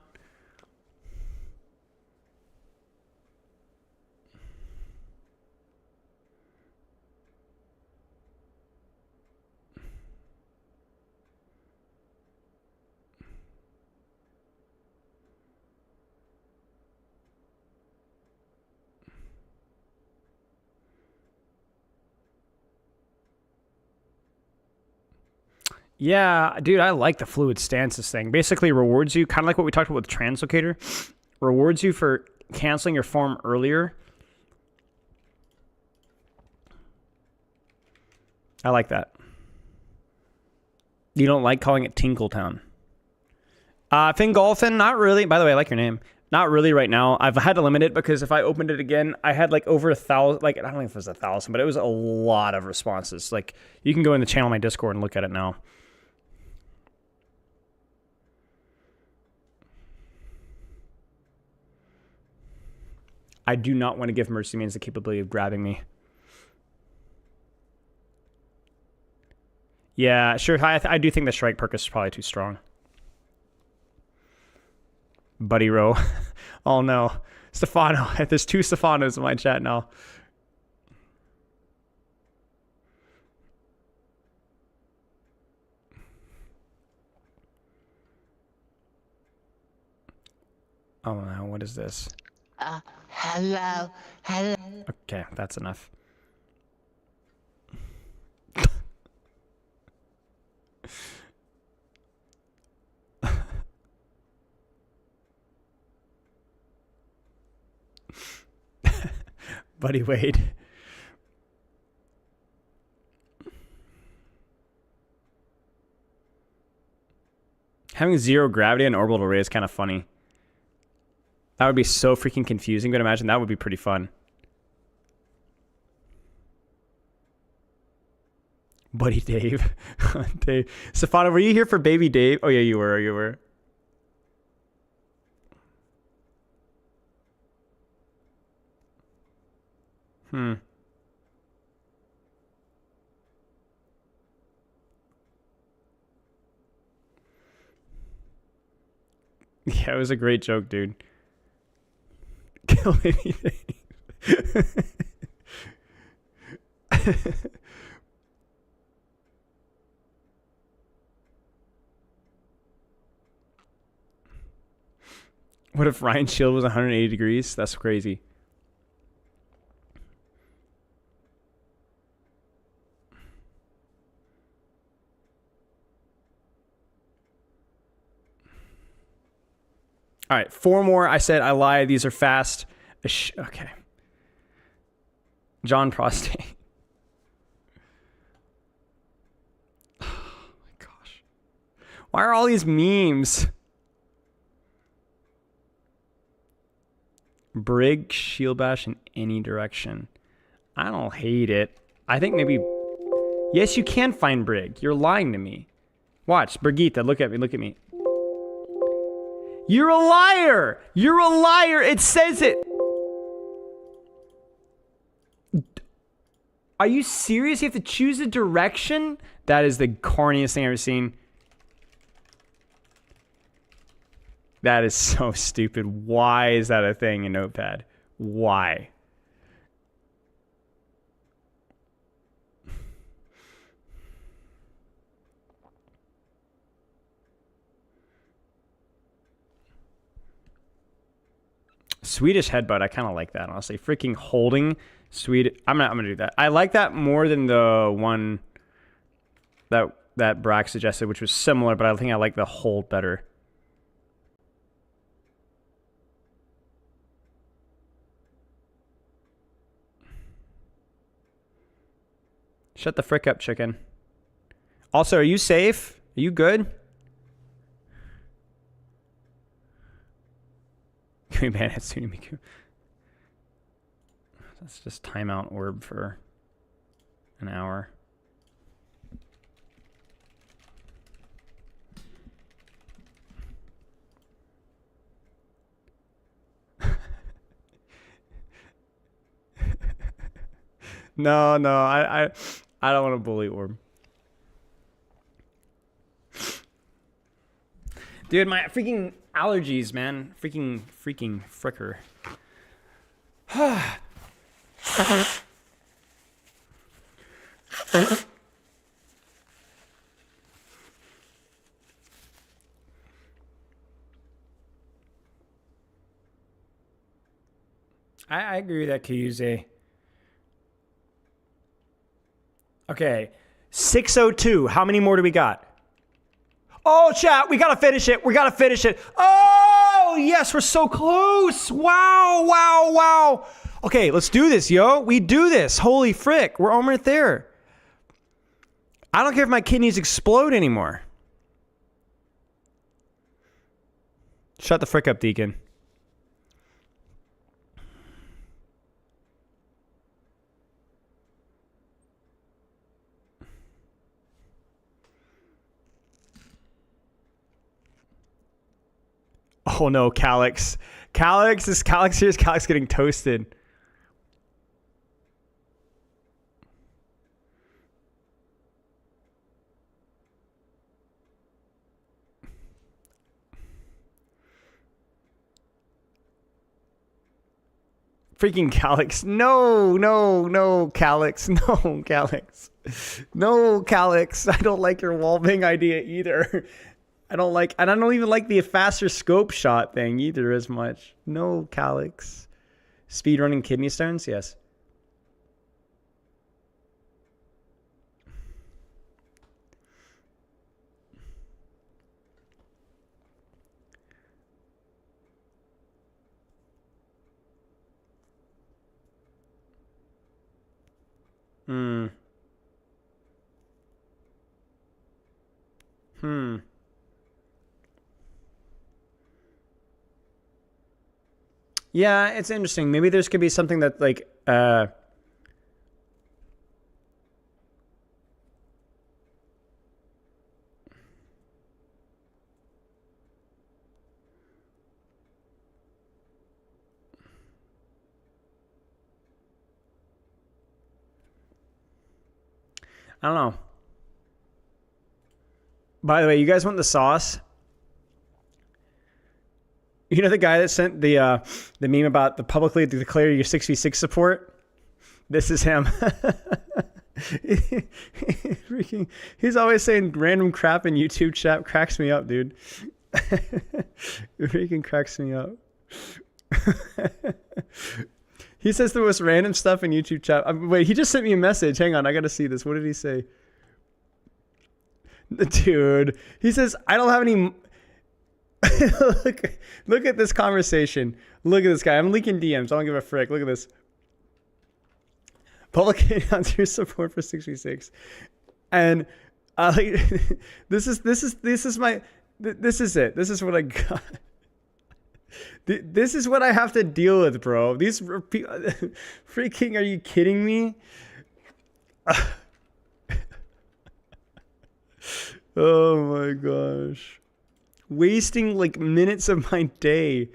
Yeah, dude, I like the fluid stances thing. Basically rewards you, kind of like what we talked about with Translocator, rewards you for canceling your form earlier. I like that. You don't like calling it Tinkletown. Fingolfin, not really. By the way, I like your name. Not really right now. I've had to limit it because if I opened it again, I had like over 1,000, like I don't know if it was 1,000, but it was a lot of responses. Like you can go in the channel on my Discord and look at it now. I do not want to give Mercy Mains the capability of grabbing me. Yeah, sure. I do think the Strike perk is probably too strong. Buddy Row. Oh no. Stefano. There's 2 Stefanos in my chat now. Oh no, what is this? Hello. Okay, that's enough. Buddy Wade. Having 0 gravity and orbital ray is kind of funny. That would be so freaking confusing, but imagine that would be pretty fun. Buddy Dave. Dave. Stefano, were you here for baby Dave? Oh yeah, you were. You were. Yeah, it was a great joke, dude. Kill anything. What if Ryan's shield was 180 degrees? That's crazy. All right, 4 more. I said I lied. These are fast. Okay. John Prostate. Oh my gosh. Why are all these memes? Brig, shield bash in any direction. I don't hate it. I think maybe... Yes, you can find Brig. You're lying to me. Watch, Brigitte, look at me, look at me. You're a liar! You're a liar! It says it! Are you serious? You have to choose a direction? That is the corniest thing I've ever seen. That is so stupid. Why is that a thing in Notepad? Why? Swedish headbutt, I kind of like that, honestly. Freaking holding Swedish. I'm gonna do that. I like that more than the one that Brack suggested, which was similar, but I think I like the hold better. Shut the frick up, chicken. Also, are you safe? Are you good? Can we ban Hatsune Miku? Let's just timeout orb for an hour. No, I don't want to bully orb. Dude, my freaking allergies, man. Freaking fricker. I agree with that, Kayuze. Okay. 6:02. How many more do we got? Oh, chat, we gotta finish it. We gotta finish it. Oh, yes, we're so close. Wow, wow, wow. Okay, let's do this, yo. We do this. Holy frick. We're almost there. I don't care if my kidneys explode anymore. Shut the frick up, Deacon. Oh no, Calyx. Is Calyx here? Is Calyx getting toasted? Freaking Calyx. No, Calyx. No, Calyx. No, Calyx. I don't like your wallbang idea either. I don't even like the faster scope shot thing either as much. No, Calyx. Speedrunning kidney stones? Yes. Yeah, it's interesting. Maybe there's could be something that like I don't know. By the way, you guys want the sauce? You know the guy that sent the meme about the publicly declare your 6v6 support? This is him. He's always saying random crap in YouTube chat. Cracks me up, dude. Freaking cracks me up. He says the most random stuff in YouTube chat. Wait, he just sent me a message. Hang on, I gotta see this. What did he say? Dude, he says, I don't have any... look at this conversation. Look at this guy. I'm leaking DMs. I don't give a frick. Look at this. Public announce your support for 6v6. And this is it. This is what I got. This is what I have to deal with, bro. These freaking, are you kidding me? Oh my gosh. Wasting like minutes of my day.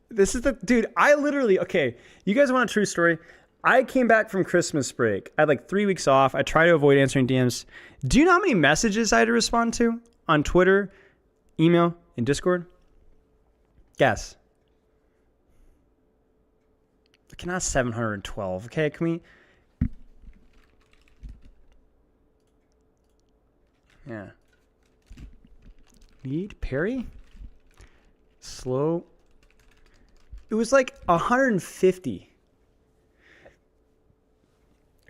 This is the dude. I literally, okay, you guys want a true story? I came back from Christmas break. I had like 3 weeks off. I try to avoid answering DMs. Do you know how many messages I had to respond to on Twitter, email, and Discord? Guess. Not 712. Okay, can we? Yeah. Need parry? Slow. It was like 150.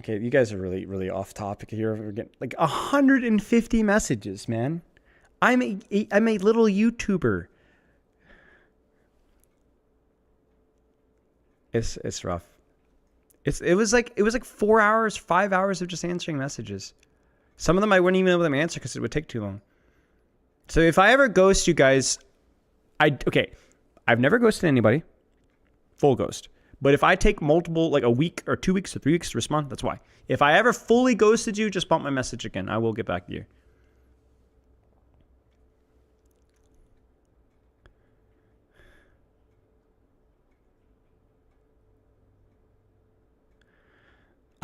Okay, you guys are really, really off topic here. We're getting like 150 messages, man. I'm a little YouTuber. It's rough. It was like 4 hours, 5 hours of just answering messages. Some of them I wouldn't even be able to answer because it would take too long. So if I ever ghost you guys, I've never ghosted anybody. Full ghost. But if I take multiple, like a week or 2 weeks or 3 weeks to respond, that's why. If I ever fully ghosted you, just bump my message again. I will get back to you.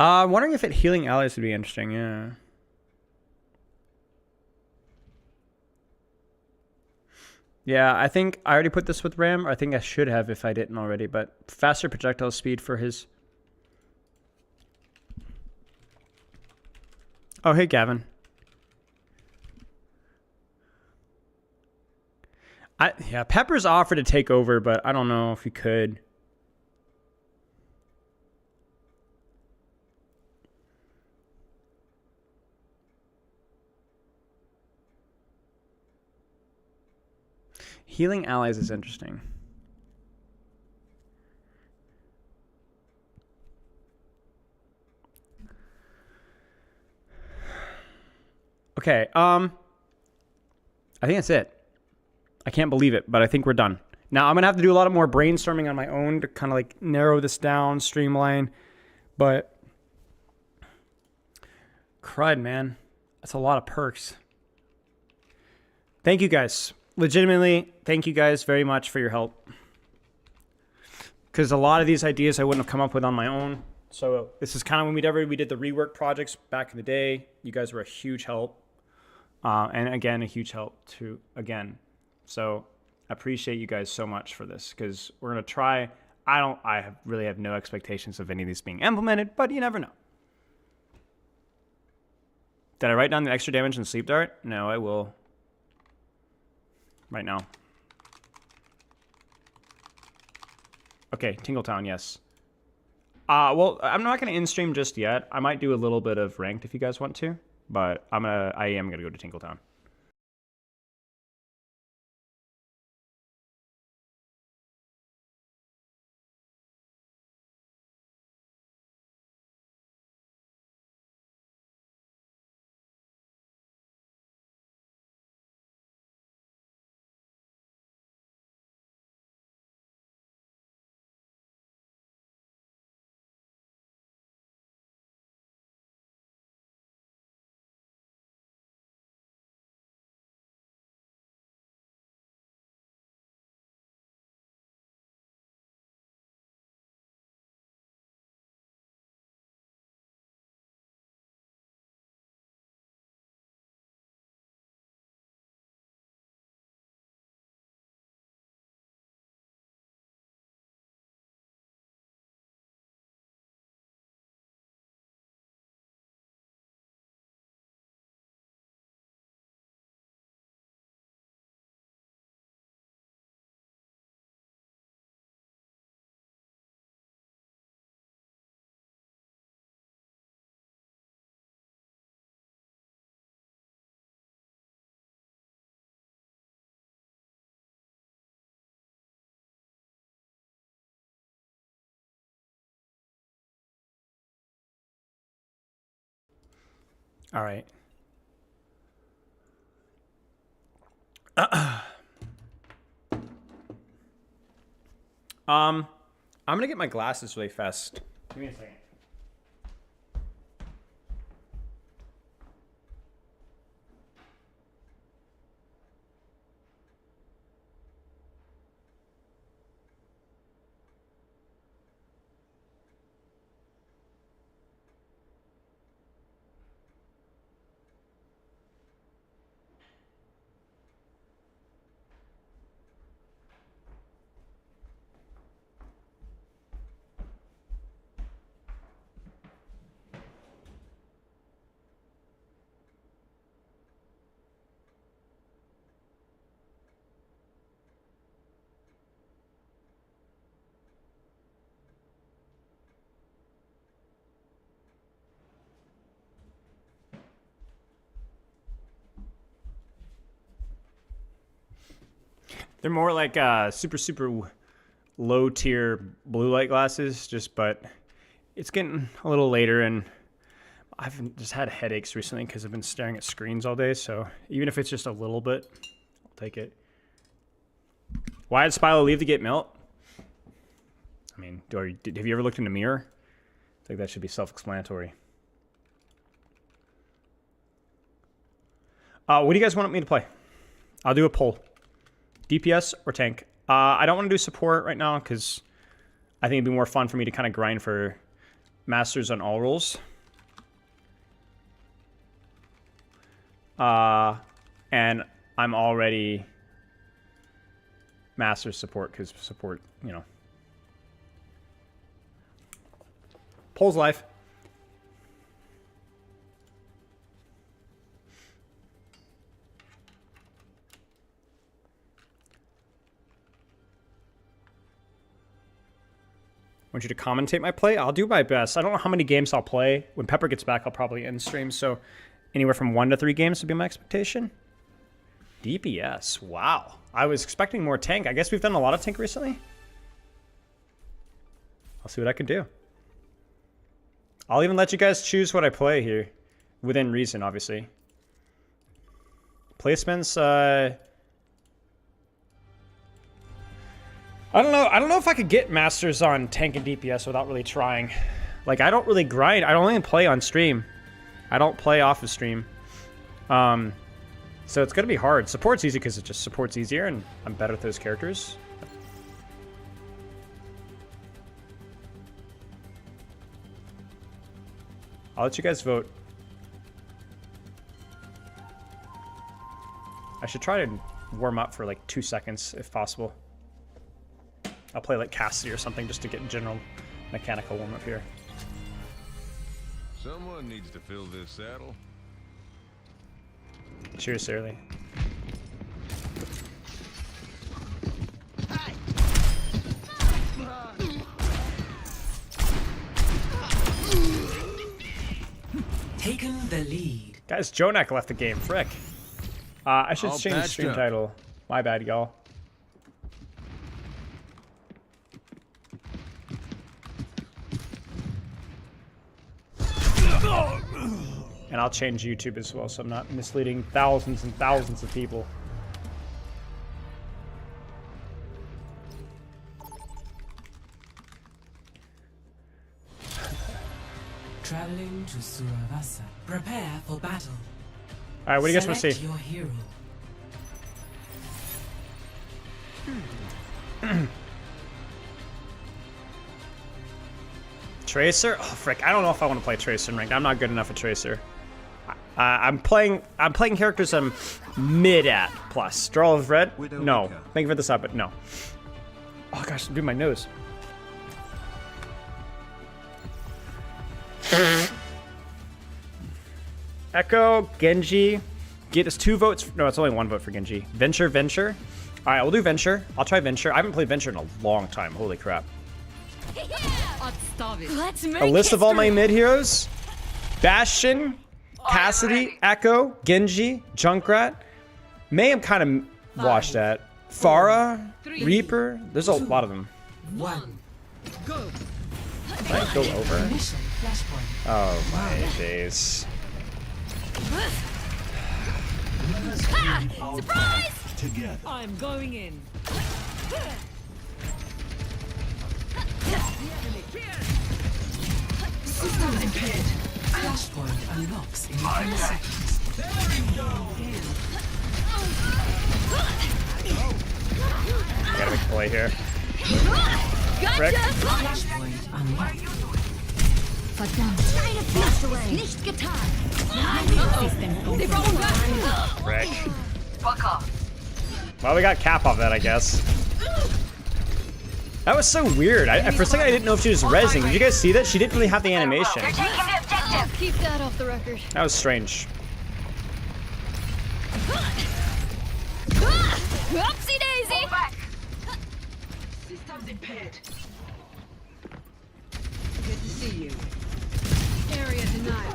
I'm wondering if healing allies would be interesting. Yeah. Yeah, I think I already put this with Ram. Or I think I should have if I didn't already. But faster projectile speed for his... Oh, hey, Gavin. Yeah, Pepper's offered to take over, but I don't know if he could. Healing allies is interesting. Okay, I think that's it. I can't believe it, but I think we're done. Now, I'm going to have to do a lot of more brainstorming on my own to kind of like narrow this down, streamline. But, crud, man. That's a lot of perks. Thank you guys. Legitimately, thank you guys very much for your help. Because a lot of these ideas I wouldn't have come up with on my own. So this is kind of when we did the rework projects back in the day. You guys were a huge help. And again, a huge help to, again. So I appreciate you guys so much for this, because we're going to try. Really have no expectations of any of these being implemented, but you never know. Did I write down the extra damage in Sleep Dart? No, I will. Right now. Okay, Tingletown, yes. Well, I'm not going to in-stream just yet. I might do a little bit of ranked if you guys want to, but I am going to go to Tingletown. All right. I'm gonna get my glasses really fast. Give me a second. They're more like super low tier blue light glasses, but it's getting a little later and I've just had headaches recently because I've been staring at screens all day. So even if it's just a little bit, I'll take it. Why did Spilo leave to get Melt? I mean, have you ever looked in the mirror? I think that should be self-explanatory. What do you guys want me to play? I'll do a poll. DPS or tank? I don't want to do support right now because I think it'd be more fun for me to kind of grind for masters on all roles. And I'm already master support because support, you know. Pole's life. I want you to commentate my play. I'll do my best. I don't know how many games I'll play. When Pepper gets back, I'll probably end stream. So anywhere from 1 to 3 games would be my expectation. DPS. Wow. I was expecting more tank. I guess we've done a lot of tank recently. I'll see what I can do. I'll even let you guys choose what I play here. Within reason, obviously. Placements, I don't know if I could get masters on tank and DPS without really trying. Like, I don't really grind. I only play on stream. I don't play off of stream. So it's gonna be hard. Support's easy because it just support's easier and I'm better at those characters. I'll let you guys vote. I should try to warm up for like 2 seconds if possible. I'll play like Cassidy or something just to get general mechanical warm up here. Someone needs to fill this saddle. Cheers, Shirley. Taken the lead. Guys, Jonak left the game. Frick. I should change the stream title. My bad, y'all. And I'll change YouTube as well, so I'm not misleading thousands and thousands of people. Traveling to Suravasa. Prepare for battle. Alright, what do you guys want to see? Your hero. Tracer? Oh, frick. I don't know if I want to play Tracer in ranked. I'm not good enough at Tracer. I'm playing characters I'm mid at plus. Draw of red? No. Thank you for this up, but no. Oh gosh, I'm doing my nose. Echo, Genji. Get us 2 votes. No, it's only 1 vote for Genji. Venture. Alright, we'll do Venture. I'll try Venture. I haven't played Venture in a long time. Holy crap. A list of all my mid heroes. Bastion, Cassidy, Echo, Genji, Junkrat. May I'm kind of washed at. Pharah, Reaper. There's a lot of them. Go. Can I go over? Oh my days. Surprise! Together. I'm going in. Systems impaired. Flashpoint unlocks in 10 seconds. I gotta make a play here. Frick. Flashpoint unlocked. Verdammt. Deine Pflicht ist nicht getan. Frick. Well, we got cap off that, I guess. That was so weird. For a second, I didn't know if she was rezzing. Did you guys see that? She didn't really have the animation. Keep that off the record. That was strange. Whoopsie daisy. Systems impaired. Good to see you. Area denied.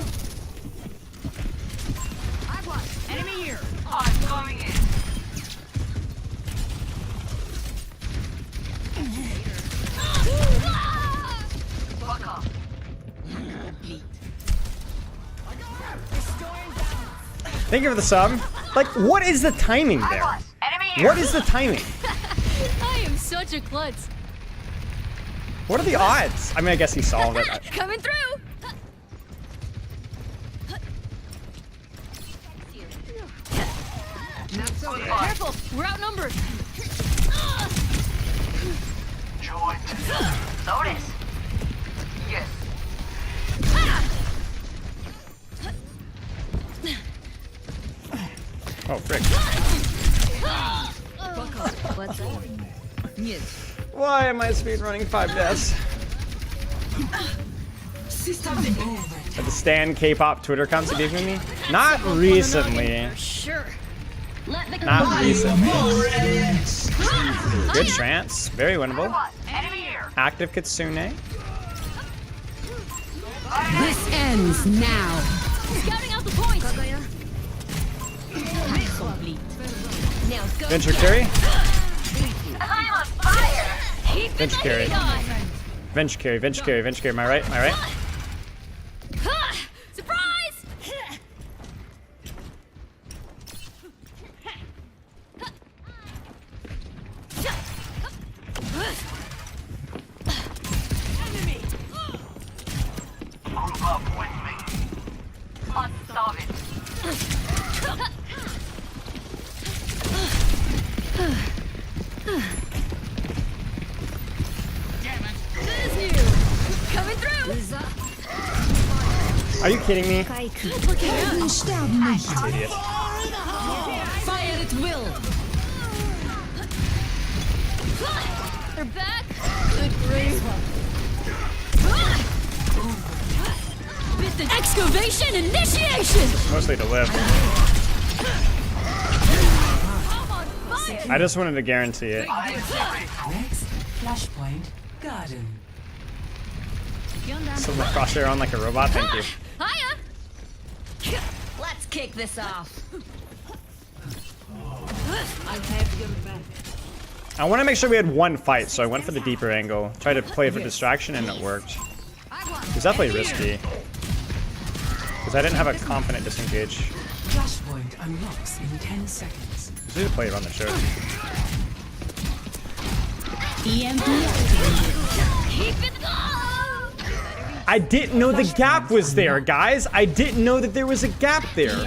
I've lost. Enemy here. I'm going in. Fuck off. Thank you for the sub. Like, what is the timing there? What is the timing? I am such a klutz. What are the odds? I mean, I guess he solved it. Coming through. Careful, we're outnumbered. Joint. Notice. Yes. Why am I speedrunning 5 deaths? At the Stan K-pop Twitter accounts you gave me? Not recently. Sure. Not recently. Good trance. Very winnable. Active Kitsune. This ends now. Scouting out the point. Venture carry. I'm on fire. Keep Venture the carry. heat on. Venture carry. Venture carry. Venture carry. Am I right? Am I right? Ha! Surprise! Enemy. Group up with me. Unsolved. This you. Coming through. Are you kidding me? Good looking out. Idiot. Fire at will. They're back. Good grief. Excavation initiation. Mostly to live. I'm on fire. I just wanted to guarantee it. Next, flashpoint garden. So the crosshair on like a robot. Thank you. Hiya. Let's kick this off. I want to make sure we had one fight, so I went for the deeper angle. Tried to play for distraction, and it worked. It was definitely risky. Because I didn't have a confident disengage. Flashpoint unlocks in 10 seconds. Just need to play it on the choke. EMP. Keep it going. I didn't know the gap was there, guys. I didn't know that there was a gap there.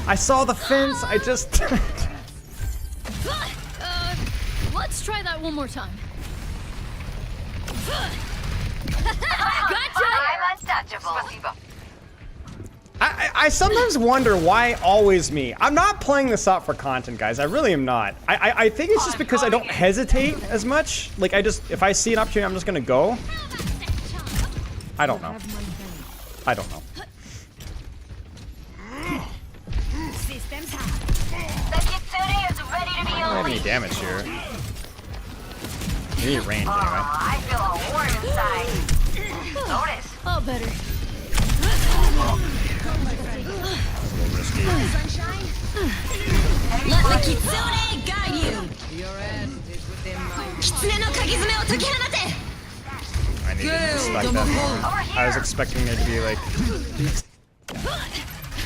I saw the fence. I just... Let's try that one more time. Gotcha! I'm untouchable. I sometimes wonder why always me. I'm not playing this up for content, guys. I really am not. I think it's just because I don't hesitate as much. Like, if I see an opportunity, I'm just gonna go. I don't know. I don't know. Systems high. The Kitsune is ready to be I don't have any damage here. I need range anyway. I feel a warm inside. Notice. Oh, better. Let the Kitsune guide you. Your ass is within my Kitsune no kagizume o tokihanate. I need to expect that. I was expecting there to be like...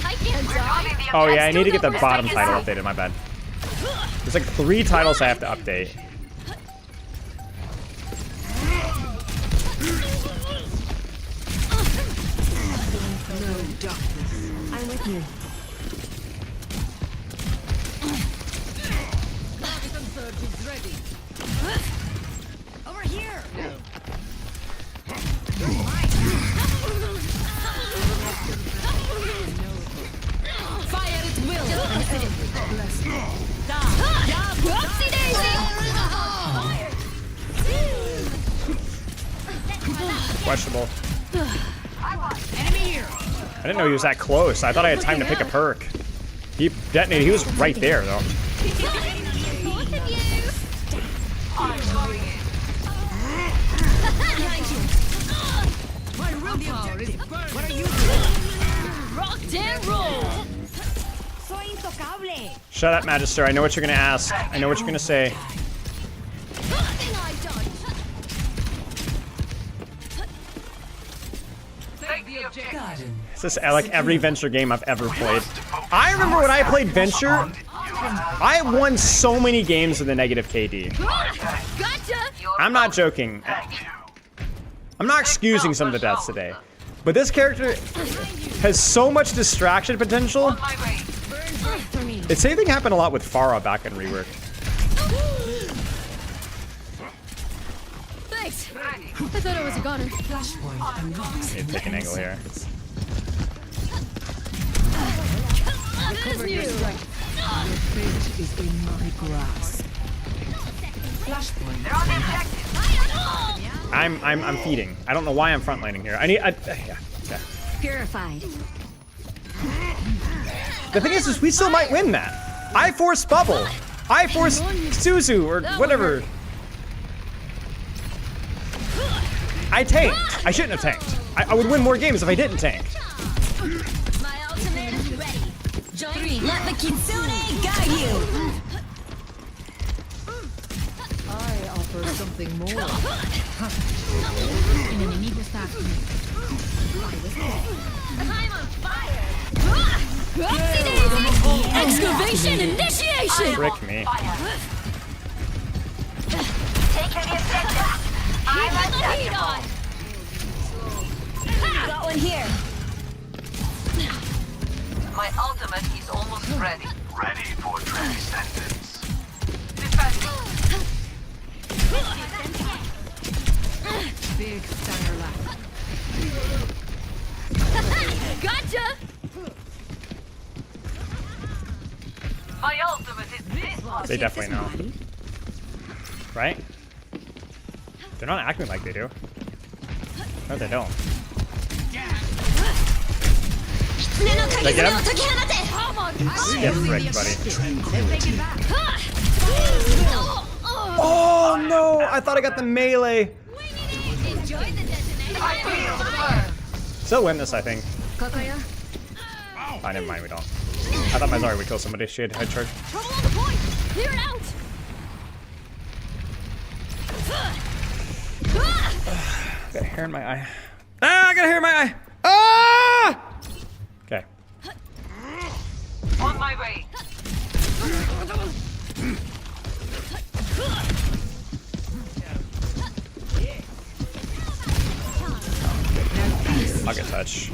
I can't die. Oh yeah, I need to get the bottom title updated, my bad. There's like 3 titles I have to update. No darkness. I'm with you. Over here. Fire at will. Whoopsie daisy. Questionable. Enemy here. I didn't know he was that close. I thought I had time to pick a perk. He detonated. He was right there, though. Look at you. My willpower is burning. What are you doing? Rocked and roll. Soy intocable. Shut up, Magister. I know what you're gonna ask. I know what you're gonna say. Nothing I done. Garden. It's just like every Venture game I've ever played. I remember when I played Venture, I won so many games with a negative KD. Gotcha. I'm not joking. I'm not excusing some of the deaths today. But this character has so much distraction potential. The same thing happened a lot with Farah back in Rework. Thanks. I thought I was a goner. Flashpoint unlocks. Need to take an angle here. That is you. Fate is in my grasp. I'm feeding. I don't know why I'm frontlining here. Yeah. Purified. The thing is we still might win that. I force bubble. I force Suzu or whatever. I tanked. I shouldn't have tanked. I would win more games if I didn't tank. My ultimate is ready. Join me. Let the Kitsune guide you. I offer something more. I'm on fire. Excavation initiation! Frick me. Take any objective. I'm the heat on! Got one here. My ultimate is almost ready. Ready for transcendence. Big fire lap. Gotcha! My ultimate is this one. They definitely know. Right? They're not acting like they do. No, they don't. They get him? Get fricked, buddy. Oh no! I thought I got the melee. Still win this, I think. Oh, never mind, we don't. I thought my Zarya would kill somebody. She had head charge. Trouble on the point! Clear it out! Got hair in my eye. Ah, I got hair in my eye. Ah! Okay. On my way. I'll get touch.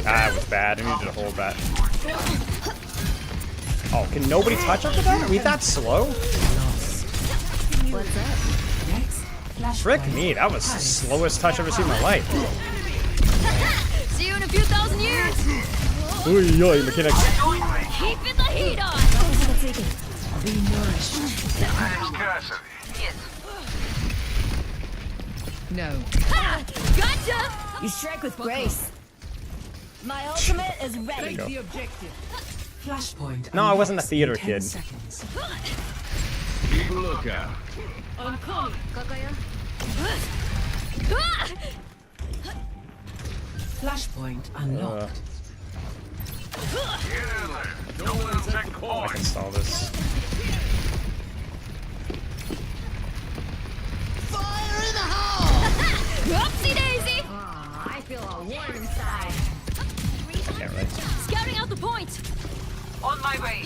That was bad. I needed to hold that. Oh, can nobody touch after that? Are we that slow? What's up? Frick me, that was the slowest touch I've ever seen in my life. See you in a few thousand years! Ooh, yo, mechanics. Keeping the heat on! Be nourished. Yes. No. Gotcha! You strike with grace. My ultimate is ready. Go. The objective. Flashpoint. No, I wasn't a theater kid. Keep a lookout. I'm coming. Flashpoint unlocked. I can stall this. Fire in the hole! Oopsie daisy! I feel a warm inside. Can't really. Scouting out the point! On my way.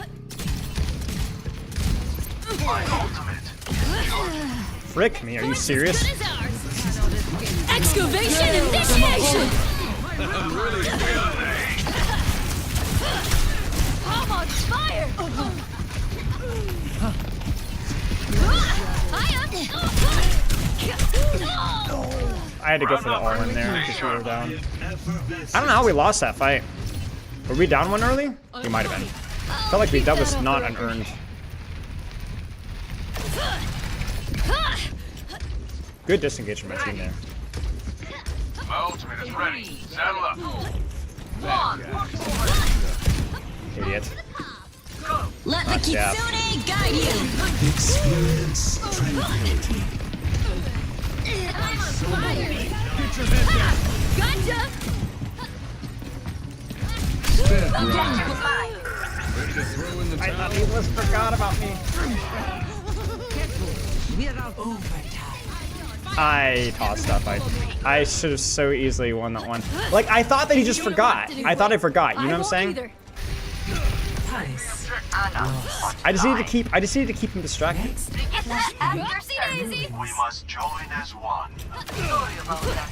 My ultimate. Frick me, are you serious? Good as ours. Excavation initiation! I'm really feeling it. I'm on fire! I had to go for the all in there because we were down. I don't know how we lost that fight. Were we down one early? We might have been. Felt like that was not unearned. Good disengage from my team there. My ultimate is ready. Saddle up. Idiot. Let the Yeah. Kitsune guide you. Experience tranquility. I'm on fire! Gotcha! I thought he was forgot about me. We're out overtime. I tossed up. I should have so easily won that one. Like I thought that he just forgot. I thought I forgot. You know what I'm saying? Nice. I just needed to keep him distracted. Oopsie daisy! We must join as one. Sorry about that.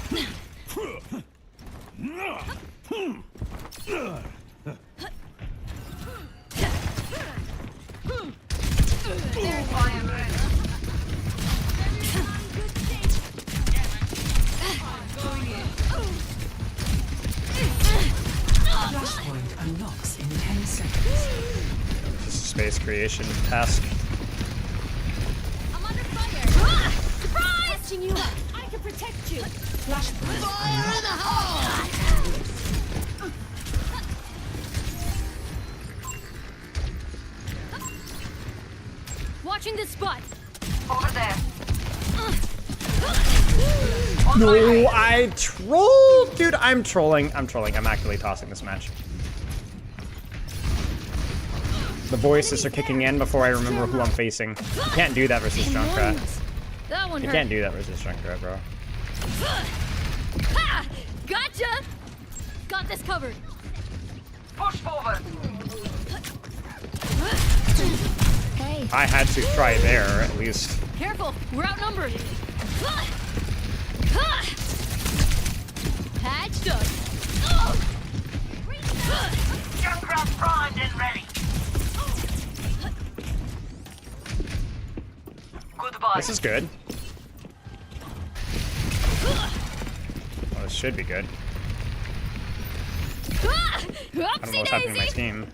Flashpoint unlocks in 10 seconds. Just space creep. creation task. I'm under fire. Surprise! Catching you up. I can protect you. Flashpoint Fire in the hole! Watching this spot. Over there. No, I trolled! Dude, I'm trolling. I'm trolling. I'm actively tossing this match. The voices are kicking in before I remember who I'm facing. You can't do that versus Junkrat. That one You hurt. can't do that versus Junkrat, bro. Ha! Gotcha! Got this covered. Push forward. Hey, I had to try there, at least. careful. We're outnumbered. Patched up. Junkrat primed and ready. Goodbye. This is good. Well, this should be good. I don't know what's happening to my team.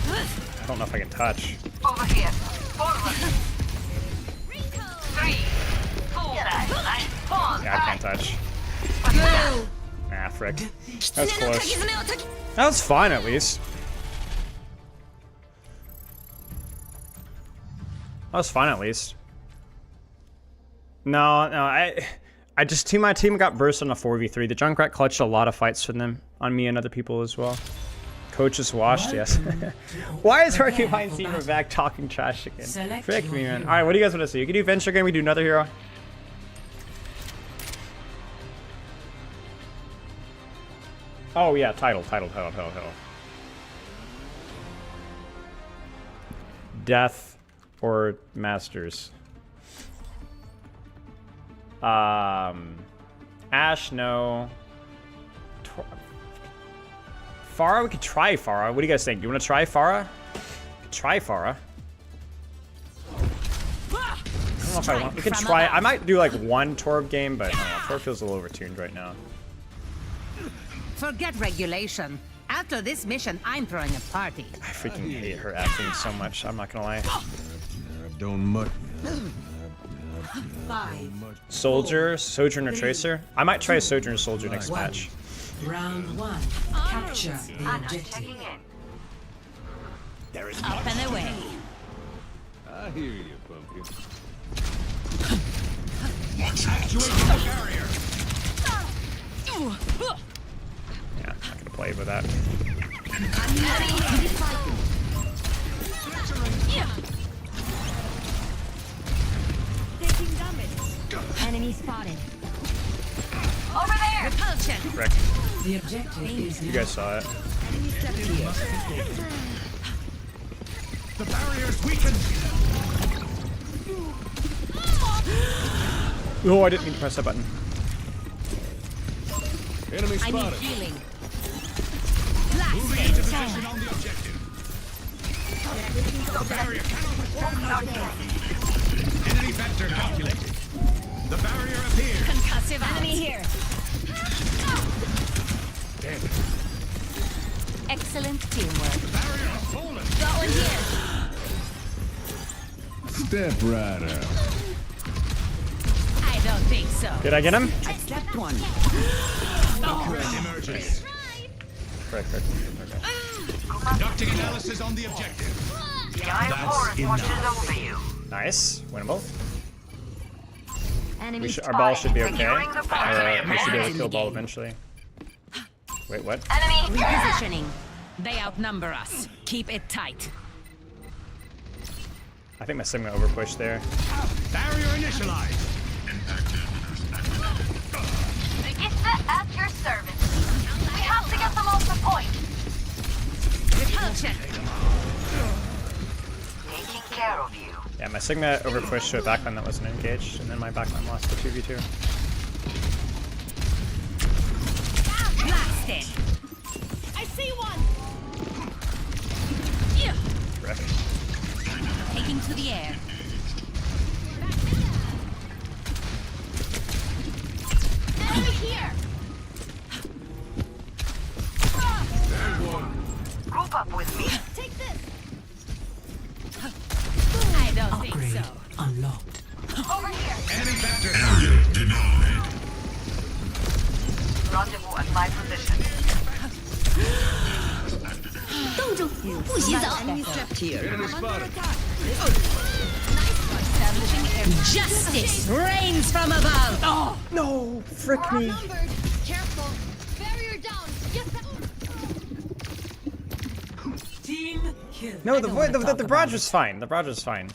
I don't know if I can touch. Over here. Forward. 3, 4, 5. Yeah, I can't touch. Go. Ah, frick. That was close. That was fun, at least. That was fun, at least. No, I just my team got burst on a 4v3. The Junkrat clutched a lot of fights for them, on me and other people as well. Coach is washed, yes. Why is Porcupine Seamer back talking trash again? Frick me, man. Alright, what do you guys want to see? You can do Venture again, we do another hero. Oh yeah, title. Death or Masters. Ash, no. Pharah, we could try Pharah. What do you guys think? Do you want to try Pharah? Try Pharah. I don't know if I want. We could try. I might do like one Torb game, but I don't know. Torb feels a little overtuned right now. Forget regulation. After this mission, I'm throwing a party. I freaking hate her acting so much. I'm not gonna lie. Don't much. Soldier, Sojourner, Tracer. I might try Sojourner, Soldier next match. Round 1. Capture the objective. There is Up and away. I hear you, pumpkin. Activate the barrier. Yeah, I'm not gonna play with that. Taking damage. Enemy spotted. Over there. Repulsion. Frick. The objective is You guys saw it. The barrier's weakened. Oh, I didn't mean to press that button. Enemy I need spotted. healing. Moving into position on the objective. The barrier cannot withstand our trophy. Enemy vector calculated. The barrier appears. Concussive Enemy here. Excellent teamwork. The barrier has fallen. Got one here. Step right up. I don't think so. Did I get him? I slept one. Threat emerges. Frick. Conducting analysis on the objective. The iron forest watches over you. Nice. Winnable. Enemy Our ball should be okay. Securing the barrier. We should be able to kill ball eventually. Wait, what? Enemy. Repositioning. They outnumber us. Keep it tight. I think my Sigma overpushed there. Barrier initialized. The Gitsa at your service. We have to get them off the point. Repulsion. Taking care of you. Yeah, my Sigma overpushed to a backline that wasn't engaged, and then my backline lost the 2v2. Blasted. I see one. Frick. Taking to the air. Enemy here. Group up with me. Take this. don't think Upgrade so. unlocked. Over here. Enemy factor Area denied. Rendezvous at my position. 冻住，不洗澡。 Enemy spotted. Justice reigns from above. Oh, No, frick me. Outnumbered. Careful. Barrier down. Yes. Team kill. No, the barrage was fine. The barrage was fine.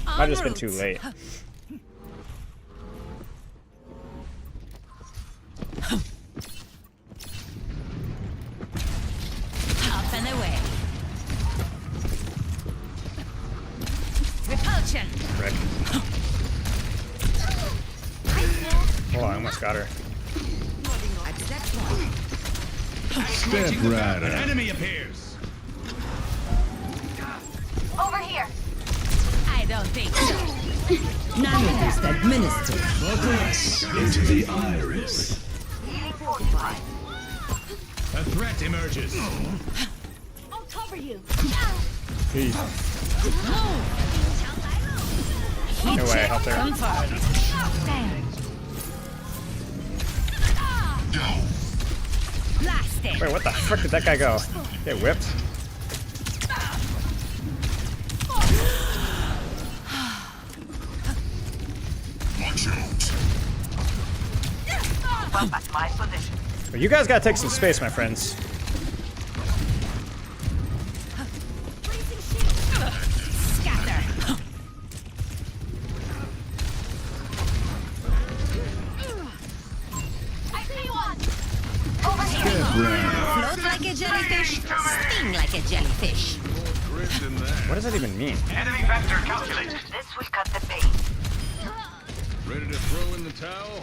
Might have just been too late. up and away. Repulsion. Frick. Oh, I almost got her. Step right up. Enemy appears. Over here. I don't think so. Nanoboost administered. Into the iris. Healing fortified. A threat emerges. I'll cover you. Jeez. No way, help there. Confirmed. Blasting. Wait, what the frick did that guy go? Get whipped? Watch out. Well, at my position. Well, you guys gotta take some space, my friends. Scatter. I see one. Over here. Step right up. Float like a jellyfish. Sting like a jellyfish. Grit in that. What does that even mean? Enemy factor calculated. This will cut the pain. Ready to throw in the towel?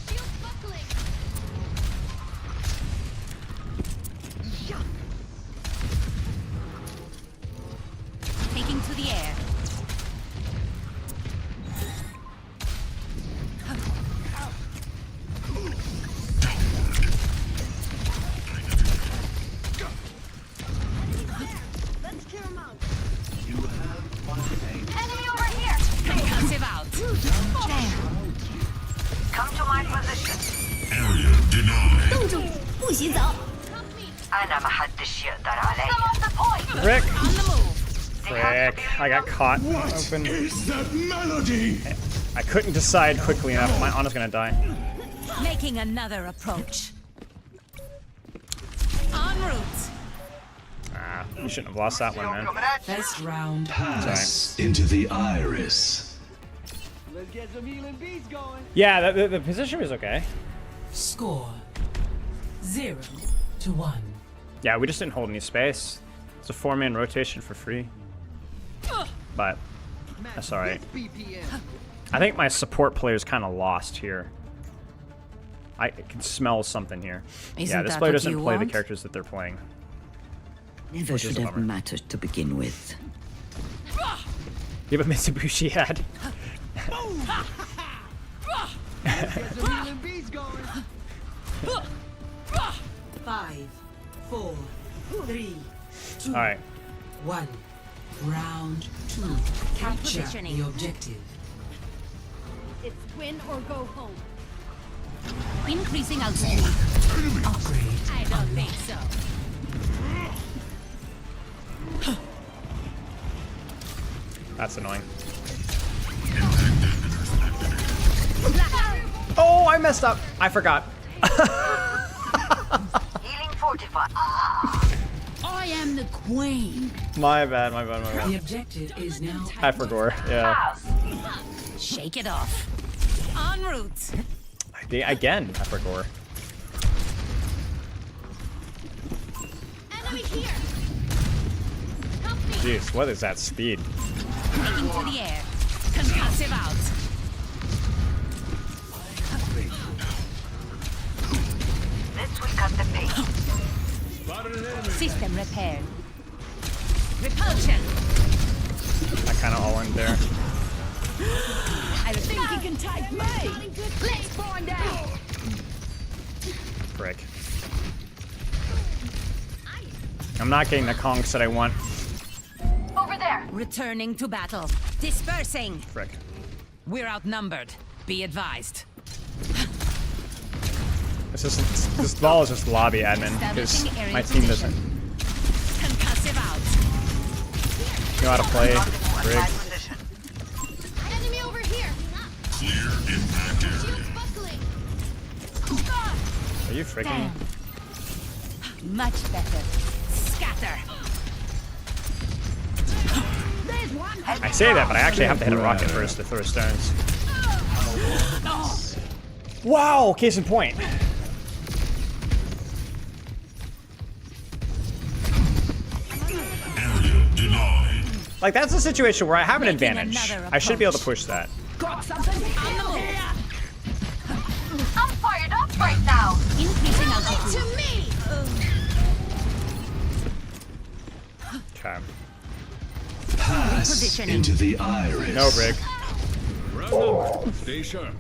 Shield buckling. Taking to the air. Let's clear him out. Enemy over here. Concussive out. Come to my position. Area denied. 冻住，不洗澡。 أنا ما حدش يقدر علي. Come off the point. Frick! On the move. Frick! I got caught open. Is that melody? I couldn't decide quickly enough. My Ana's gonna die. Making another approach. En route. Ah, you shouldn't have lost that one, man. First round. Pass into the iris. Yeah, the position was okay. Score 0-1. Yeah, we just didn't hold any space. It's a 4-man rotation for free. But that's alright. I think my support player's kind of lost here. I can smell something here. Isn't Yeah, this that player what doesn't you play the want? characters that they're playing. Never Which is should a have bummer. mattered to begin with. Yeah, but Mitsubishi had. 5, 4, 3, 2, Alright. 1. Round 2. Capture Repositioning. the objective. It's win or go home. Increasing outspeed. Upgrade. I don't think so. That's annoying. Oh, I messed up. I forgot. Healing fortified. I am the queen. My bad, my bad, my The bad. objective is now I forgot. Yeah. Shake it off. En route. Again, I forgot. Enemy here. Help me. Jeez, what is that speed? Taking to the air. Concussive out. This will cut the pain. System repaired. Repulsion. I kind of all in there. I think you can type me. Let's spawn down. Frick. I'm not getting the conks that I want. Over there. Returning to battle. Dispersing. Frick. We're outnumbered. Be advised. This ball is just lobby admin because my team doesn't Concussive out. know how to play. Rig. Enemy over here. Clear impact area. Shields buckling. Are you freaking? Much better. Scatter. I say that, but I actually have to hit a rocket first to throw stones. Wow, case in point. Area denied. Like, that's a situation where I have an Making advantage. another I should be able to push that. Got something on the move. I'm fired up right now. Increasing altitude. To me. Okay. Pass Positioning. into the iris. No, Rig. Round number. Stay sharp.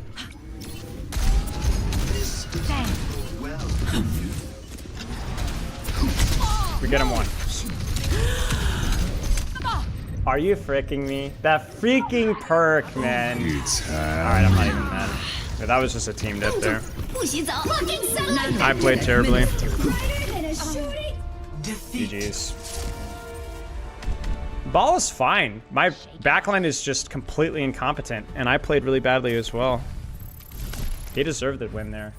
We get him one. Are you freaking me? That freaking perk, man. Alright, I'm not even mad. Yeah, that was just a team dip there. I played terribly. GG's. Ball is fine. My backline is just completely incompetent, and I played really badly as well. They deserved the win there.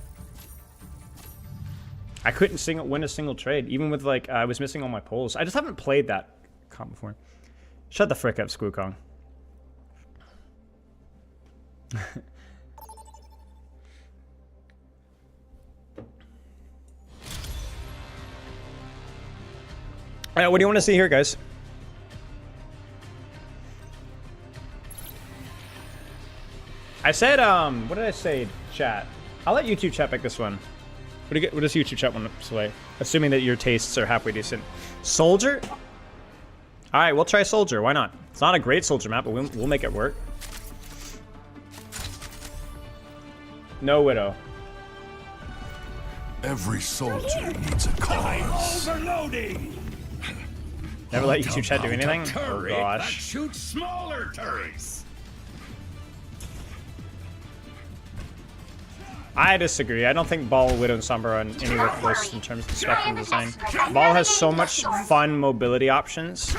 I couldn't win a single trade, even with like I was missing all my pulls. I just haven't played that comp before. Shut the frick up, Squookong. Alright, what do you want to see here, guys? I said, what did I say, chat? I'll let YouTube chat pick this one. What does YouTube chat want to play? Assuming that your tastes are halfway decent. Soldier? Alright, we'll try Soldier. Why not? It's not a great Soldier map, but we'll make it work. No Widow. Every soldier needs a cause. Overloading. Never let YouTube chat do anything? Oh That gosh. shoots smaller turrets. I disagree. I don't think Ball, Widow, and Sombra are anywhere close in terms of the spectrum design. Ball has so much fun mobility options.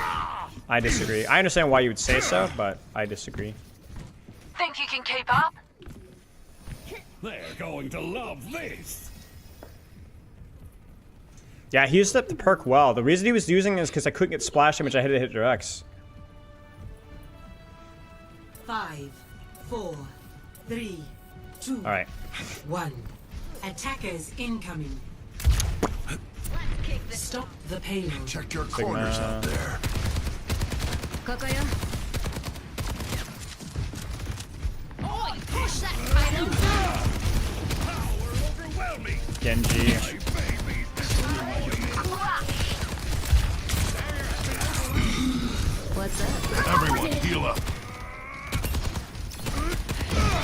I disagree. I understand why you would say so, but I disagree. Think you can keep up? They're going to love this. Yeah, he used up the perk well. The reason he was using it is because I couldn't get splash damage. I had to hit directs. 5, 4, 3, 2, All right. 1. Attackers incoming. Stop the payload. Check your corners out there. Oh, push that item. Power overwhelming. Genji. What's up? Everyone, heal up.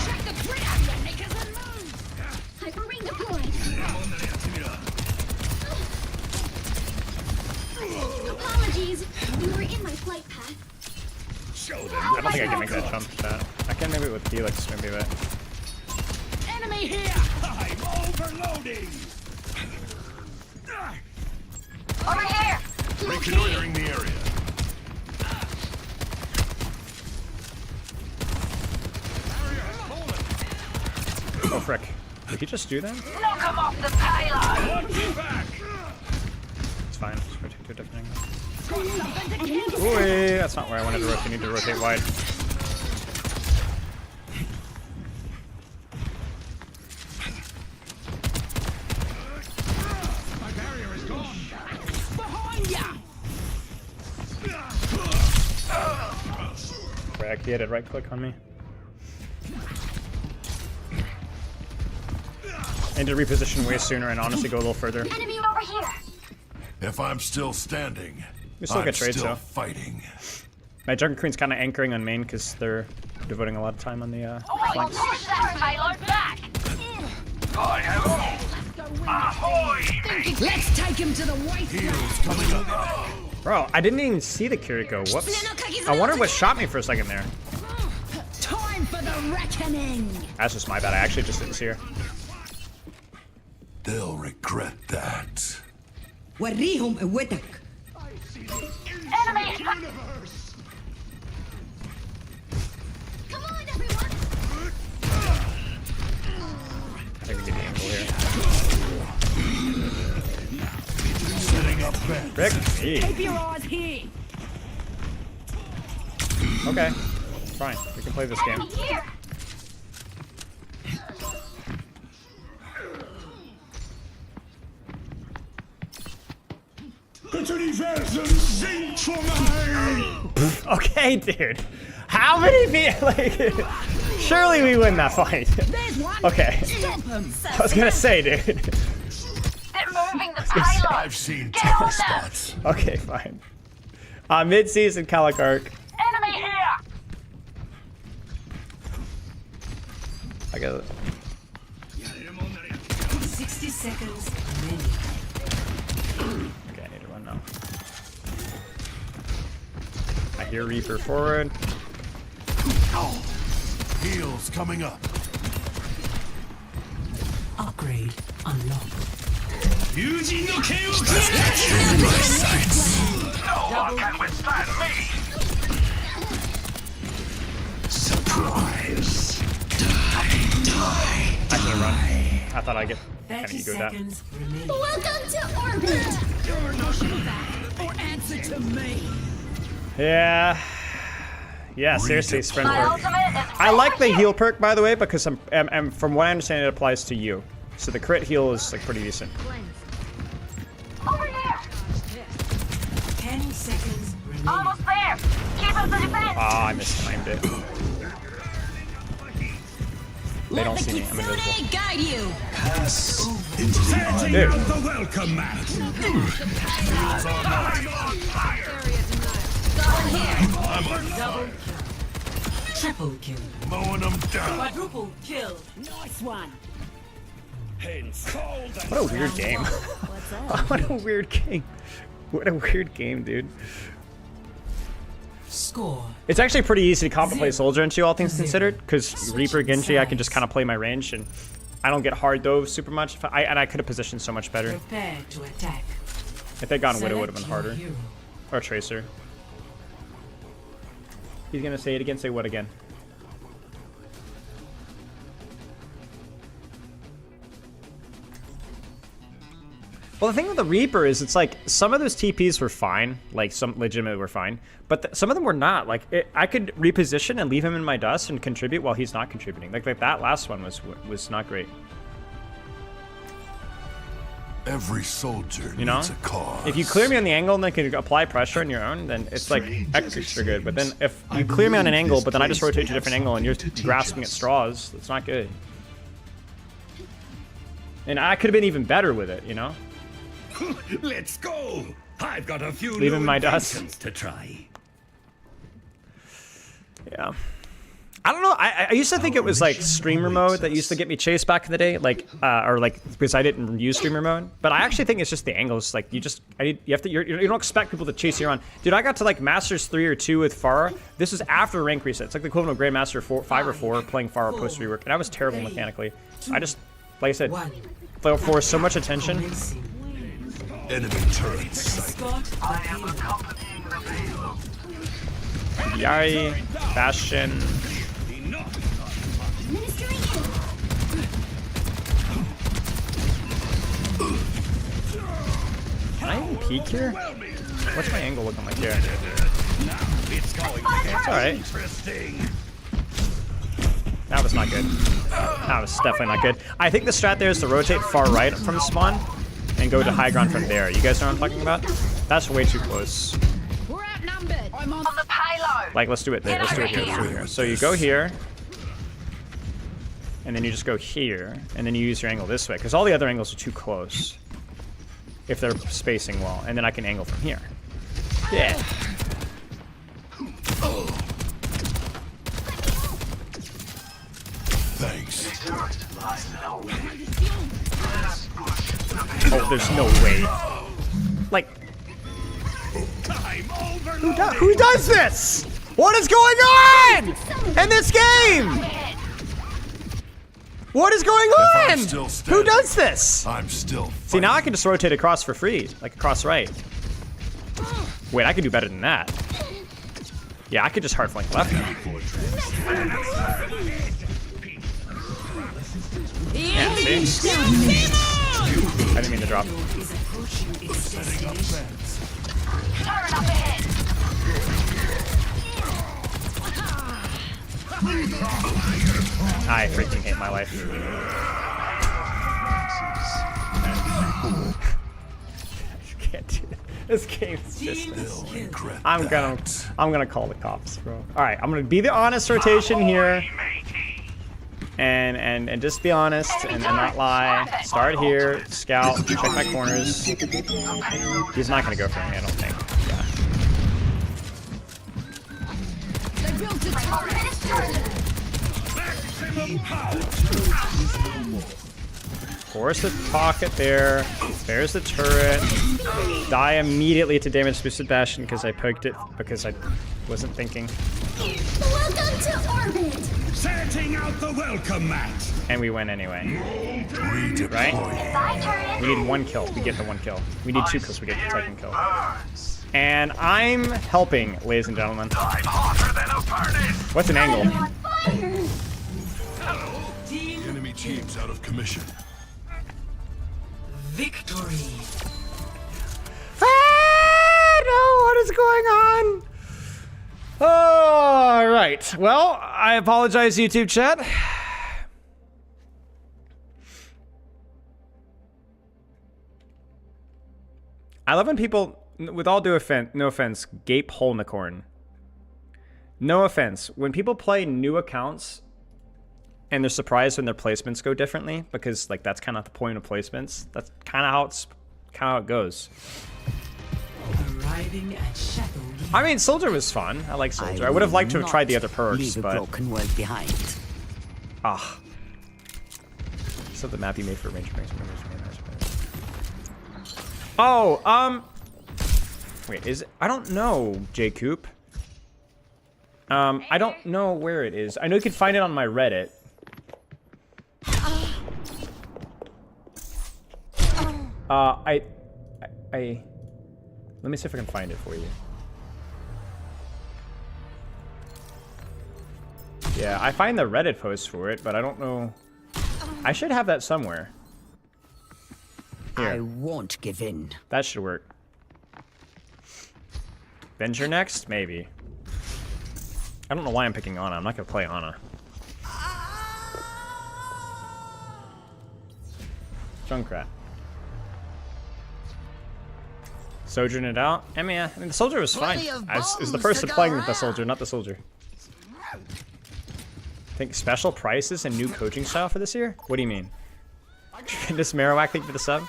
Check the grab, make us move. Hyper ring deployed. Apologies. You were in my flight path. Show them. I don't think I can make that jump to that. I can maybe with Helix, maybe, but... Enemy here. I'm overloading. Over here. Reconnoitering the area. Oh, frick. Did he just do that? Knock him off the payload. Watch your back. It's fine. Just rotate to a different angle. Ooh, that's not where I wanted to rotate. I need to rotate wide. My barrier is gone. Behind ya. Frick, he had a right click on me. I need to reposition way sooner and honestly go a little further. Enemy over here. If I'm still standing, We still I'm get trades, still though. fighting. My Junker Queen's kind of anchoring on main because they're devoting a lot of time on the We'll flanks. push that payload back. Let's take him to the wasteland. Bro, I didn't even see the Kiriko. Whoops. I wonder what shot me for a second there. Time for the reckoning. That's just my bad. I actually just didn't see her. They'll regret that. وريهم قوتك. Enemy! Come on, everyone! I think we get the angle here. Setting up bed. Rick? Keep your eyes here. Okay. Fine. We can play this game. Here! Okay, dude. How many people? Like, surely we win that fight. Okay. I was gonna say, dude. They're moving the pylon! I've seen Get tough on them! spots. Okay, fine. Mid-season Calicart. Enemy here! I got it. 60 seconds remaining. Okay, I need to run now. I hear Reaper forward. Heals coming up. Upgrade unlocked. No one can withstand me! Surprise. I can run. I thought I'd get kind of 30 ego with that. seconds remaining. Welcome to orbit! Or answer to me. Yeah. Yeah, seriously, sprint My perk. ultimate is I like the heal perk, by the way, because from what I understand, it applies to you. So the crit heal is like pretty decent. over here! 10 seconds remaining. Almost there! Keep up the defense! Ah, I mistimed it. They don't Let the see me. I'm invisible. Kitsune guide you. Dude. The welcome mat! Triple kill. Mowing them down. Quadruple kill. Nice one. What a weird game. What a weird game. What a weird game, dude. Score. It's actually pretty easy to comp play soldier into all things considered, because Reaper Genji I can just kind of play my range and I don't get hard dove super much. And I could have positioned so much better. Prepare to attack. If they'd gone Widow, would have been Select your harder. hero. Or Tracer. He's gonna say it again. Say what again? Well, the thing with the Reaper is it's like some of those TPs were fine, like some legitimate were fine, but some of them were not. Like I could reposition and leave him in my dust and contribute while he's not contributing. Like that last one was not great. Every soldier You know, needs a cause. if you clear me on the angle and then can apply pressure on your own, then it's like extra good. But then if you clear me on an angle, but then I just rotate to a different angle and you're grasping at straws, it's not good. And I could have been even better with it, you know? Let's go! I've got a few Leave him in new my dust. inventions to try. Yeah. I don't know. I used to think it was like streamer mode that used to get me chased back in the day, like or like because I didn't use streamer mode. But I actually think it's just the angles. Like you don't expect people to chase you around. Dude, I got to like Masters 3 or 2 with Pharah. This is after rank reset. It's like the equivalent of Grandmaster 5 or 4 playing Pharah post rework, and I was terrible mechanically. I just, like I said, forced so much attention. Enemy turret sighted. I am accompanying the payload. Yari, Bastion. Can I even peek here? What's my angle looking like here? It's going It's alright. That was not good. That was definitely not good. I think the strat there is to rotate far right from spawn and go to high ground from there. You guys know what I'm talking about? That's way too close. We're outnumbered. I'm on the payload. Like, let's do it there. Let's do it here. Let's do it here. So you go here, and then you just go here, and then you use your angle this way, because all the other angles are too close if they're spacing well, and then I can angle from here. Yeah. Thanks. Oh, there's no way. Like, who does this? What is going on in this game? What is going on? Who does this? I'm still. See, now I can just rotate across for free, like across right. Wait, I can do better than that. Yeah, I could just hard flank left now. Yeah, see? I didn't mean to drop. I freaking hate my life. I can't do it. This game's just. I'm gonna call the cops, bro. All right, I'm gonna be the honest rotation here, and just be honest and not lie. Start here, scout, check my corners. He's not gonna go for me, I don't think. Force the pocket there. There's the turret. Die immediately to damage boosted Bastion because I poked it because I wasn't thinking. Welcome to orbit. Setting out the welcome mat. And we win anyway. Right? We need 1 kill. We get the 1 kill. We need 2 kills. We get the second kill. And I'm helping, ladies and gentlemen. What's an angle? Enemy teams out of commission. Victory. No, what is going on? All right. Well, I apologize, YouTube chat. I love when people, with all due offense, no offense, gape hole in the corn. No offense. When people play new accounts and they're surprised when their placements go differently, because like that's kind of the point of placements. That's kind of how it goes. Arriving at Shadow. I mean, Soldier was fun. I like Soldier. I would have liked to have tried the other perks, but broken world behind. So the map you made for range breaks. Oh, wait, is it? I don't know, J Coop. I don't know where it is. I know you can find it on my Reddit. Let me see if I can find it for you. Yeah, I find the Reddit post for it, but I don't know. I should have that somewhere. Here. I won't give in. That should work. Venture next? Maybe. I don't know why I'm picking Ana. I'm not gonna play Ana. Junkrat. Sojourn it out. I mean, the Soldier was fine. I was the person playing with the Soldier, not the Soldier. Think special prices and new coaching style for this year? What do you mean? This Marowak thing for the sub?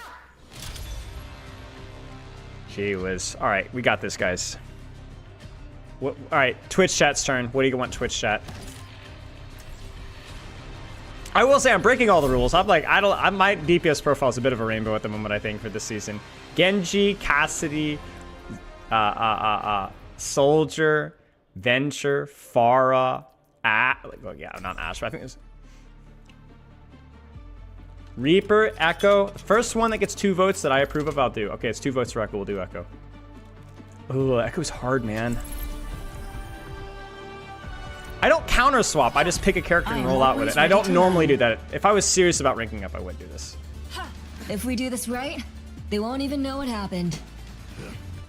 Gee whiz. Alright, we got this, guys. Alright, Twitch chat's turn. What do you want, Twitch chat? I will say I'm breaking all the rules. I'm like, my DPS profile is a bit of a rainbow at the moment, I think, for this season. Genji, Cassidy, Soldier, Venture, Pharah, well, yeah, not Ash, but I think it's Reaper, Echo. First one that gets 2 votes that I approve of, I'll do. Okay, it's 2 votes for Echo, we'll do Echo. Ooh, Echo's hard, man. I don't counter swap, I just pick a character and roll out with it. And I don't normally do that. If I was serious about ranking up, I would do this. If we do this right, they won't even know what happened.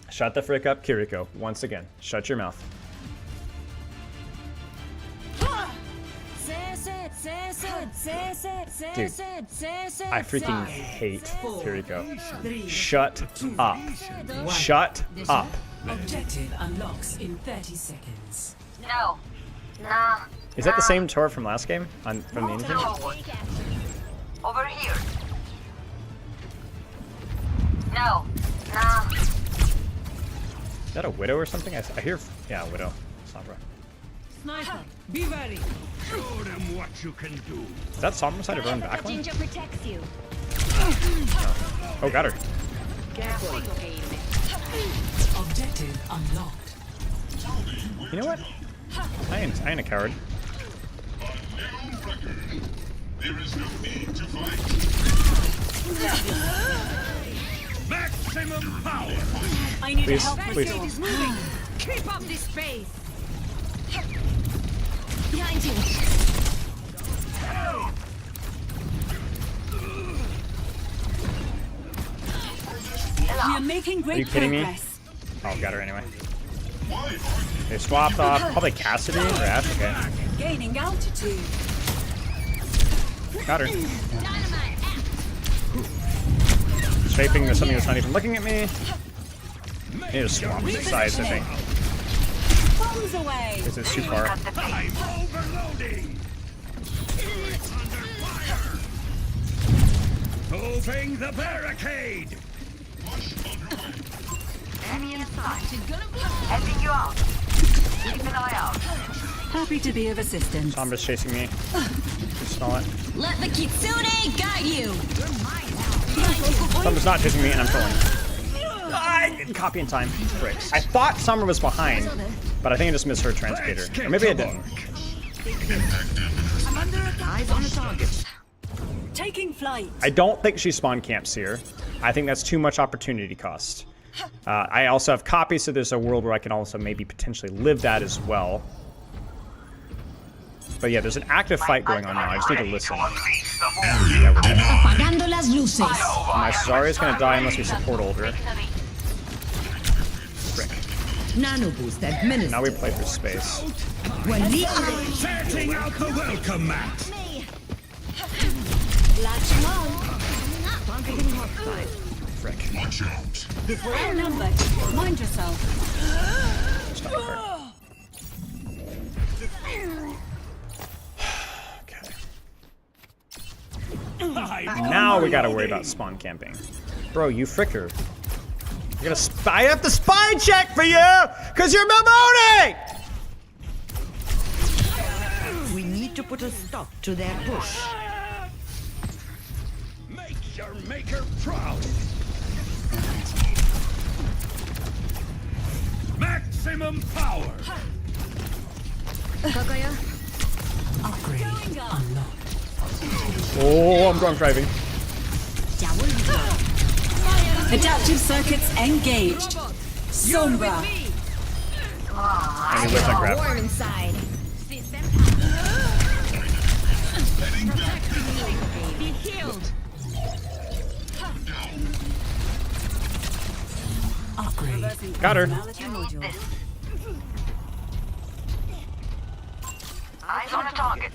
Shut the frick up, Kiriko. Once again, shut your mouth. Dude, I freaking hate Kiriko. Shut up. Shut up. Objective unlocks in 30 seconds. No. Nah. Is that the same turret from last game? From the engine? Over here. No. Nah. Is that a Widow or something? I hear... Yeah, Widow. Sombra. Sniper, be ready. Show them what you can do. Is that Sombra side of her own backline? Ginger protects you. Oh, got her. Objective unlocked. You know what? I ain't a coward. There is no need to fight. Maximum power. I need Please, help. please. Is moving. Keep up this pace. Behind you. We are making great Are you kidding progress. me? Oh, got her anyway. They swapped off probably Cassidy or Ash. Okay, Gaining altitude. got her. Strafing to something that's not even looking at me. I need to swap sides, I think. Bombs away. This is too far. I'm overloading. It's under fire. Moving the barricade. Enemy inside. Heading you out. Keep an eye out. Happy to be of assistance. Sombra's chasing me. Stall it. Let the Kitsune guide you. Sombra's not chasing me, and I'm trolling. I didn't copy in time. Bricks. I thought Sombra was behind, but I think I just missed her transcator. Or maybe I didn't. I'm under attack. Eyes on the target. Taking flight. I don't think she spawn camps here. I think that's too much opportunity cost. I also have copies, so there's a world where I can also maybe potentially live that as well. But yeah, there's an active fight going on now. I just need to listen. Apagando las luces. My Zarya's gonna die unless we support older. Frick. Nano boost administered. Now we play for space. Setting out the welcome mat. Latching on. Frick. Watch out. Outnumbered. Mind yourself. Stop her. Now we gotta worry about spawn camping. Bro, you fricker. I have to spy check for you! Cause you're Mamoni! We need to put a stop to their push. Make your maker proud. Maximum power. Upgrade unlocked. Oh, I'm drunk driving. Adaptive circuits engaged. Sombra. I need to lift that grab. Warm inside. Be healed. Upgrade. Got her. Eyes on the target.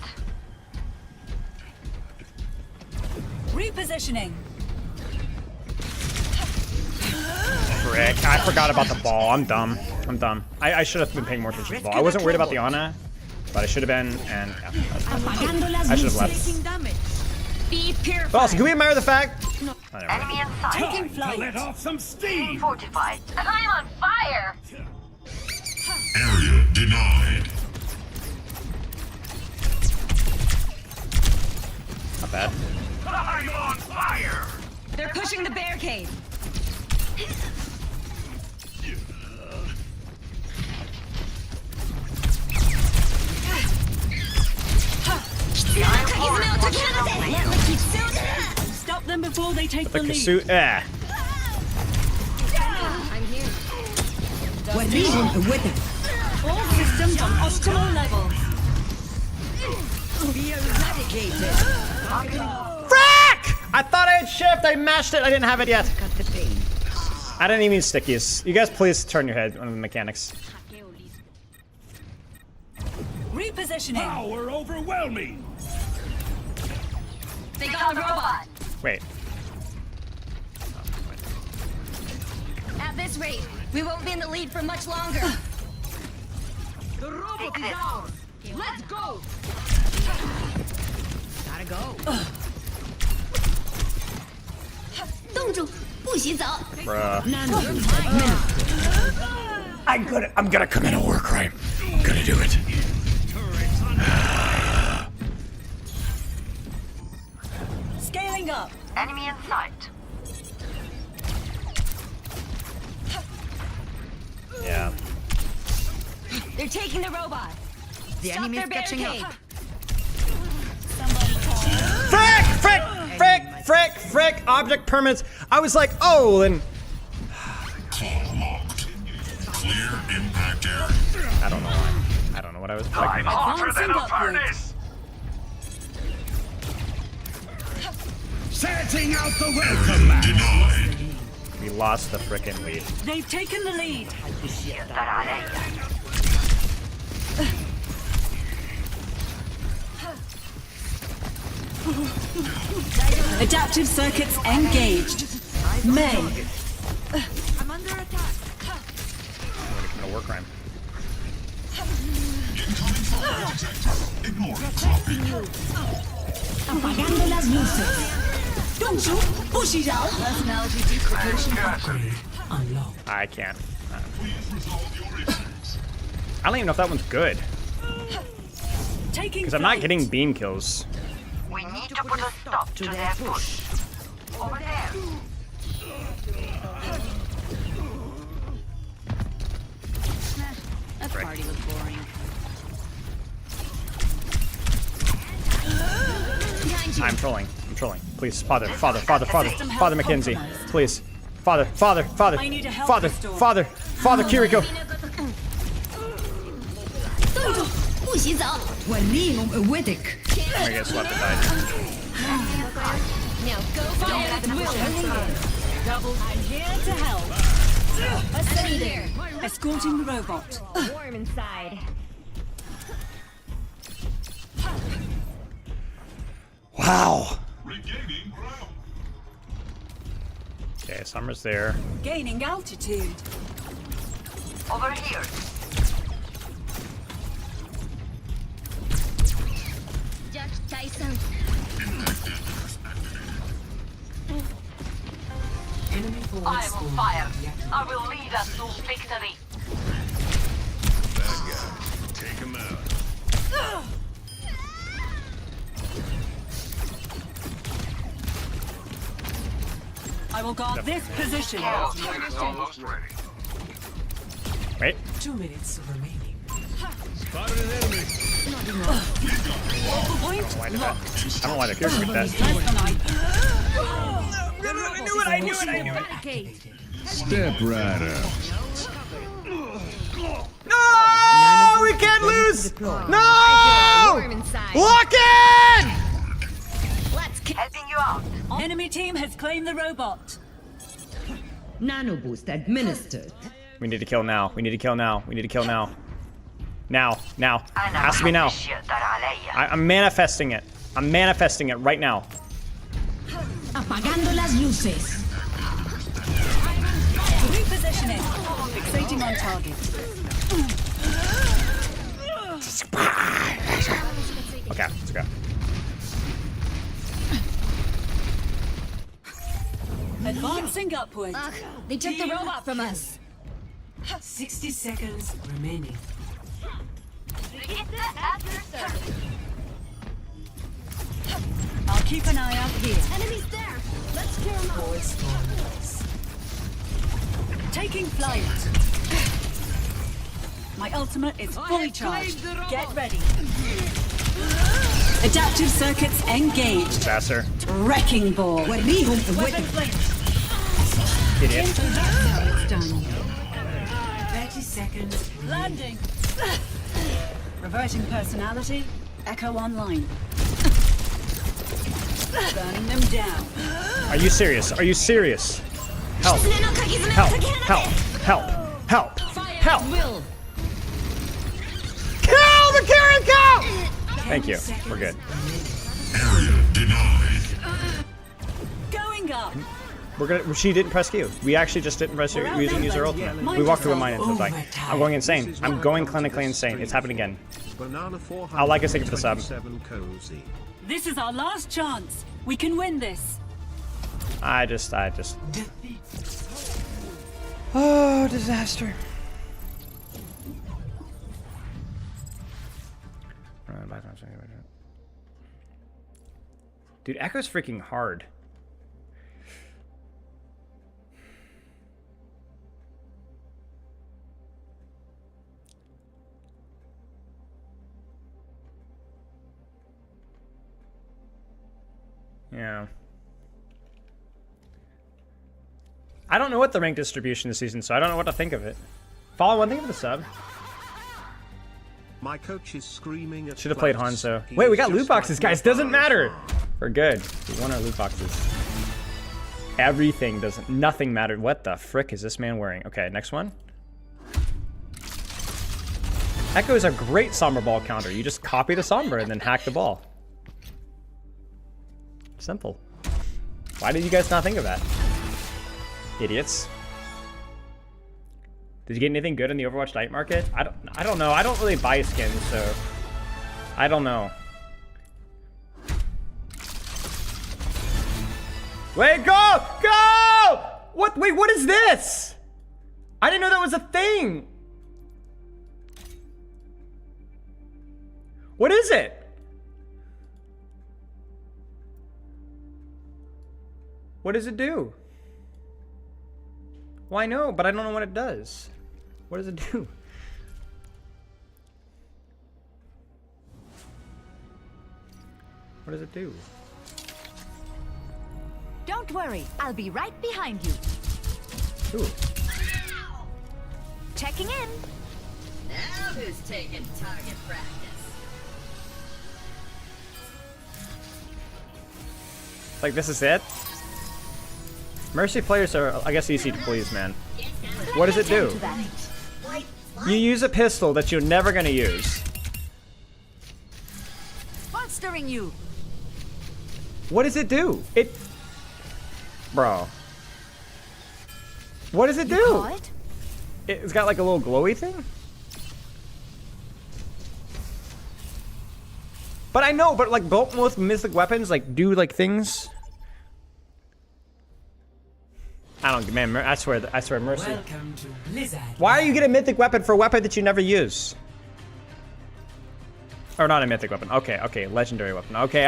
Repositioning. Frick, I forgot about the ball. I'm dumb. I'm dumb. I should have been paying more attention to the ball. I wasn't worried about the Ana, but I should have been, and yeah, I should have left. Be purified. But also, can we admire the fact? Enemy inside. Taking To flight. let off some steam. Fortified. I'm on fire. Area denied. Not bad. I'm on fire. They're pushing the barricade. Stop them before they take The the lead. Kasu. I'm here. We're leading with it. All systems on optimal levels. Be eradicated. Frick! I thought I had shift. I mashed it. I didn't have it yet. Cut the pain. I didn't even need stickies. You guys, please turn your head on the mechanics. Repositioning. Power overwhelming. They got the robot. Wait. At this rate, we won't be in the lead for much longer. The robot is ours. Let's go. Gotta go. 冻住，不洗澡。 Bruh. Nano boost administered. I'm gonna commit a war crime. I'm gonna do it. Scaling up. Enemy in sight. Yeah. They're taking the robot. The Stop enemy their is catching barricade. up. Somebody call. Frick! Object permanents. I was like, oh, and Call locked. Clear impact area. I don't know why. I don't know what I was expecting. Advancing upwards. Setting out the welcome mat. Denied. We lost the frickin' lead. They've taken the lead. Adaptive circuits engaged. May. I'm under attack. Gonna work rhyme. Incoming fire detected. Ignore it. Copy. Apagando las luces. Don't you push it out. Personality duplication upgrade unlocked. I can't. Please resolve your issues. I don't even know if that one's good. Taking Because I'm not flight. getting beam kills. We need to put a stop to their push. Over there. That party was boring. I'm trolling. Please, Father Mackenzie. Please. Father Kiriko. I guess we'll have to die. Now go fire at will. Double. I'm here to help. Enemy there. Escorting the robot. Warm inside. Wow. Regaining ground. Okay, Summer's there. Gaining altitude. Over here. Jack Tyson. Enemy forward I will spawn. fire. I will lead us to victory. That guy. Take him out. I will guard this position. Almost ready. Wait. 2 minutes remaining. Spotted an enemy. Focal point. I don't know why they're Kiriko with that. I knew it. Step right up. No! We can't lose! No! Warm inside. Lock in! Let's kick. Helping you out. Enemy team has claimed the robot. Nano boost administered. We need to kill now. Now. Has to be now. I'm manifesting it. Right now. Apagando las luces. Repositioning. Fixating on target. Okay, let's go. Advancing upward. Ugh, they took the robot from us. 60 seconds remaining. I'll keep an eye out here. Enemies there. Let's clear them out. Taking flight. My ultimate is fully charged. Get ready. Adaptive circuits engaged. Faster. Wrecking ball. Weapon flames. Idiot. It's done. 30 seconds. Landing. Reverting personality. Echo online. Burning them down. Are you serious? Help. Will. Kill the Kiriko! Thank you. We're good. Area denied. Going up. She didn't press Q. We actually just didn't press Q. We didn't use her ultimate. We walked through a mine and was like, I'm going insane. I'm going clinically insane. It's happening again. Banana I'll like us take it for the sub. Cozy. This is our last chance. We can win this. I just. Oh, disaster. Dude, Echo's freaking hard. Yeah. I don't know what the rank distribution this season, so I don't know what to think of it. Follow one thing for the sub. My coach is screaming at Should have played Klaus. Hanzo. He Wait, we is got loot just boxes, like guys. Doesn't Maka's matter. mom. We're good. We won our loot boxes. Everything doesn't. Nothing mattered. What the frick is this man wearing? Okay, next one. Echo is a great Sombra ball counter. You just copy the Sombra and then hack the ball. Simple. Why did you guys not think of that? Idiots. Did you get anything good in the Overwatch night market? I don't know. I don't really buy skins, so I don't know. Wait, go! Go! What? Wait, what is this? I didn't know that was a thing. What is it? What does it do? Well, I know, but I don't know what it does. What does it do? What does it do? Don't worry, I'll be right behind you. Ooh. Checking in. Now who's taking target practice? Like, this is it? Mercy players are, I guess, easy to please, man. What does it do? You use a pistol that you're never gonna use. Monstering you. What does it do? It... Bro. What does it do? It's got like a little glowy thing? But I know, but like both most mythic weapons like do like things. I don't, man. I swear, Mercy. Welcome to Blizzard. Why are you getting a mythic weapon for a weapon that you never use? Or not a mythic weapon. Okay, okay, legendary weapon. Okay.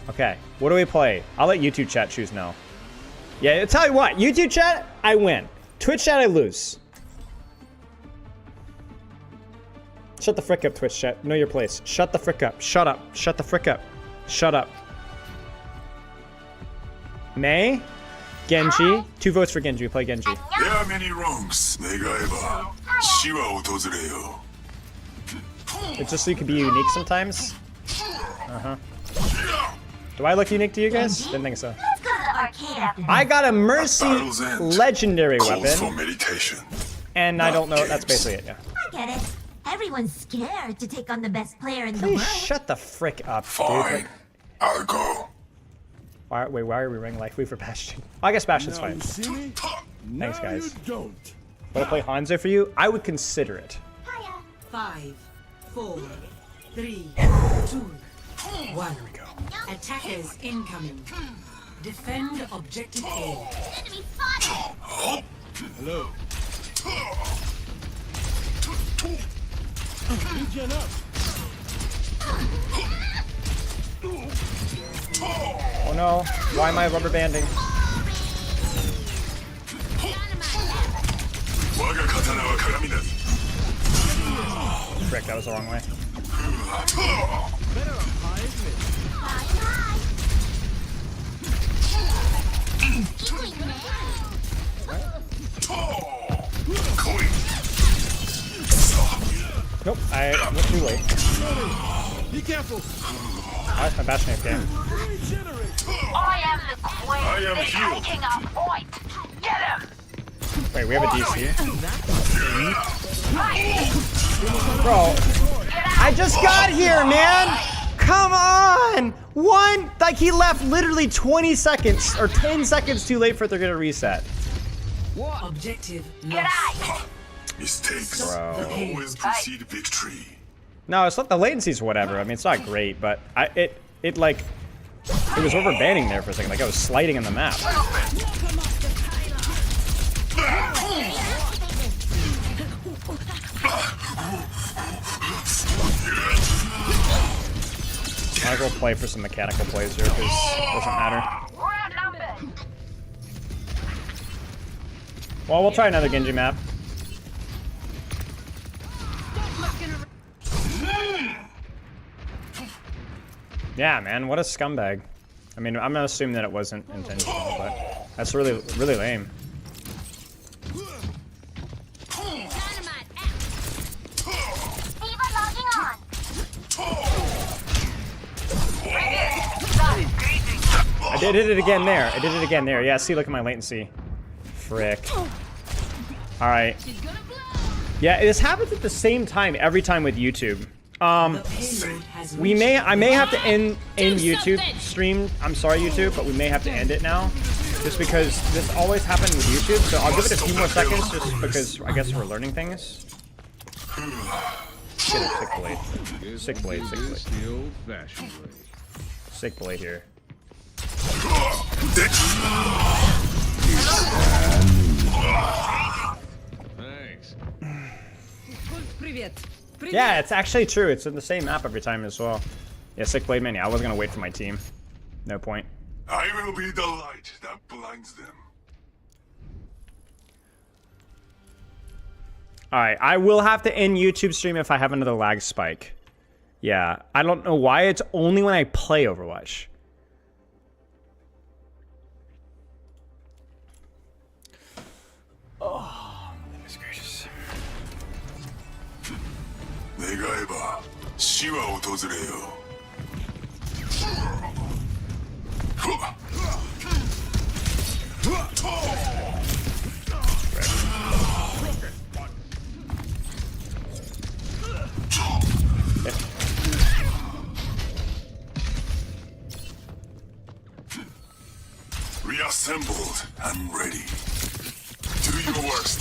Okay, what do we play? I'll let YouTube chat choose now. Yeah, I'll tell you what, YouTube chat, I win. Twitch chat, I lose. Shut the frick up, Twitch chat. Know your place. Shut the frick up. Shut up. Shut the frick up. Shut up. May? Genji? 2 votes for Genji. We play Genji. There are many wrongs. 내가 해봐. 시와 오토즈래요. It's just so you can be unique sometimes. Uh-huh. Do I look unique to you guys? Didn't think so. I got a Mercy legendary weapon. And I don't know. That's basically it, yeah. I get it. Everyone's scared to take on the best player in the Please world. shut the frick up, Fine. dude. I'll go. Why are we running life lead for Bastion? I guess Bastion's fine. Thanks, guys. Would I play Hanzo for you? I would consider it. 5, 4, 3, 2, 1. Here we go. Attackers incoming. Defend objective A. Hello. Oh no, why am I rubber banding? Frick, that was the wrong way. Nope, I went too late. Be careful. That's my Bastion game. I am the queen. I am They're healed. taking our point. Get him. Wait, we have a DC. Bro, I just got here, man! Come on! Like he left literally 20 seconds or 10 seconds too late for it to get a reset. Objective lost. Mistakes Bro. always precede victory. No, it's not the latency's whatever. I mean, it's not great, but it was over banning there for a second. Like I was sliding on the map. Might as well play for some mechanical plays here because it doesn't matter. Well, we'll try another Genji map. Yeah, man, what a scumbag. I mean, I'm gonna assume that it wasn't intentional, but that's really, really lame. I did it again there. I did it again there. Yeah, see, look at my latency. Frick. Alright. Yeah, this happens at the same time every time with YouTube. I may have to end YouTube stream. I'm sorry, YouTube, but we may have to end it now. Just because this always happens with YouTube, so I'll give it a few more seconds just because I guess we're learning things. Get a sick blade. Sick blade, sick blade. Sick blade here. Thanks. Yeah, it's actually true. It's in the same map every time as well. Yeah, sick blade man. Yeah, I was gonna wait for my team. No point. I will be the light that blinds them. Alright, I will have to end YouTube stream if I have another lag spike. Yeah, I don't know why it's only when I play Overwatch. Oh, goodness gracious. 願えば死は訪れよ。Reassembled and ready. Do your worst.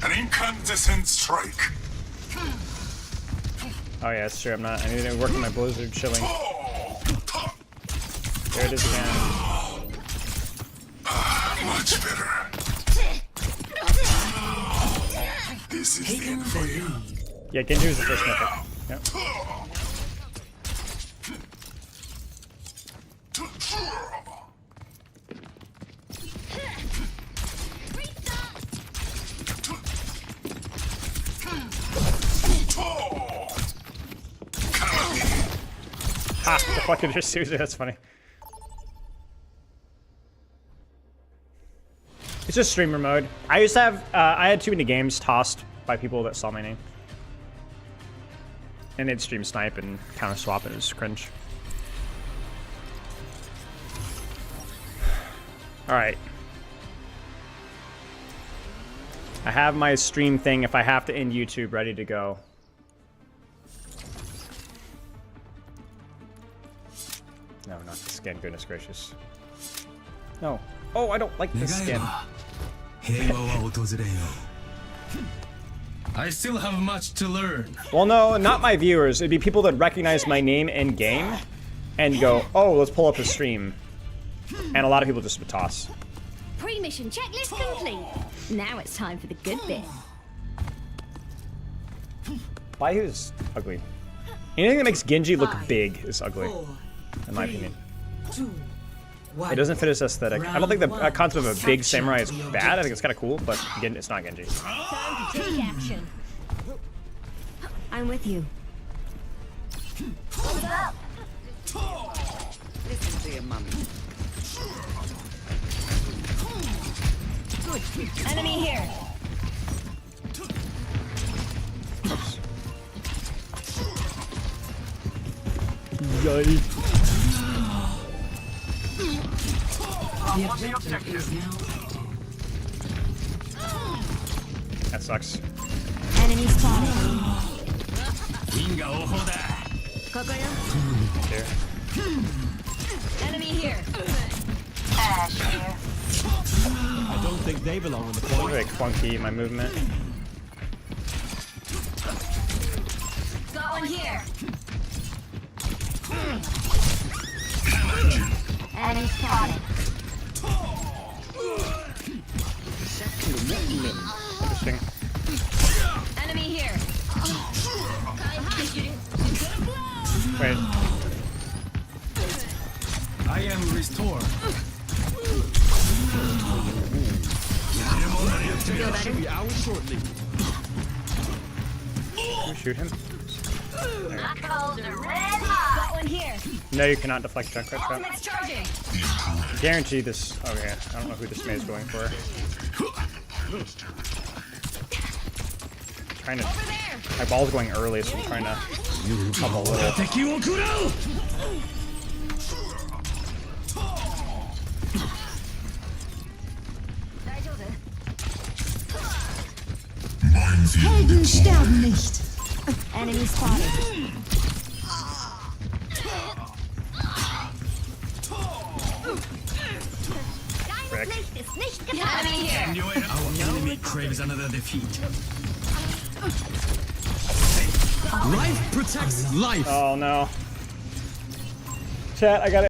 An incandescent strike. Oh yeah, that's true. I need to work on my blizzard chilling. There it is again. Much better. This is the end for you. Yeah, Genji was the first mythic. Yep. Ah, the fucking just Susie, that's funny. It's just streamer mode. I used to have, I had too many games tossed by people that saw my name. And they'd stream snipe and counter swap and it was cringe. Alright. I have my stream thing if I have to end YouTube ready to go. No, not the skin, goodness gracious. No. Oh, I don't like the skin. I still have much to learn. Well, no, not my viewers. It'd be people that recognize my name in game and go, oh, let's pull up the stream. And a lot of people just would toss. Pre-mission checklist complete. Now it's time for the good bit. Bayu's ugly. Anything that makes Genji look big is ugly, in my opinion. It doesn't fit his aesthetic. I don't think the concept of a big samurai is bad. I think it's kind of cool, but again, it's not Genji. Time to take action. I'm with you. Listen to your mommy. Good. Enemy here. Oops. Yikes. That sucks. Enemy spotted. Here. Enemy here. I don't think they belong on the point. Very clunky, my movement. Got one here. Enemy spotted. Interesting. Enemy here. Wait. I am restored. Should be out shortly. Can we shoot him? Knuckles are red hot. Got one here. No, you cannot deflect Junkrat trap. Ultimate's charging. Guarantee this. Okay, I don't know who this May is going for. Trying to. My ball's going early, so I'm trying to up a little. Helden sterben nicht. Enemy spotted. Frick. Licht ist nicht getan. Our enemy craves another defeat. Life protects life. Oh no. Chat, I got it.